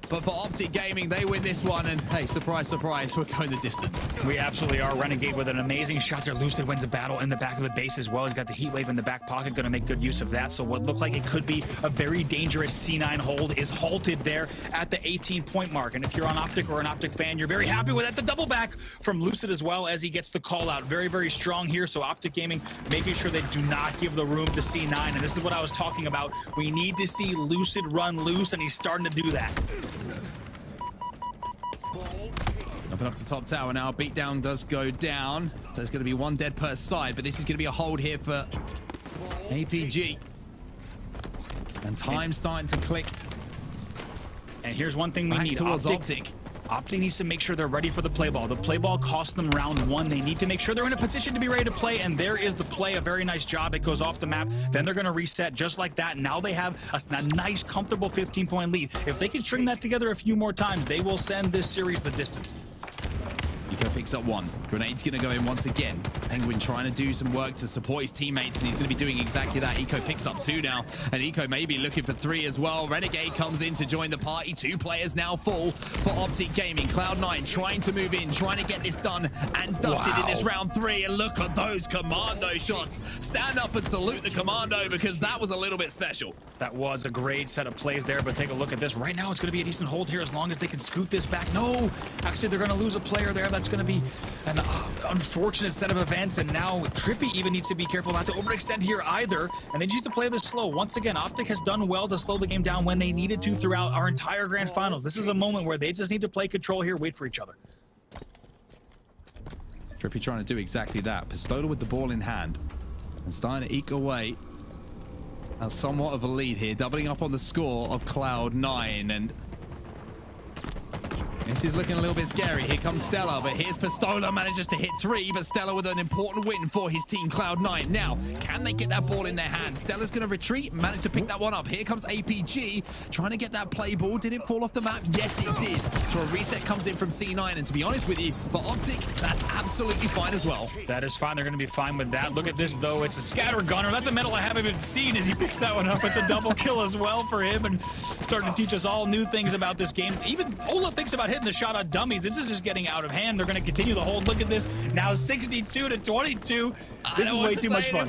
But for OpTic Gaming, they win this one, and hey, surprise, surprise, we're going the distance. We absolutely are. Renegade with an amazing shot there. Lucid wins a battle in the back of the base as well. He's got the heat wave in the back pocket, going to make good use of that. So what looked like it could be a very dangerous C9 hold is halted there at the 18-point mark. And if you're on OpTic or an OpTic fan, you're very happy with that. The double back from Lucid as well as he gets the call out. Very strong here. So OpTic Gaming making sure they do not give the room to C9. And this is what I was talking about. We need to see Lucid run loose, and he's starting to do that. Up to top tower now. Beatdown does go down. So there's going to be one dead per side, but this is going to be a hold here for APG. And time's starting to click. And here's one thing we need. Towards OpTic. OpTic needs to make sure they're ready for the play ball. The play ball cost them round 1. They need to make sure they're in a position to be ready to play, and there is the play. A very nice job. It goes off the map. Then they're going to reset just like that. Now they have a nice, comfortable 15-point lead. If they can string that together a few more times, they will send this series the distance. Eco picks up 1. Grenade's going to go in once again. Penguin trying to do some work to support his teammates, and he's going to be doing exactly that. Eco picks up 2 now, and Eco may be looking for 3 as well. Renegade comes in to join the party. 2 players now full for OpTic Gaming. Cloud9 trying to move in, trying to get this done and dusted in this round 3. And look at those commando shots. Stand up and salute the commando, because that was a little bit special. That was a great set of plays there, but take a look at this. Right now, it's going to be a decent hold here as long as they can scoot this back. No! Actually, they're going to lose a player there. That's That's going to be an unfortunate set of events, and now Trippy even needs to be careful not to overextend here either, and they just need to play this slow. Once again, OpTic has done well to slow the game down when they needed to throughout our entire grand finals. This is a moment where they just need to play control here, wait for each other. Trippy trying to do exactly that. Pistola with the ball in hand and starting to eke away somewhat of a lead here, doubling up on the score of Cloud9, and this is looking a little bit scary. Here comes Stella, but here's Pistola, manages to hit 3, but Stella with an important win for his team, Cloud9. Now, can they get that ball in their hands? Stella's going to retreat, manage to pick that one up. Here comes APG, trying to get that play ball. Did it fall off the map? Yes, it did. So a reset comes in from C9, and to be honest with you, for OpTic, that's absolutely fine as well. That is fine. They're going to be fine with that. Look at this, though. It's a scatter gunner. That's a medal I haven't even seen as he picks that one up. It's a double kill as well for him, and starting to teach us all new things about this game. Even Ola thinks about hitting the shot on dummies. This is just getting out of hand. They're going to continue the hold. Look at this. Now 62 to 22. This is way too much fun.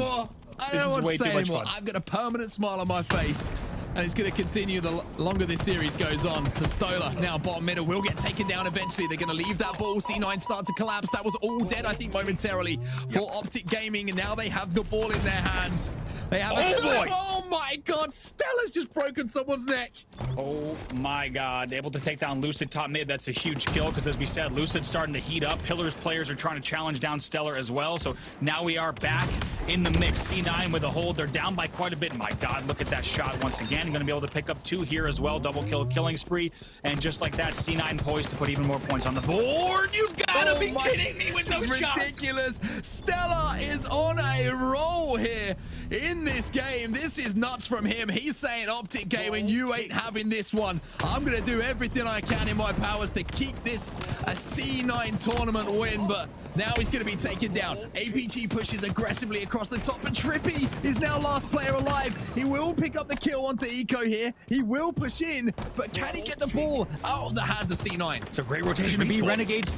This is way too much fun. I've got a permanent smile on my face, and it's going to continue the longer this series goes on. Pistola now bottom middle will get taken down eventually. They're going to leave that ball. C9 start to collapse. That was all dead, I think, momentarily for OpTic Gaming, and now they have the ball in their hands. They have boy! Oh my God! Stella's just broken someone's neck. Oh my God! Able to take down Lucid top mid. That's a huge kill because, as we said, Lucid's starting to heat up. Pillars players are trying to challenge down Stellar as well. So now we are back in the mix. C9 with a hold. They're down by quite a bit. My God! Look at that shot once again. Going to be able to pick up 2 here as well. Double kill, killing spree, and just like that, C9 poised to put even more points on the board. You've got to be kidding me with those shots! Ridiculous! Stella is on a roll here in this game. This is nuts from him. He's saying, OpTic Gaming, you ain't having this one. I'm going to do everything I can in my powers to keep this a C9 tournament win, but now he's going to be taken down. APG pushes aggressively across the top, and Trippy is now last player alive. He will pick up the kill onto Eco here. He will push in, but can he get the ball out of the hands of C9? It's a great rotation to B. Renegades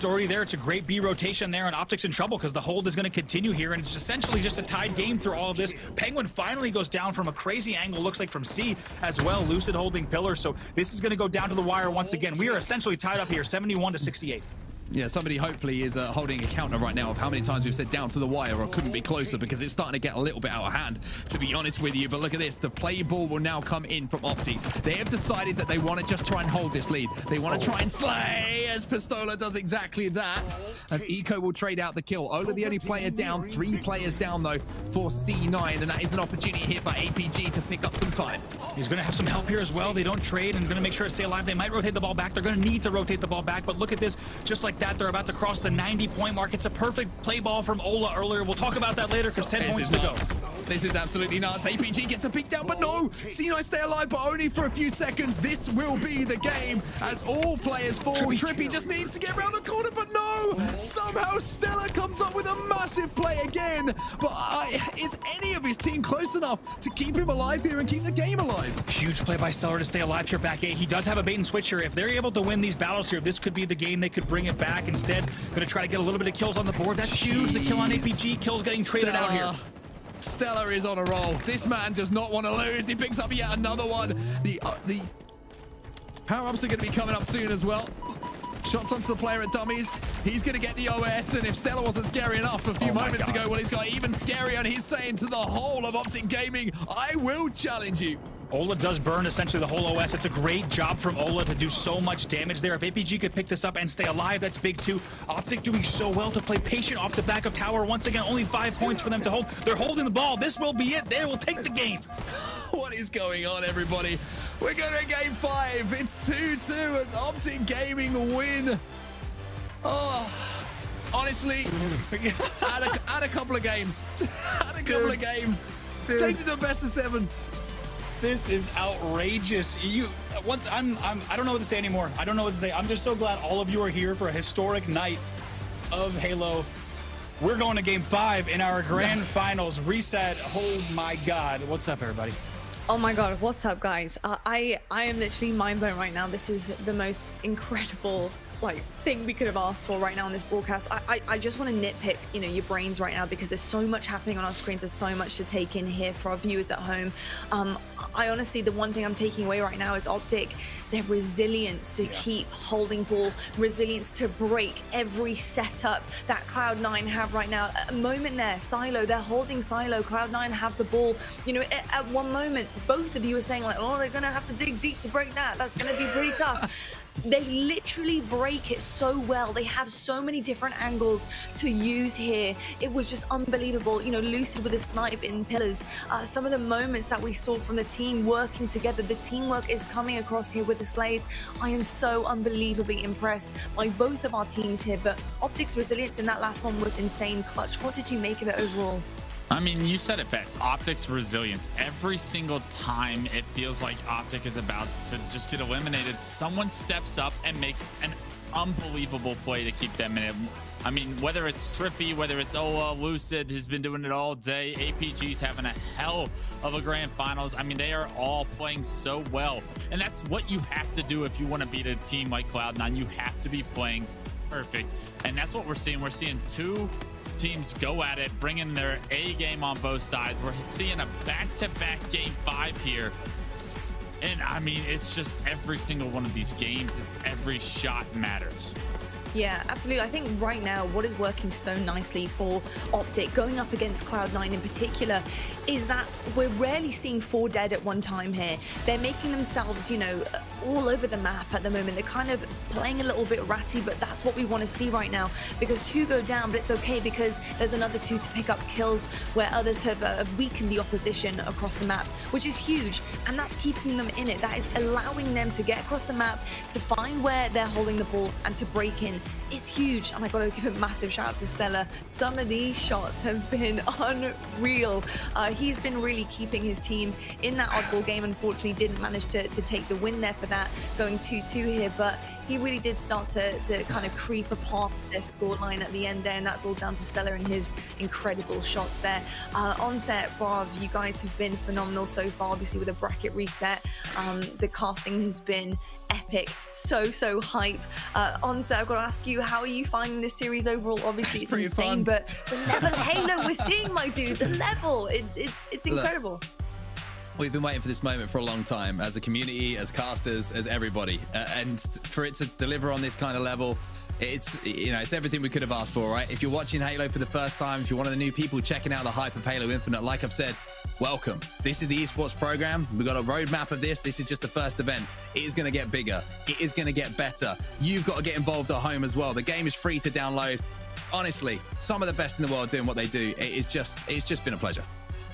already there. It's a great B rotation there, and OpTic's in trouble because the hold is going to continue here, and it's essentially just a tied game through all of this. Penguin finally goes down from a crazy angle, looks like from C as well. Lucid holding pillar, so this is going to go down to the wire once again. We are essentially tied up here, 71 to 68. Yeah, somebody hopefully is holding a counter right now of how many times we've said down to the wire or couldn't be closer, because it's starting to get a little bit out of hand, to be honest with you. But look at this. The play ball will now come in from OpTic. They have decided that they want to just try and hold this lead. They want to try and slay, as Pistola does exactly that, as Eco will trade out the kill. Ola the only player down. 3 players down, though, for C9, and that is an opportunity here for APG to pick up some time. He's going to have some help here as well. They don't trade and going to make sure to stay alive. They might rotate the ball back. They're going to need to rotate the ball back, but look at this. Just like that, they're about to cross the 90-point mark. It's a perfect play ball from Ola earlier. We'll talk about that later because 10 points to go. This is absolutely nuts. APG gets a peek down, but no! C9 stay alive, but only for a few seconds. This will be the game as all players fall. Trippy just needs to get around the corner, but no! Somehow Stella comes up with a massive play again, but is any of his team close enough to keep him alive here and keep the game alive? Huge play by Stellar to stay alive here back A. He does have a bait and switch here. If they're able to win these battles here, this could be the game. They could bring it back. Instead, going to try to get a little bit of kills on the board. That's huge. The kill on APG. Kills getting traded out here. Stellar is on a roll. This man does not want to lose. He picks up yet another one. The power-ups are going to be coming up soon as well. Shots onto the player at dummies. He's going to get the OS, and if Stella wasn't scary enough a few moments ago, well, he's got even scarier, and he's saying to the whole of OpTic Gaming, I will challenge you. Ola does burn essentially the whole OS. It's a great job from Ola to do so much damage there. If APG could pick this up and stay alive, that's big too. OpTic doing so well to play patient off the back of tower. Once again, only 5 points for them to hold. They're holding the ball. This will be it. They will take the game. What is going on, everybody? We're going to game 5. It's 2-2 as OpTic Gaming win. Oh, honestly, add a couple of games. Add a couple of games. Change it to a best of 7. This is outrageous. I don't know what to say anymore. I don't know what to say. I'm just so glad all of you are here for a historic night of Halo. We're going to game 5 in our grand finals. Reset. Oh my God. What's up, everybody? Oh my God, what's up, guys? I am literally mind blown right now. This is the most incredible thing we could have asked for right now on this broadcast. I just want to nitpick, your brains right now, because there's so much happening on our screens. There's so much to take in here for our viewers at home. I honestly, the one thing I'm taking away right now is OpTic, their resilience to keep holding ball, resilience to break every setup that Cloud9 have right now. A moment there, Silo, they're holding Silo, Cloud9 have the ball. At one moment, both of you were saying like, oh, they're gonna have to dig deep to break that. That's gonna be pretty tough. They literally break it so well. They have so many different angles to use here. It was just unbelievable. Lucid with a snipe in pillars. Some of the moments that we saw from the team working together. The teamwork is coming across here with the Slays. I am so unbelievably impressed by both of our teams here, but OpTic's resilience in that last one was insane. Clutch, what did you make of it overall? I mean, you said it best. OpTic's resilience. Every single time it feels like OpTic is about to just get eliminated, someone steps up and makes an unbelievable play to keep them in it. I mean, whether it's Trippy, whether it's Ola, Lucid has been doing it all day. APG's having a hell of a grand finals. I mean, they are all playing so well. And that's what you have to do if you want to beat a team like Cloud9. You have to be playing perfect. And that's what we're seeing. We're seeing two teams go at it, bringing their A game on both sides. We're seeing a back-to-back game 5 here. And I mean, it's just every single one of these games, every shot matters. Yeah, absolutely. I think right now what is working so nicely for OpTic, going up against Cloud9 in particular, is that we're rarely seeing 4 dead at one time here. They're making themselves, all over the map at the moment. They're kind of playing a little bit ratty, but that's what we want to see right now, because 2 go down, but it's okay because there's another 2 to pick up kills where others have weakened the opposition across the map, which is huge, and that's keeping them in it. That is allowing them to get across the map, to find where they're holding the ball and to break in. It's huge, and I gotta give a massive shout out to Stella. Some of these shots have been unreal. He's been really keeping his team in that oddball game. Unfortunately, didn't manage to take the win there for that, going 2-2 here, but he really did start to kind of creep apart their scoreline at the end there, and that's all down to Stella and his incredible shots there. Onset, Brav, you guys have been phenomenal so far, obviously with a bracket reset. The casting has been epic, so hype. Onset, I've got to ask you, how are you finding this series overall? Obviously, it's insane, but the level of Halo we're seeing, my dude, the level, it's incredible. We've been waiting for this moment for a long time, as a community, as casters, as everybody, and for it to deliver on this kind of level, it's it's everything we could have asked for, right? If you're watching Halo for the first time, if you're one of the new people checking out the hype of Halo Infinite, like I've said, welcome. This is the esports program. We've got a roadmap of this. This is just the first event. It is going to get bigger. It is going to get better. You've got to get involved at home as well. The game is free to download. Honestly, some of the best in the world doing what they do. It's just been a pleasure.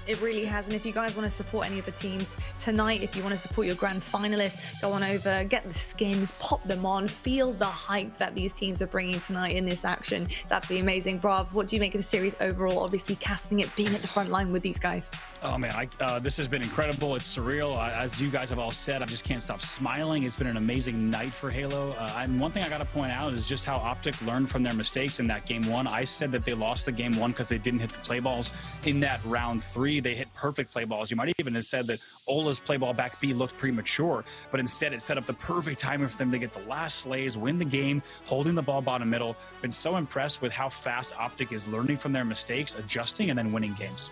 It really has. And if you guys want to support any of the teams tonight, if you want to support your grand finalists, go on over, get the skins, pop them on, feel the hype that these teams are bringing tonight in this action. It's absolutely amazing. Brav, what do you make of the series overall? Obviously, casting it, being at the front line with these guys. Oh man, this has been incredible. It's surreal. As you guys have all said, I just can't stop smiling. It's been an amazing night for Halo. And one thing I got to point out is just how OpTic learned from their mistakes in that game 1. I said that they lost the game 1 because they didn't hit the play balls. In that round 3, they hit perfect play balls. You might even have said that Ola's play ball back B looked premature, but instead it set up the perfect timing for them to get the last slays, win the game, holding the ball bottom middle. Been so impressed with how fast OpTic is learning from their mistakes, adjusting, and then winning games.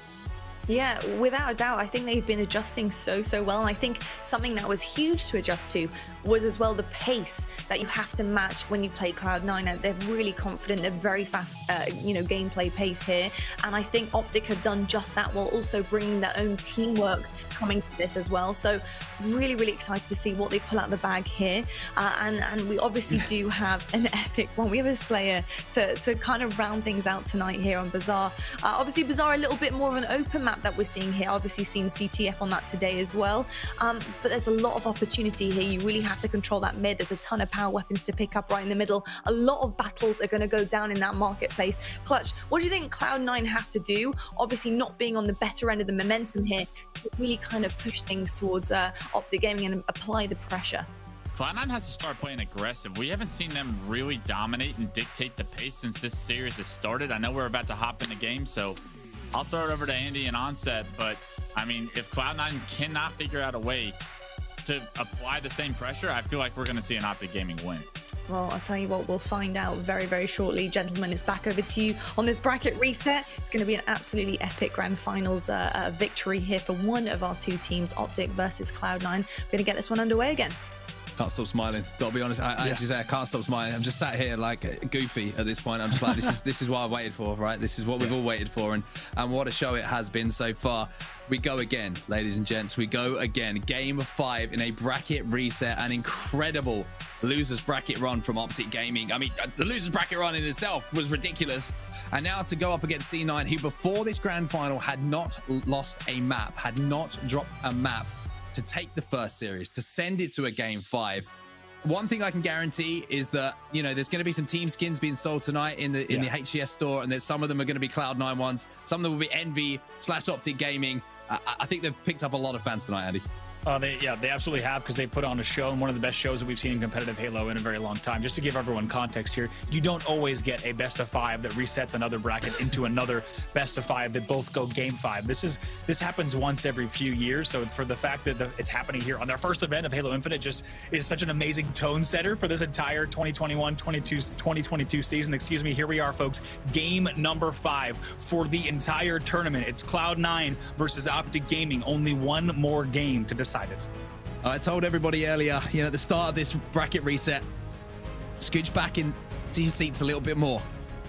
Yeah, without a doubt, I think they've been adjusting so well. And I think something that was huge to adjust to was as well the pace that you have to match when you play Cloud9. They're really confident. They're very fast, gameplay pace here. And I think OpTic have done just that while also bringing their own teamwork coming to this as well. So really excited to see what they pull out the bag here. And we obviously do have an epic one. We have a Slayer to kind of round things out tonight here on Bazaar. Obviously, Bazaar a little bit more of an open map that we're seeing here. Obviously seen CTF on that today as well, but there's a lot of opportunity here. You really have to control that mid. There's a ton of power weapons to pick up right in the middle. A lot of battles are going to go down in that marketplace. Clutch, what do you think Cloud9 have to do, obviously not being on the better end of the momentum here, to really kind of push things towards OpTic Gaming and apply the pressure? Cloud9 has to start playing aggressive. We haven't seen them really dominate and dictate the pace since this series has started. I know we're about to hop in the game, so I'll throw it over to Andy and Onset, but I mean, if Cloud9 cannot figure out a way to apply the same pressure, I feel like we're going to see an OpTic Gaming win. Well, I'll tell you what, we'll find out very, very shortly. Gentlemen, it's back over to you on this bracket reset. It's going to be an absolutely epic grand finals victory here for one of our two teams, OpTic versus Cloud9. We're going to get this one underway again. Can't stop smiling. Gotta be honest. I actually say I can't stop smiling. I'm just sat here like goofy at this point. I'm just like, this is what I waited for, right? This is what we've all waited for, and what a show it has been so far. We go again, ladies and gents. We go again. Game 5 in a bracket reset. An incredible losers bracket run from OpTic Gaming. I mean, the losers bracket run in itself was ridiculous. And now to go up against C9, who before this grand final had not lost a map, had not dropped a map, to take the first series, to send it to a game 5. One thing I can guarantee is that, you know, there's going to be some team skins being sold tonight in the HCS store, and that some of them are going to be Cloud9 ones. Some of them will be Envy/OpTic Gaming. I think they've picked up a lot of fans tonight, Andy. They absolutely have, because they put on a show, and one of the best shows that we've seen in competitive Halo in a very long time. Just to give everyone context here, you don't always get a best of 5 that resets another bracket into another best of 5 that both go game 5. This happens once every few years. So for the fact that it's happening here on their first event of Halo Infinite just is such an amazing tone setter for this entire 2021-2022 season. Excuse me. Here we are, folks. Game number 5 for the entire tournament. It's Cloud9 versus OpTic Gaming. Only one more game to decide it. I told everybody earlier, you know, at the start of this bracket reset, scooch back into your seats a little bit more.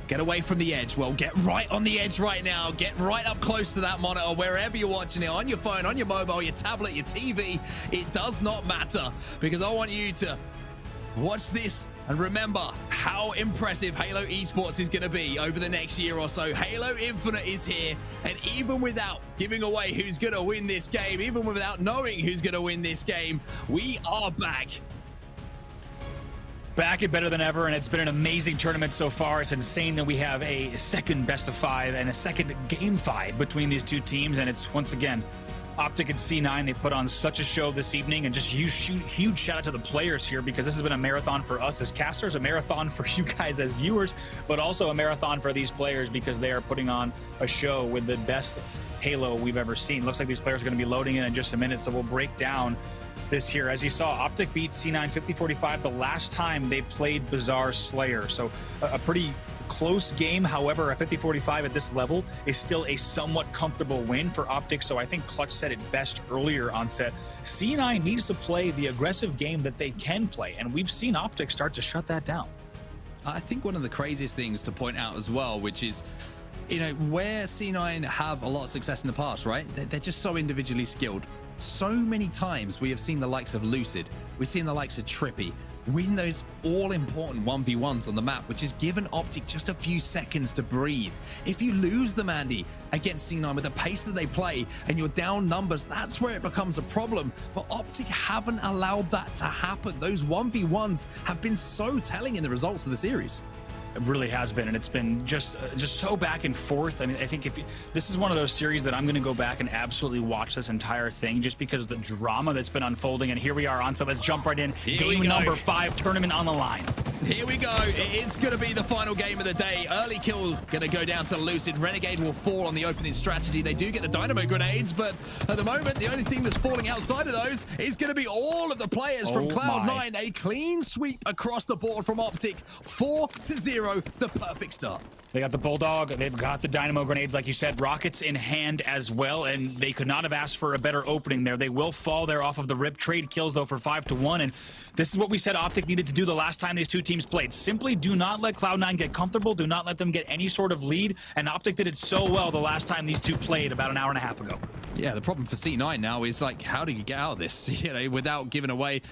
Get away from the edge. Well, get right on the edge right now. Get right up close to that monitor, wherever you're watching it, on your phone, on your mobile, your tablet, your TV. It does not matter, because I want you to watch this and remember how impressive Halo Esports is going to be over the next year or so. Halo Infinite is here, and even without giving away who's going to win this game, even without knowing who's going to win this game, we are back. Back and better than ever, and it's been an amazing tournament so far. It's insane that we have a second best of 5 and a second game 5 between these two teams, and it's once again OpTic and C9. They put on such a show this evening, and just huge shout out to the players here, because this has been a marathon for us as casters, a marathon for you guys as viewers, but also a marathon for these players, because they are putting on a show with the best Halo we've ever seen. Looks like these players are going to be loading in just a minute, so we'll break down this here. As you saw, OpTic beat C9 50-45 the last time they played Bazaar Slayer, so a pretty close game. However, a 50-45 at this level is still a somewhat comfortable win for OpTic. So I think Clutch said it best earlier on set. C9 needs to play the aggressive game that they can play, and we've seen OpTic start to shut that down. I think one of the craziest things to point out as well, which is, you know, where C9 have a lot of success in the past, right? They're just so individually skilled. So many times we have seen the likes of Lucid, we've seen the likes of Trippy win those all-important 1v1s on the map, which has given OpTic just a few seconds to breathe. If you lose them, Andy, against C9 with the pace that they play and you're down numbers, that's where it becomes a problem. But OpTic haven't allowed that to happen. Those 1v1s have been so telling in the results of the series. It really has been, and it's been just so back and forth. I mean, I think this is one of those series that I'm going to go back and absolutely watch this entire thing, just because of the drama that's been unfolding. And here we are on, so let's jump right in. Game number 5, tournament on the line. Here we go. It is going to be the final game of the day. Early kill going to go down to Lucid. Renegade will fall on the opening strategy. They do get the dynamo grenades, but at the moment, the only thing that's falling outside of those is going to be all of the players from Cloud9. A clean sweep across the board from OpTic. 4-0. The perfect start. They got the Bulldog, they've got the dynamo grenades, like you said, rockets in hand as well, and they could not have asked for a better opening there. They will fall there off of the rip. Trade kills, though, for 5-1, and this is what we said OpTic needed to do the last time these two teams played. Simply do not let Cloud9 get comfortable, do not let them get any sort of lead, and OpTic did it so well the last time these two played about an hour and a half ago. Yeah, the problem for C9 now is, like, how do you get out of this, you know, without giving away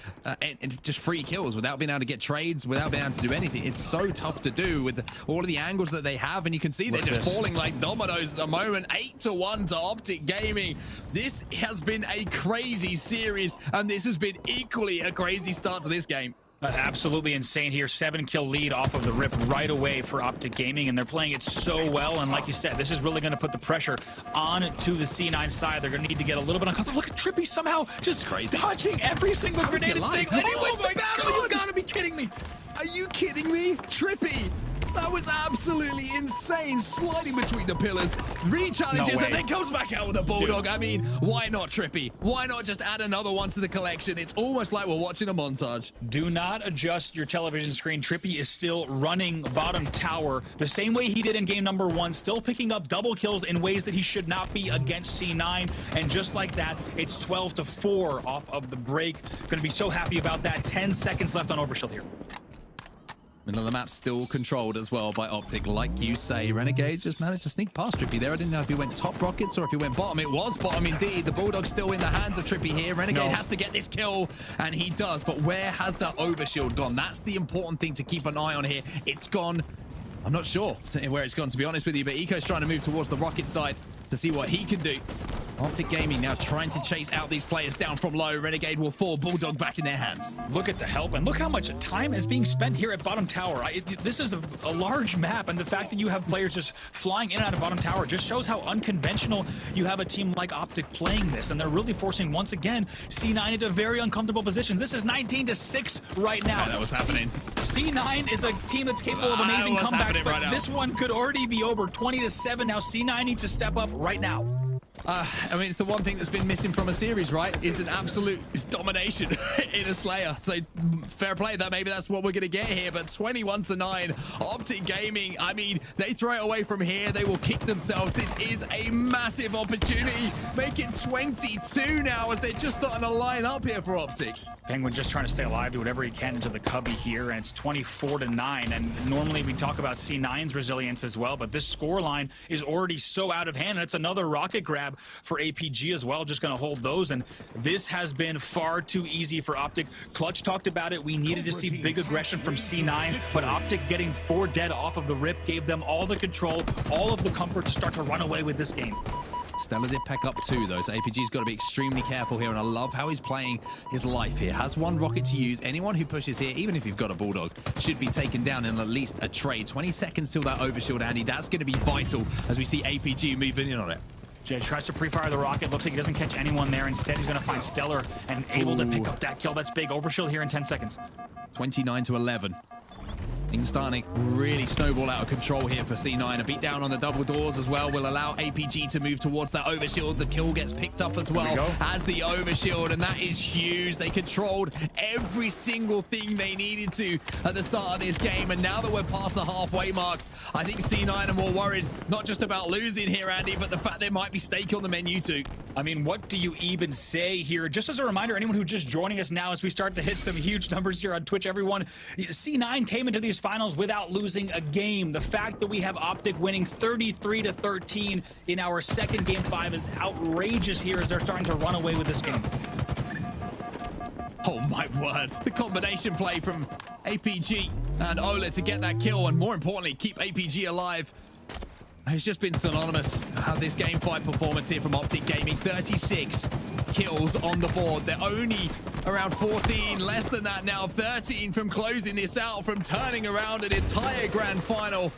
and just free kills, without being able to get trades, without being able to do anything. It's so tough to do with all of the angles that they have, and you can see they're just falling like dominoes at the moment. 8-1 to OpTic Gaming. This has been a crazy series, and this has been equally a crazy start to this game. Absolutely insane here. 7-kill lead off of the rip right away for OpTic Gaming, and they're playing it so well. And like you said, this is really going to put the pressure on to the C9 side. They're going to need to get a little bit uncomfortable. Look at Trippy somehow just dodging every single grenade and saying, and he wins the battle. You got to be kidding me. Are you kidding me? Trippy That was absolutely insane. Sliding between the pillars, re-challenges, and then comes back out with a Bulldog. Dude. I mean, why not, Trippy? Why not just add another one to the collection? It's almost like we're watching a montage. Do not adjust your television screen. Trippy is still running bottom tower the same way he did in game number 1, still picking up double kills in ways that he should not be against C9. And just like that, it's 12-4 off of the break. Gonna be so happy about that. 10 seconds left on Overshield here. Middle of the map still controlled as well by OpTic. Like you say, Renegade just managed to sneak past Trippy there. I didn't know if he went top rockets or if he went bottom. It was bottom indeed. The Bulldog's still in the hands of Trippy here. Renegade has to get this kill, and he does. But where has the overshield gone? That's the important thing to keep an eye on here. It's gone. I'm not sure where it's gone, to be honest with you, but Eco's trying to move towards the rocket side to see what he can do. OpTic Gaming now trying to chase out these players down from low. Renegade will fall. Bulldog back in their hands. Look at the help, and look how much time is being spent here at bottom tower. This is a large map, and the fact that you have players just flying in and out of bottom tower just shows how unconventional you have a team like OpTic playing this, and they're really forcing, once again, C9 into very uncomfortable positions. This is 19-6 right now. Yeah, that was happening. C9 is a team that's capable of amazing comebacks, but right this one could already be over. 20-7 now. C9 needs to step up right now. I mean, it's the one thing that's been missing from a series, right? Is an absolute domination in a Slayer. So fair play. Maybe that's what we're going to get here. But 21-9, OpTic Gaming. I mean, they throw it away from here. They will kick themselves. This is a massive opportunity. Make it 22 now as they're just starting to line up here for OpTic. Penguin just trying to stay alive, do whatever he can into the cubby here, and it's 24-9. And normally we talk about C9's resilience as well, but this score line is already so out of hand, and it's another rocket grab for APG as well, just going to hold those, and this has been far too easy for OpTic. Clutch talked about it. We needed to see big aggression from C9, but OpTic getting 4 dead off of the rip gave them all the control, all of the comfort to start to run away with this game. Stella did pack up 2 though, so APG's got to be extremely careful here, and I love how he's playing his life here. Has 1 rocket to use. Anyone who pushes here, even if you've got a Bulldog, should be taken down in at least a trade. 20 seconds till that overshield, Andy. That's going to be vital as we see APG moving in on it. Jay tries to pre-fire the rocket. Looks like he doesn't catch anyone there. Instead, he's going to find Stellar and able to pick up that kill. That's big. Overshield here in 10 seconds. 29-11. Things starting to really snowball out of control here for C9. A beat down on the double doors as well will allow APG to move towards that overshield. The kill gets picked up as well as the overshield, and that is huge. They controlled every single thing they needed to at the start of this game, and now that we're past the halfway mark, I think C9 are more worried not just about losing here, Andy, but the fact there might be stake on the menu too. I mean, what do you even say here? Just as a reminder, anyone who's just joining us now as we start to hit some huge numbers here on Twitch, everyone, C9 came into these finals without losing a game. The fact that we have OpTic winning 33-13 in our second game 5 is outrageous here as they're starting to run away with this game. Oh my word, the combination play from APG and Ola to get that kill, and more importantly, keep APG alive. It's just been synonymous. This game 5 performance here from OpTic Gaming. 36 kills on the board. They're only around 14, less than that now. 13 from closing this out, from turning around an entire grand final.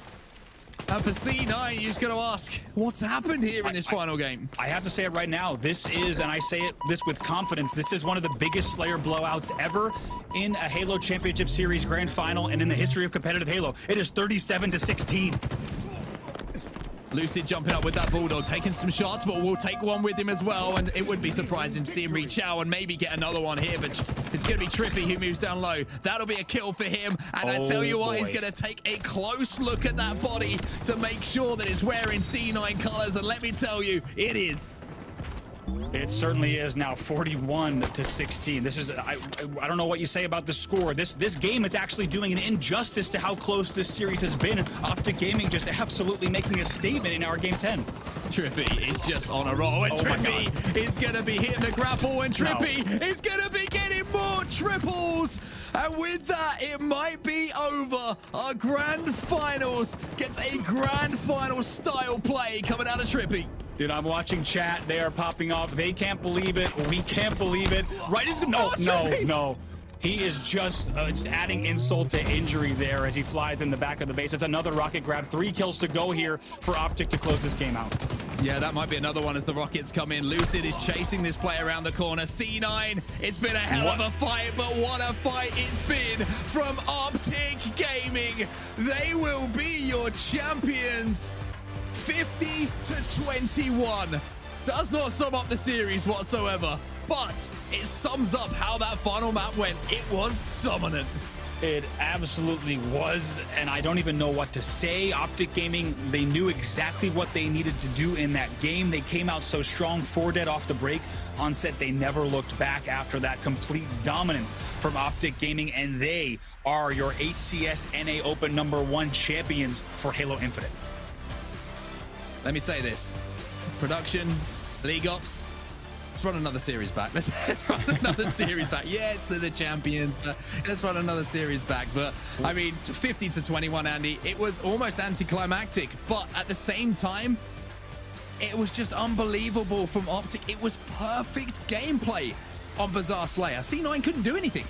And for C9, you just got to ask, what's happened here in this final game? I have to say it right now. This is, and I say this with confidence, this is one of the biggest Slayer blowouts ever in a Halo Championship Series grand final and in the history of competitive Halo. It is 37-16. Lucid jumping up with that Bulldog, taking some shots, but we'll take one with him as well. And it would be surprising to see him reach out and maybe get another one here, but it's going to be Trippy who moves down low. That'll be a kill for him. And I tell you what, he's going to take a close look at that body to make sure that it's wearing C9 colors. And let me tell you, it is. It certainly is now 41-16. This is, I don't know what you say about the score. This game is actually doing an injustice to how close this series has been. OpTic Gaming just absolutely making a statement in our game 10. Trippy is just on a roll, and Trippy is going to be hitting the grapple, and Trippy is going to be getting more triples. And with that, it might be over. Our grand finals gets a grand final style play coming out of Trippy. Dude, I'm watching chat. They are popping off. They can't believe it. We can't believe it. Right is no. He is just adding insult to injury there as he flies in the back of the base. It's another rocket grab. 3 kills to go here for OpTic to close this game out. Yeah, that might be another one as the rockets come in. Lucid is chasing this play around the corner. C9, it's been a hell of a fight, but what a fight it's been from OpTic Gaming. winning. They will be your champions. 50-21. Does not sum up the series whatsoever, but it sums up how that final map went. It was dominant. It absolutely was, and I don't even know what to say. OpTic Gaming, they knew exactly what they needed to do in that game. They came out so strong, 4 dead off the break. On set, they never looked back after that complete dominance from OpTic Gaming, and they are your HCS NA Open #1 champions for Halo Infinite. Let me say this. Production, League Ops, let's run another series back. Let's run another series back. Yeah, it's the champions, but let's run another series back. But I mean, 50-21, Andy, it was almost anticlimactic, but at the same time, it was just unbelievable from OpTic. It was perfect gameplay on Bazaar Slayer. C9 couldn't do anything.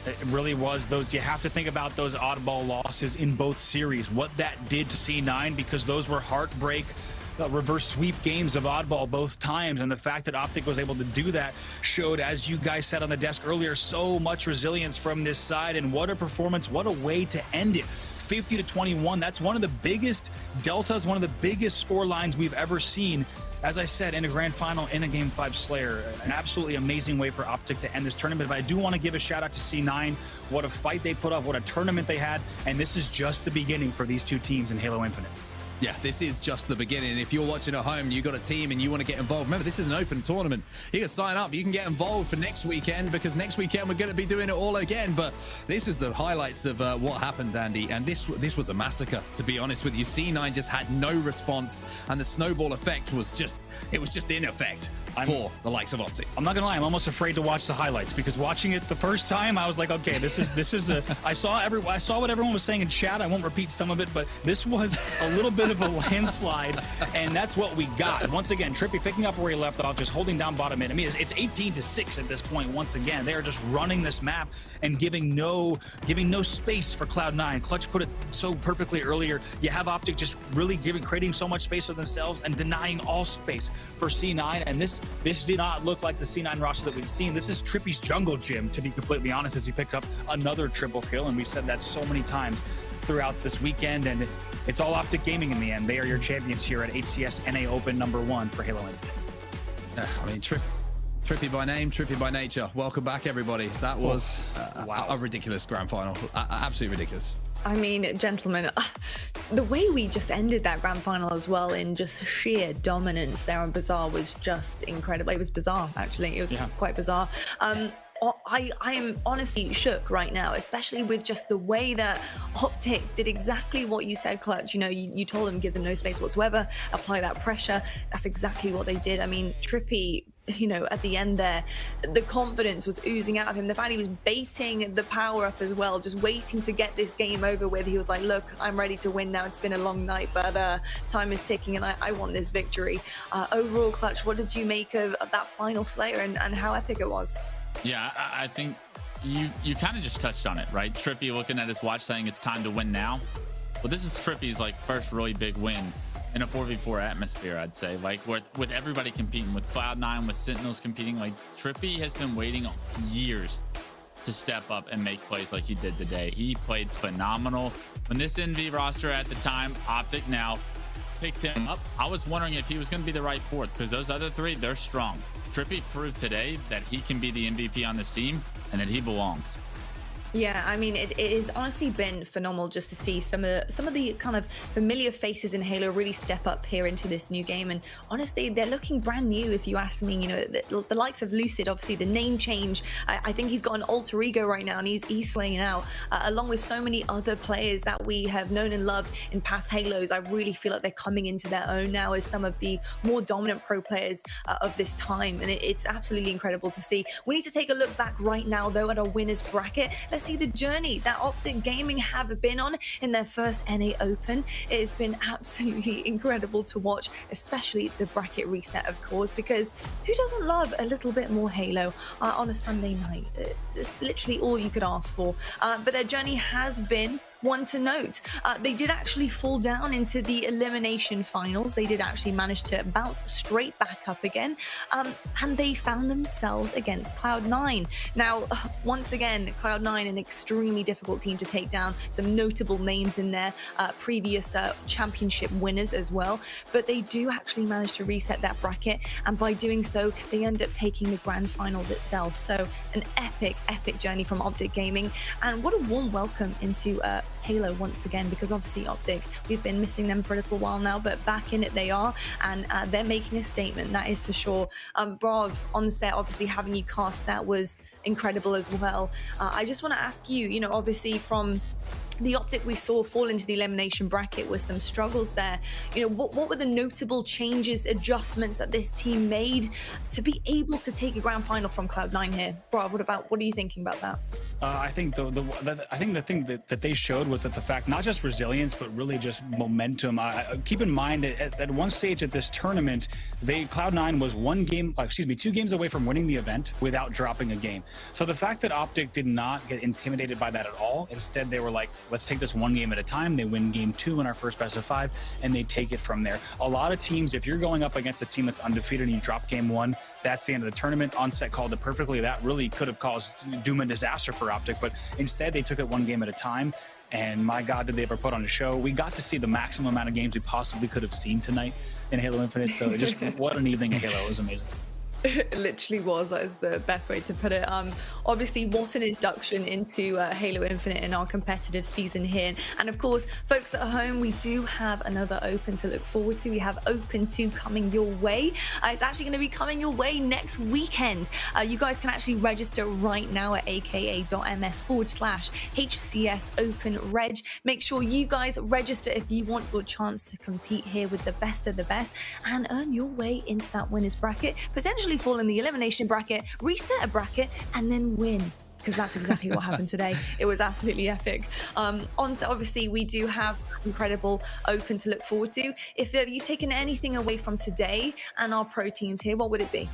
It really was. You have to think about those oddball losses in both series, what that did to C9, because those were heartbreak reverse sweep games of oddball both times, and the fact that OpTic was able to do that showed, as you guys said on the desk earlier, so much resilience from this side. And what a performance, what a way to end it. 50-21, that's one of the biggest deltas, one of the biggest score lines we've ever seen, as I said, in a grand final, in a Game 5 Slayer. An absolutely amazing way for OpTic to end this tournament. But I do want to give a shout out to C9. What a fight they put up, what a tournament they had, and this is just the beginning for these two teams in Halo Infinite. Yeah, this is just the beginning. If you're watching at home, you got a team and you want to get involved, remember, this is an open tournament. You can sign up, you can get involved for next weekend, because next weekend we're going to be doing it all again. But this is the highlights of what happened, Andy, and this was a massacre, to be honest with you. C9 just had no response, and the snowball effect was just in effect for the likes of OpTic. I'm not gonna lie, I'm almost afraid to watch the highlights, because watching it the first time, I was like, okay, this is I saw what everyone was saying in chat. I won't repeat some of it, but this was a little bit of a landslide, and that's what we got. Once again, Trippy picking up where he left off, just holding down bottom mid. I mean, it's 18-6 at this point. Once again, they are just running this map and giving no space for Cloud9. Clutch put it so perfectly earlier. You have OpTic just really creating so much space for themselves and denying all space for C9. And this did not look like the C9 roster that we've seen. This is Trippy's jungle gym, to be completely honest, as he picked up another triple kill. And we said that so many times throughout this weekend, and it's all OpTic Gaming in the end. They are your champions here at HCS NA Open #1 for Halo Infinite. I mean, Trippy by name, Trippy by nature. Welcome back, everybody. That was a ridiculous grand final. Absolutely ridiculous. I mean, gentlemen, the way we just ended that grand final as well, in just sheer dominance there on Bazaar, was just incredible. It was bizarre, actually. It was quite bizarre. I am honestly shook right now, especially with just the way that OpTic did exactly what you said, Clutch. You know, you told them, give them no space whatsoever, apply that pressure. That's exactly what they did. I mean, Trippy, you know, at the end there, the confidence was oozing out of him. The fact he was baiting the power up as well, just waiting to get this game over with. He was like, look, I'm ready to win now. It's been a long night, but time is ticking and I want this victory. Overall, Clutch, what did you make of that final Slayer and how epic it was? Yeah, I think you kind of just touched on it, right? Trippy looking at his watch saying it's time to win now. Well, this is Trippy's like first really big win in a 4v4 atmosphere, I'd say. Like with everybody competing, with Cloud9, with Sentinels competing, like Trippy has been waiting years to step up and make plays like he did today. He played phenomenal. When this NV roster at the time, OpTic now, picked him up, I was wondering if he was going to be the right fourth, because those other three, they're strong. Trippy proved today that he can be the MVP on this team and that he belongs. Yeah, I mean, it has honestly been phenomenal just to see some of the kind of familiar faces in Halo really step up here into this new game. And honestly, they're looking brand new, if you ask me. You know, the likes of Lucid, obviously the name change. I think he's got an alter ego right now, and he's slaying out, along with so many other players that we have known and loved in past Halos. I really feel like they're coming into their own now as some of the more dominant pro players of this time, and it's absolutely incredible to see. We need to take a look back right now, though, at our winners bracket. Let's see the journey that OpTic Gaming have been on in their first NA Open. It has been absolutely incredible to watch, especially the bracket reset, of course, because who doesn't love a little bit more Halo on a Sunday night? It's literally all you could ask for. But their journey has been one to note. They did actually fall down into the elimination finals. They did actually manage to bounce straight back up again, and they found themselves against Cloud9. Now, once again, Cloud9, an extremely difficult team to take down. Some notable names in there, previous championship winners as well, but they do actually manage to reset that bracket, and by doing so, they end up taking the grand finals itself. So an epic journey from OpTic Gaming, and what a warm welcome into Halo once again, because obviously OpTic, we've been missing them for a little while now, but back in it they are, and they're making a statement, that is for sure. Brav, on the set, obviously having you cast, that was incredible as well. I just want to ask you, you know, obviously from the OpTic we saw fall into the elimination bracket with some struggles there. You know, what were the notable changes, adjustments that this team made to be able to take a grand final from Cloud9 here? Brav, what are you thinking about that? I think the thing that they showed was that the fact, not just resilience, but really just momentum. Keep in mind that at one stage at this tournament, Cloud9 was 2 games away from winning the event without dropping a game. So the fact that OpTic did not get intimidated by that at all, instead they were like, let's take this one game at a time. They win game 2 in our first best of 5, and they take it from there. A lot of teams, if you're going up against a team that's undefeated and you drop game 1, that's the end of the tournament. Onset called it perfectly. That really could have caused doom and disaster for OpTic, but instead they took it one game at a time. And my God, did they ever put on a show. We got to see the maximum amount of games we possibly could have seen tonight in Halo Infinite. So just what an evening of Halo. It was amazing. It literally was. That is the best way to put it. Obviously, what an induction into Halo Infinite in our competitive season here. And of course, folks at home, we do have another Open to look forward to. We have Open 2 coming your way. It's actually going to be coming your way next weekend. You guys can actually register right now at aka.ms/HCS Open Reg. Make sure you guys register if you want your chance to compete here with the best of the best and earn your way into that winners bracket, potentially fall in the elimination bracket, reset a bracket, and then win. Because that's exactly what happened today. It was absolutely epic. Obviously, we do have incredible Open to look forward to. If you've taken anything away from today and our pro teams here, what would it be?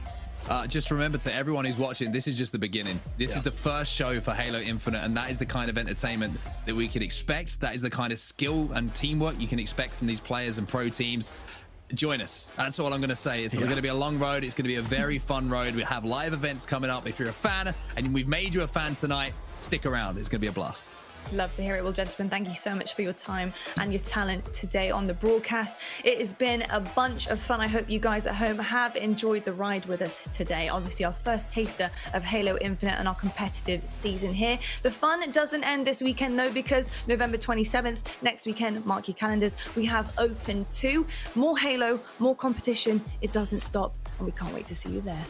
Just remember, to everyone who's watching, this is just the beginning. This is the first show for Halo Infinite, and that is the kind of entertainment that we can expect. That is the kind of skill and teamwork you can expect from these players and pro teams. Join us. That's all I'm going to say. It's going to be a long road. It's going to be a very fun road. We have live events coming up. If you're a fan and we've made you a fan tonight, stick around. It's going to be a blast. Love to hear it. Well, gentlemen, thank you so much for your time and your talent today on the broadcast. It has been a bunch of fun. I hope you guys at home have enjoyed the ride with us today. Obviously, our first taster of Halo Infinite and our competitive season here. The fun doesn't end this weekend, though, because November 27th, next weekend, mark your calendars, we have Open 2. More Halo, more competition. It doesn't stop, and we can't wait to see you there.